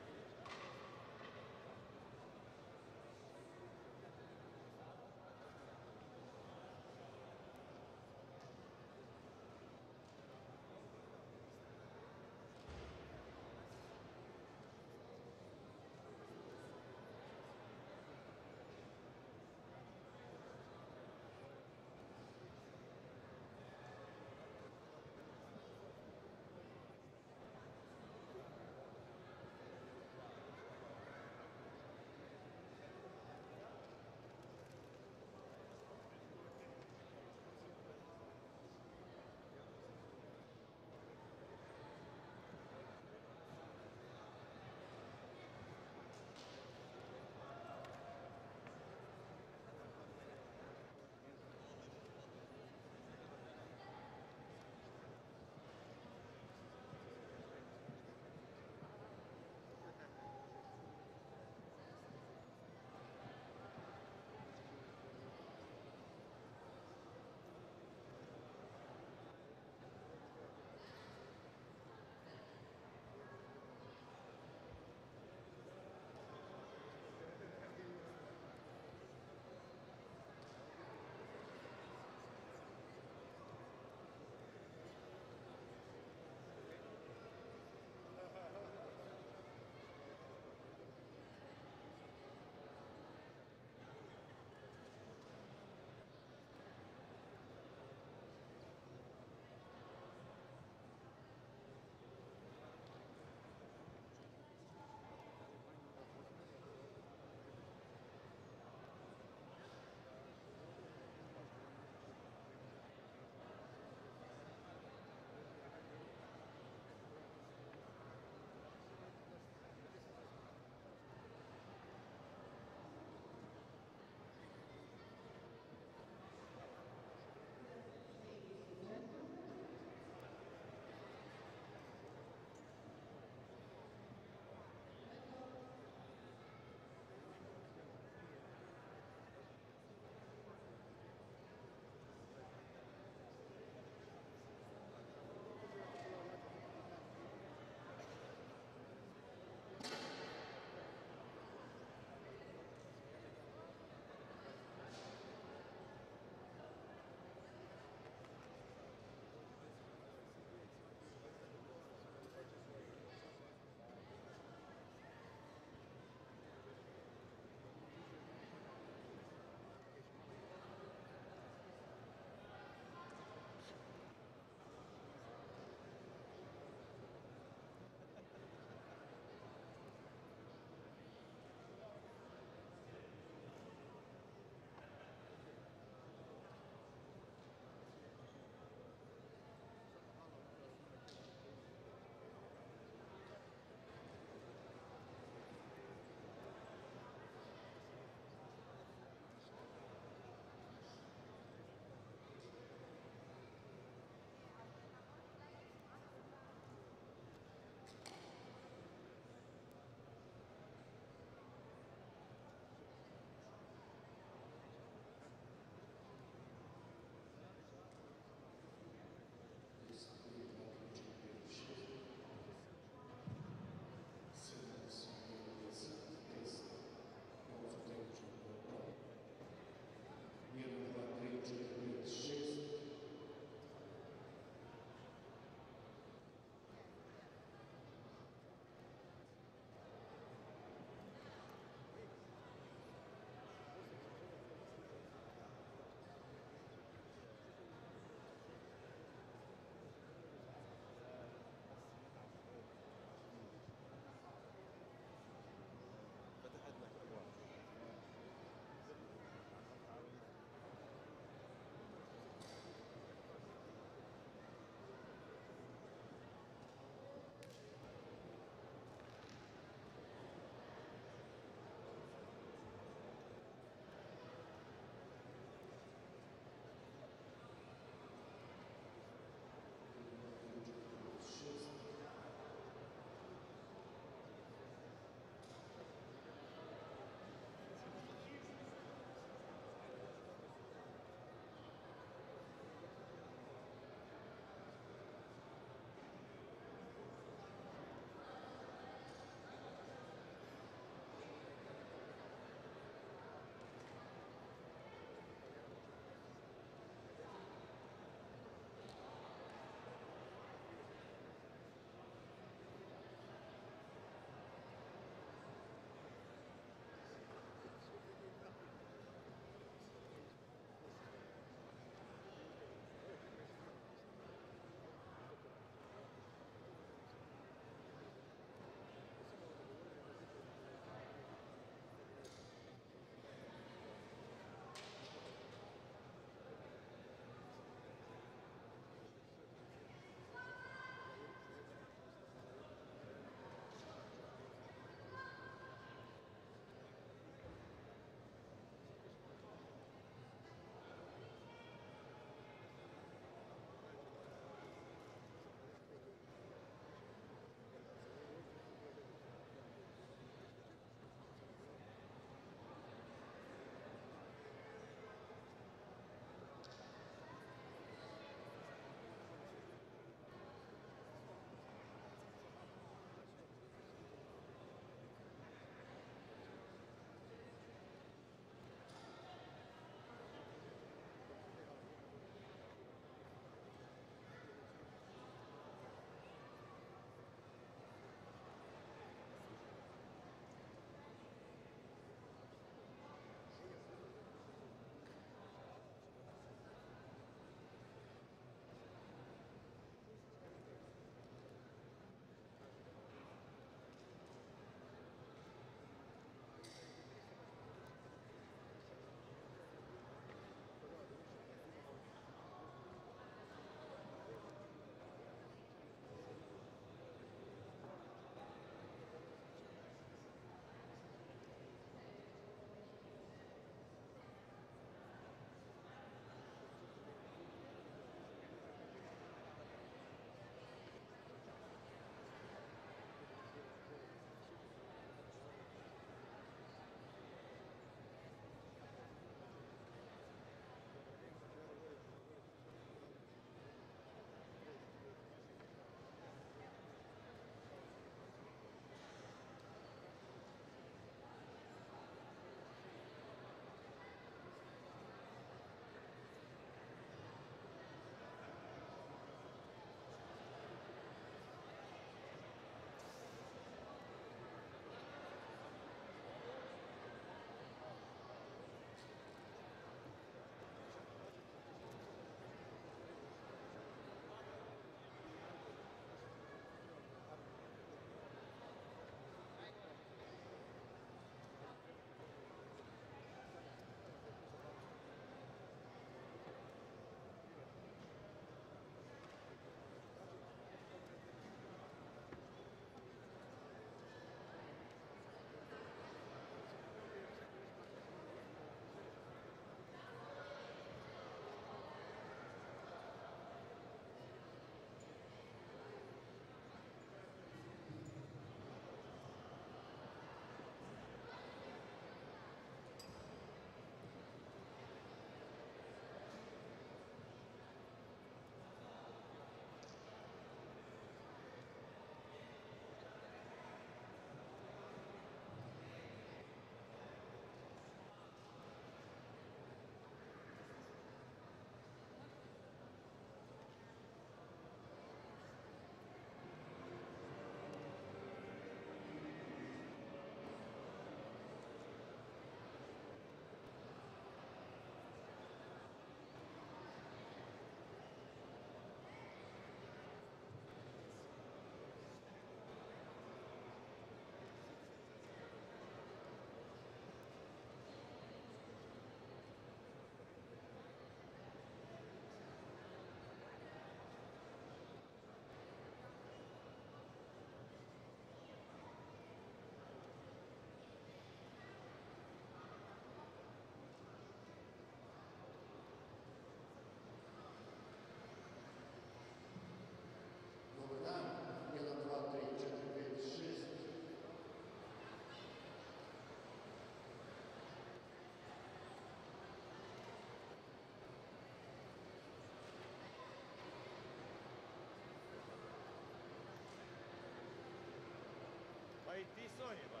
i ti Sonji, ba.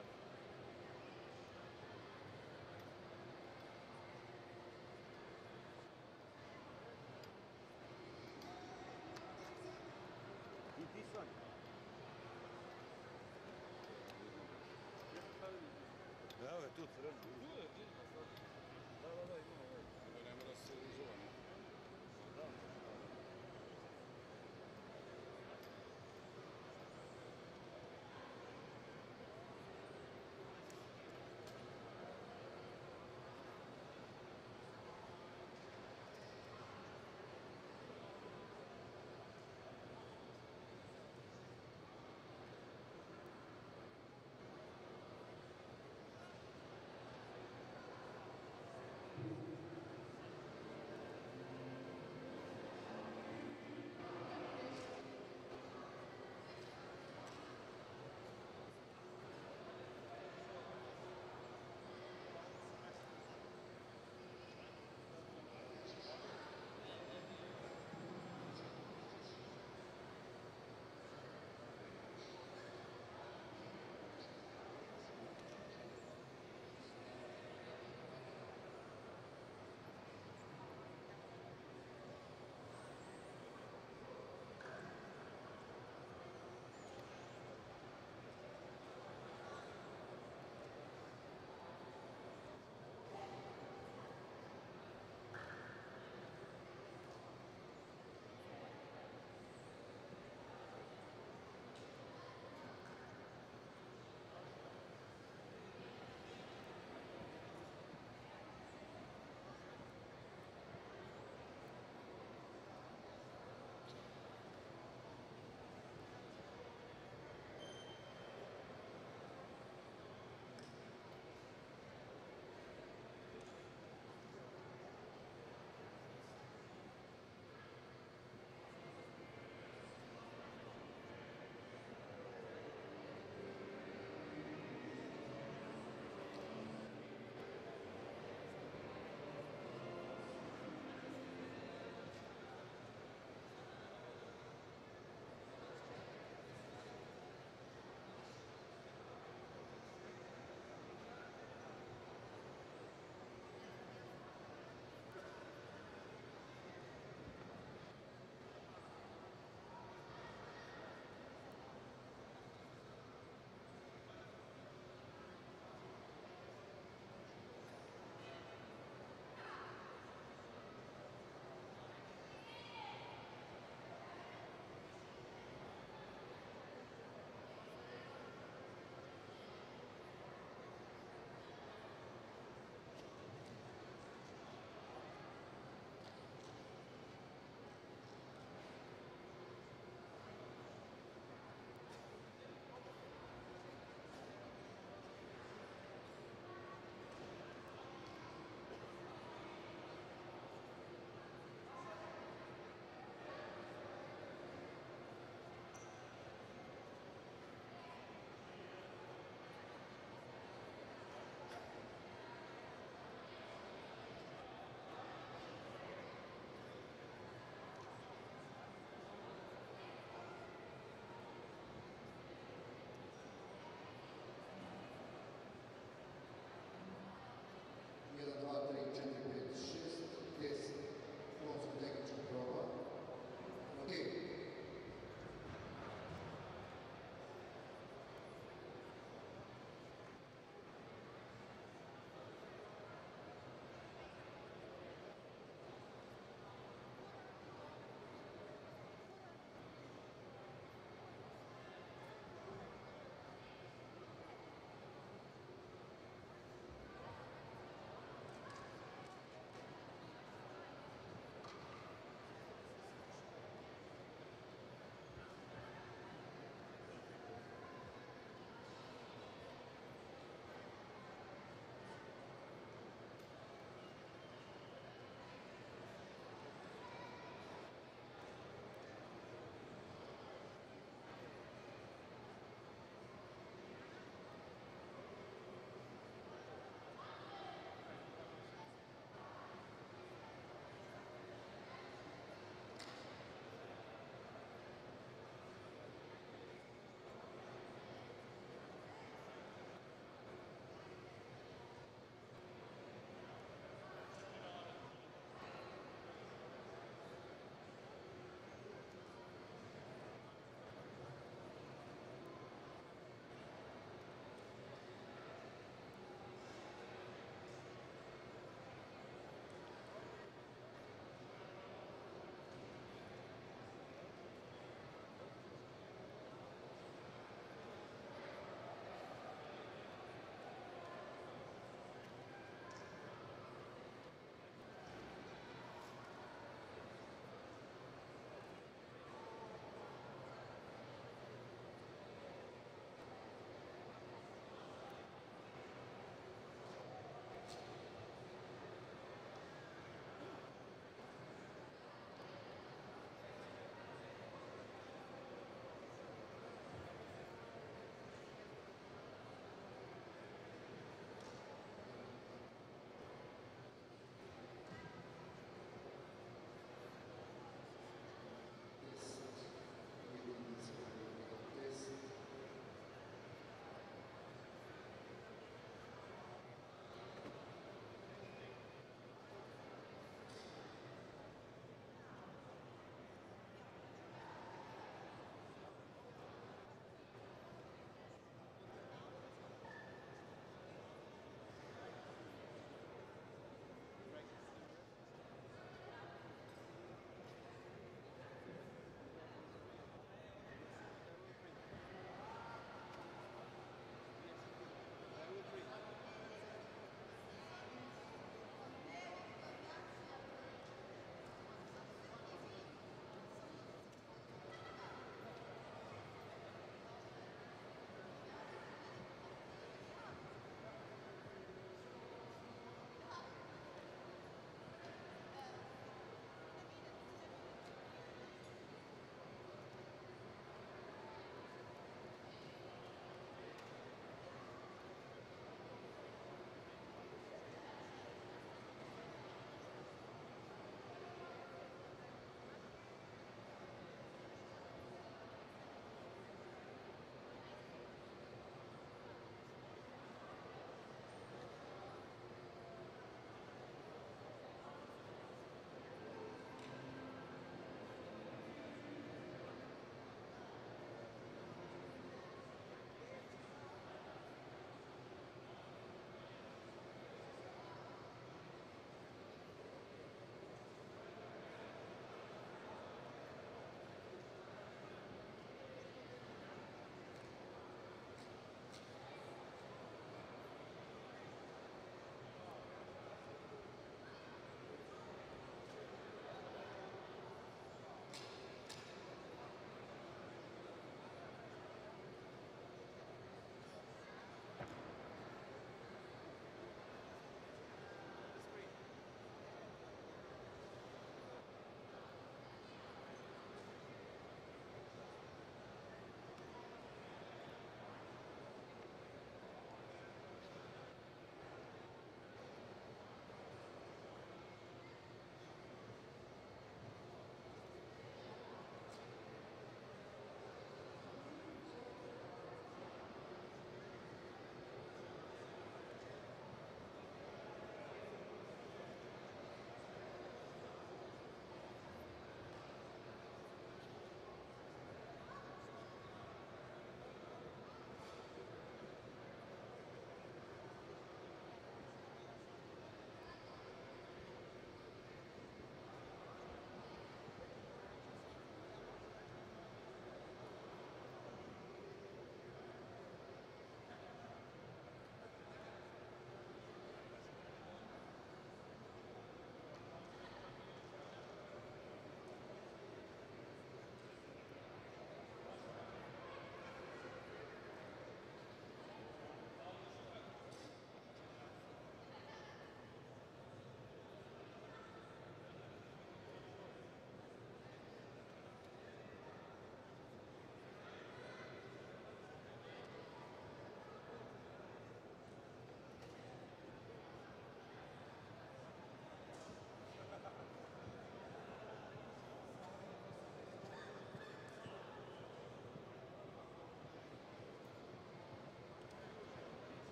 I ti Sonji. Evo je tu crveno. Da, imamo ovaj. Nema da se uzuva, ne? Da.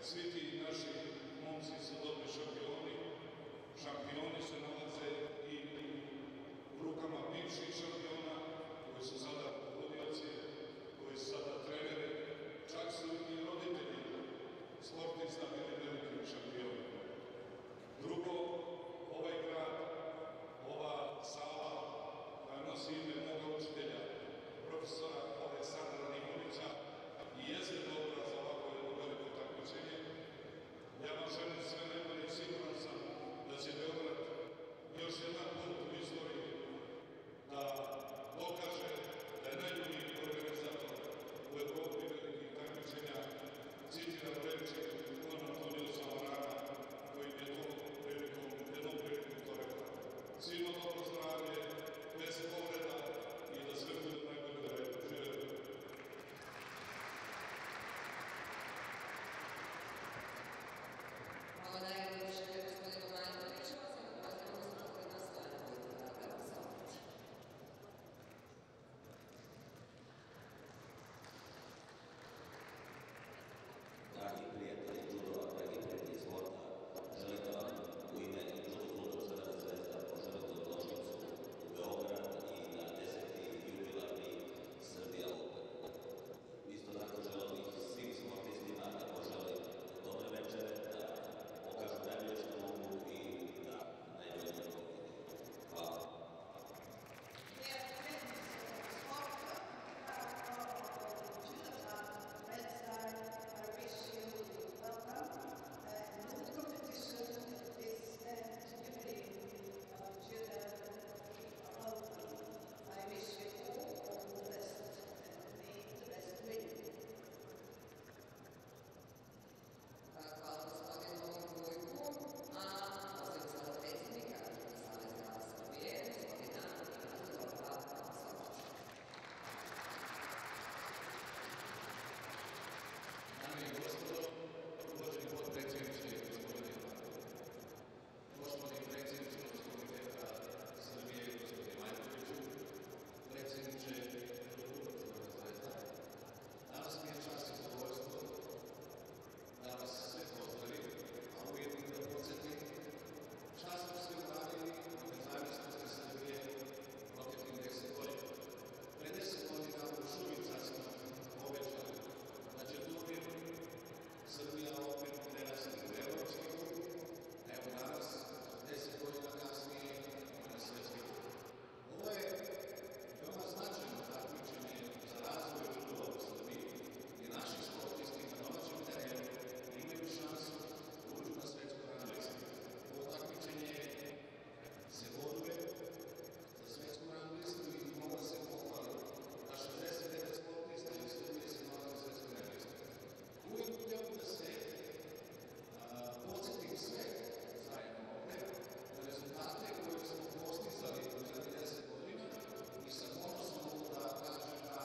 svi ti naši momci su dobri šampioni. Šampioni se nalaze i u rukama bivših šampiona, koji su sada vodioci, koji su sada treneri, čak su i roditelji sportista bili veliki šampioni. Drugo, ovaj grad, ova sala koja nosi ime moga učitelja, profesora Aleksandra Nikolića, i jeste dobra za ovako jedno veliko takmičenje. Ja vam želim sve najbolje i siguran sam da će Beograd još jedan put u istoriji da dokaže da je najbolji organizator u Evropi velikih takmičenja. Citiram reči Antoniosa Morana, koji je to jednom prilikom to rekao. Svima dobro zdravlje, bez povreda i da sve bude najbolje da redu. Živjeli. Hvala najbolje gospodinu Majanoviću, sada pozdravimo znakove na stojanu godina prema Sovjeti. Dragi prijatelji judova, dragi prijatelji sporta, želim da vam u ime Judo kluba Crvena zvezda poželim dobrodošlicu u Beograd i na 10. jubilarni Srbija Open. Isto tako želim bih svim sportistima da poželim dobre večere, da pokažu najbolje što mogu i da najbolje ne mogu. Hvala. Hvala gospodinu Vujku, a pozivam sada predsjednika Saveza Srbije, gospodina Ivana Sovjeta. Dame i gospodo, uvaženi potpredsjedniče gospodine poštovani predsjedniče Komiteta Srbije gospodine Majkoviću, predsjedniče Kluba Crvena zvezda, danas mi je čast i zadovoljstvo da vas sve pozdravim, a ujedno da podsjetim šta smo sve uradili u nezavisnosti Srbije proteklih 10 godina. Pre 10 godina u Šubica smo obećali da će turnir Srbija opet prerasti u evropski klub. Evo danas, 10 godina kasnije, na svetski klub. Ovo je veoma značajno takmičenje za razvoj judova u Srbiji i naši sportisti na domaćem terenu imaju šansu da uđu na svetsku rang listu. Ovo takmičenje se boduje za svetsku rang listu i mogu se pohvaliti da 69 sportista iz Srbije se nalazi na svetskoj rang listi. Uvijek htio da se podsjetim sve zajedno ovdje na rezultate koje smo postizali u zadnjih 10 godina i sa ponosom mogu da kažem da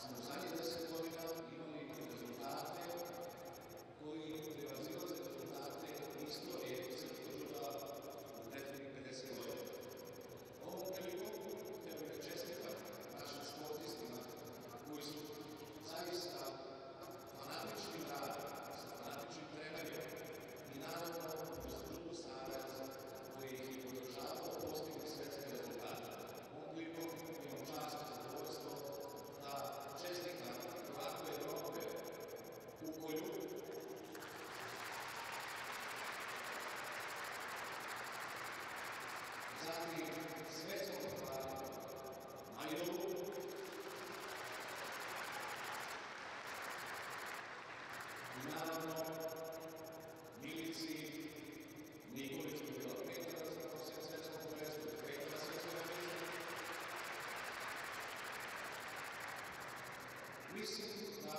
smo u zadnjih 10 godina imali rezultate koji prevazilaze rezultate istorije srpskog juda u prethodnih 50 godina. Ovom prilikom htio bih da čestitam našim sportistima koji su zaista fanatičnim radom, sa fanatičnim trenerima i naravno uz drugu savez koji ih je podržavao postigli svetske rezultate. Ovom prilikom imam čast i zadovoljstvo da čestitam Hrvatu Evrope u Kolju, zatim svetskom prvaku Majdovu, i naravno Milici Nikolić koji je bila peta na svetskom prvenstvu, peta na svetskom prvenstvu. Mislim da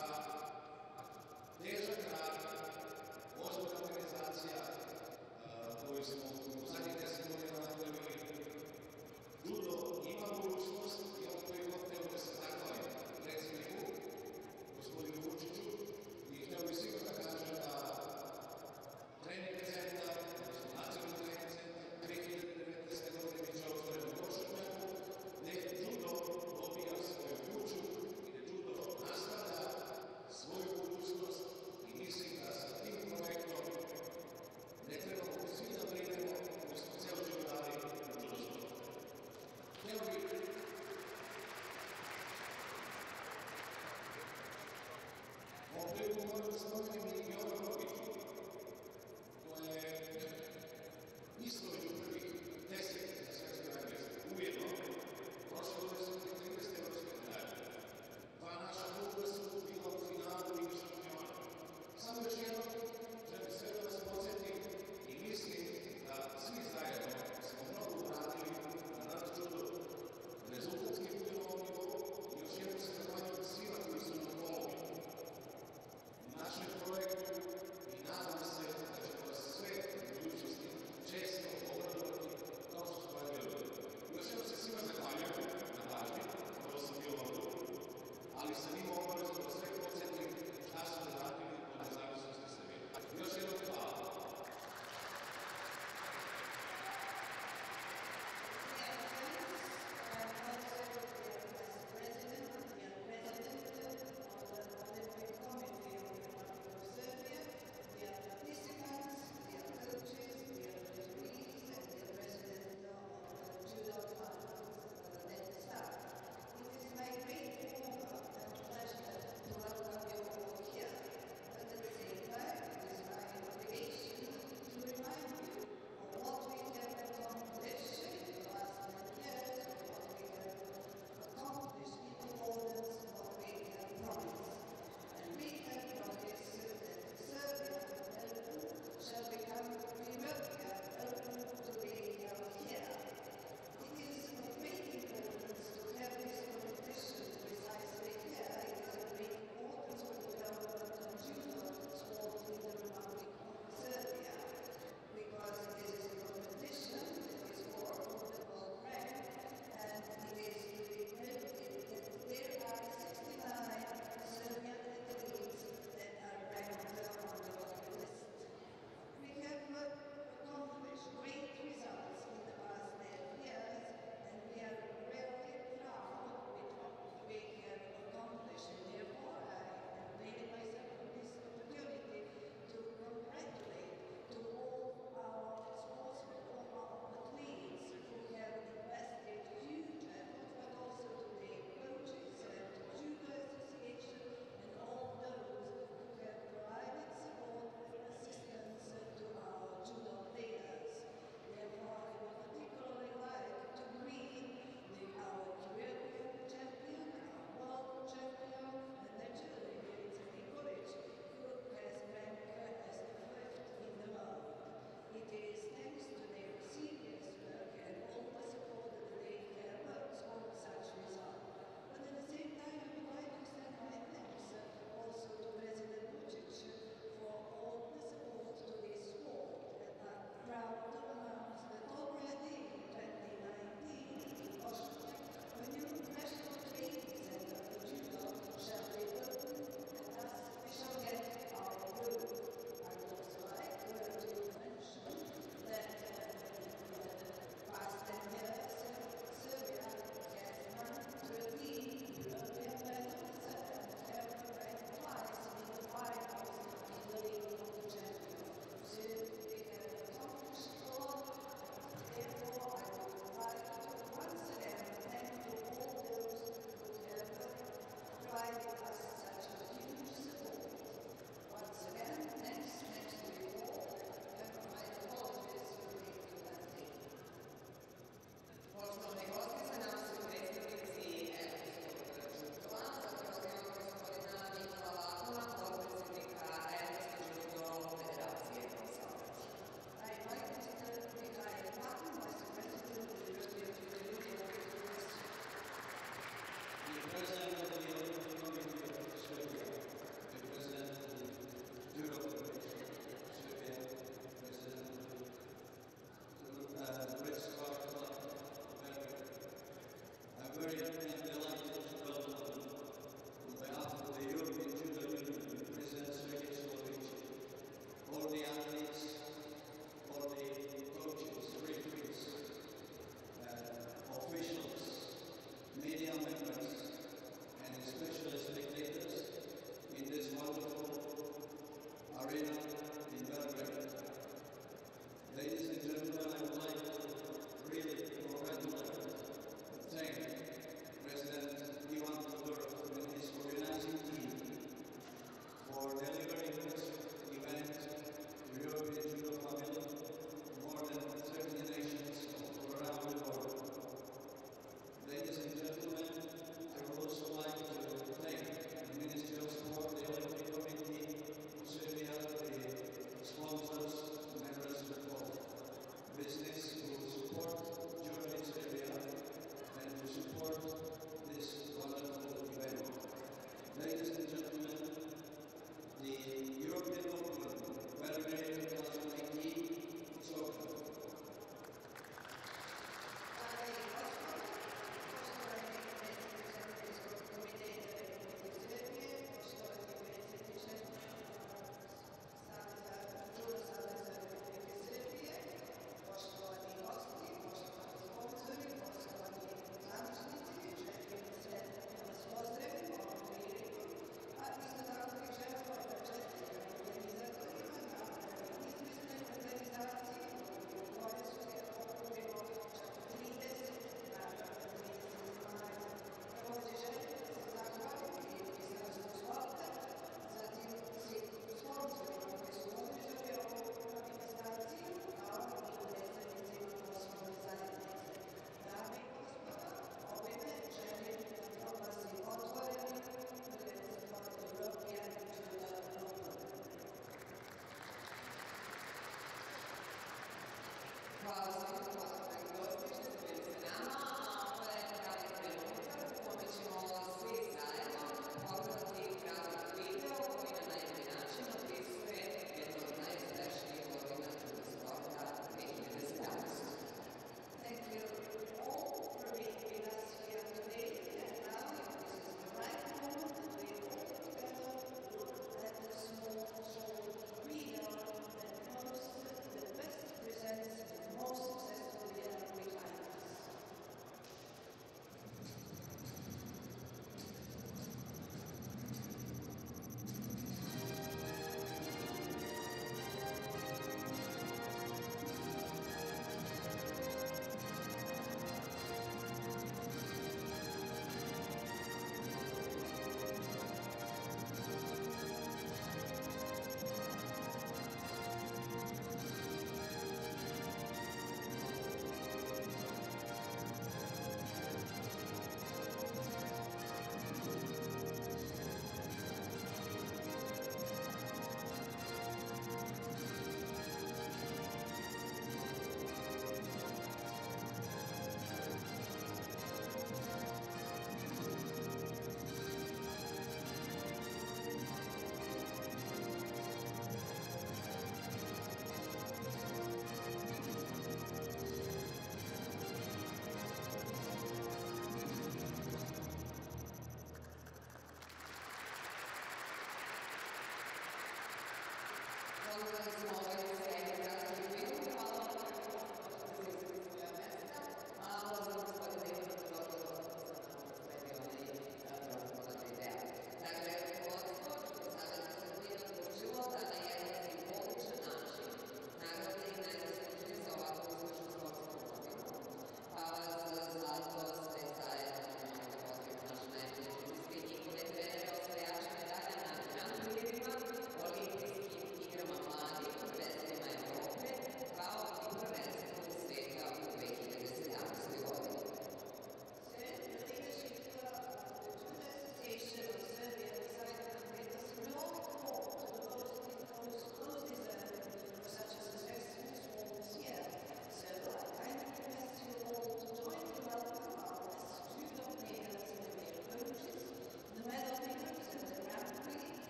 težak rad, ozbiljna organizacija koju smo u zadnjih 10 godina napravili, Judo ima mogućnost i on koji je htio da se zahvali predsjedniku, gospodinu Vučiću, i htio bih sigurno da kažem da trening centar, odnosno nacionalni trening centar, 2019. godine biće otvoren u Košarnjaku, gde Judo dobija svoju kuću i gde Judo nastavlja svoju budućnost i mislim da sa tim Naše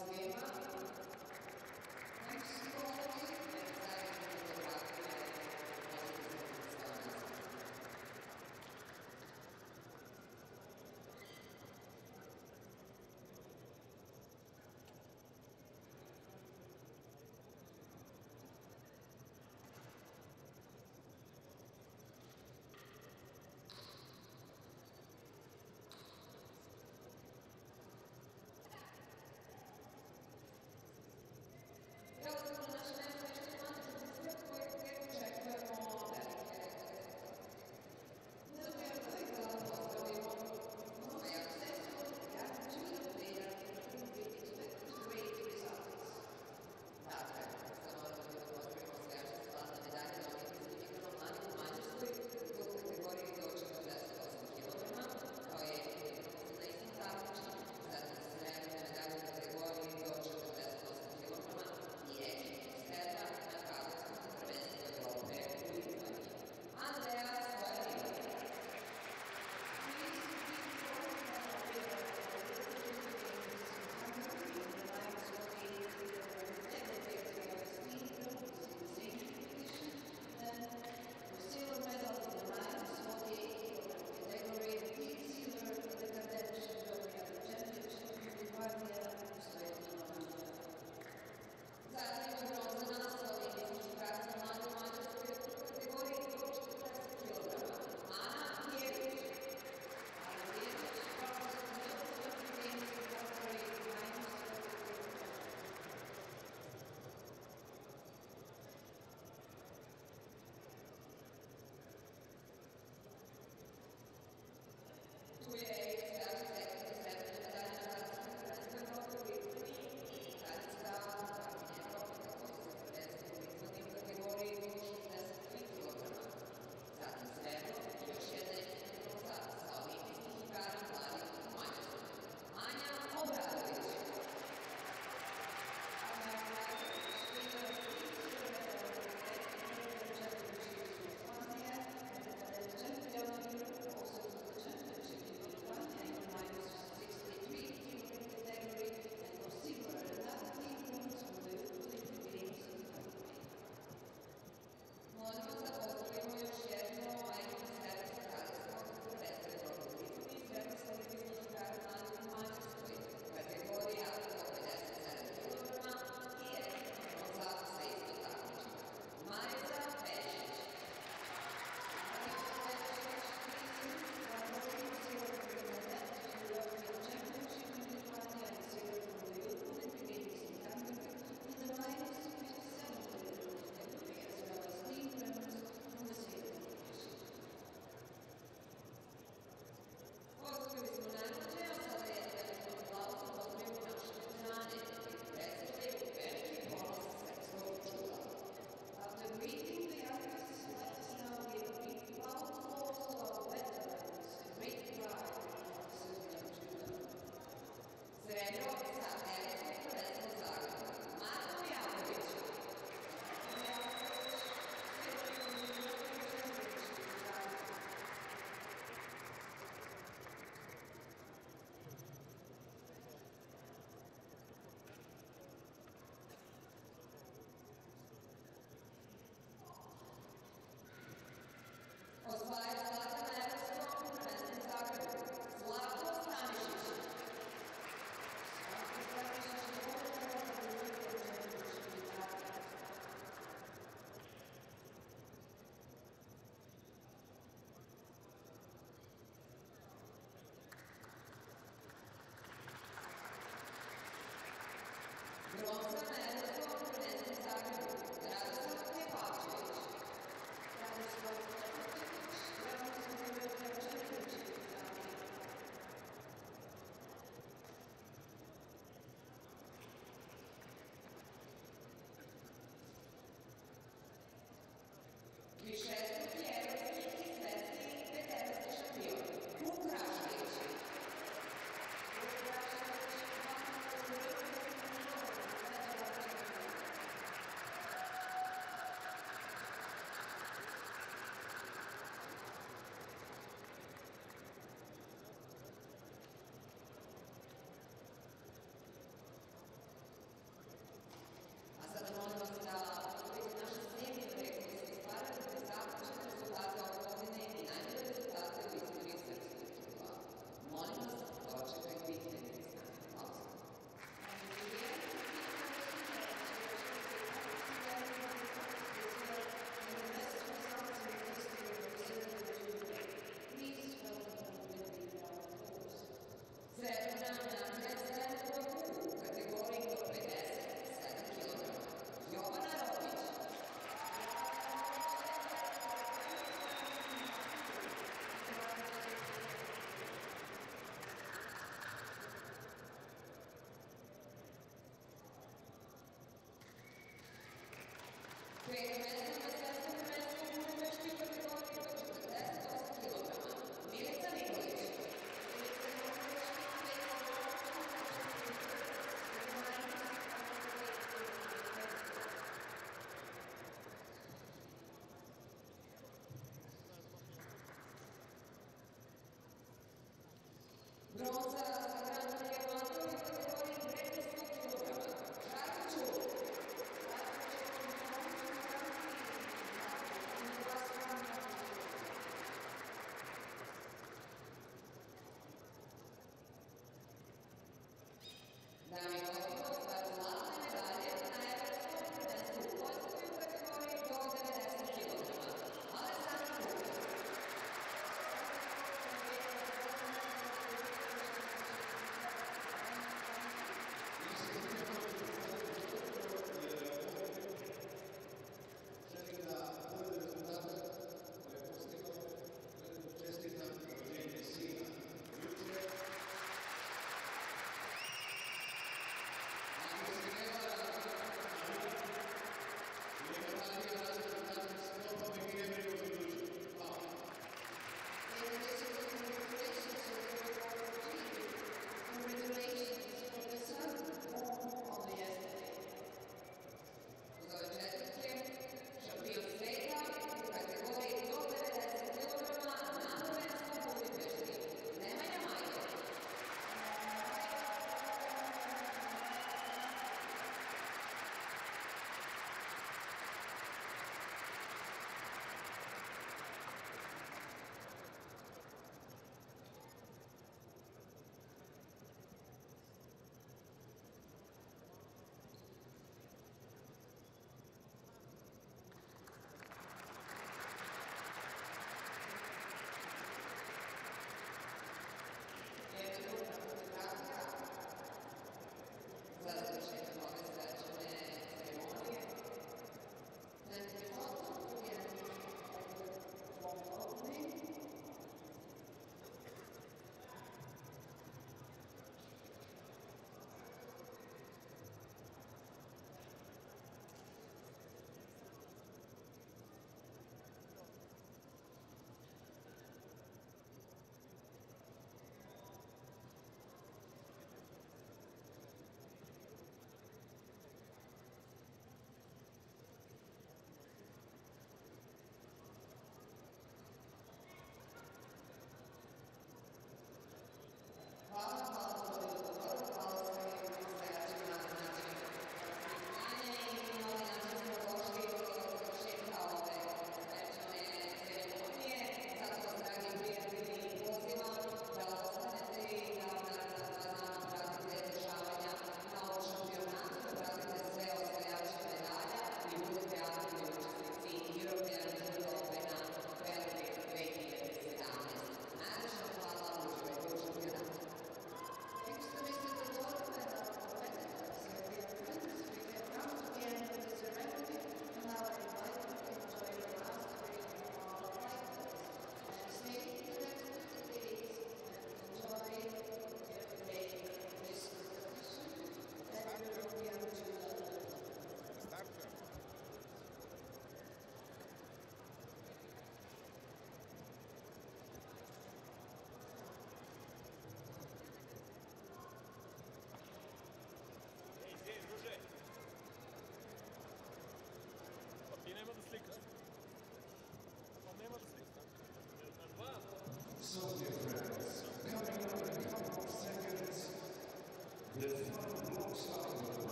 svima. Next quality and second to the back line.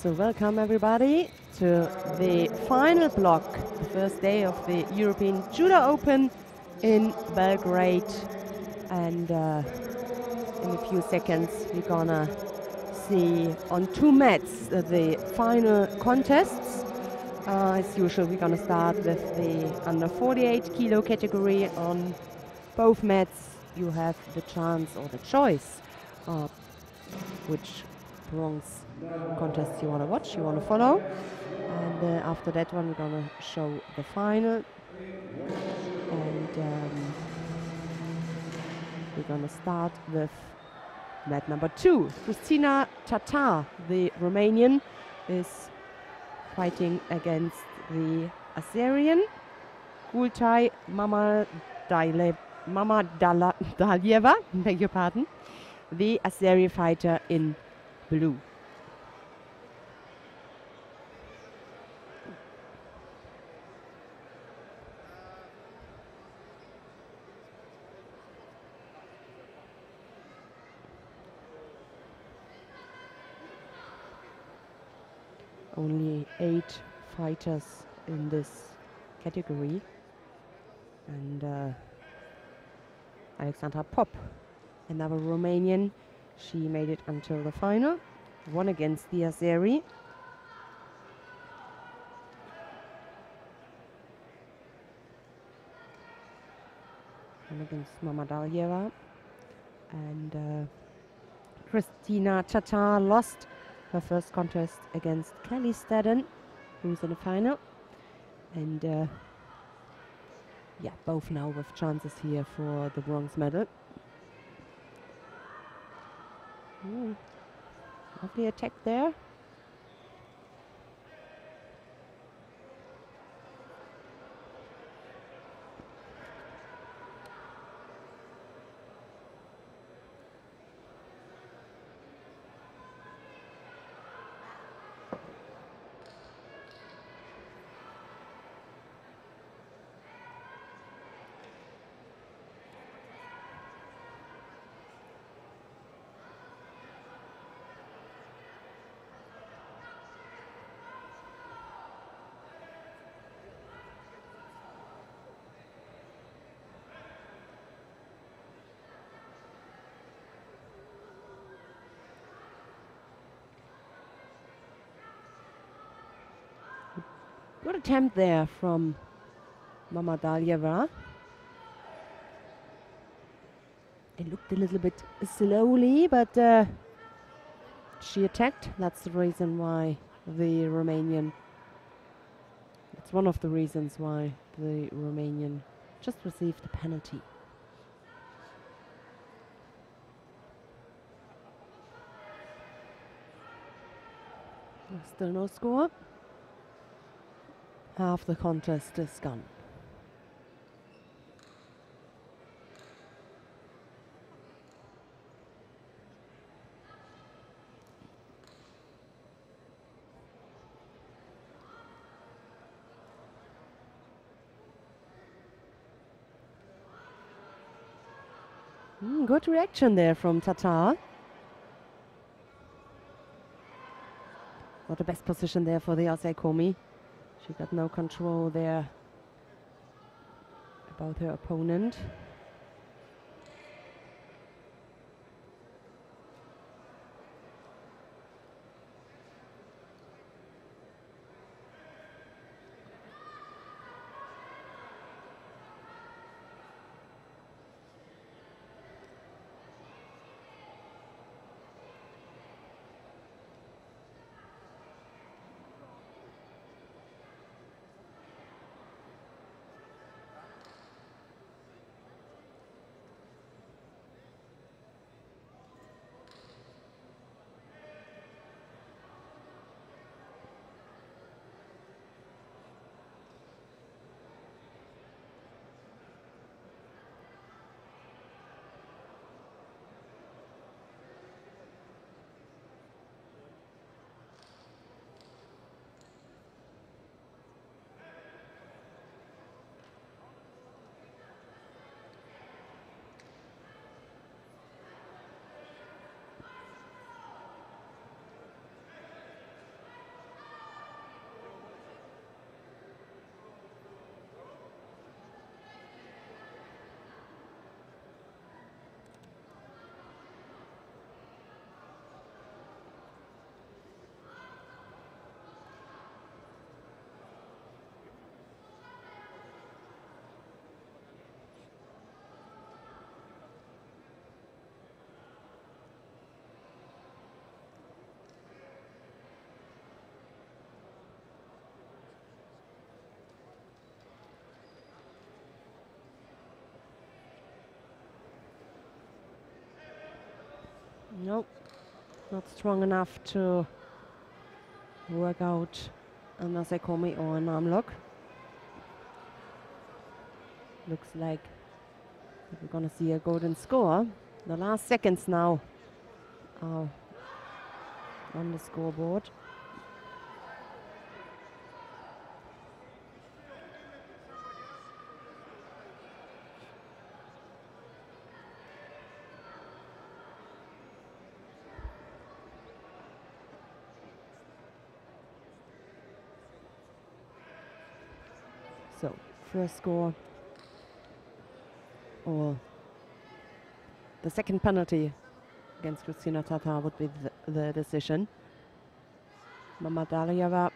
So welcome everybody to the final block, the first day of the European Judo Open in Belgrade. And in a few seconds we're gonna see on 2 mats the final contests. As usual, we're gonna start with the under 48 kilo category. On both mats you have the chance or the choice of which bronze contest you want to watch, you want to follow. And after that one we're going to show the final. And we're going to start with mat number 2. Christina Tatar, the Romanian, is fighting against the Azerian Gultai Mamadalieva, beg your pardon, the Azeri fighter in blue. Only 8 fighters in this category, and Alexandra Pop, another Romanian, she made it until the final, won against the Azeri. And against Mamadalieva. And Christina Tatar lost her first contest against Kelly Stedden, who's in the final. And yeah, both now with chances here for the bronze medal. Lovely attack there. Good attempt there from Mamadalieva. It looked a little bit slowly, but she attacked. That's the reason why the Romanian, it's one of the reasons why the Romanian just received a penalty. Still no score. Half the contest is gone. Good reaction there from Tatar. Not the best position there for the Asekomi. She got no control there about her opponent. Nope, not strong enough to work out an Asekomi or an arm lock. Looks like we're gonna see a golden score. The last seconds now are on the scoreboard. So, first score, or the second penalty against Kristina Tatar would be the decision. Mamadalieva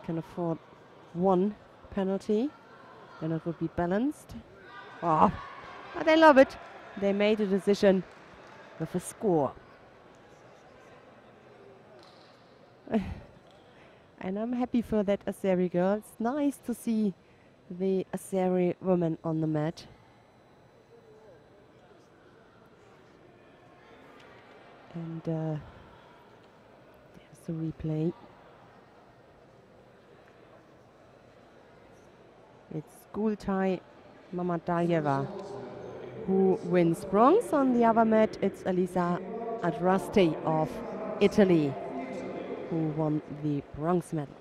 can afford one penalty, then it would be balanced. Oh, but they love it. They made a decision with a score. And I'm happy for that Azeri girl. It's nice to see the Azeri woman on the mat. And there's the replay. It's Gultai Mamadalieva who wins bronze. On the other mat, it's Elisa Adrasti of Italy who won the bronze medal.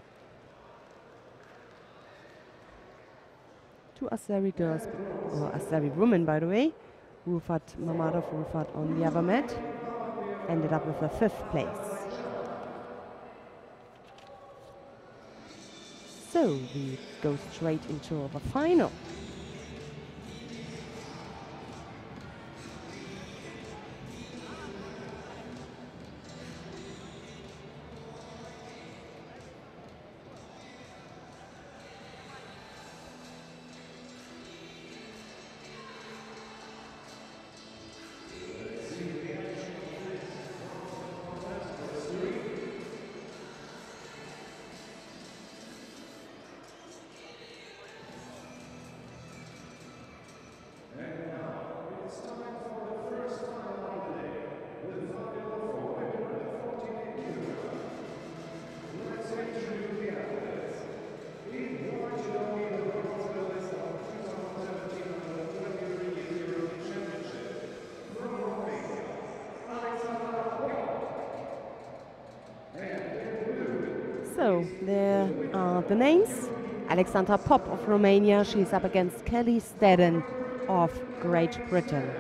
Two Azeri girls, or Azeri women by the way. Rufat Mamadov Rufat on the other mat ended up with a 5th place. So we go straight into the final. So there are the names. Alexandra Pop of Romania. She's up against Kelly Stedden of Great Britain.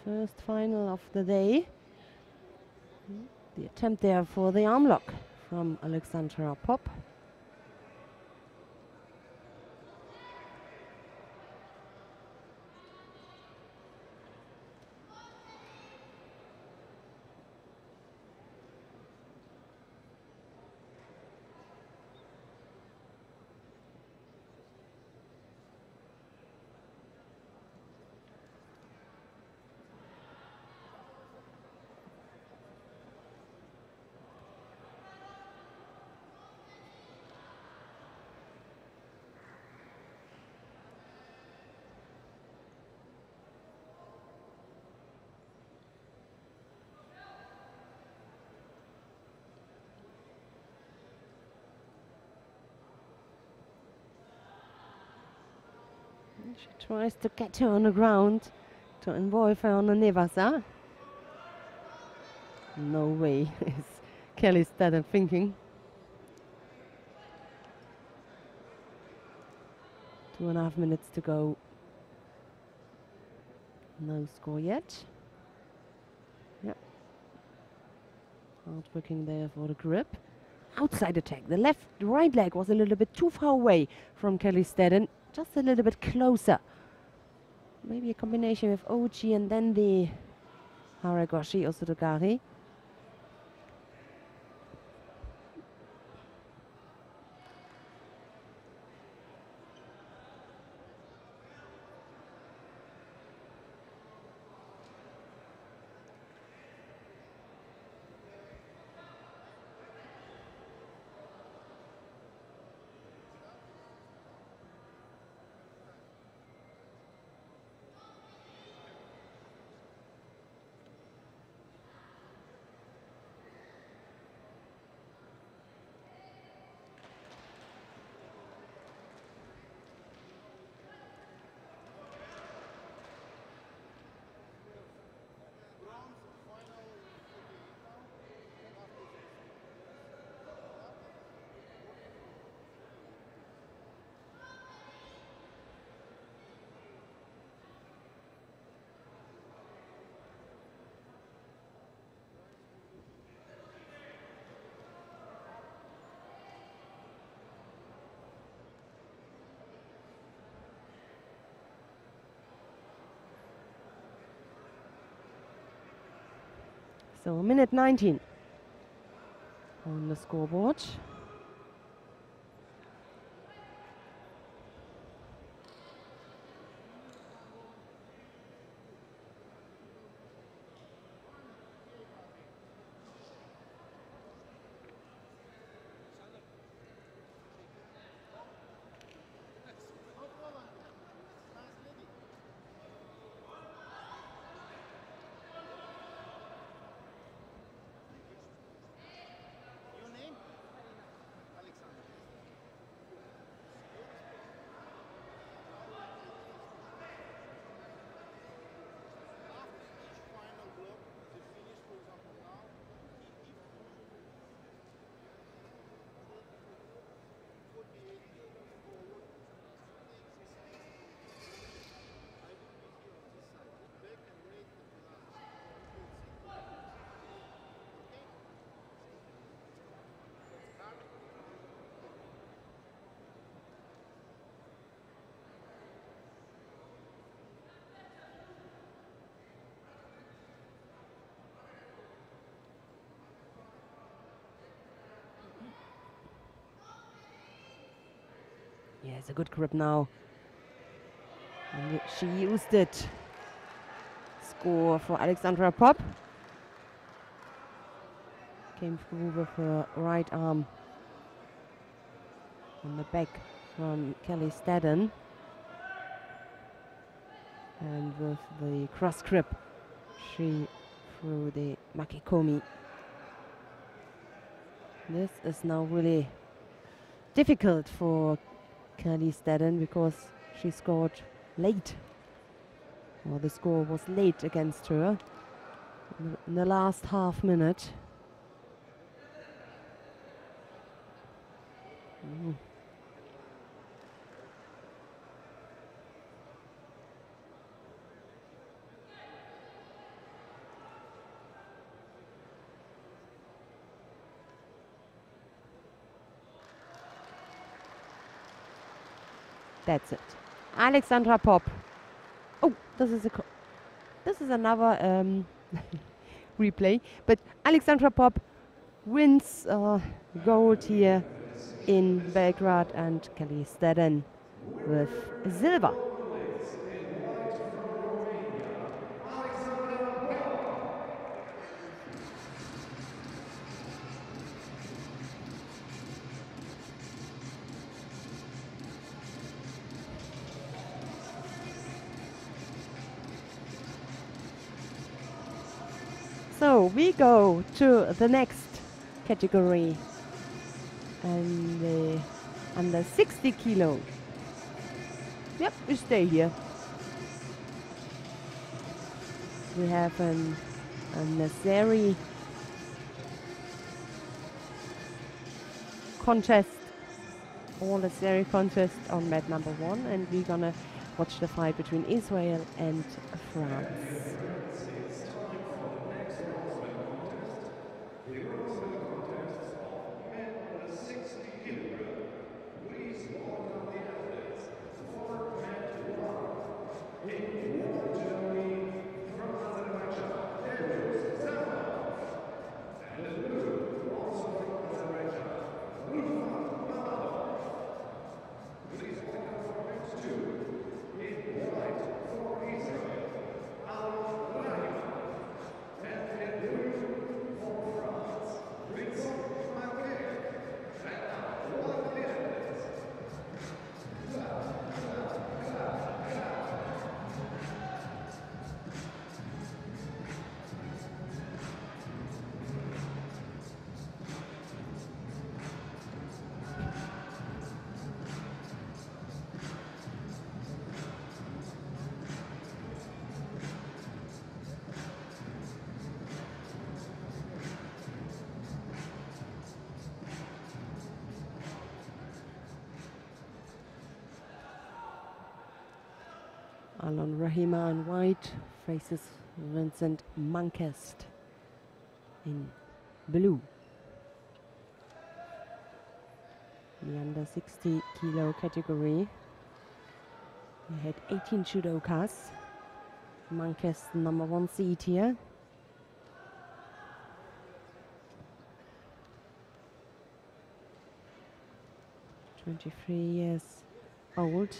First final of the day. The attempt there for the arm lock from Alexandra Pop. She tries to get her on the ground to involve her on the Nevasa. No way, is Kelly started thinking. 2.5 minutes to go. No score yet. Yep. Hard working there for the grip. Outside attack. The right leg was a little bit too far away from Kelly Stedden. Just a little bit closer. Maybe a combination with Ochi and then the Haragoshi or Sotogari. So minute 19 on the scoreboard. Yeah, it's a good grip now. And she used it. Score for Alexandra Popp. Came through with her right arm on the back from Kelly Stedden. And with the cross grip, she threw the Makikomi. This is now really difficult for Kelly Stedden because she scored late. Well, the score was late against her in the last half minute. That's it. Alexandra Popp. Oh, this is another replay. But Alexandra Popp wins gold here in Belgrade, and Kelly Stedden with silver. So we go to the next category, and the under 60 kilo. Yep, we stay here. We have a Nazari contest, all Nazari contest on mat number 1, and we're gonna watch the fight between Israel and France. It's time for the next bronze medal contest. The bronze medal contest of men under 60 kilogram. Please welcome the athletes for mat 1. In War, Germany, from Azerbaijan, Darius Zamanov. And in blue, also from Azerbaijan, Rufat Mamadov. Please welcome for mat 2. In white, for Israel, Alon Rahimov. And in blue, for France, Vincent Malek. And now, one of the athletes. Alon Rahima in white faces Vincent Mankest in blue. The under 60 kilo category. We had 18 judokas. Mankest number 1 seed here. "23 years old.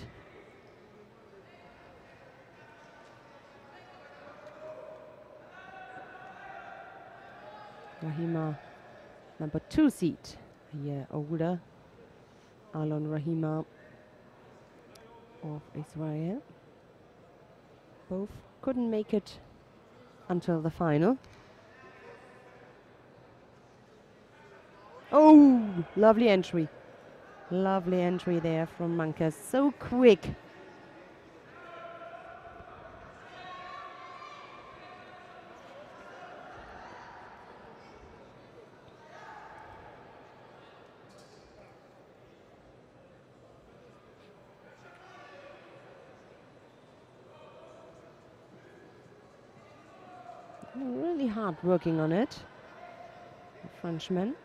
Rahima, number 2 seed, a year older. Alon Rahima of Israel. Both couldn't make it until the final. Oh, lovely entry. Lovely entry there from Mankes. So quick. Really hard working on it, the Frenchman.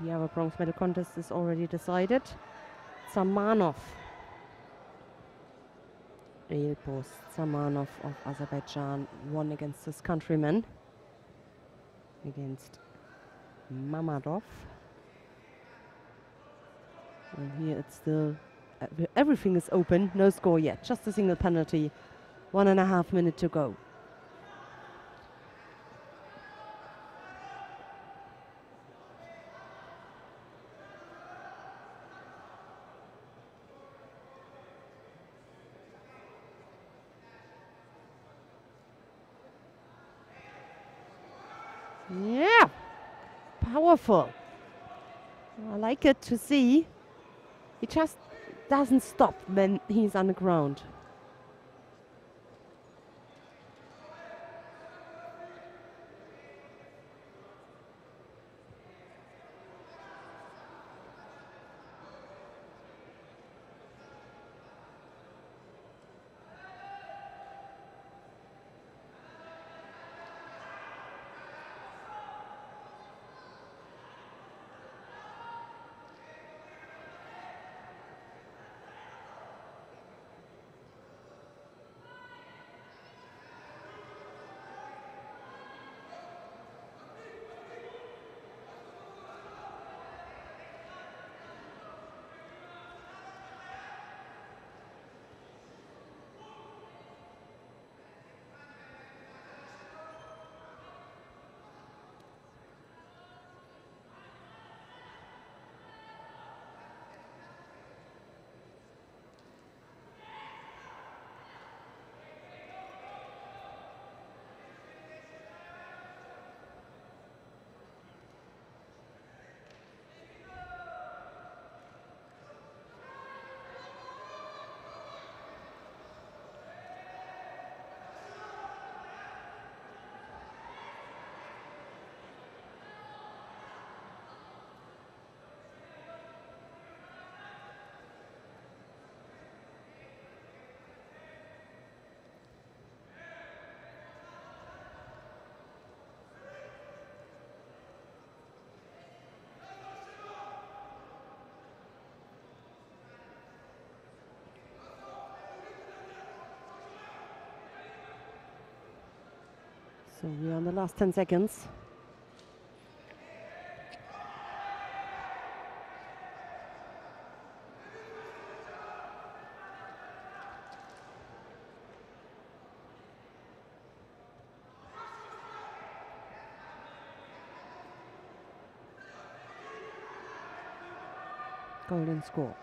The other bronze medal contest is already decided. Zamanov. Elbos Zamanov of Azerbaijan won against his countryman. Against Mamadov. And here it's still, everything is open, no score yet, just a single penalty. 1.5 minutes to go. Yeah, powerful. I like it to see. He just doesn't stop when he's on the ground. So we are on the last 10 seconds. Golden score.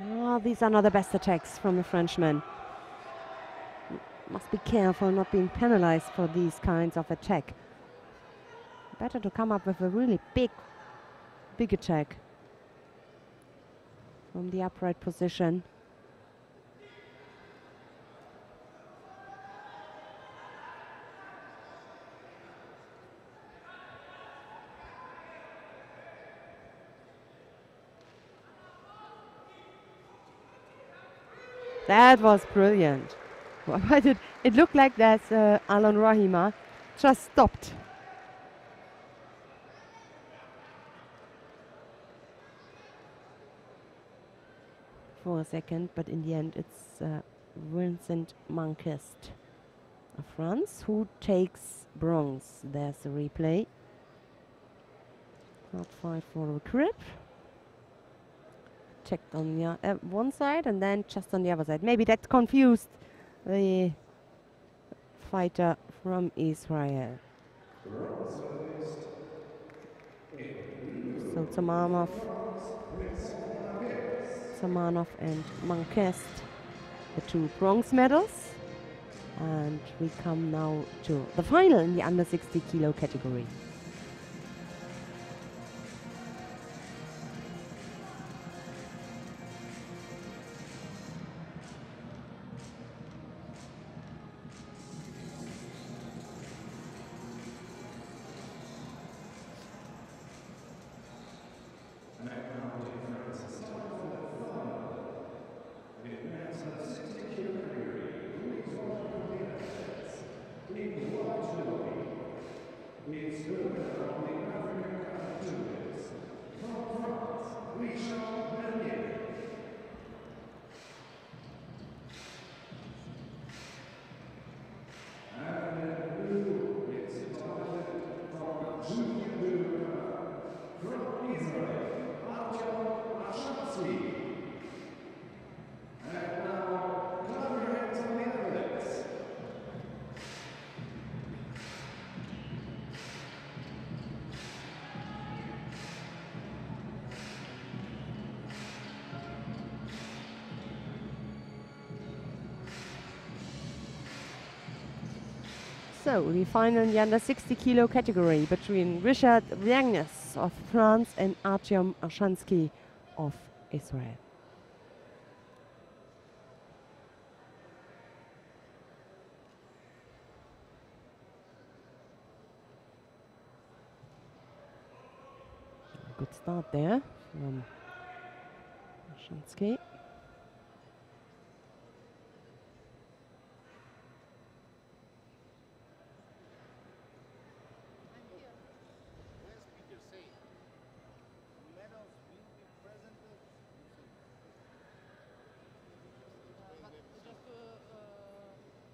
Oh, these are not the best attacks from the Frenchman. Must be careful not being penalized for these kinds of attack. Better to come up with a really big attack from the upright position. That was brilliant. But it looked like that Alon Rahima just stopped. For a second, but in the end it's Vincent Manquist of France who takes bronze. There's the replay. Hard fight for a grip. Checked on the one side and then just on the other side. Maybe that confused the fighter from Israel. So Zamanov and Manquist, the two bronze medals. And we come now to the final in the under 60 kilo category. So the final in the under 60 kilo category between Richard Vergnes of France and Artyom Arshansky of Israel. Good start there from Arshansky.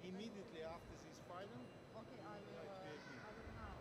Immediately after this final, okay, I will now.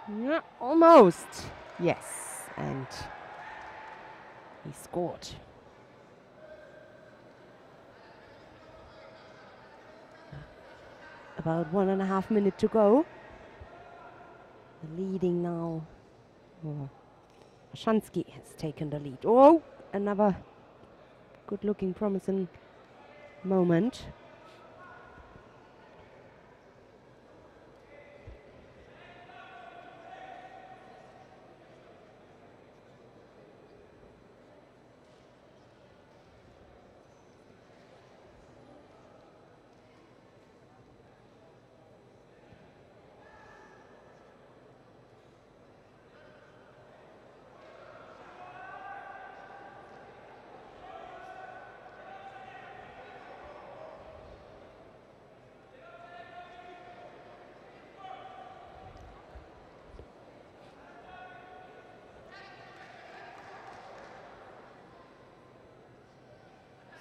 Yeah, almost. Yes, and he scored. About 1.5 minutes to go. Leading now. Oh, Ashansky has taken the lead. Oh, another good-looking, promising moment.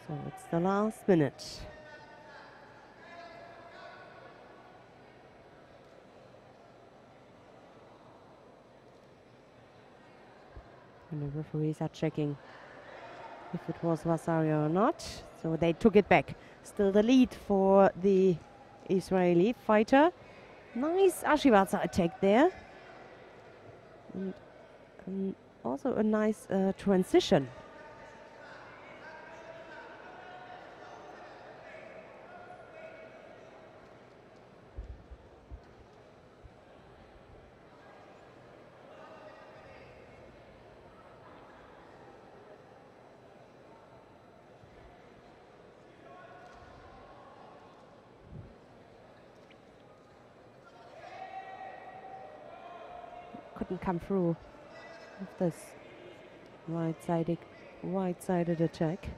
So it's the last minute. And the referees are checking if it was Vasario or not. So they took it back. Still the lead for the Israeli fighter. Nice Ashivatsa attack there. And also a nice transition. Couldn't come through with this right-sided attack.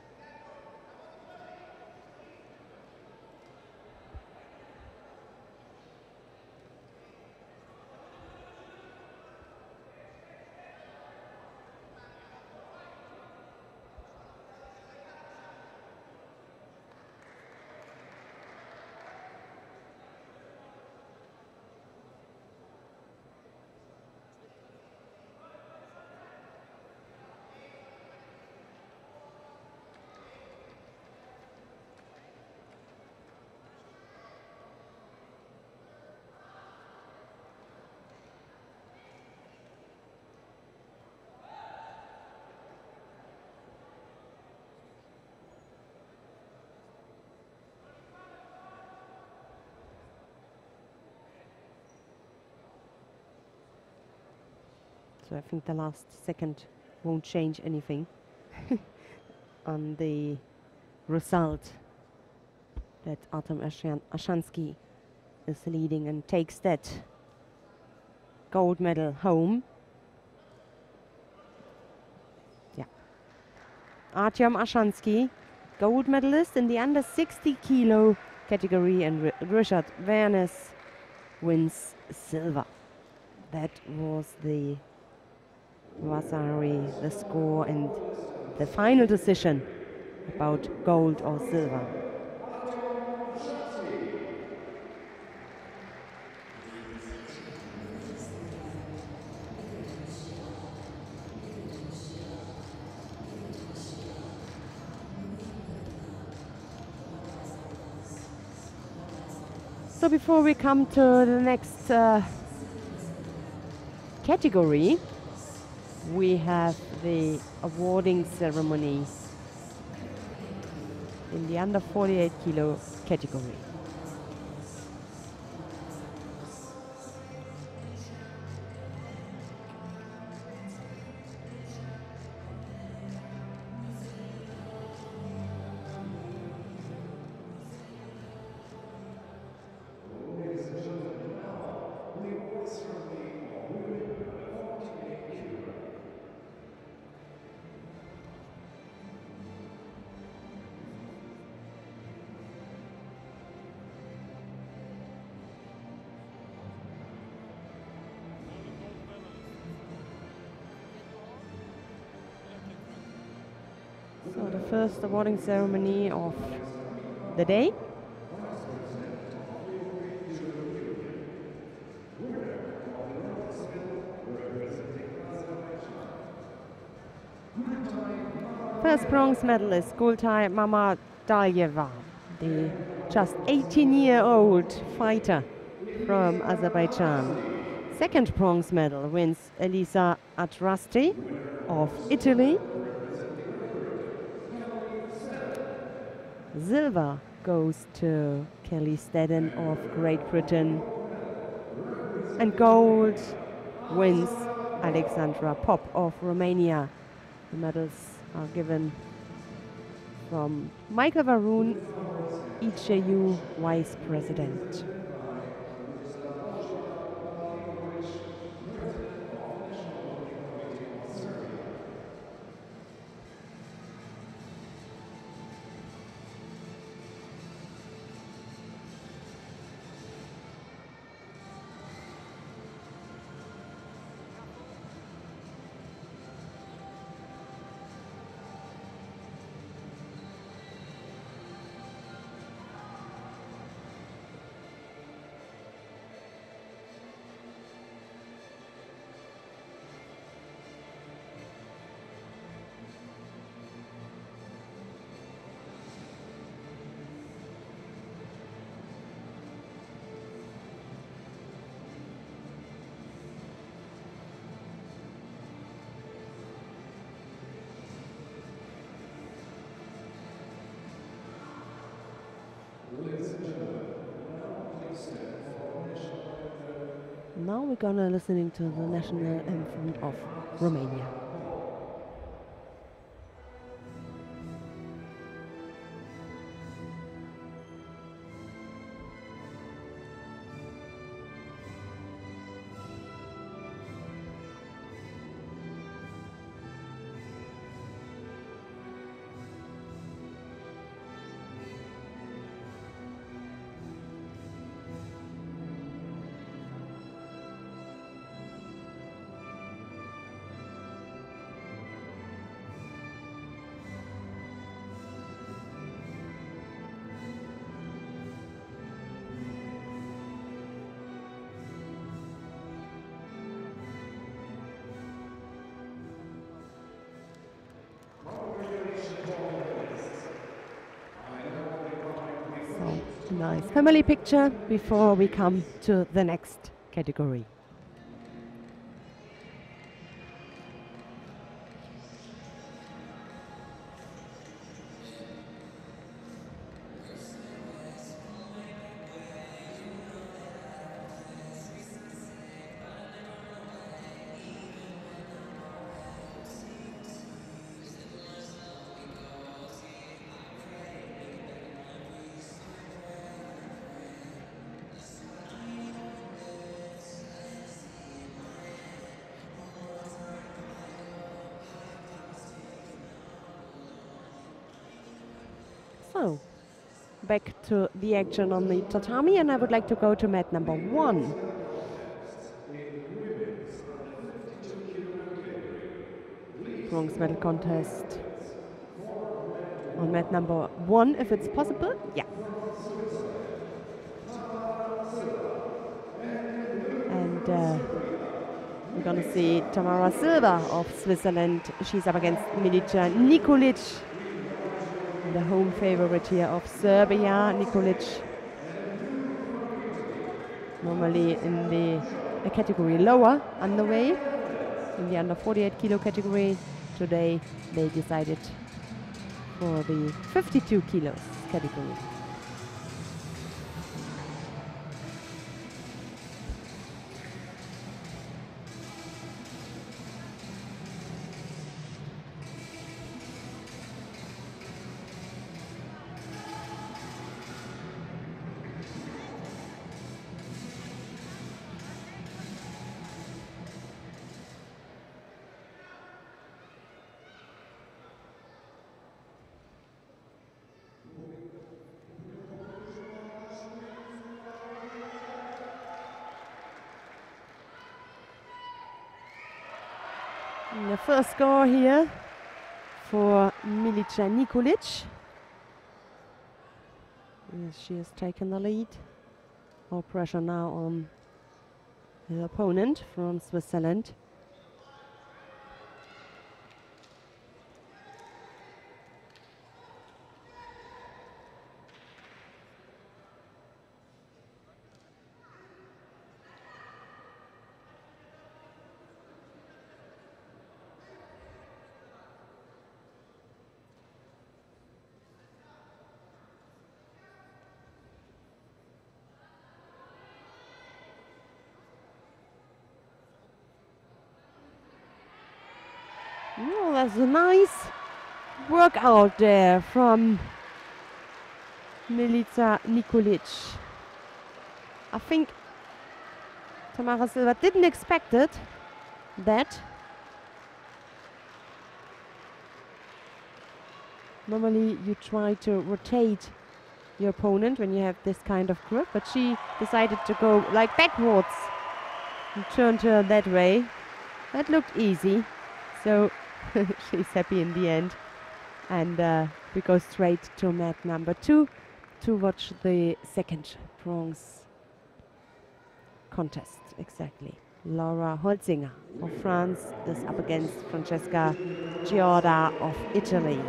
So I think the last second won't change anything on the result that Artem Ashansky is leading and takes that gold medal home. Yeah. Artem Ashansky, gold medalist in the under 60 kilo category, and Richard Vernes wins silver. That was the Vasari, the score and the final decision about gold or silver. So before we come to the next category, we have the awarding ceremony in the under 48 kilo category. Ladies and gentlemen, now the award ceremony of women under 48 kilograms. So the first awarding ceremony of the day. Vice President of the European Judo Union, winner of the bronze medal First bronze medalist, Gultai Mamadalyeva, the just 18-year-old fighter from Azerbaijan. Second bronze medal wins Elisa Atrasti of Italy. Silver goes to Kelly Stedden of Great Britain. And gold wins Alexandra Pop of Romania. The medals are given from Michael Varoon, EJU Vice President. Now we're gonna listening to the national anthem of Romania. Nice family picture before we come to the next category. So, back to the action on the tatami, and I would like to go to mat number 1. Bronze medal contest on mat number 1, if it's possible. Yeah. And we're going to see Tamara Silva of Switzerland. She's up against Milica Nikolic, the home favorite here of Serbia. Nikolic, normally in the category lower, underway, in the under 48 kilo category. Today they decided for the 52 kilos category. The first score here for Milica Nikolic. Yes, she has taken the lead. All pressure now on her opponent from Switzerland. Oh, that's a nice workout there from Milica Nikolic. I think Tamara Silva didn't expect it, that. Normally you try to rotate your opponent when you have this kind of grip, but she decided to go like backwards and turned her that way. That looked easy, so she's happy in the end. And we go straight to mat number 2 to watch the second bronze contest. Exactly. Laura Holzinger of France is up against Francesca Giorda of Italy.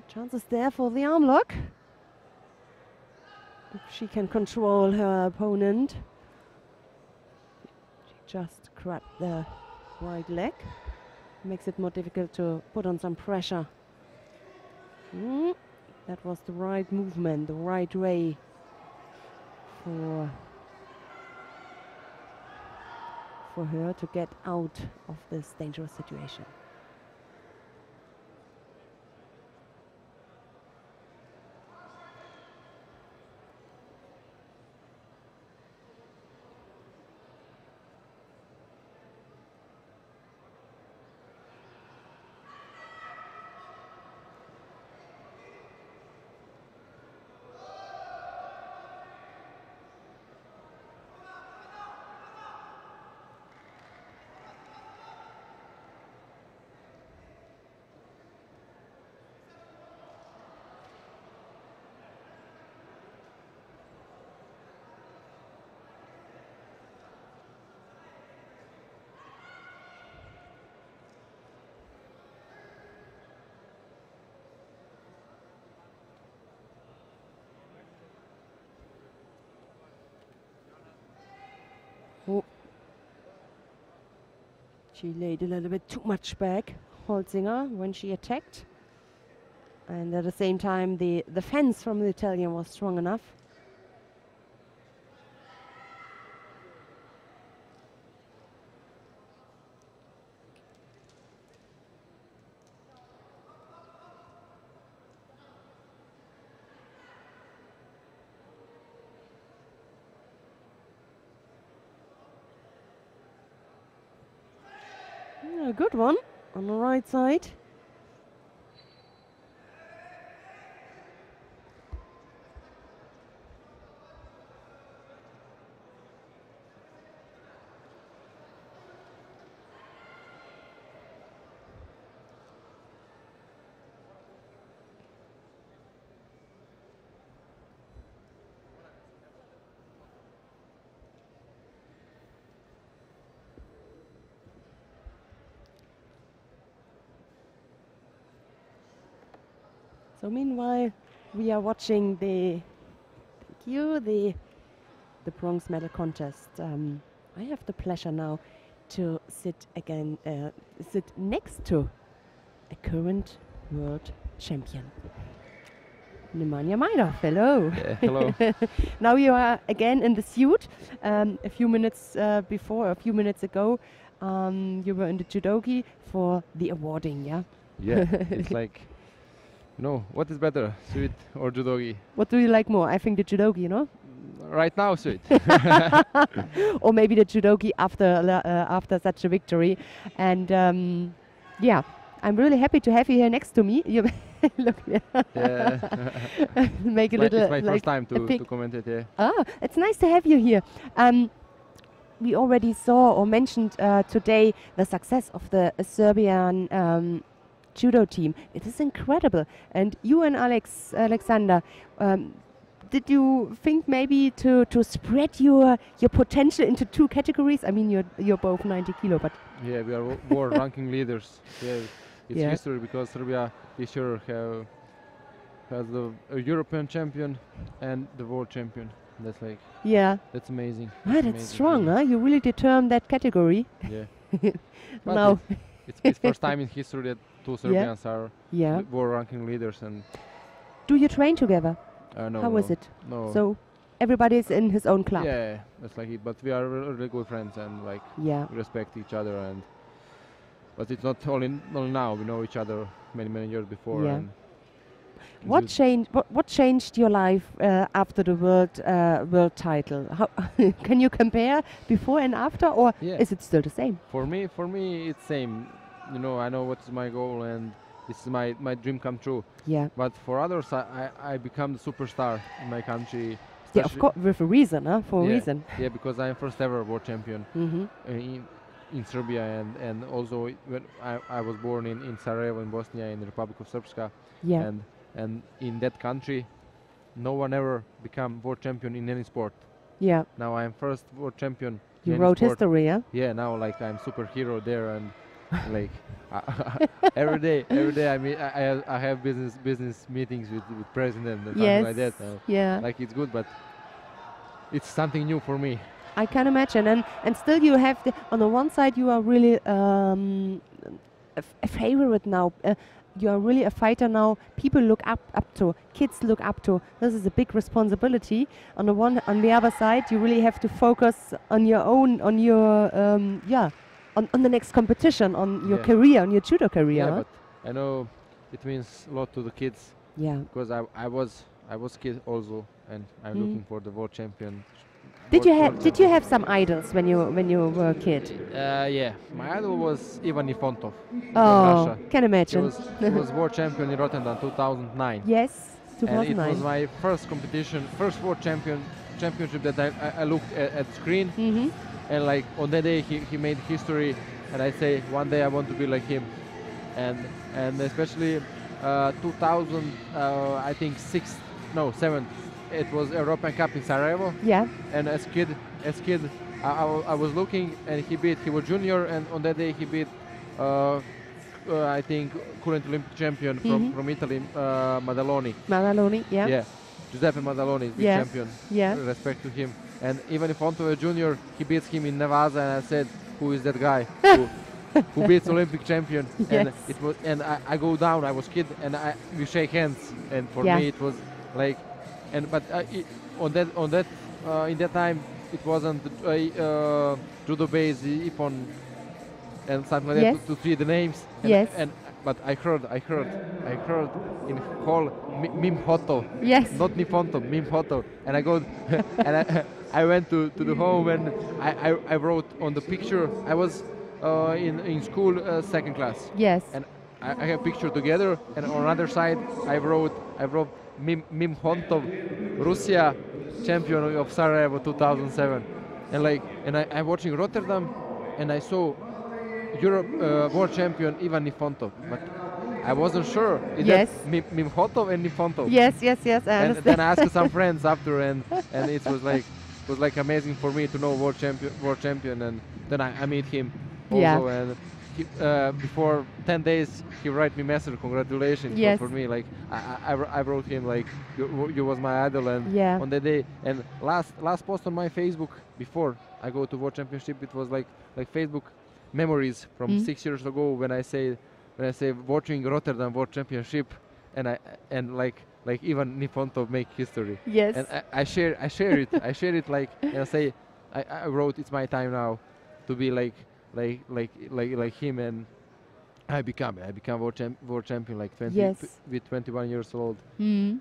Chances there for the arm lock. If she can control her opponent. She just grabbed the right leg. Makes it more difficult to put on some pressure. That was the right movement, the right way for her to get out of this dangerous situation. Oh. She laid a little bit too much back, Holzinger, when she attacked. And at the same time, the fence from the Italian was strong enough. A good one on the right side. So meanwhile, we are watching the bronze medal contest. I have the pleasure now to sit next to a current world champion, Nemanja Majdov. Hello. Yeah, hello. Now you are again in the suit. A few minutes ago, you were in the judogi for the awarding. Yeah. Yeah, it's like. What is better, suit or judogi? What do you like more? I think the judogi, Right now, suit. Or maybe the judogi after such a victory. And yeah, I'm really happy to have you here next to me. You look, yeah. Make a little. It's my first time to comment it. Yeah. Ah, it's nice to have you here. We already saw or mentioned today the success of the Serbian judo team. It is incredible. And you and Alexander, did you think maybe to spread your potential into 2 categories? I mean, you're both 90 kilo, but Yeah, we are world ranking leaders. Yeah, it's Yeah. history because Serbia this year has the European champion and the world champion. That's like yeah. that's amazing. That's strong, huh? You really determined that category. Yeah. But Now, it's first time in history that two Serbians are yeah. world ranking leaders, and Do you train together? no, How is it? No. So everybody's in his own club. Yeah, that's like it. But we are really good friends and like Yeah. we respect each other. And but it's not only now. We know each other many years before. Yeah. And What changed? What changed your life after the world title? How can you compare before and after, or Yeah. is it still the same? For me, it's same. You know, I know what is my goal, and this is my dream come true. Yeah. But for others, I become the superstar in my country. Yeah, of course, with a reason, huh? For a Yeah, reason. Yeah, because I'm first ever world champion Mm-hmm. In Serbia, and also when I was born in Sarajevo in Bosnia in the Republic of Srpska. Yeah. And in that country, no one ever become world champion in any sport. Yeah. Now I'm first world champion. in You any wrote sport. history, yeah? Yeah, now like I'm superhero there, and like every day I have business meetings with president and something like that. Yeah. Like it's good, but it's something new for me. I can imagine, and still you have on the one side you are really a favorite now. You are really a fighter now. People look up to. Kids look up to. This is a big responsibility. On the other side, you really have to focus on your own, on your on the next competition, on your career, on your judo career. Yeah, huh? but I know it means a lot to the kids. Yeah. Because I was kid also, and I'm looking for the world champion. Did you have some idols when you were a kid? Yeah, my idol was Ivan Ifontov from Oh, Russia. can imagine. He was world champion in Rotterdam 2009. Yes, And 2009. it was my first competition, first world championship that I looked at screen. Mm-hmm. And like on that day he made history, and I say one day I want to be like him. And especially 2000 I think 7. It was European Cup in Sarajevo. Yeah. And as kid, I was looking, and he was junior, and on that day he beat, I think, current Olympic champion from Italy, Madaloni. Madaloni, yeah. Yeah, Giuseppe Madaloni is big Yes. champion. Yeah. Respect to him. And even if Fontova Junior, he beats him in Nevada, and I said, who is that guy who beats Olympic champion? And Yes. it was, and I go down. I was kid, and we shake hands, and for Yeah. me it was like. But in that time it wasn't judo base Ippon and something like Yes. that to see the names. Yes. But I heard in hall Mim Hoto. Yes. Not Nifonto, Mim Hoto. And I go and I went to the home, and I wrote on the picture. I was in school second class. Yes. And I have picture together, and on other side I wrote Mim Hontov, Russia, champion of Sarajevo 2007, and I'm watching Rotterdam, and I saw Europe world champion Ivan Nifontov, but I wasn't sure. Is Yes. that Mim Hontov and Nifontov? Yes. I And understand. then I asked some friends after, and it was like amazing for me to know world champion, and then I meet him also, Yeah. and he, before 10 days he write me message, congratulations. Yes. For me, like I wrote him like you was my idol, and Yeah. on the day, and last post on my Facebook before I go to world championship, it was like Facebook memories from 6 years ago when I say watching Rotterdam world championship, and like Ivan Nifontov make history. Yes. And I share it like, and I say I wrote it's my time now to be like him, and I become world champion like 20 Yes. with 21 years old. Mm.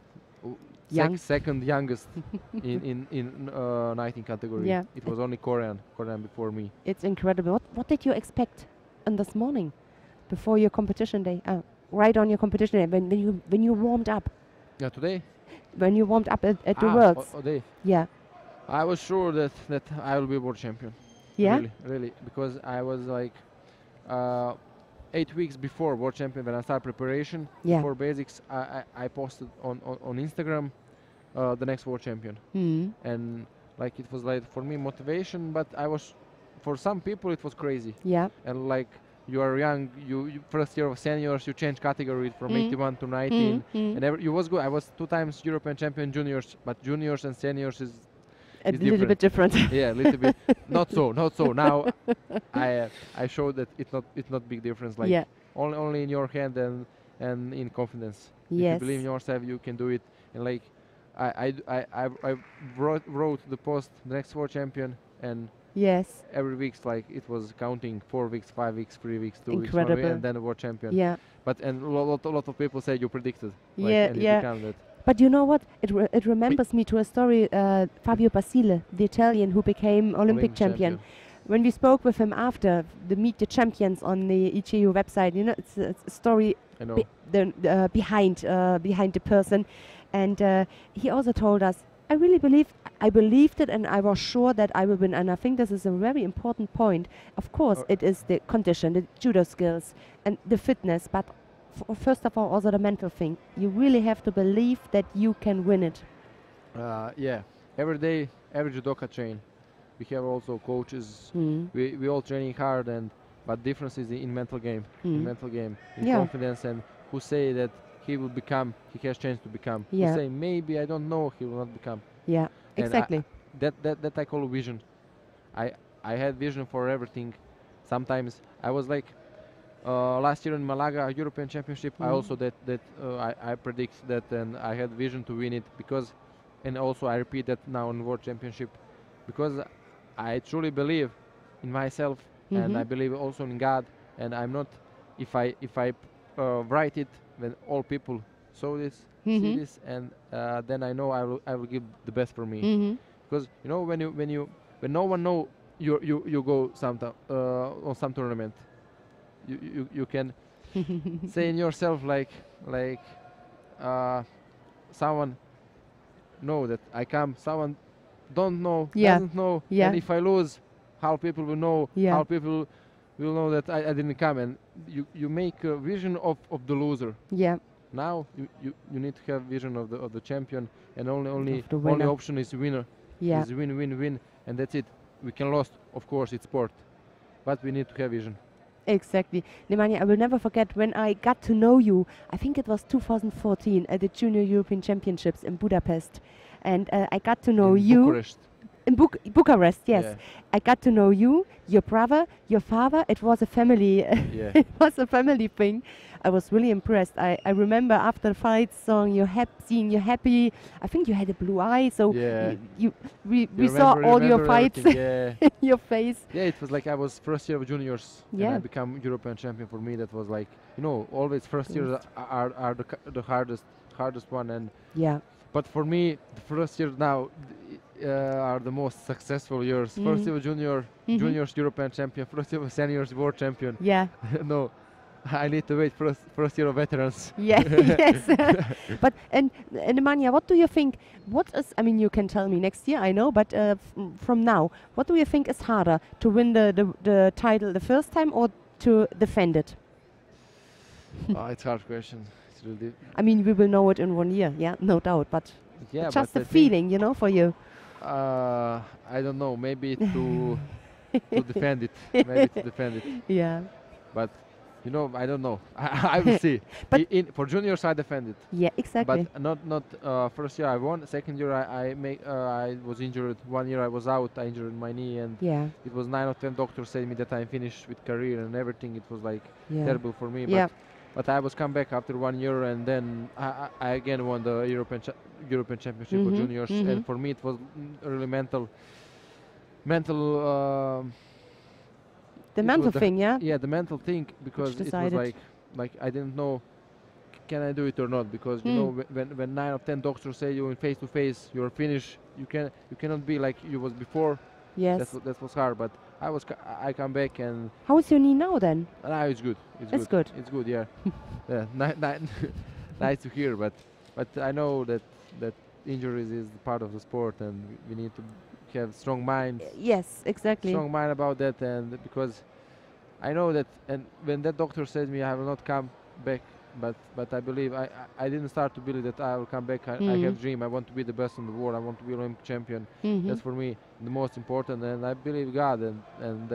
Young. Second youngest in 19 category. Yeah. It was only Korean before me. It's incredible. What did you expect on this morning, before your competition day? Right on your competition day, when you warmed up. Yeah, today. When you warmed up at the Worlds. Today. Yeah. I was sure that I will be world champion. Yeah. Really, because I was like 8 weeks before world champion when I started preparation. Yeah. For basics, I posted on Instagram the next world champion. And like it was like for me motivation, but for some people it was crazy. Yeah. And like you are young, you first year of seniors, you change category from 81 to 19, and you was good. I was 2 times European champion juniors, but juniors and seniors is a little bit different. Yeah, a little bit. Not so. Now I showed that it's not big difference. Like only in your hand and in confidence. If you believe in yourself, you can do it. And like I wrote the post next world champion, and every week like it was counting 4 weeks, 5 weeks, 3 weeks, 2 weeks, 1 week, and then the world champion. Yeah. But and a lot of people say you predicted. Like, and you become that. But you know what? It remembers me to a story. Fabio Basile, the Italian who became Olympic champion. When we spoke with him after the Meet the Champions on the ICU website, you know, it's a story behind the person, and he also told us, I believed it, and I was sure that I will win. And I think this is a very important point. Of course, it is the condition, the judo skills, and the fitness, but first of all, also the mental thing. You really have to believe that you can win it. Yeah, every day, every judoka train. We have also coaches. We all training hard, but difference is in mental game, in confidence, and who say that he has chance to become. Who say maybe I don't know, he will not become. Yeah, and exactly. That I call vision. I had vision for everything. Sometimes I was like last year in Malaga European Championship. I also I predict that, and I had vision to win it and also I repeat that now in World Championship because I truly believe in myself and I believe also in God. And I'm not if I write it when all people saw this, see this, and then I know I will give the best for me. Because you know when no one know you go on some tournament, you can say in yourself like someone know that I come, someone don't know, doesn't know, and if I lose, how people will know, how people will know that I didn't come, and you make a vision of the loser. Yeah. Now you need to have vision of the champion, and only option is winner. Yeah. Is win, and that's it. We can lose, of course, it's sport, but we need to have vision. Exactly. Nemanja, I will never forget when I got to know you. I think it was 2014 at the Junior European Championships in Budapest. And I got to know you. Bucharest. In Bucharest, yes. Yeah. I got to know you, your brother, your father. It was a family. It was a family thing. I was really impressed. I remember after the fight, seeing you happy. I think you had a blue eye, so we saw all your fights in your face. Yeah, it was like I was first year of juniors, and I become European champion. For me, that was like always first years are the hardest one, and But for me, the first year now are the most successful years. First year juniors European champion. First year seniors world champion. Yeah. No. I need to wait first year of veterans. Yeah, yes. But and Nemanja, what do you think? I mean, you can tell me next year, I know. But from now, what do you think is harder, to win the title the first time or to defend it? It's a hard question. It's really I mean, we will know it in 1 year. Yeah, no doubt. But it's just a feeling, for you. I don't know. Maybe to defend it. Maybe to defend it. Yeah. But. I don't know. I will see. But for juniors, I defended. Yeah, exactly. But not first year I won. Second year I was injured. 1 year I was out. I injured my knee, and it was 9 or 10 doctors said me that I'm finished with career and everything. It was like terrible for me. But I was come back after 1 year, and then I again won the European Championship for juniors. And for me, it was really mental. The mental thing, yeah? Yeah, the mental thing, because it was like I didn't know, can I do it or not? Because when 9 or 10 doctors say you in face to face, you're finished. You cannot be like you was before. Yes. That was hard, but I come back and. How is your knee now then? Now it's good. It's good. It's good. Yeah. Nice to hear, but I know that injuries is part of the sport, and we need to have strong mind. Yes, exactly. Strong mind about that, and because I know that, and when that doctor said me I will not come back but I believe I didn't start to believe that I will come back. I have dream. I want to be the best in the world. I want to be Olympic champion. That's for me the most important, and I believe God, and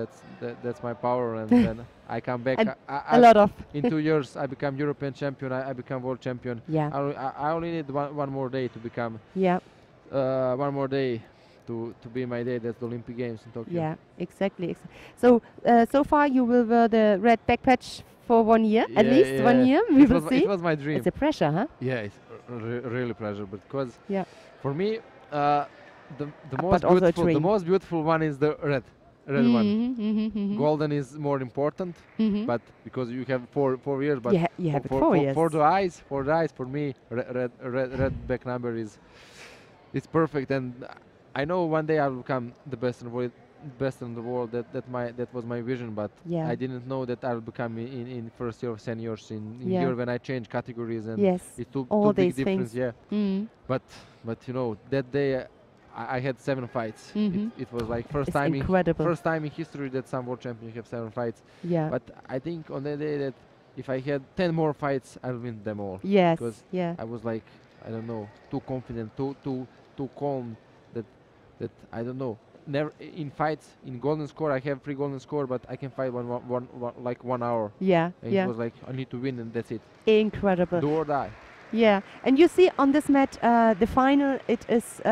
that's my power. And then I come back. And I a lot of in 2 years I become European champion. I become world champion. yeah, I only need one more day to become. yeah, One more day to be my day. That's the Olympic Games in Tokyo. yeah, exactly. So so far you will wear the red back patch for 1 year, at least 1 year. We will see. It was my dream. It's a pressure, huh? Yeah, it's really pleasure because Yeah. for me the But also a dream. most beautiful one is the red one. Golden is more important, but because you have 4 years. But you have it for 4 years. For the eyes, for me, red back number is it's perfect, and I know one day I will become the best in the world. That was my vision, but Yeah. I didn't know that I'll become in first year of seniors in Yeah. year when I changed categories, and Yes, it's two all big these difference. things. Yeah, but you know that day I had 7 fights. It was like It's incredible. first time in history that some world champions have 7 fights. Yeah. But I think on that day that if I had 10 more fights, I'll win them all. Yes. Because Yeah. I was like, I don't know, too confident, too calm. That I don't know. Never in fights in golden score. I have 3 golden score, but I can fight like 1 hour. Yeah. And Yeah. it was like I need to win, and that's it. Incredible. Do or die. Yeah, and you see on this match, the final, it is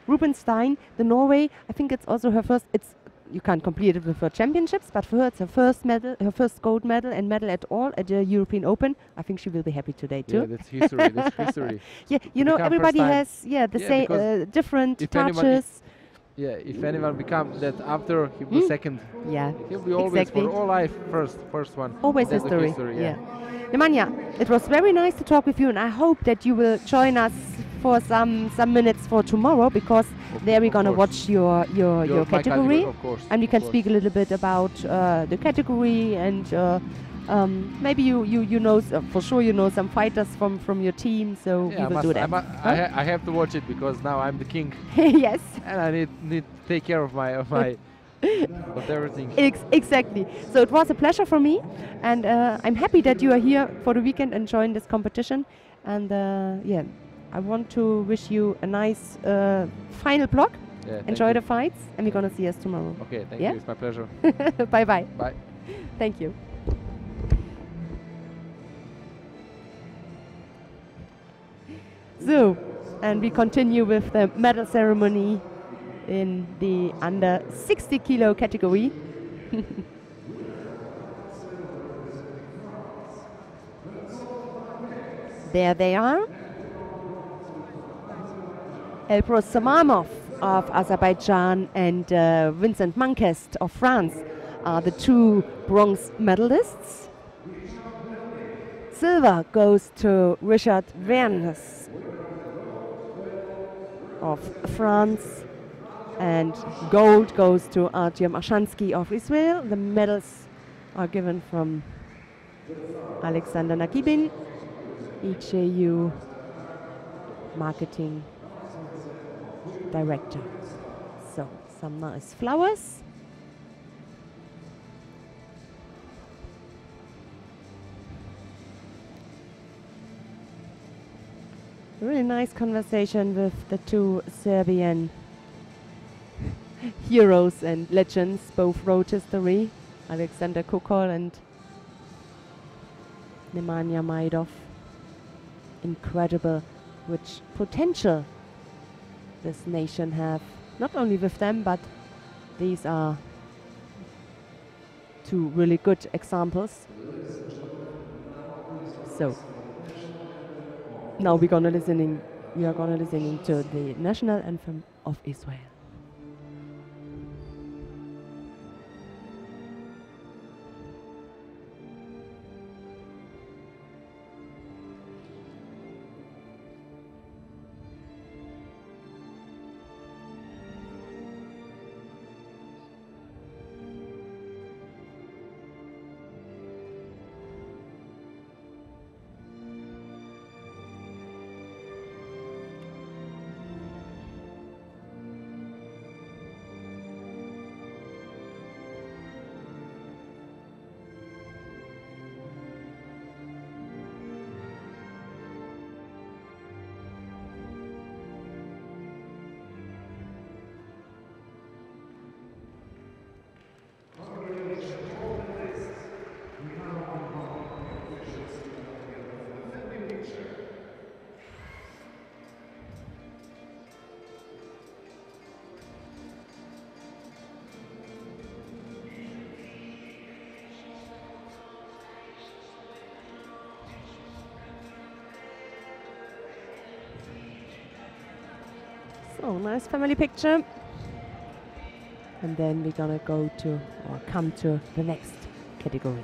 Rubenstein, the Norway. I think it's also her first. It's you can't complete it with her championships, but for her it's her first medal, her first gold medal and medal at all at the European Open. I think she will be happy today too. Yeah, that's history. That's history. Yeah, To you know, become everybody first time. has the Yeah, same because different if anyone touches. Yeah, if anyone becomes that after, he'll be second. Yeah, He'll be always exactly. for all life first one. Always That's the history. yeah. Nemanja, it was very nice to talk with you, and I hope that you will join us for some minutes for tomorrow, because there we're gonna course. watch your My category, of course. and we can of speak a little bit about the category, and maybe you know for sure you know some fighters from your team, so Yeah, we will do that. I have to watch it because now I'm the king, Yes. and I need to take care of my of everything. Exactly. So it was a pleasure for me, and I'm happy that you are here for the weekend and join this competition. And yeah, I want to wish you a nice final block. Yeah, thank Enjoy you. the fights, and we're gonna see us tomorrow. Okay, thank Yeah? you. It's my pleasure. Bye bye. Bye. Thank you. So, and we continue with the medal ceremony in the under 60 kilo category. There they are. Elbrus Samamov of Azerbaijan and Vincent Mankest of France are the 2 bronze medalists. Silver goes to Richard Vernes of France, and gold goes to Artyom Ashansky of Israel. The medals are given from Alexander Nakibin, EJU marketing director. So, some nice flowers. Really nice conversation with the 2 Serbian heroes and legends, both wrote history, Alexander Kukol and Nemanja Maidov. Incredible which potential this nation have, not only with them, but these are 2 really good examples. So now we are gonna listening to the national anthem of Israel. Oh, nice family picture. And then we're gonna go to, or come to the next category.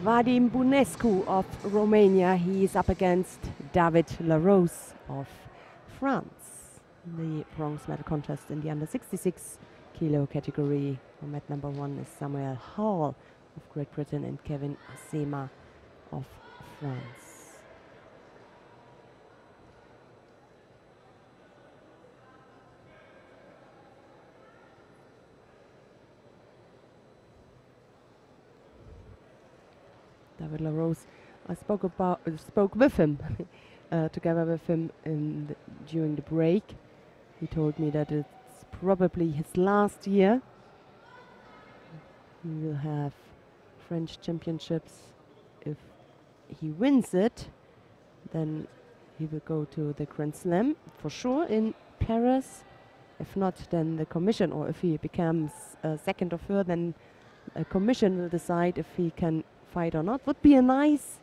Vadim Bunescu of Romania. He is up against David Larose of France. The bronze medal contest in the under 66 kilo category. Mat number 1 is Samuel Hall of Great Britain and Kevin Asema of France. David Larose, I spoke with him, together with him during the break. He told me that it's probably his last year. He will have French championships. If he wins it, then he will go to the Grand Slam for sure in Paris. If not, then the commission, or if he becomes second or third, then a commission will decide if he can fight or not. Would be a nice,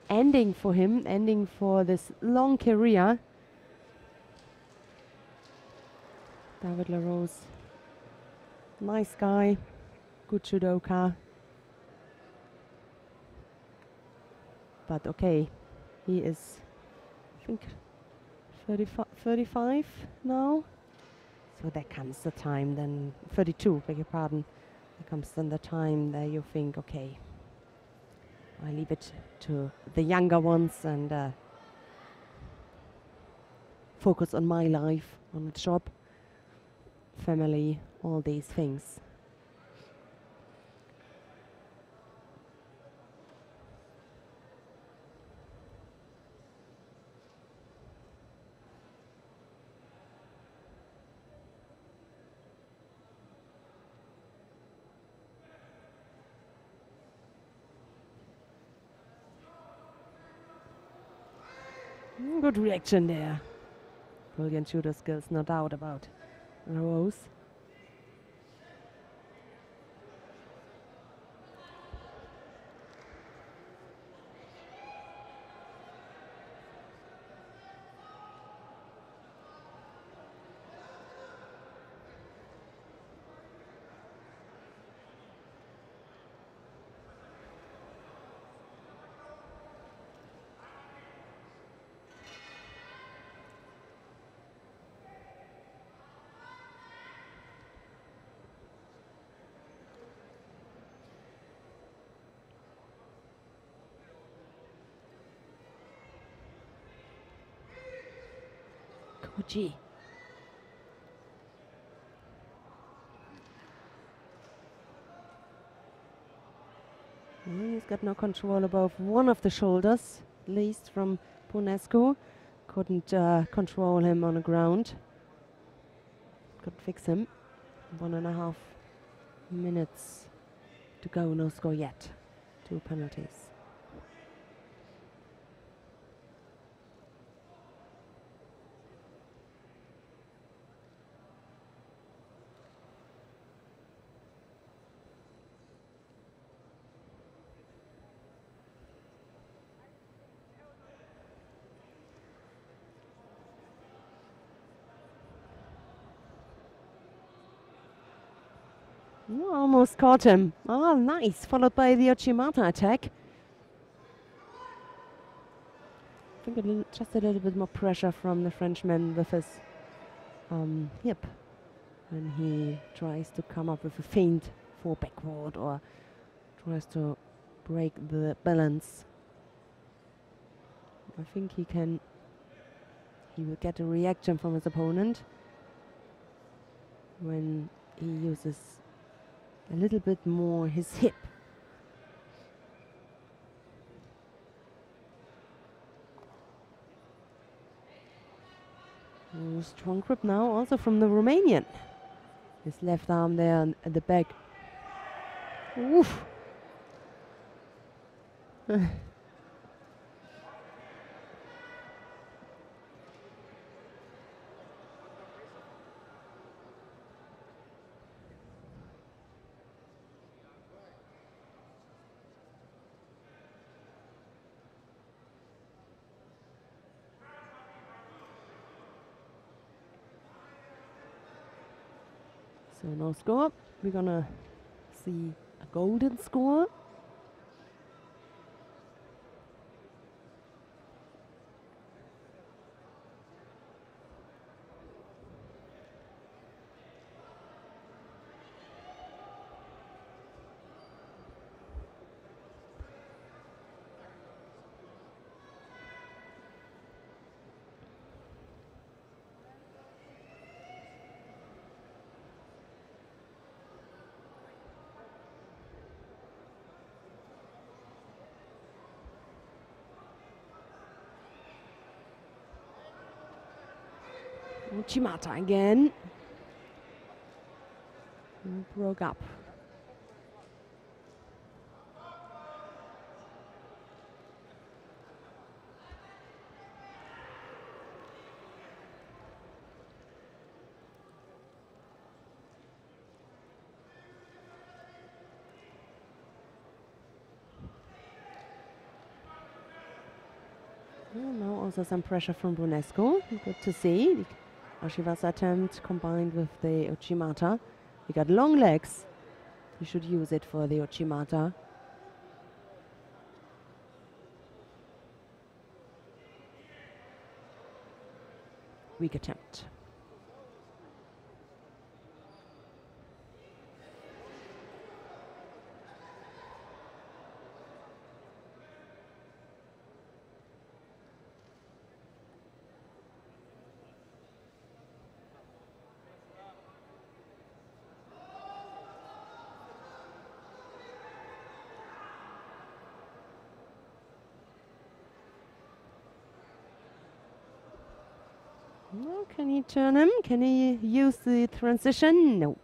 ending for him, ending for this long career. David Larose, nice guy, good judoka. But okay, he is, I think, 35 now. So there comes the time then, 32, beg your pardon. There comes then the time that you think, okay, I leave it to the younger ones and focus on my life, on the job, family, all these things. Good reaction there. Brilliant judo skills, no doubt about Rose. Koji. He's got no control above one of the shoulders, at least from Bunescu. Couldn't control him on the ground. Could fix him. 1.5 minutes to go, no score yet. 2 penalties. Oh, almost caught him. Oh, nice. Followed by the Ochimata attack. I think just a little bit more pressure from the Frenchman with his hip when he tries to come up with a feint for backward or tries to break the balance. I think he will get a reaction from his opponent when he uses a little bit more his hip. Strong grip now also from the Romanian. His left arm there at the back. Oof. So no score. We're gonna see a golden score. Uchimata again. And broke up. Well, now also some pressure from Brunescu. Good to see. The Ashiva's attempt combined with the Uchimata. He got long legs. He should use it for the Uchimata. Weak attempt. No, can he turn him? Can he use the transition? No.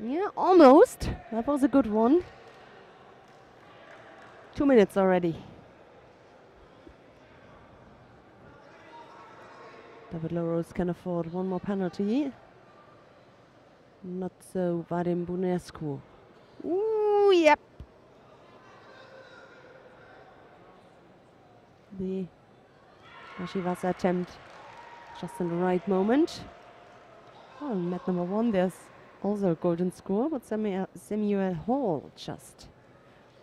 Yeah, almost. That was a good one. 2 minutes already. David Laros can afford one more penalty. Not so Vadim Bunescu. Ooh, yep. The Ashivas attempt just in the right moment. Oh, in mat number 1 there's also a golden score, but Samuel Hall just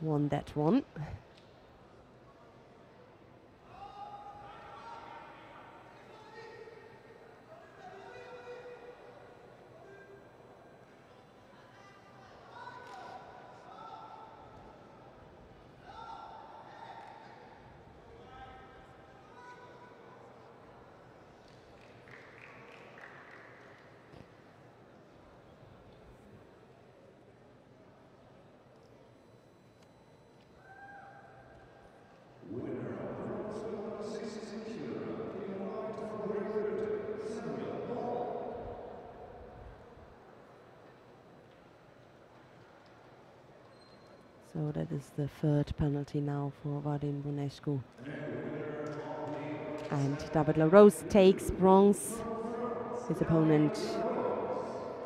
won that one. So that is the third penalty now for Vadim Bunescu. And David LaRose takes bronze. His opponent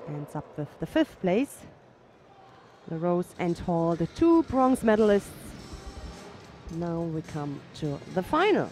ends up with the 5th place. LaRose and Hall, the 2 bronze medalists. Now we come to the final.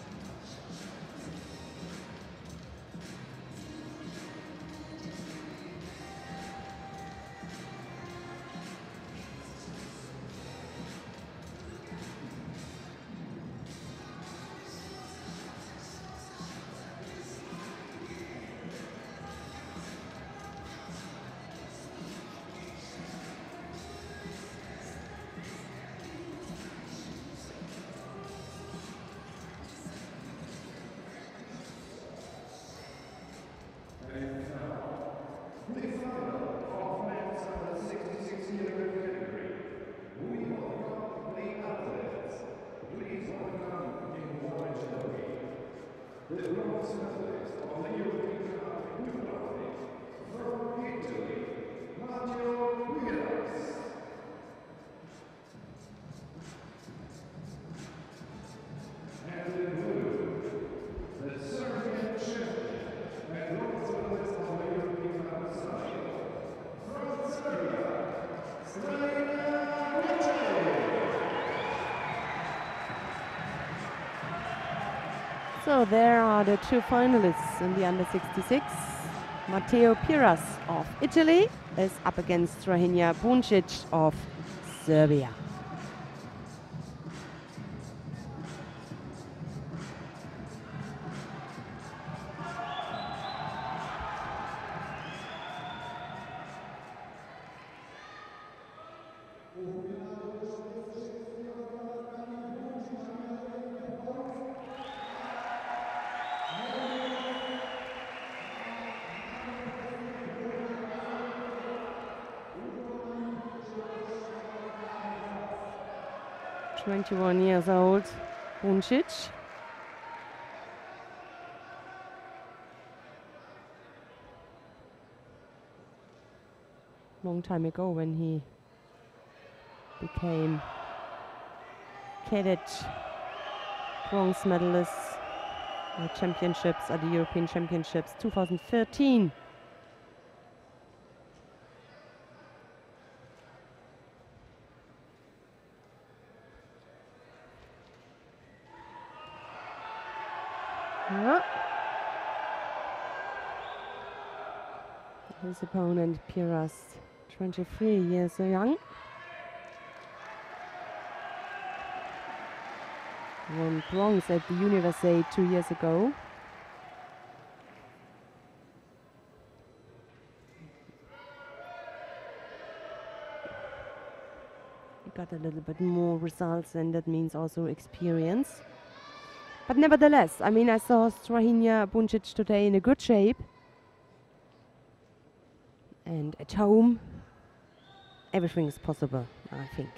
So there are the 2 finalists in the under 66. Matteo Piras of Italy is up against Strahinja Buncic of Serbia. Years old, Buncic. Long time ago when he became cadet bronze medalist at championships, at the European Championships 2013. Yeah. His opponent, Piras, 23 years young. Won bronze at the Universiade 2 years ago. He got a little bit more results, and that means also experience. But nevertheless, I mean, I saw Strahinja Buncic today in a good shape. And at home, everything is possible, I think.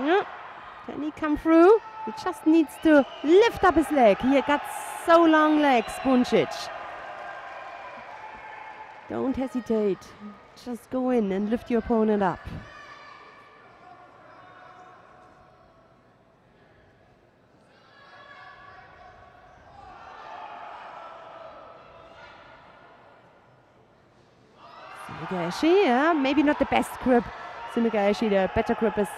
Yeah. Can he come through? He just needs to lift up his leg. He got so long legs, Buncic. Don't hesitate. Just go in and lift your opponent up. Sumagayashi, yeah, maybe not the best grip. Sumagayashi, the better grip is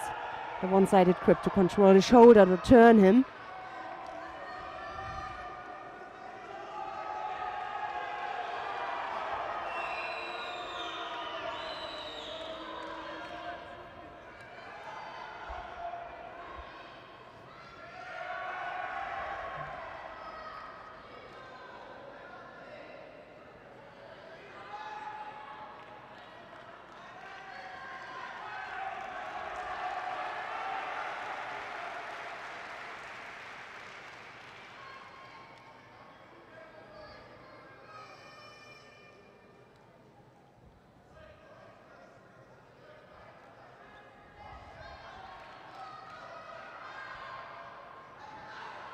the one-sided grip to control the shoulder, to turn him.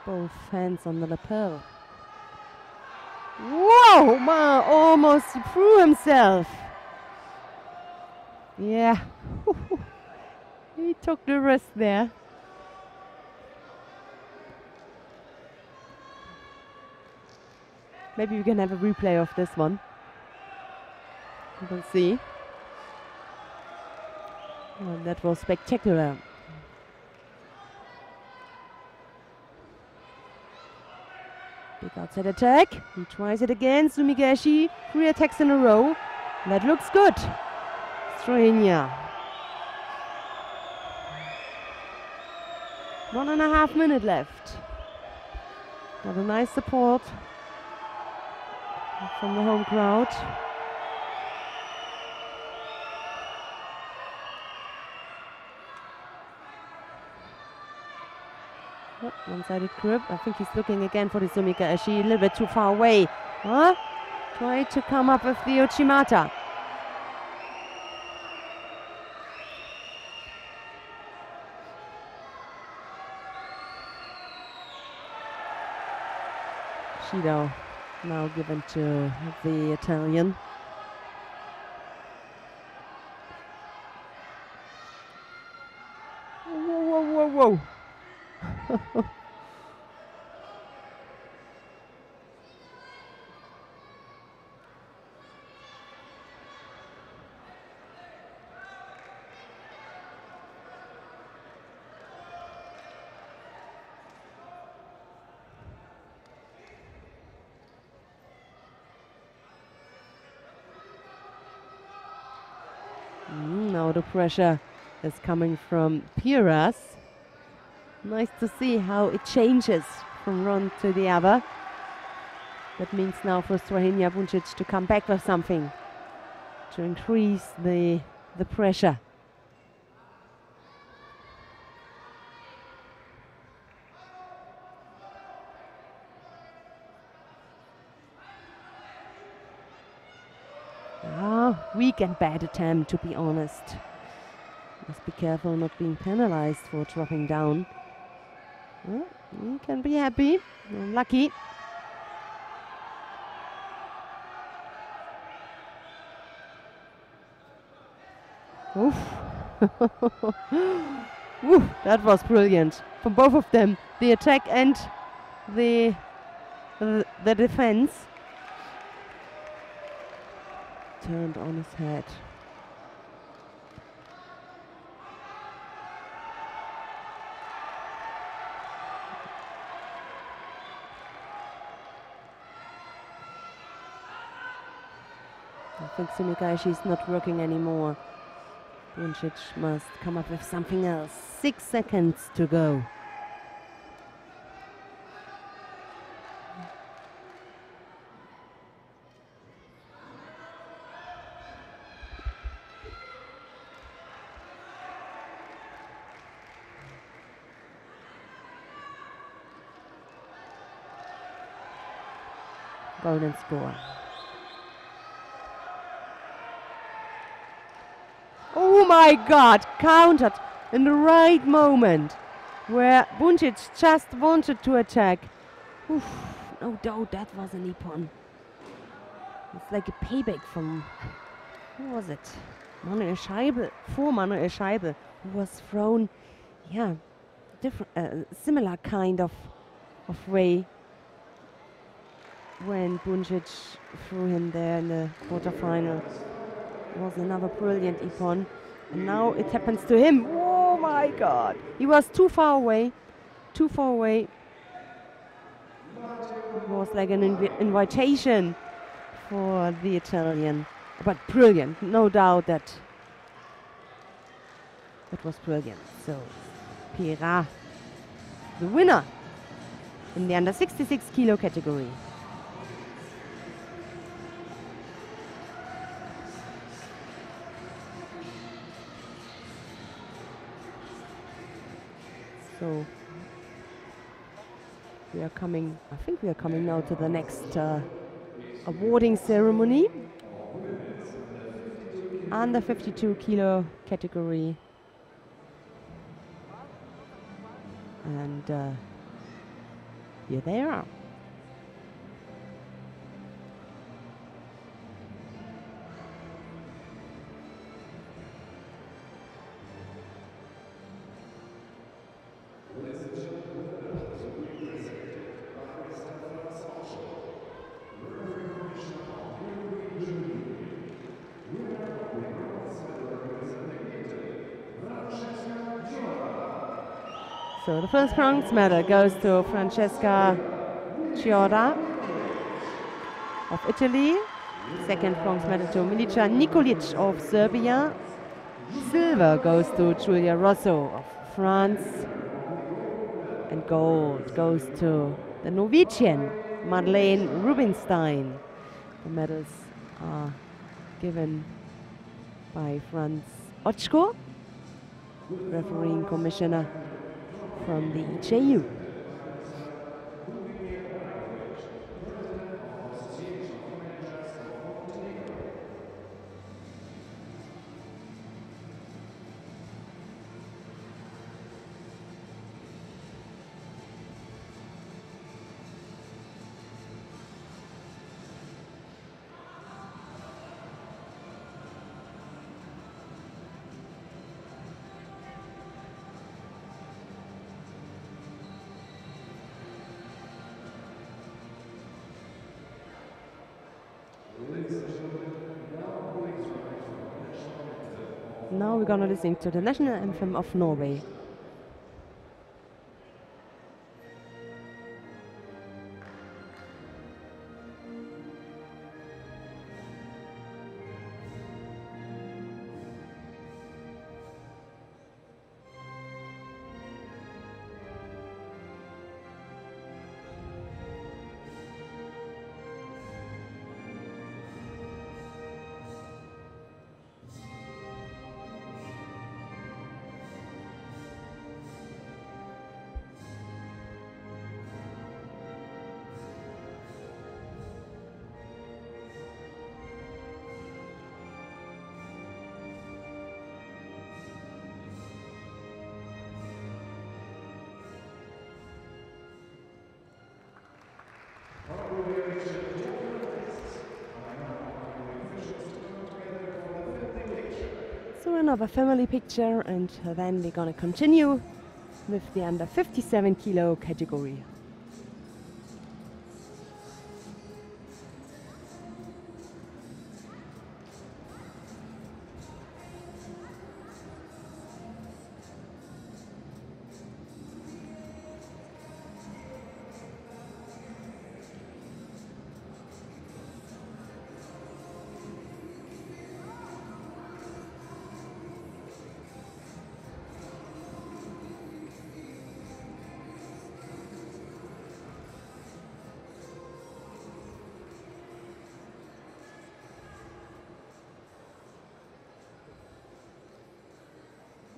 Both hands on the lapel. Whoa! Ma almost threw himself. Yeah. He took the risk there. Maybe we can have a replay of this one. We'll see. Well, that was spectacular. Big outside attack. He tries it again. Sumigaeshi. 3 attacks in a row. That looks good. Slovenia. 1.5 minutes left. Got a nice support from the home crowd. Yep, one-sided grip. I think he's looking again for the Sumigaeshi. A little bit too far away. Huh? Try to come up with the Uchimata. Judo now given to the Italian. Whoa, whoa, whoa, whoa. Now the pressure is coming from Piras. Nice to see how it changes from one to the other. That means now for Strahinja Buncic to come back with something to increase the pressure. Weak and bad attempt, to be honest. Must be careful not being penalized for dropping down. Well, you can be happy. Lucky. Oof. Woo, that was brilliant from both of them. The attack and the defense. Turned on his head. I think Sumigaeshi is not working anymore. Buncic must come up with something else. 6 seconds to go. Golden score. Oh my God, countered in the right moment where Buncic just wanted to attack. Oof, no doubt that was a Nippon. It's like a payback from, who was it? Manuel Scheibe, for Manuel Scheibe, who was thrown, yeah, different, similar kind of way when Buncic threw him there in the quarterfinal. Was another brilliant Ippon, and now it happens to him. Oh my God, he was too far away, too far away. It was like an invitation for the Italian, but brilliant, no doubt that it was brilliant. So Piras, the winner in the under 66 kilo category. So we are coming, I think we are coming now to the next awarding ceremony. Under 52 kilo category. And Here they are. So the first bronze medal goes to Francesca Chiora of Italy. Second bronze medal to Milica Nikolic of Serbia. Silver goes to Giulia Rosso of France. And gold goes to the Norwegian Madeleine Rubinstein. The medals are given by Franz Otschko, refereeing commissioner from the EJU. Now we're gonna listen to the national anthem of Norway. So another family picture, and then we're gonna continue with the under 57 kilo category.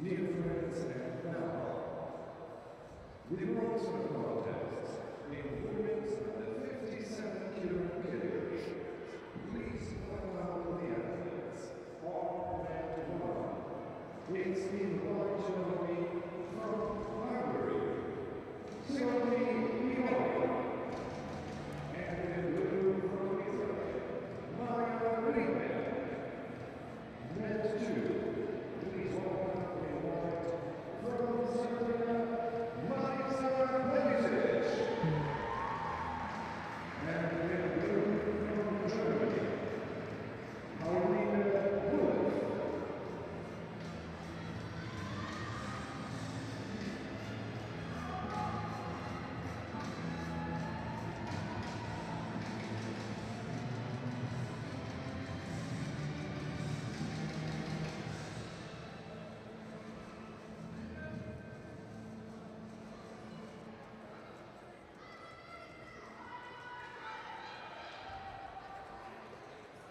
Dear friends and now, the bronze contest in women's under 57 kilo category. Please welcome the athletes on and one. It's in white jewelry from Hungary, Sophie Leon, and in blue from Italy, Maya Riemann. Net 2, please welcome in white from Serbia, Marisa Medicic. And in blue from Germany, Paulina Wolf.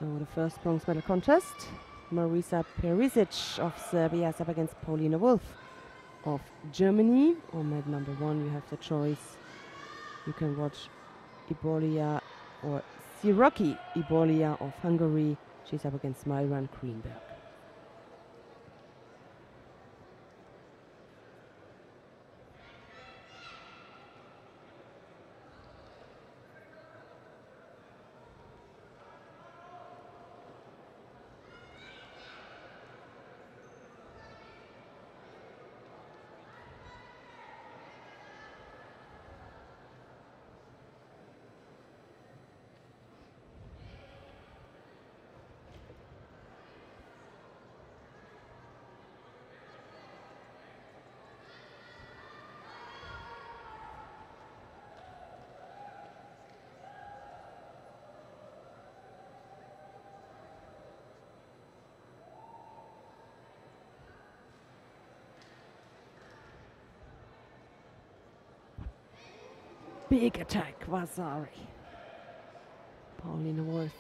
So the first bronze medal contest, Marisa Perisic of Serbia is up against Paulina Wolf of Germany. On med number 1 you have the choice. You can watch Ibolia or Siroki Ibolia of Hungary. She's up against Myron Greenberg. big attack, Vasari. Paulina Wolf.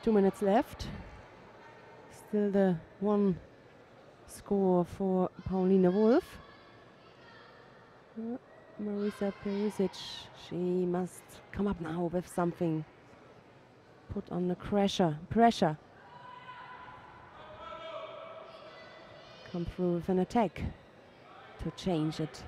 Two minutes left. Still the one score for Paulina Wolf. Marisa Perisic, she must come up now with something. Put on the pressure. Come through with an attack to change it.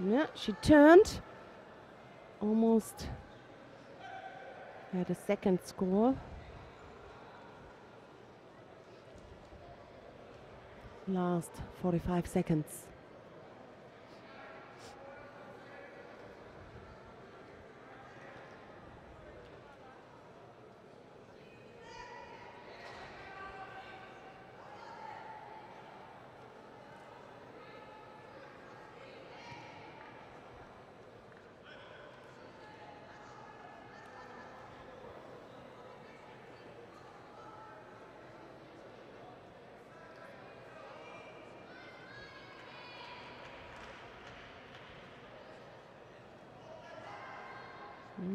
Yeah, she turned. Almost had a second score. Last 45 seconds.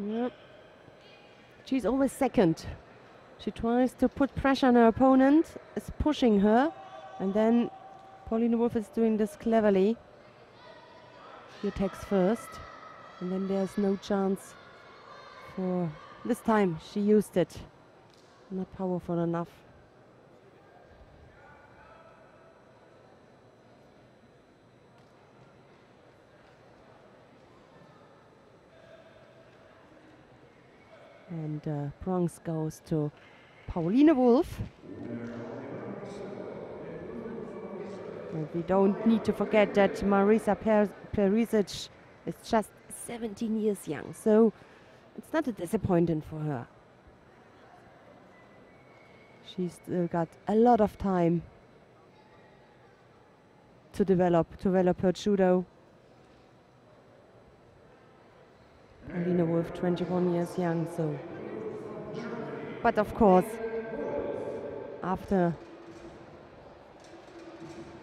Yep. She's always second. She tries to put pressure on her opponent, is pushing her, and then Paulina Wolf is doing this cleverly. She attacks first, and then there's no chance for this time. She used it. Not powerful enough. And bronze goes to Paulina Wolf. And we don't need to forget that Marisa Perisic is just 17 years young, so it's not a disappointment for her. She's still got a lot of time to develop her judo. Paulina Wolf with 21 years young. So, but of course, after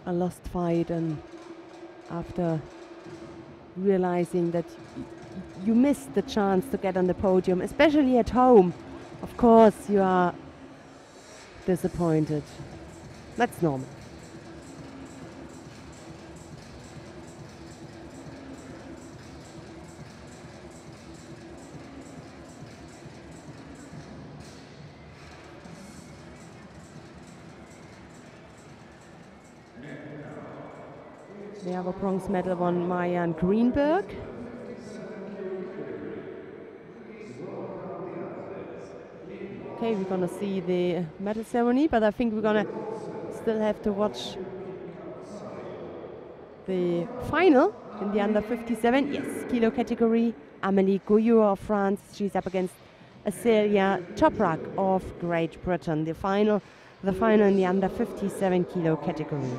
a lost fight and after realizing that you missed the chance to get on the podium, especially at home, of course you are disappointed. That's normal. We have a bronze medal won Marianne Greenberg. Okay, we're gonna see the medal ceremony, but I think we're gonna still have to watch the final in the under 57. Yes, kilo category. Amélie Gouillou of France. She's up against Celia Toprak of Great Britain. The final in the under 57 kilo category.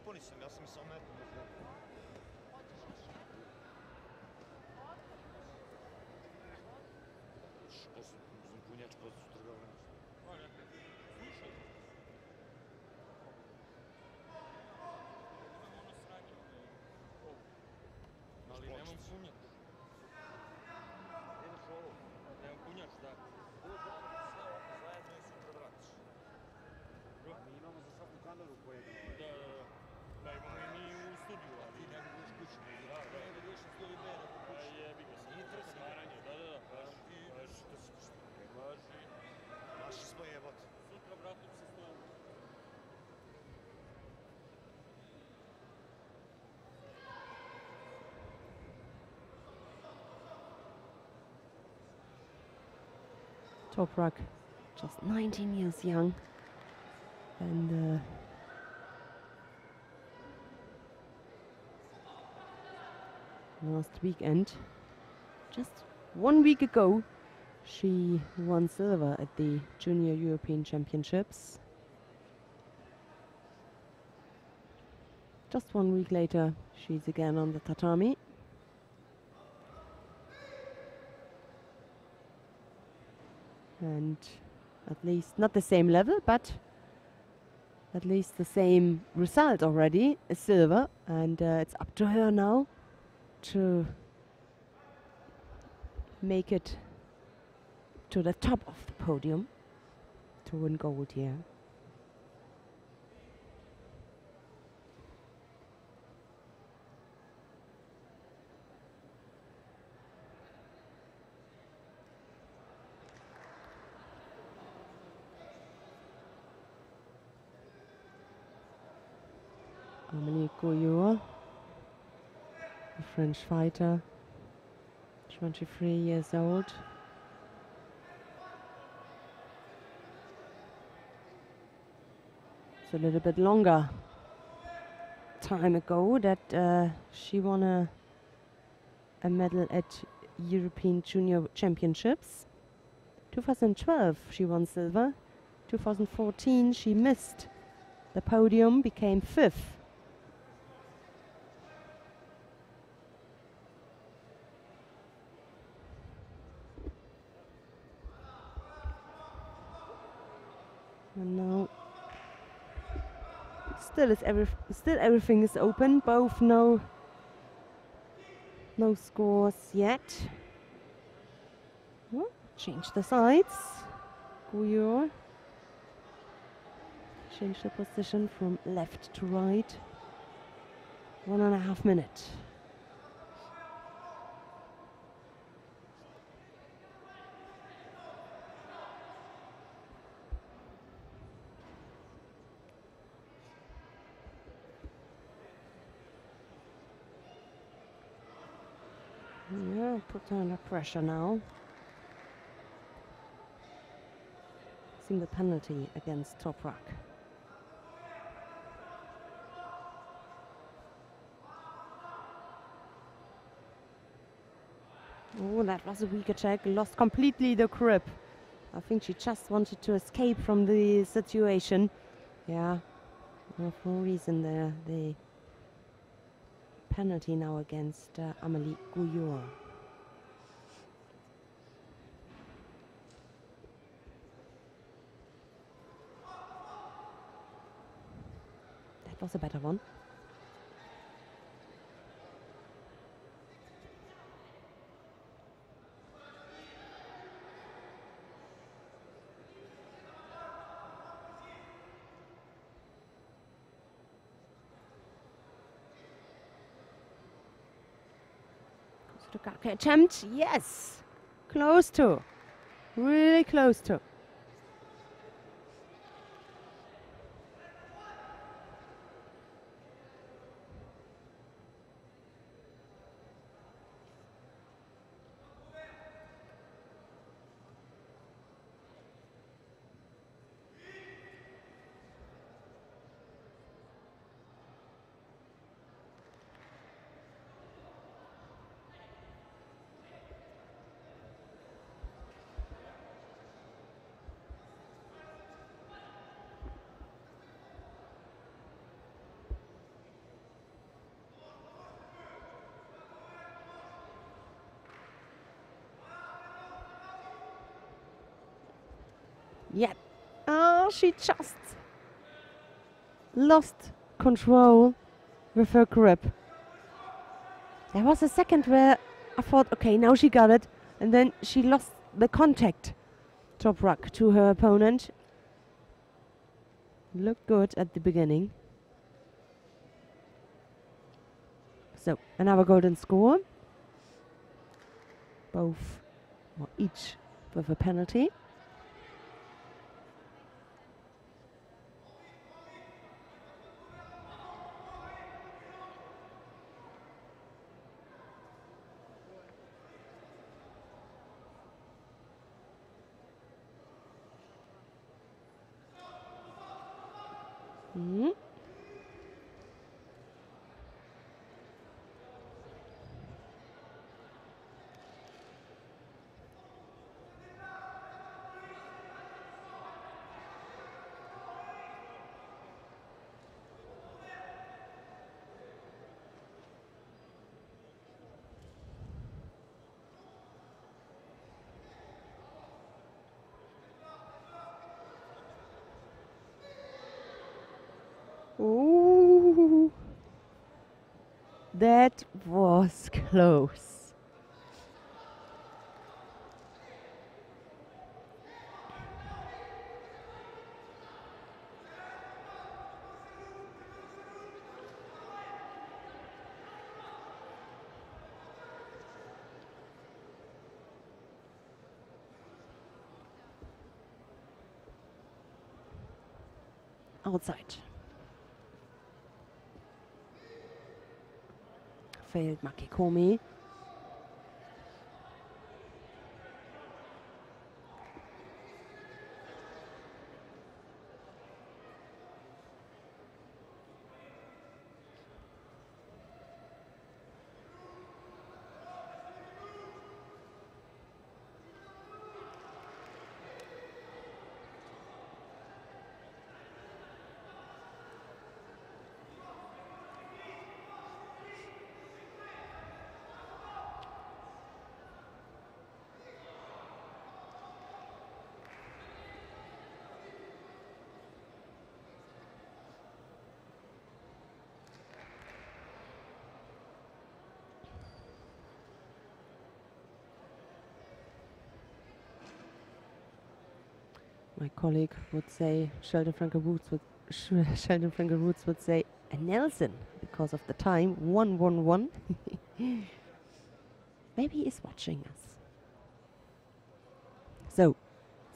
Puni sam, ja sam se ometnuo. Punjač posle su trgovine. Ali nemam punjač. Ideš ovo? Nemam punjač, da. Sve zajedno i sutra vratiš. Mi imamo za svaku kameru pojedinu. Da. Da, imamo i mi u studiju, ali ti ne budeš kućno. Da, ne budeš u studiju mene u kuću. Jebi ga sam. Nije stvaranje, da. Baš ti, baš što si što. Važi. Naši smo jebot. Sutra vratim se s tobom. Toprak, just 19 years young, and last weekend, just 1 week ago, she won silver at the Junior European Championships. Just 1 week later, she's again on the tatami. And at least not the same level, but at least the same result already, a silver, and it's up to her now to make it to the top of the podium to win gold here. Amélie Gouillou, a French fighter, 23 years old. It's a little bit longer time ago that she won a medal at European Junior Championships. 2012 she won silver. 2014 she missed the podium, became 5th. And now still everything is open. Both no scores yet. Oh, change the sides. Gouillou. Change the position from left to right. 1.5 minutes. Yeah, put under pressure now. Seeing the penalty against Toprak. Oh, that was a weak attack. Lost completely the grip. I think she just wanted to escape from the situation. Yeah, well, for a reason there. The penalty now against Amélie Gouillot. That was a better one. Sudokake attempt, yes! Close to. Really close to. Yeah. Oh, she just lost control with her grip. There was a second where I thought, okay, now she got it. And then she lost the contact, Toprak, to her opponent. Looked good at the beginning. So, another golden score. Both, or each, with a penalty. Mm. Ooh, that was close. Outside. Failed Makikomi. My colleague would say Sheldon Frankel Boots would Sheldon Frankel Roots would say a Nelson because of the time 1:11. Maybe he's watching us. So,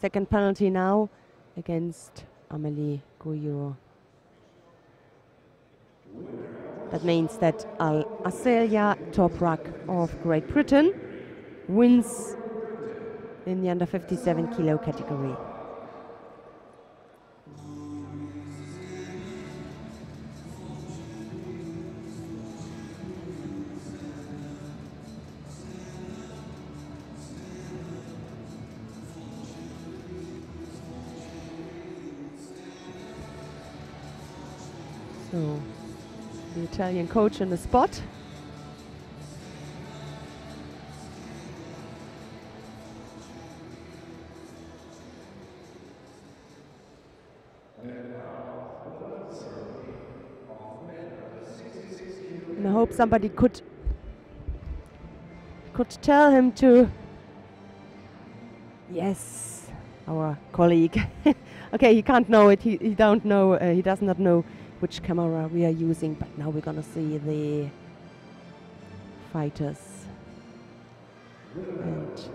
second penalty now against Amélie Gouillot. That means that Aselia Toprak of Great Britain wins in the under 57 kilo category. So, the Italian coach on the spot. And I hope somebody could tell him to, yes, our colleague. Okay, he can't know it. He don't know. He does not know which camera we are using. But now we're gonna see the fighters and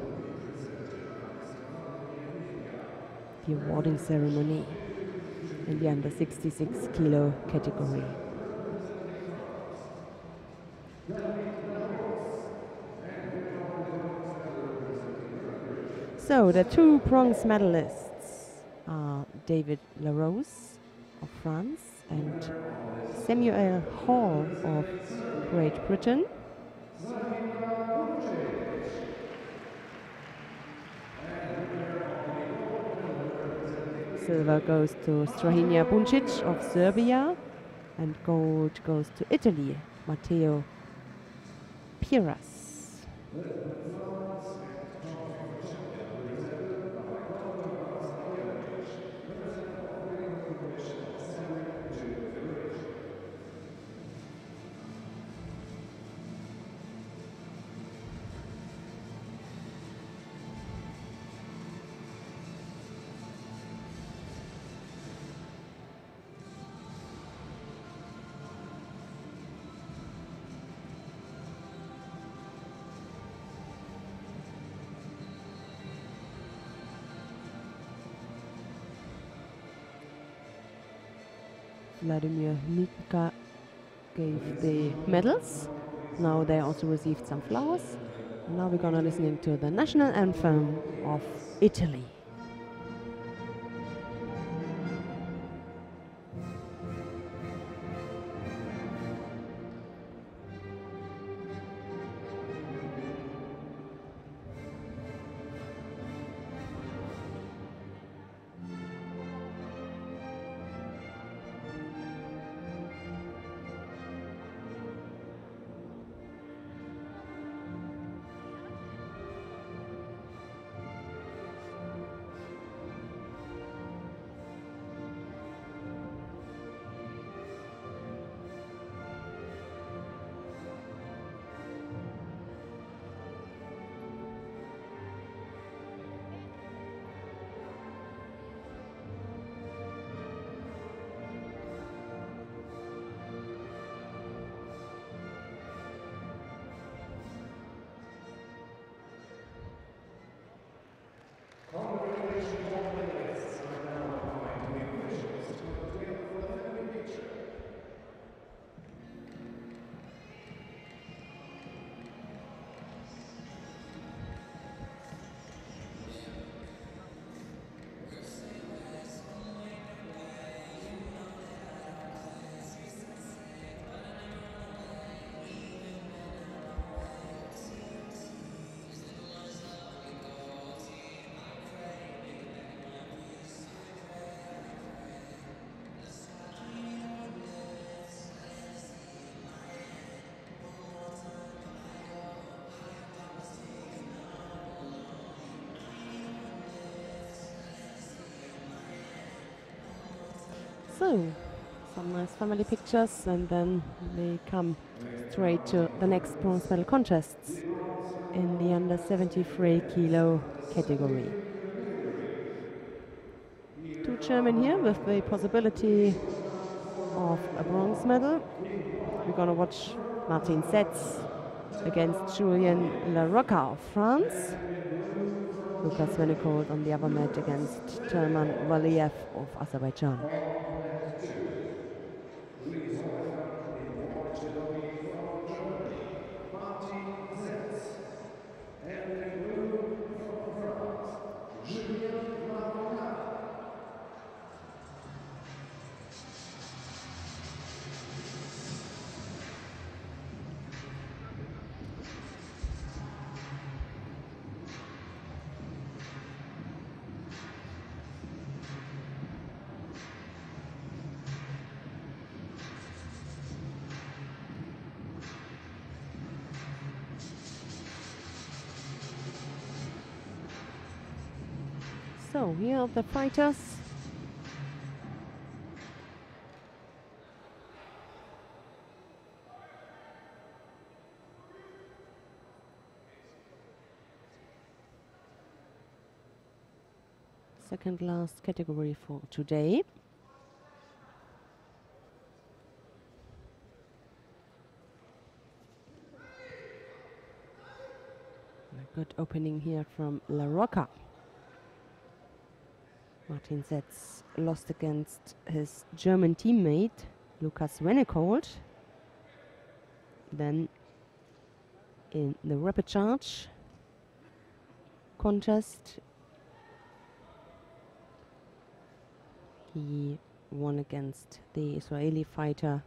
the awarding ceremony in the under 66 kilo category. So the two bronze medalists are David Larose of France and Samuel Hall of Great Britain. Silver goes to Strahinja Buncic of Serbia and gold goes to Italy, Matteo Piras. Vladimir Mitka gave the medals. Now they also received some flowers. And now we're gonna listening to the national anthem of Italy. So, some nice family pictures, and then we come straight to the next bronze medal contests in the under 73 kilo category. Two young German here with the possibility of a bronze medal. We're going to watch Martin Setz against Julien Larocca of France. Lukas Venekold on the other mat against Terman Valiev of Azerbaijan. Please welcome the white judogi from Germany, Martin Zetz. And in blue from France, Julien Larocca. So here are the fighters. Second last category for today. A good opening here from Larocca. Martin Setz lost against his German teammate, Lukas Venekold. Then in the rapid charge contest, he won against the Israeli fighter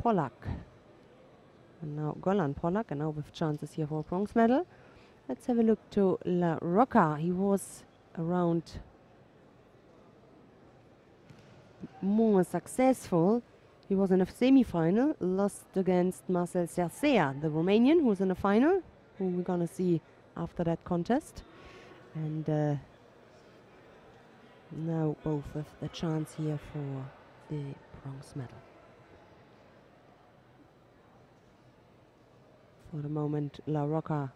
Pollack. And now Golan Pollack, and now with chances here for a bronze medal. Let's have a look to Larocca. He was around more successful. He was in a semi-final, lost against Marcel Cercea, the Romanian, who was in the final, who we're gonna see after that contest. And now both with the chance here for the bronze medal. For the moment, Larocca,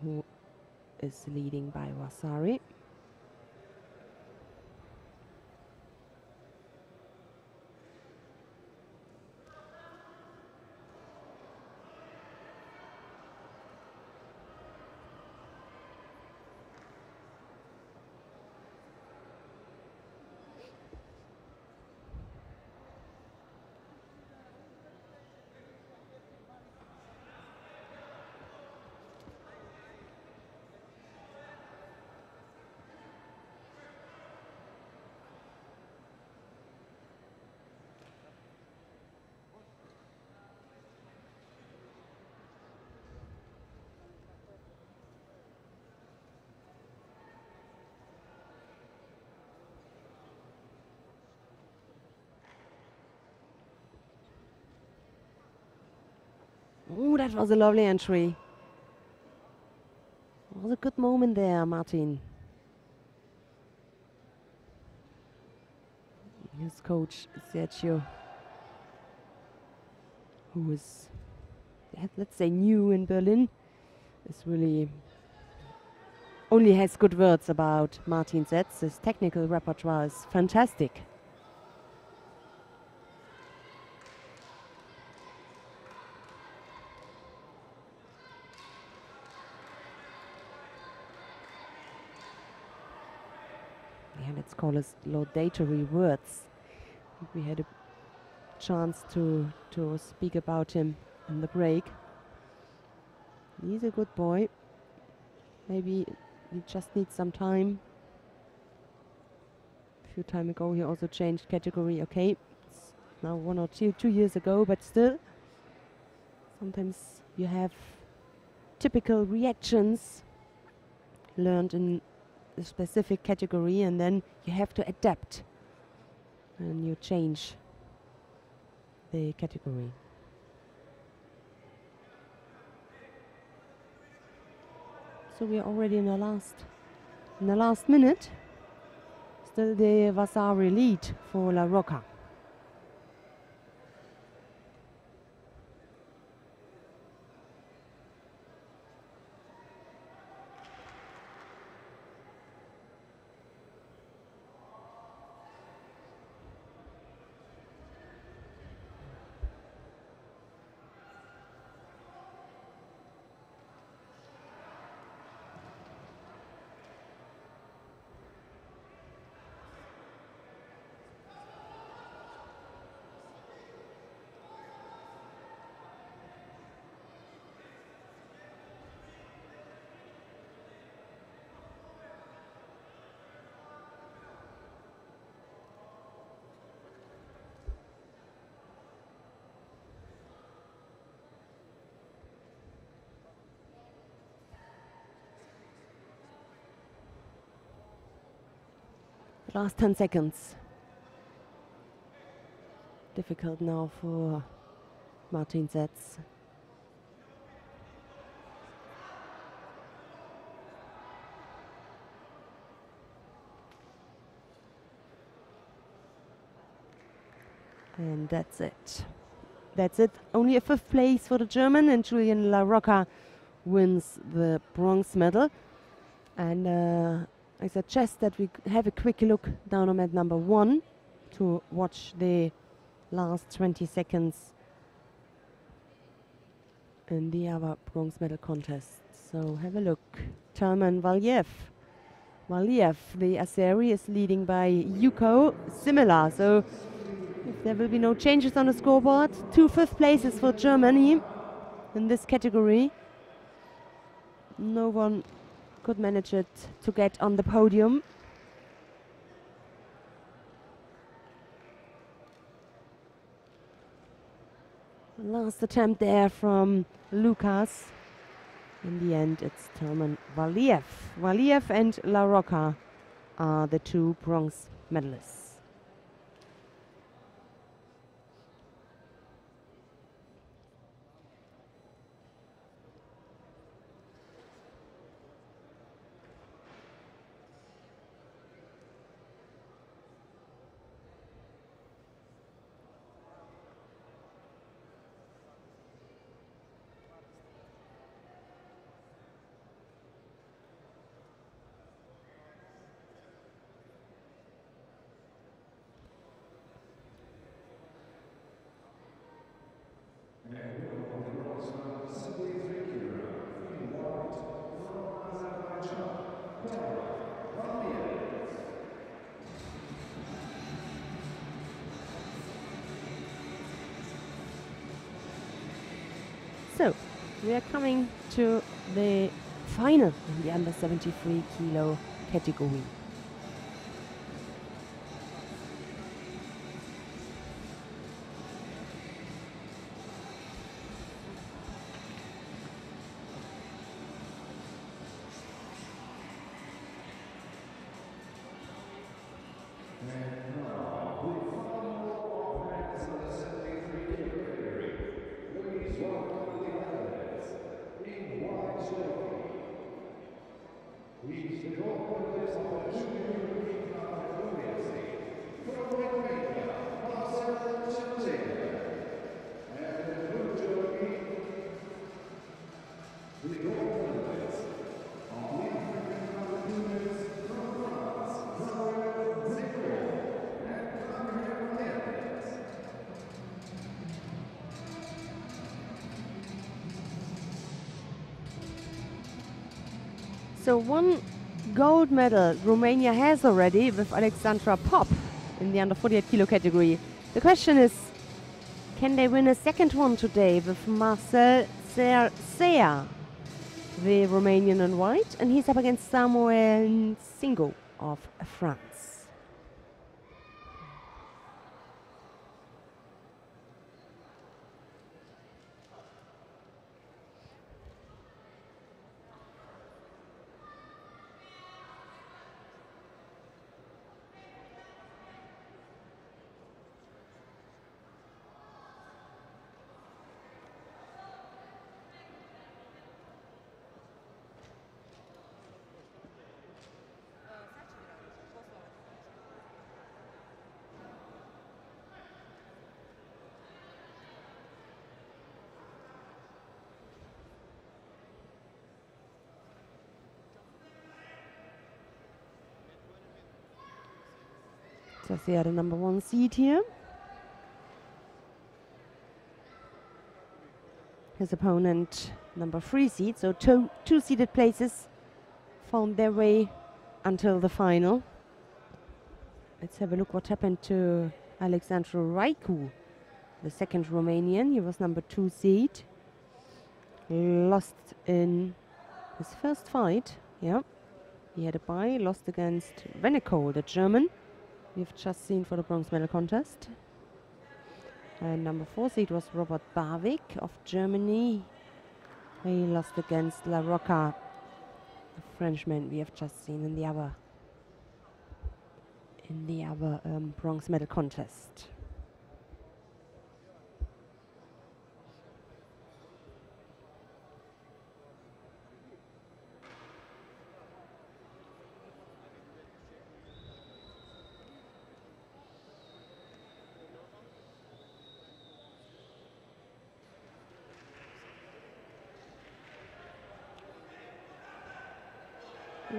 who is leading by Vasari. Oh, that was a lovely entry. It was a good moment there, Martin. His coach, Sergio, who is, let's say, new in Berlin, is really only has good words about Martin Setz. His technical repertoire is fantastic. Yeah, let's call it laudatory words. We had a chance to speak about him in the break. He's a good boy. Maybe he just needs some time. A few time ago he also changed category. Okay, it's now 1 or 2 years ago, but still sometimes you have typical reactions learned in a specific category, and then you have to adapt and you change the category. So we are already in the last minute. Still the Vasari lead for Larocca. Last 10 seconds. Difficult now for Martin Zetz. And that's it. That's it. Only a 5th place for the German, and Julian La Rocca wins the bronze medal. And I suggest that we have a quick look down on mat number 1 to watch the last 20 seconds in the other bronze medal contest. So have a look. Telman Valiev. Valiev, the Azeri, is leading by Yuko. Similar. So if there will be no changes on the scoreboard, 2 5th places for Germany in this category. No one could manage it to get on the podium. Last attempt there from Lucas. In the end, it's Telman Valiev. Valiev and La Rocca are the 2 bronze medalists. So, we are coming to the final in the under 73 kilo category. So 1 gold medal Romania has already with Alexandra Pop in the under 48 kilo category. The question is, can they win a 2nd one today with Marcel Sea, the Romanian in white, and he's up against Samuel Singo of France. Garcia, the number 1 seed here. His opponent, number 3 seed. So two seeded places found their way until the final. Let's have a look what happened to Alexandru Raicu, the 2nd Romanian. He was number 2 seed. Lost in his first fight. Yeah, he had a bye. Lost against Veneko, the German. We've just seen for the bronze medal contest. And number 4 seed was Robert Barwick of Germany. He lost against La Rocca, the Frenchman we have just seen in the other in the other bronze medal contest.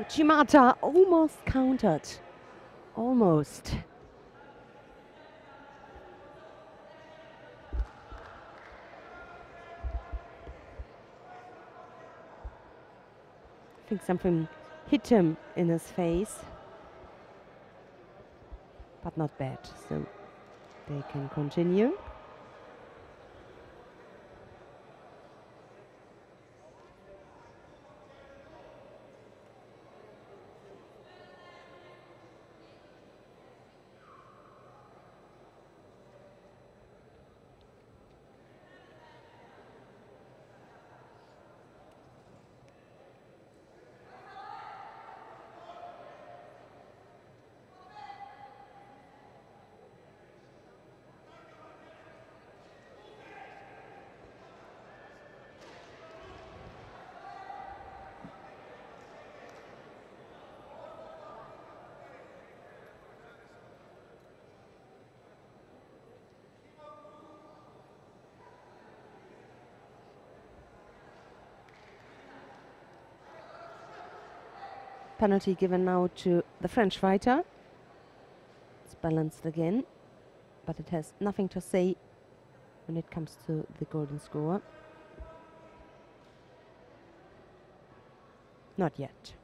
Chimata almost countered. Almost. I think something hit him in his face. But not bad, so they can continue. Penalty given now to the French fighter. It's balanced again, but it has nothing to say when it comes to the golden score. Not yet.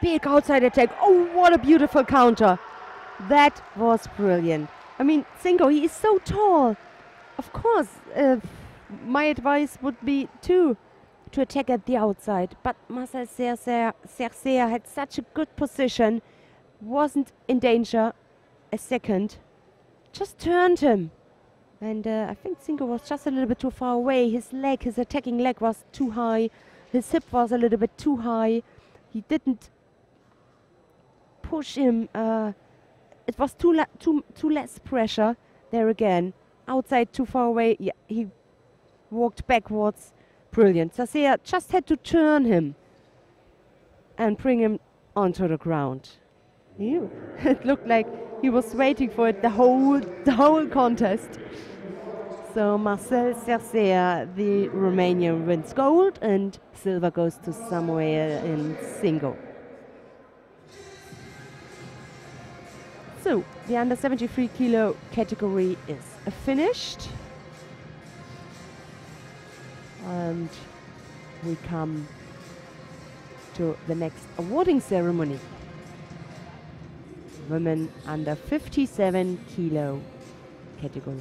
Big outside attack. Oh, what a beautiful counter. That was brilliant. I mean, Cinco, he is so tall. Of course, my advice would be to attack at the outside. But Marcel Cercea had such a good position, wasn't in danger a second, just turned him. And I think Cinco was just a little bit too far away. His leg, his attacking leg was too high. His hip was a little bit too high. He didn't push him. It was too less pressure there again. Outside too far away. Yeah, he walked backwards. Brilliant. Cercea just had to turn him and bring him onto the ground. It looked like he was waiting for it the whole contest. So Marcel Cercea, the Romanian, wins gold, and silver goes to Samuel and Cinco. So the under 73 kilo category is finished. And we come to the next awarding ceremony. Women under 57 kilo category.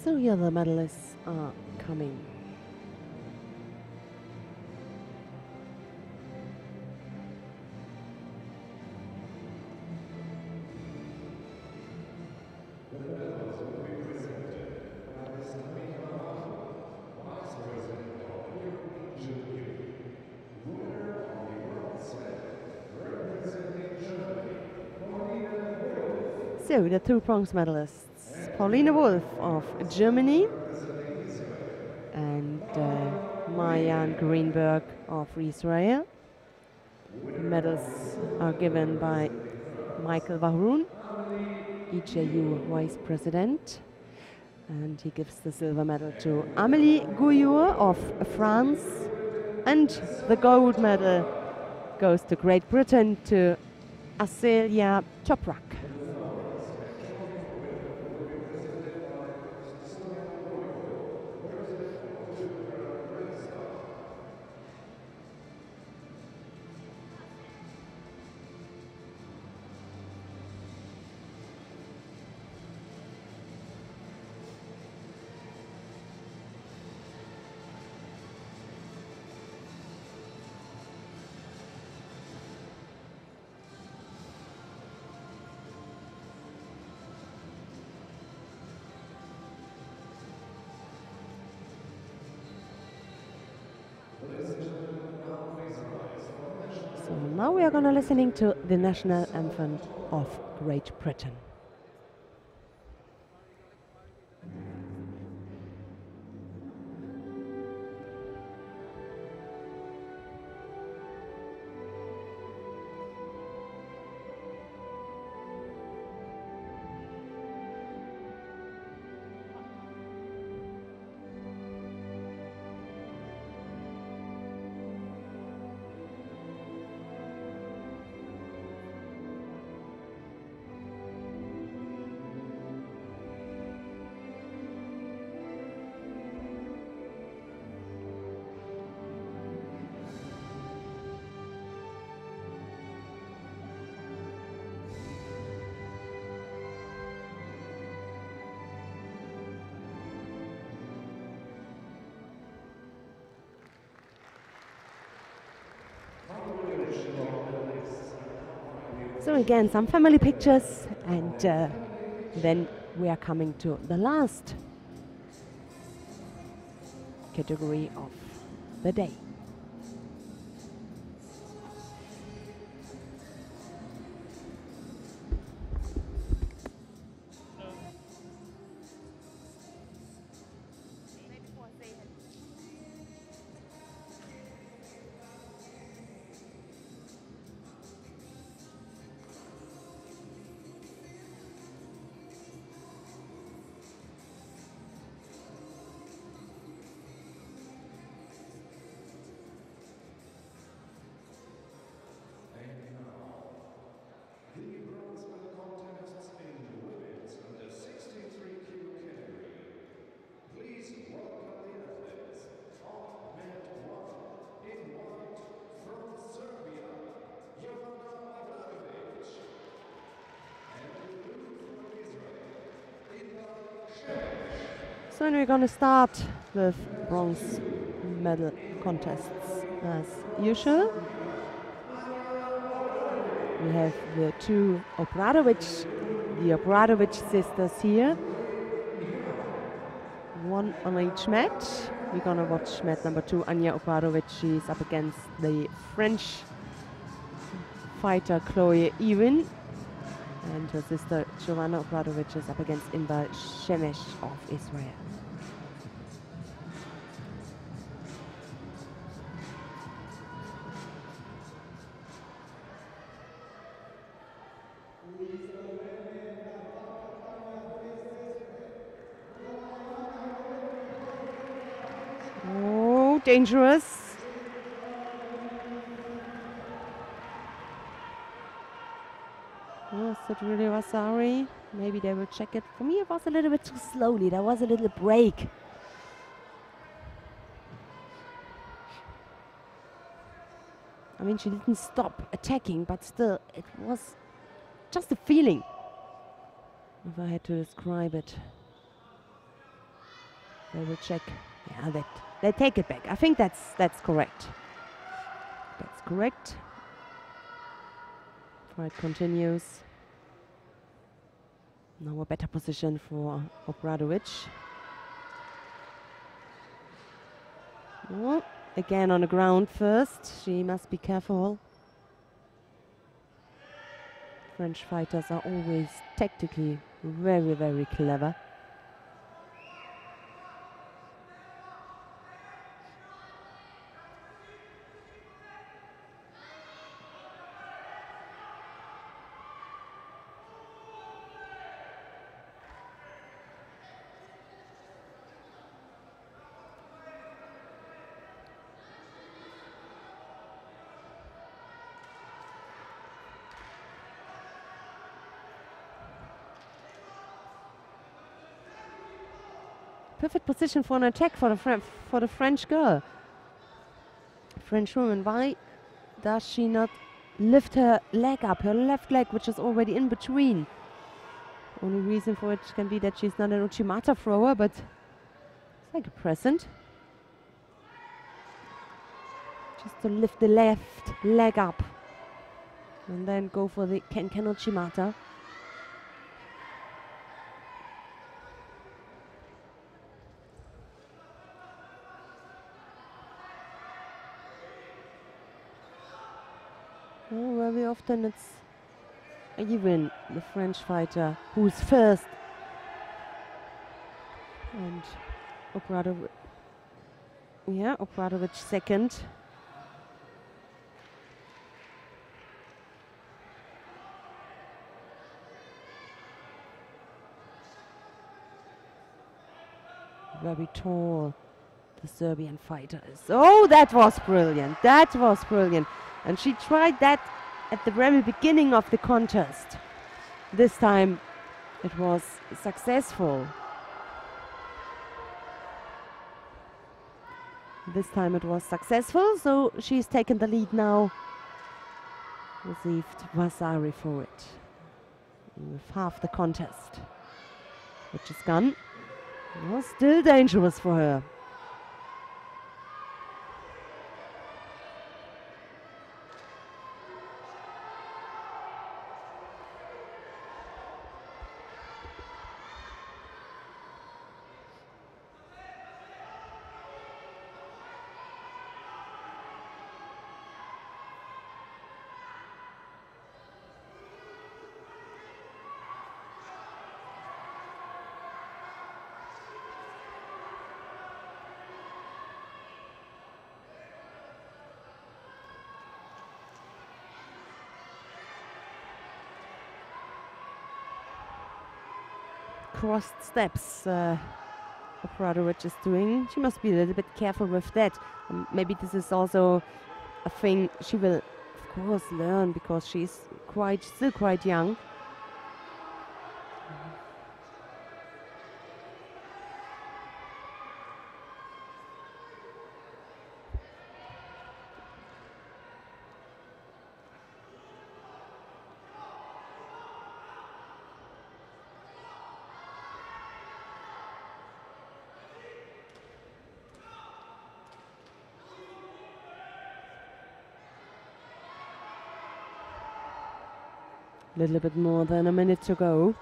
So here the medalists are coming. So the two bronze medalists, Pauline Wolf of Germany and Marianne Greenberg of Israel. The medals are given by Michael Vahroun, EJU Vice President, and he gives the silver medal to Amélie Gouyour of France, and the gold medal goes to Great Britain to Aselia Toprak. So now we are going to listening to the national anthem of Great Britain. So again, some family pictures, and then we are coming to the last category of the day. So we're going to start with bronze medal contests as usual. We have the two the Obradovic sisters here. One on each mat. We're going to watch mat number 2, Anya Obradovic. She's up against the French fighter Chloe Ewin. And her sister Joanna Obradovic is up against Inba Shemesh of Israel. Oh, dangerous. Was it really Vasari? Maybe they will check it. For me, it was a little bit too slowly. There was a little break. I mean, she didn't stop attacking, but still, it was just a feeling, if I had to describe it. They will check. Yeah, they take it back. I think that's correct. That's correct. Fight continues. Now a better position for Obradovic. Oh, again on the ground first. She must be careful. French fighters are always tactically very, very clever. Perfect position for an attack for the French girl. French woman, why does she not lift her leg up, her left leg, which is already in between? Only reason for it can be that she's not an Uchimata thrower, but it's like a present. Just to lift the left leg up and then go for the Ken Uchimata. Very often it's even the French fighter who's first and Obradovic second. Very tall, the Serbian fighter is. Oh, that was brilliant. That was brilliant. And she tried that at the very beginning of the contest. This time it was successful. This time it was successful, so she's taken the lead now. Received Vasari for it. With half the contest, which is gone. It was still dangerous for her. Crossed steps Obradovic is doing. She must be a little bit careful with that. Maybe this is also a thing she will of course learn because she's still quite young. Little bit more than a minute to go.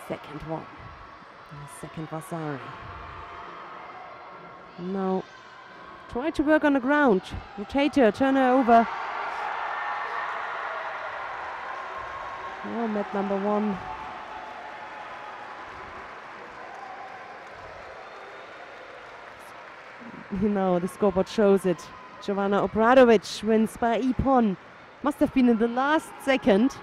Second one. Second Vasari. Now try to work on the ground. Rotate her, turn her over. Oh, mat number one. No, the scoreboard shows it. Jovana Obradovic wins by Ippon. Must have been in the last second.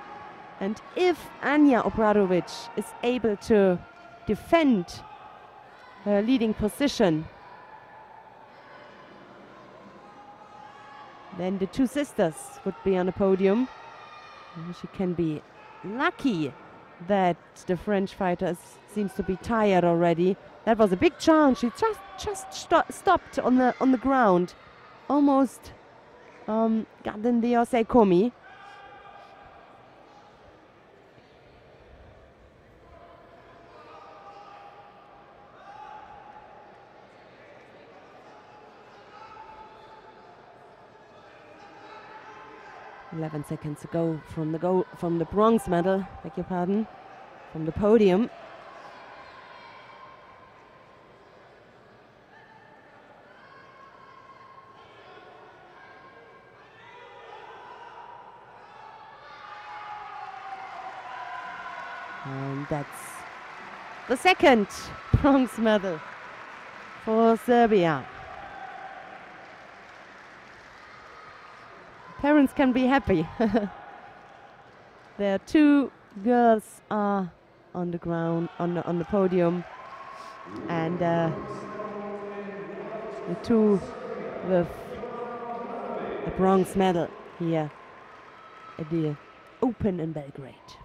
And if Anja Obradovic is able to defend her leading position, Then the two sisters would be on the podium. And she can be lucky that the French fighter seems to be tired already. That was a big chance. She just stopped on the ground, almost got in the Oseikomi. "11 seconds ago from the bronze medal, beg your pardon, from the podium." And that's the second bronze medal for Serbia. Parents can be happy. Their two girls are on the ground, on the podium, and the two with a bronze medal here at the Open in Belgrade.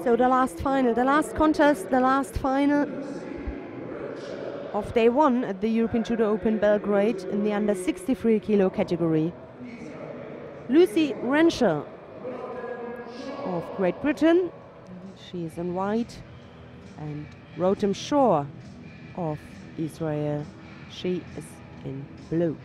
So the last final, the last contest, the last final of day one at the European Judo Open Belgrade in the under 63 kilo category. Lucy Renshaw of Great Britain, she is in white, and Rotem Shore of Israel, she is in blue.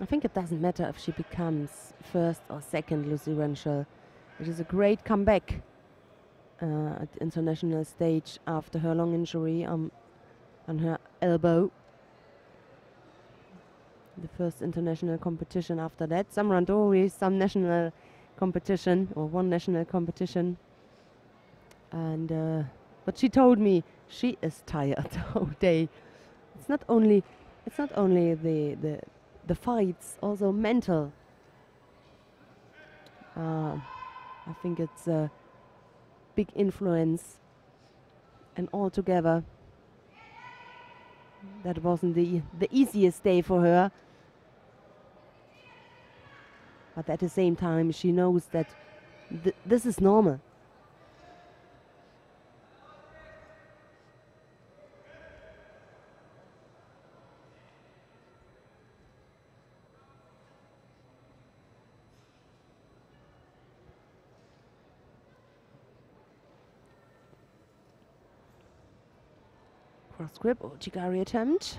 I think it doesn't matter if she becomes first or second, Lucy Renshaw. It is a great comeback at the international stage after her long injury on her elbow. The first international competition after that. Some randori, some national competition, or one national competition. And but she told me she is tired all day. It's not only the fights, also mental. I think it's a big influence, and altogether that wasn't the easiest day for her. But at the same time, she knows that this is normal. Cross grip or Chigari attempt.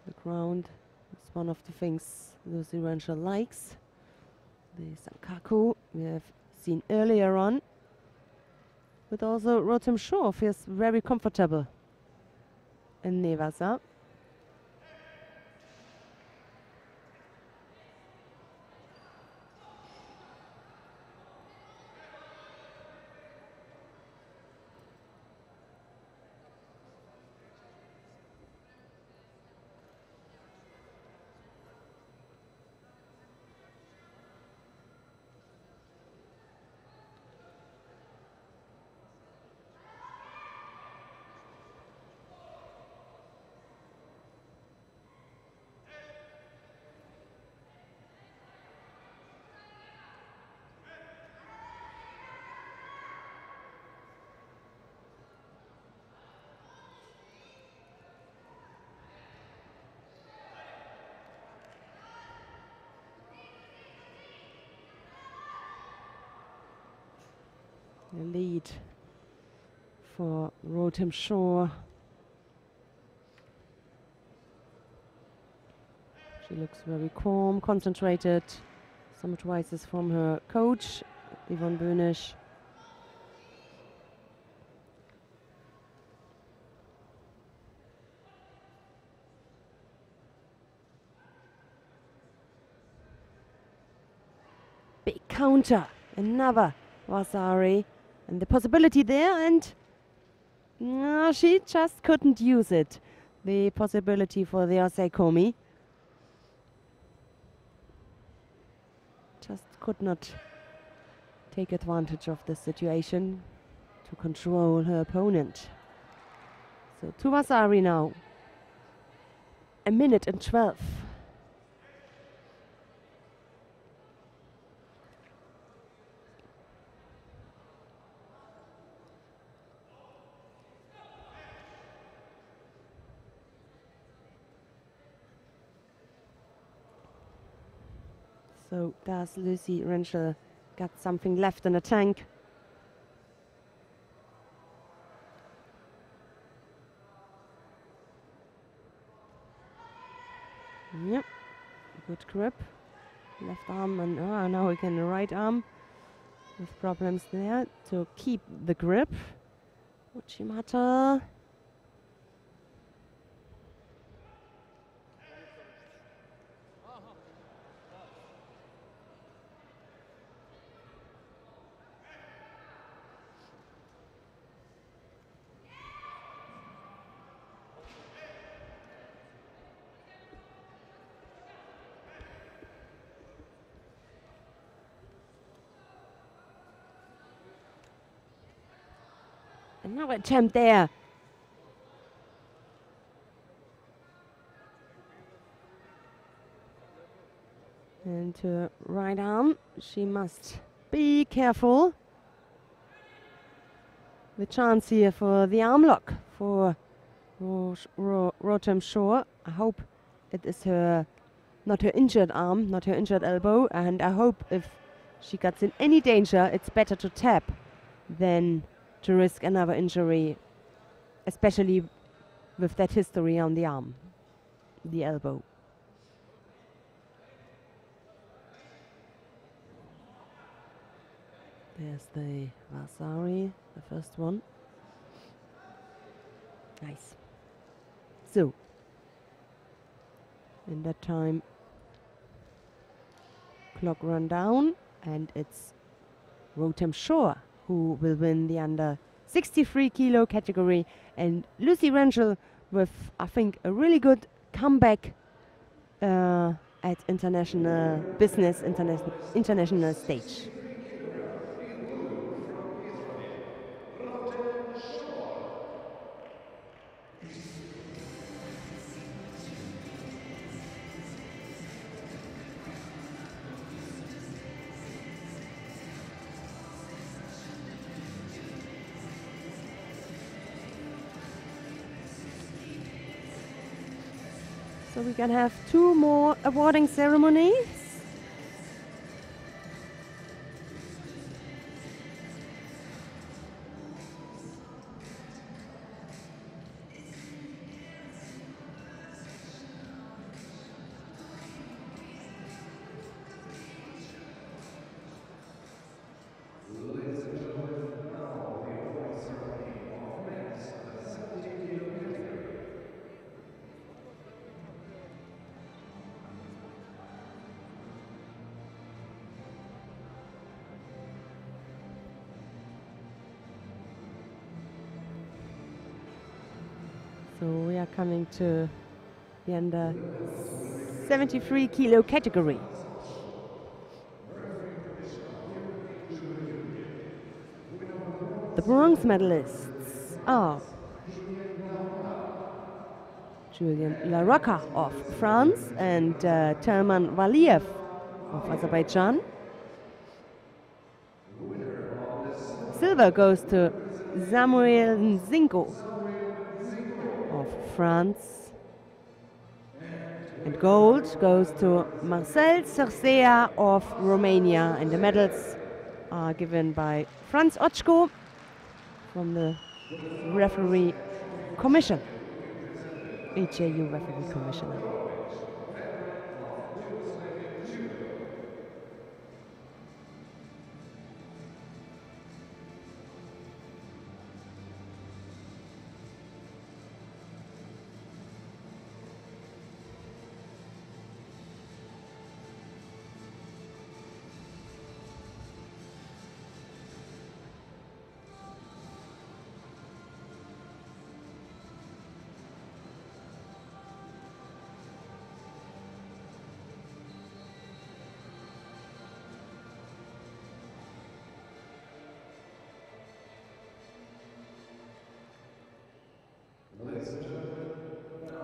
The ground is one of the things Lucy Renshaw likes. The Sankaku we have seen earlier on. But also Rotem Shore feels very comfortable in Nevasa. The lead for Rotem Shore. She looks very calm, concentrated. Some advices from her coach, Yvonne Böhnisch. Big counter, another Vasari, and the possibility there, and no, she just couldn't use it. The possibility for the Oseikomi. Just could not take advantage of the situation to control her opponent. So to Vasari now. 1:12. So does Lucy Rentschel got something left in the tank? Yep, good grip. Left arm and now again the right arm. With problems there to keep the grip. Uchimata. Another attempt there. And her right arm, she must be careful. The chance here for the arm lock for Rotem Shore. I hope it is her, not her injured arm, not her injured elbow. And I hope if she gets in any danger, it's better to tap than to risk another injury, especially with that history on the arm, the elbow. There's the Vasari, the first one. Nice. So, in that time, clock run down, and it's Rotem Shore who will win the under 63 kilo category, and Lucy Rentschel with, I think, a really good comeback at international business, international stage. So we can have two more awarding ceremonies. Ladies and gentlemen, now the awarding ceremony of men's 70 kilo category. So we are coming to the under 73 kilo category. The bronze medalists are Julian Larocca of France and Telman Valiev of Azerbaijan. Silver goes to Samuel Nzingo of France. And gold goes to Marcel Cercea of Romania. And the medals are given by Franz Otschko from the referee commission, EJU referee commissioner.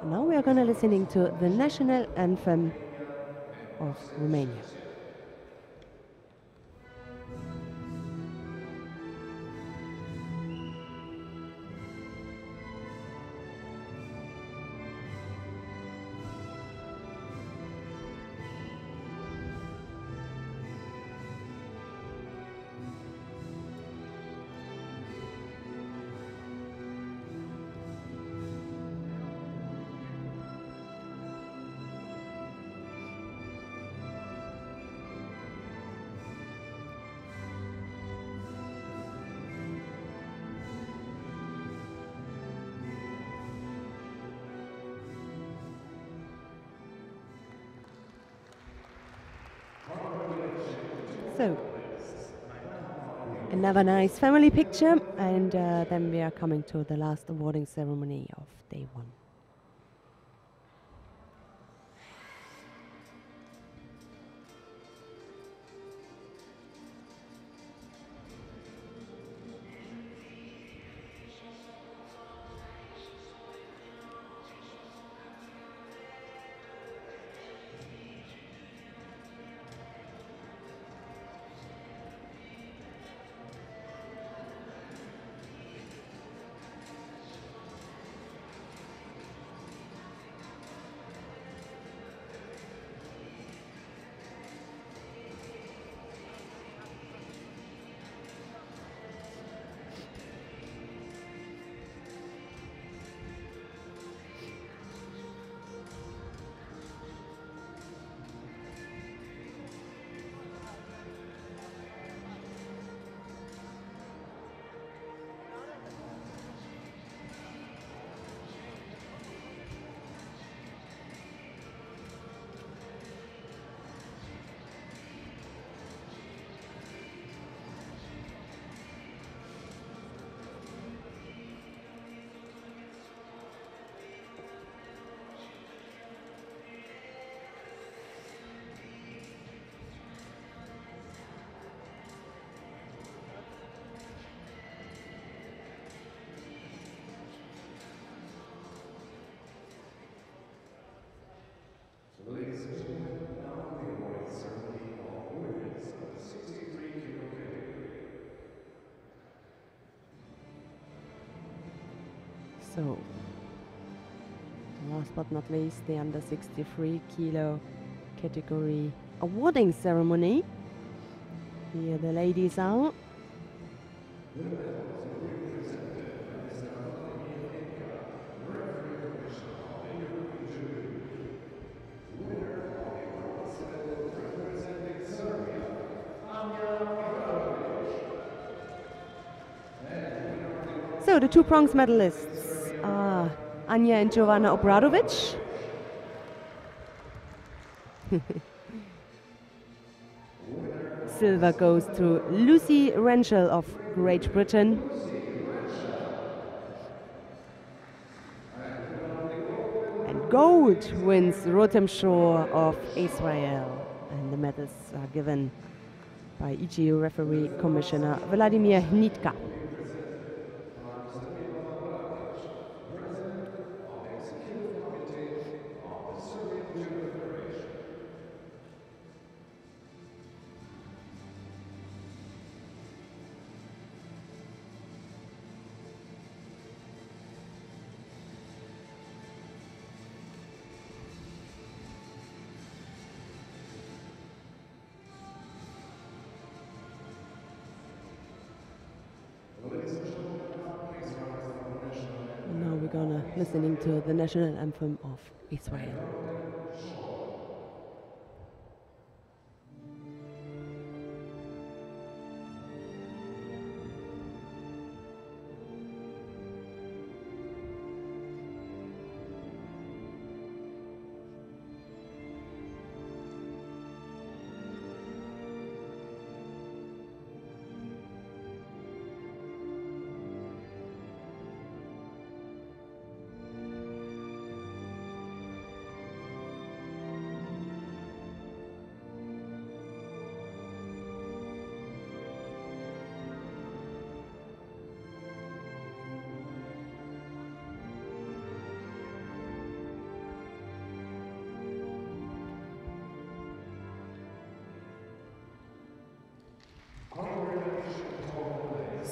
Now we are going to listening to the national anthem of Romania. So, another nice family picture, and then we are coming to the last awarding ceremony of day one. Ladies and gentlemen, now the awarding ceremony of women's 63 kilo category. So, last but not least, the under 63 kilo category awarding ceremony. Here the ladies are. So the two bronze medalists are Anja and Giovanna Obradovic. Silver goes to Lucy Renshaw of Great Britain. And gold wins Rotem Shore of Israel. And the medals are given by EGU referee commissioner Vladimir Hnitka. gonna listening to the national anthem of Israel.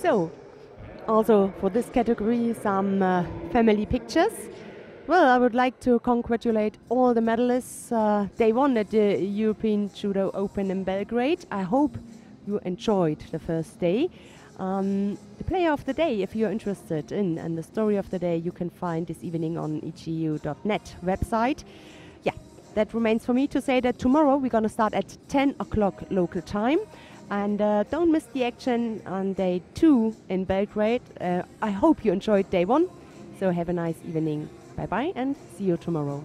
So, also for this category, some family pictures. Well, I would like to congratulate all the medalists. They won at the European Judo Open in Belgrade. I hope you enjoyed the first day. The player of the day, if you're interested in, and the story of the day, you can find this evening on egu.net website. Yeah, that remains for me to say that tomorrow we're going to start at 10 o'clock local time. And don't miss the action on day 2 in Belgrade. I hope you enjoyed day 1. So have a nice evening. Bye bye and see you tomorrow.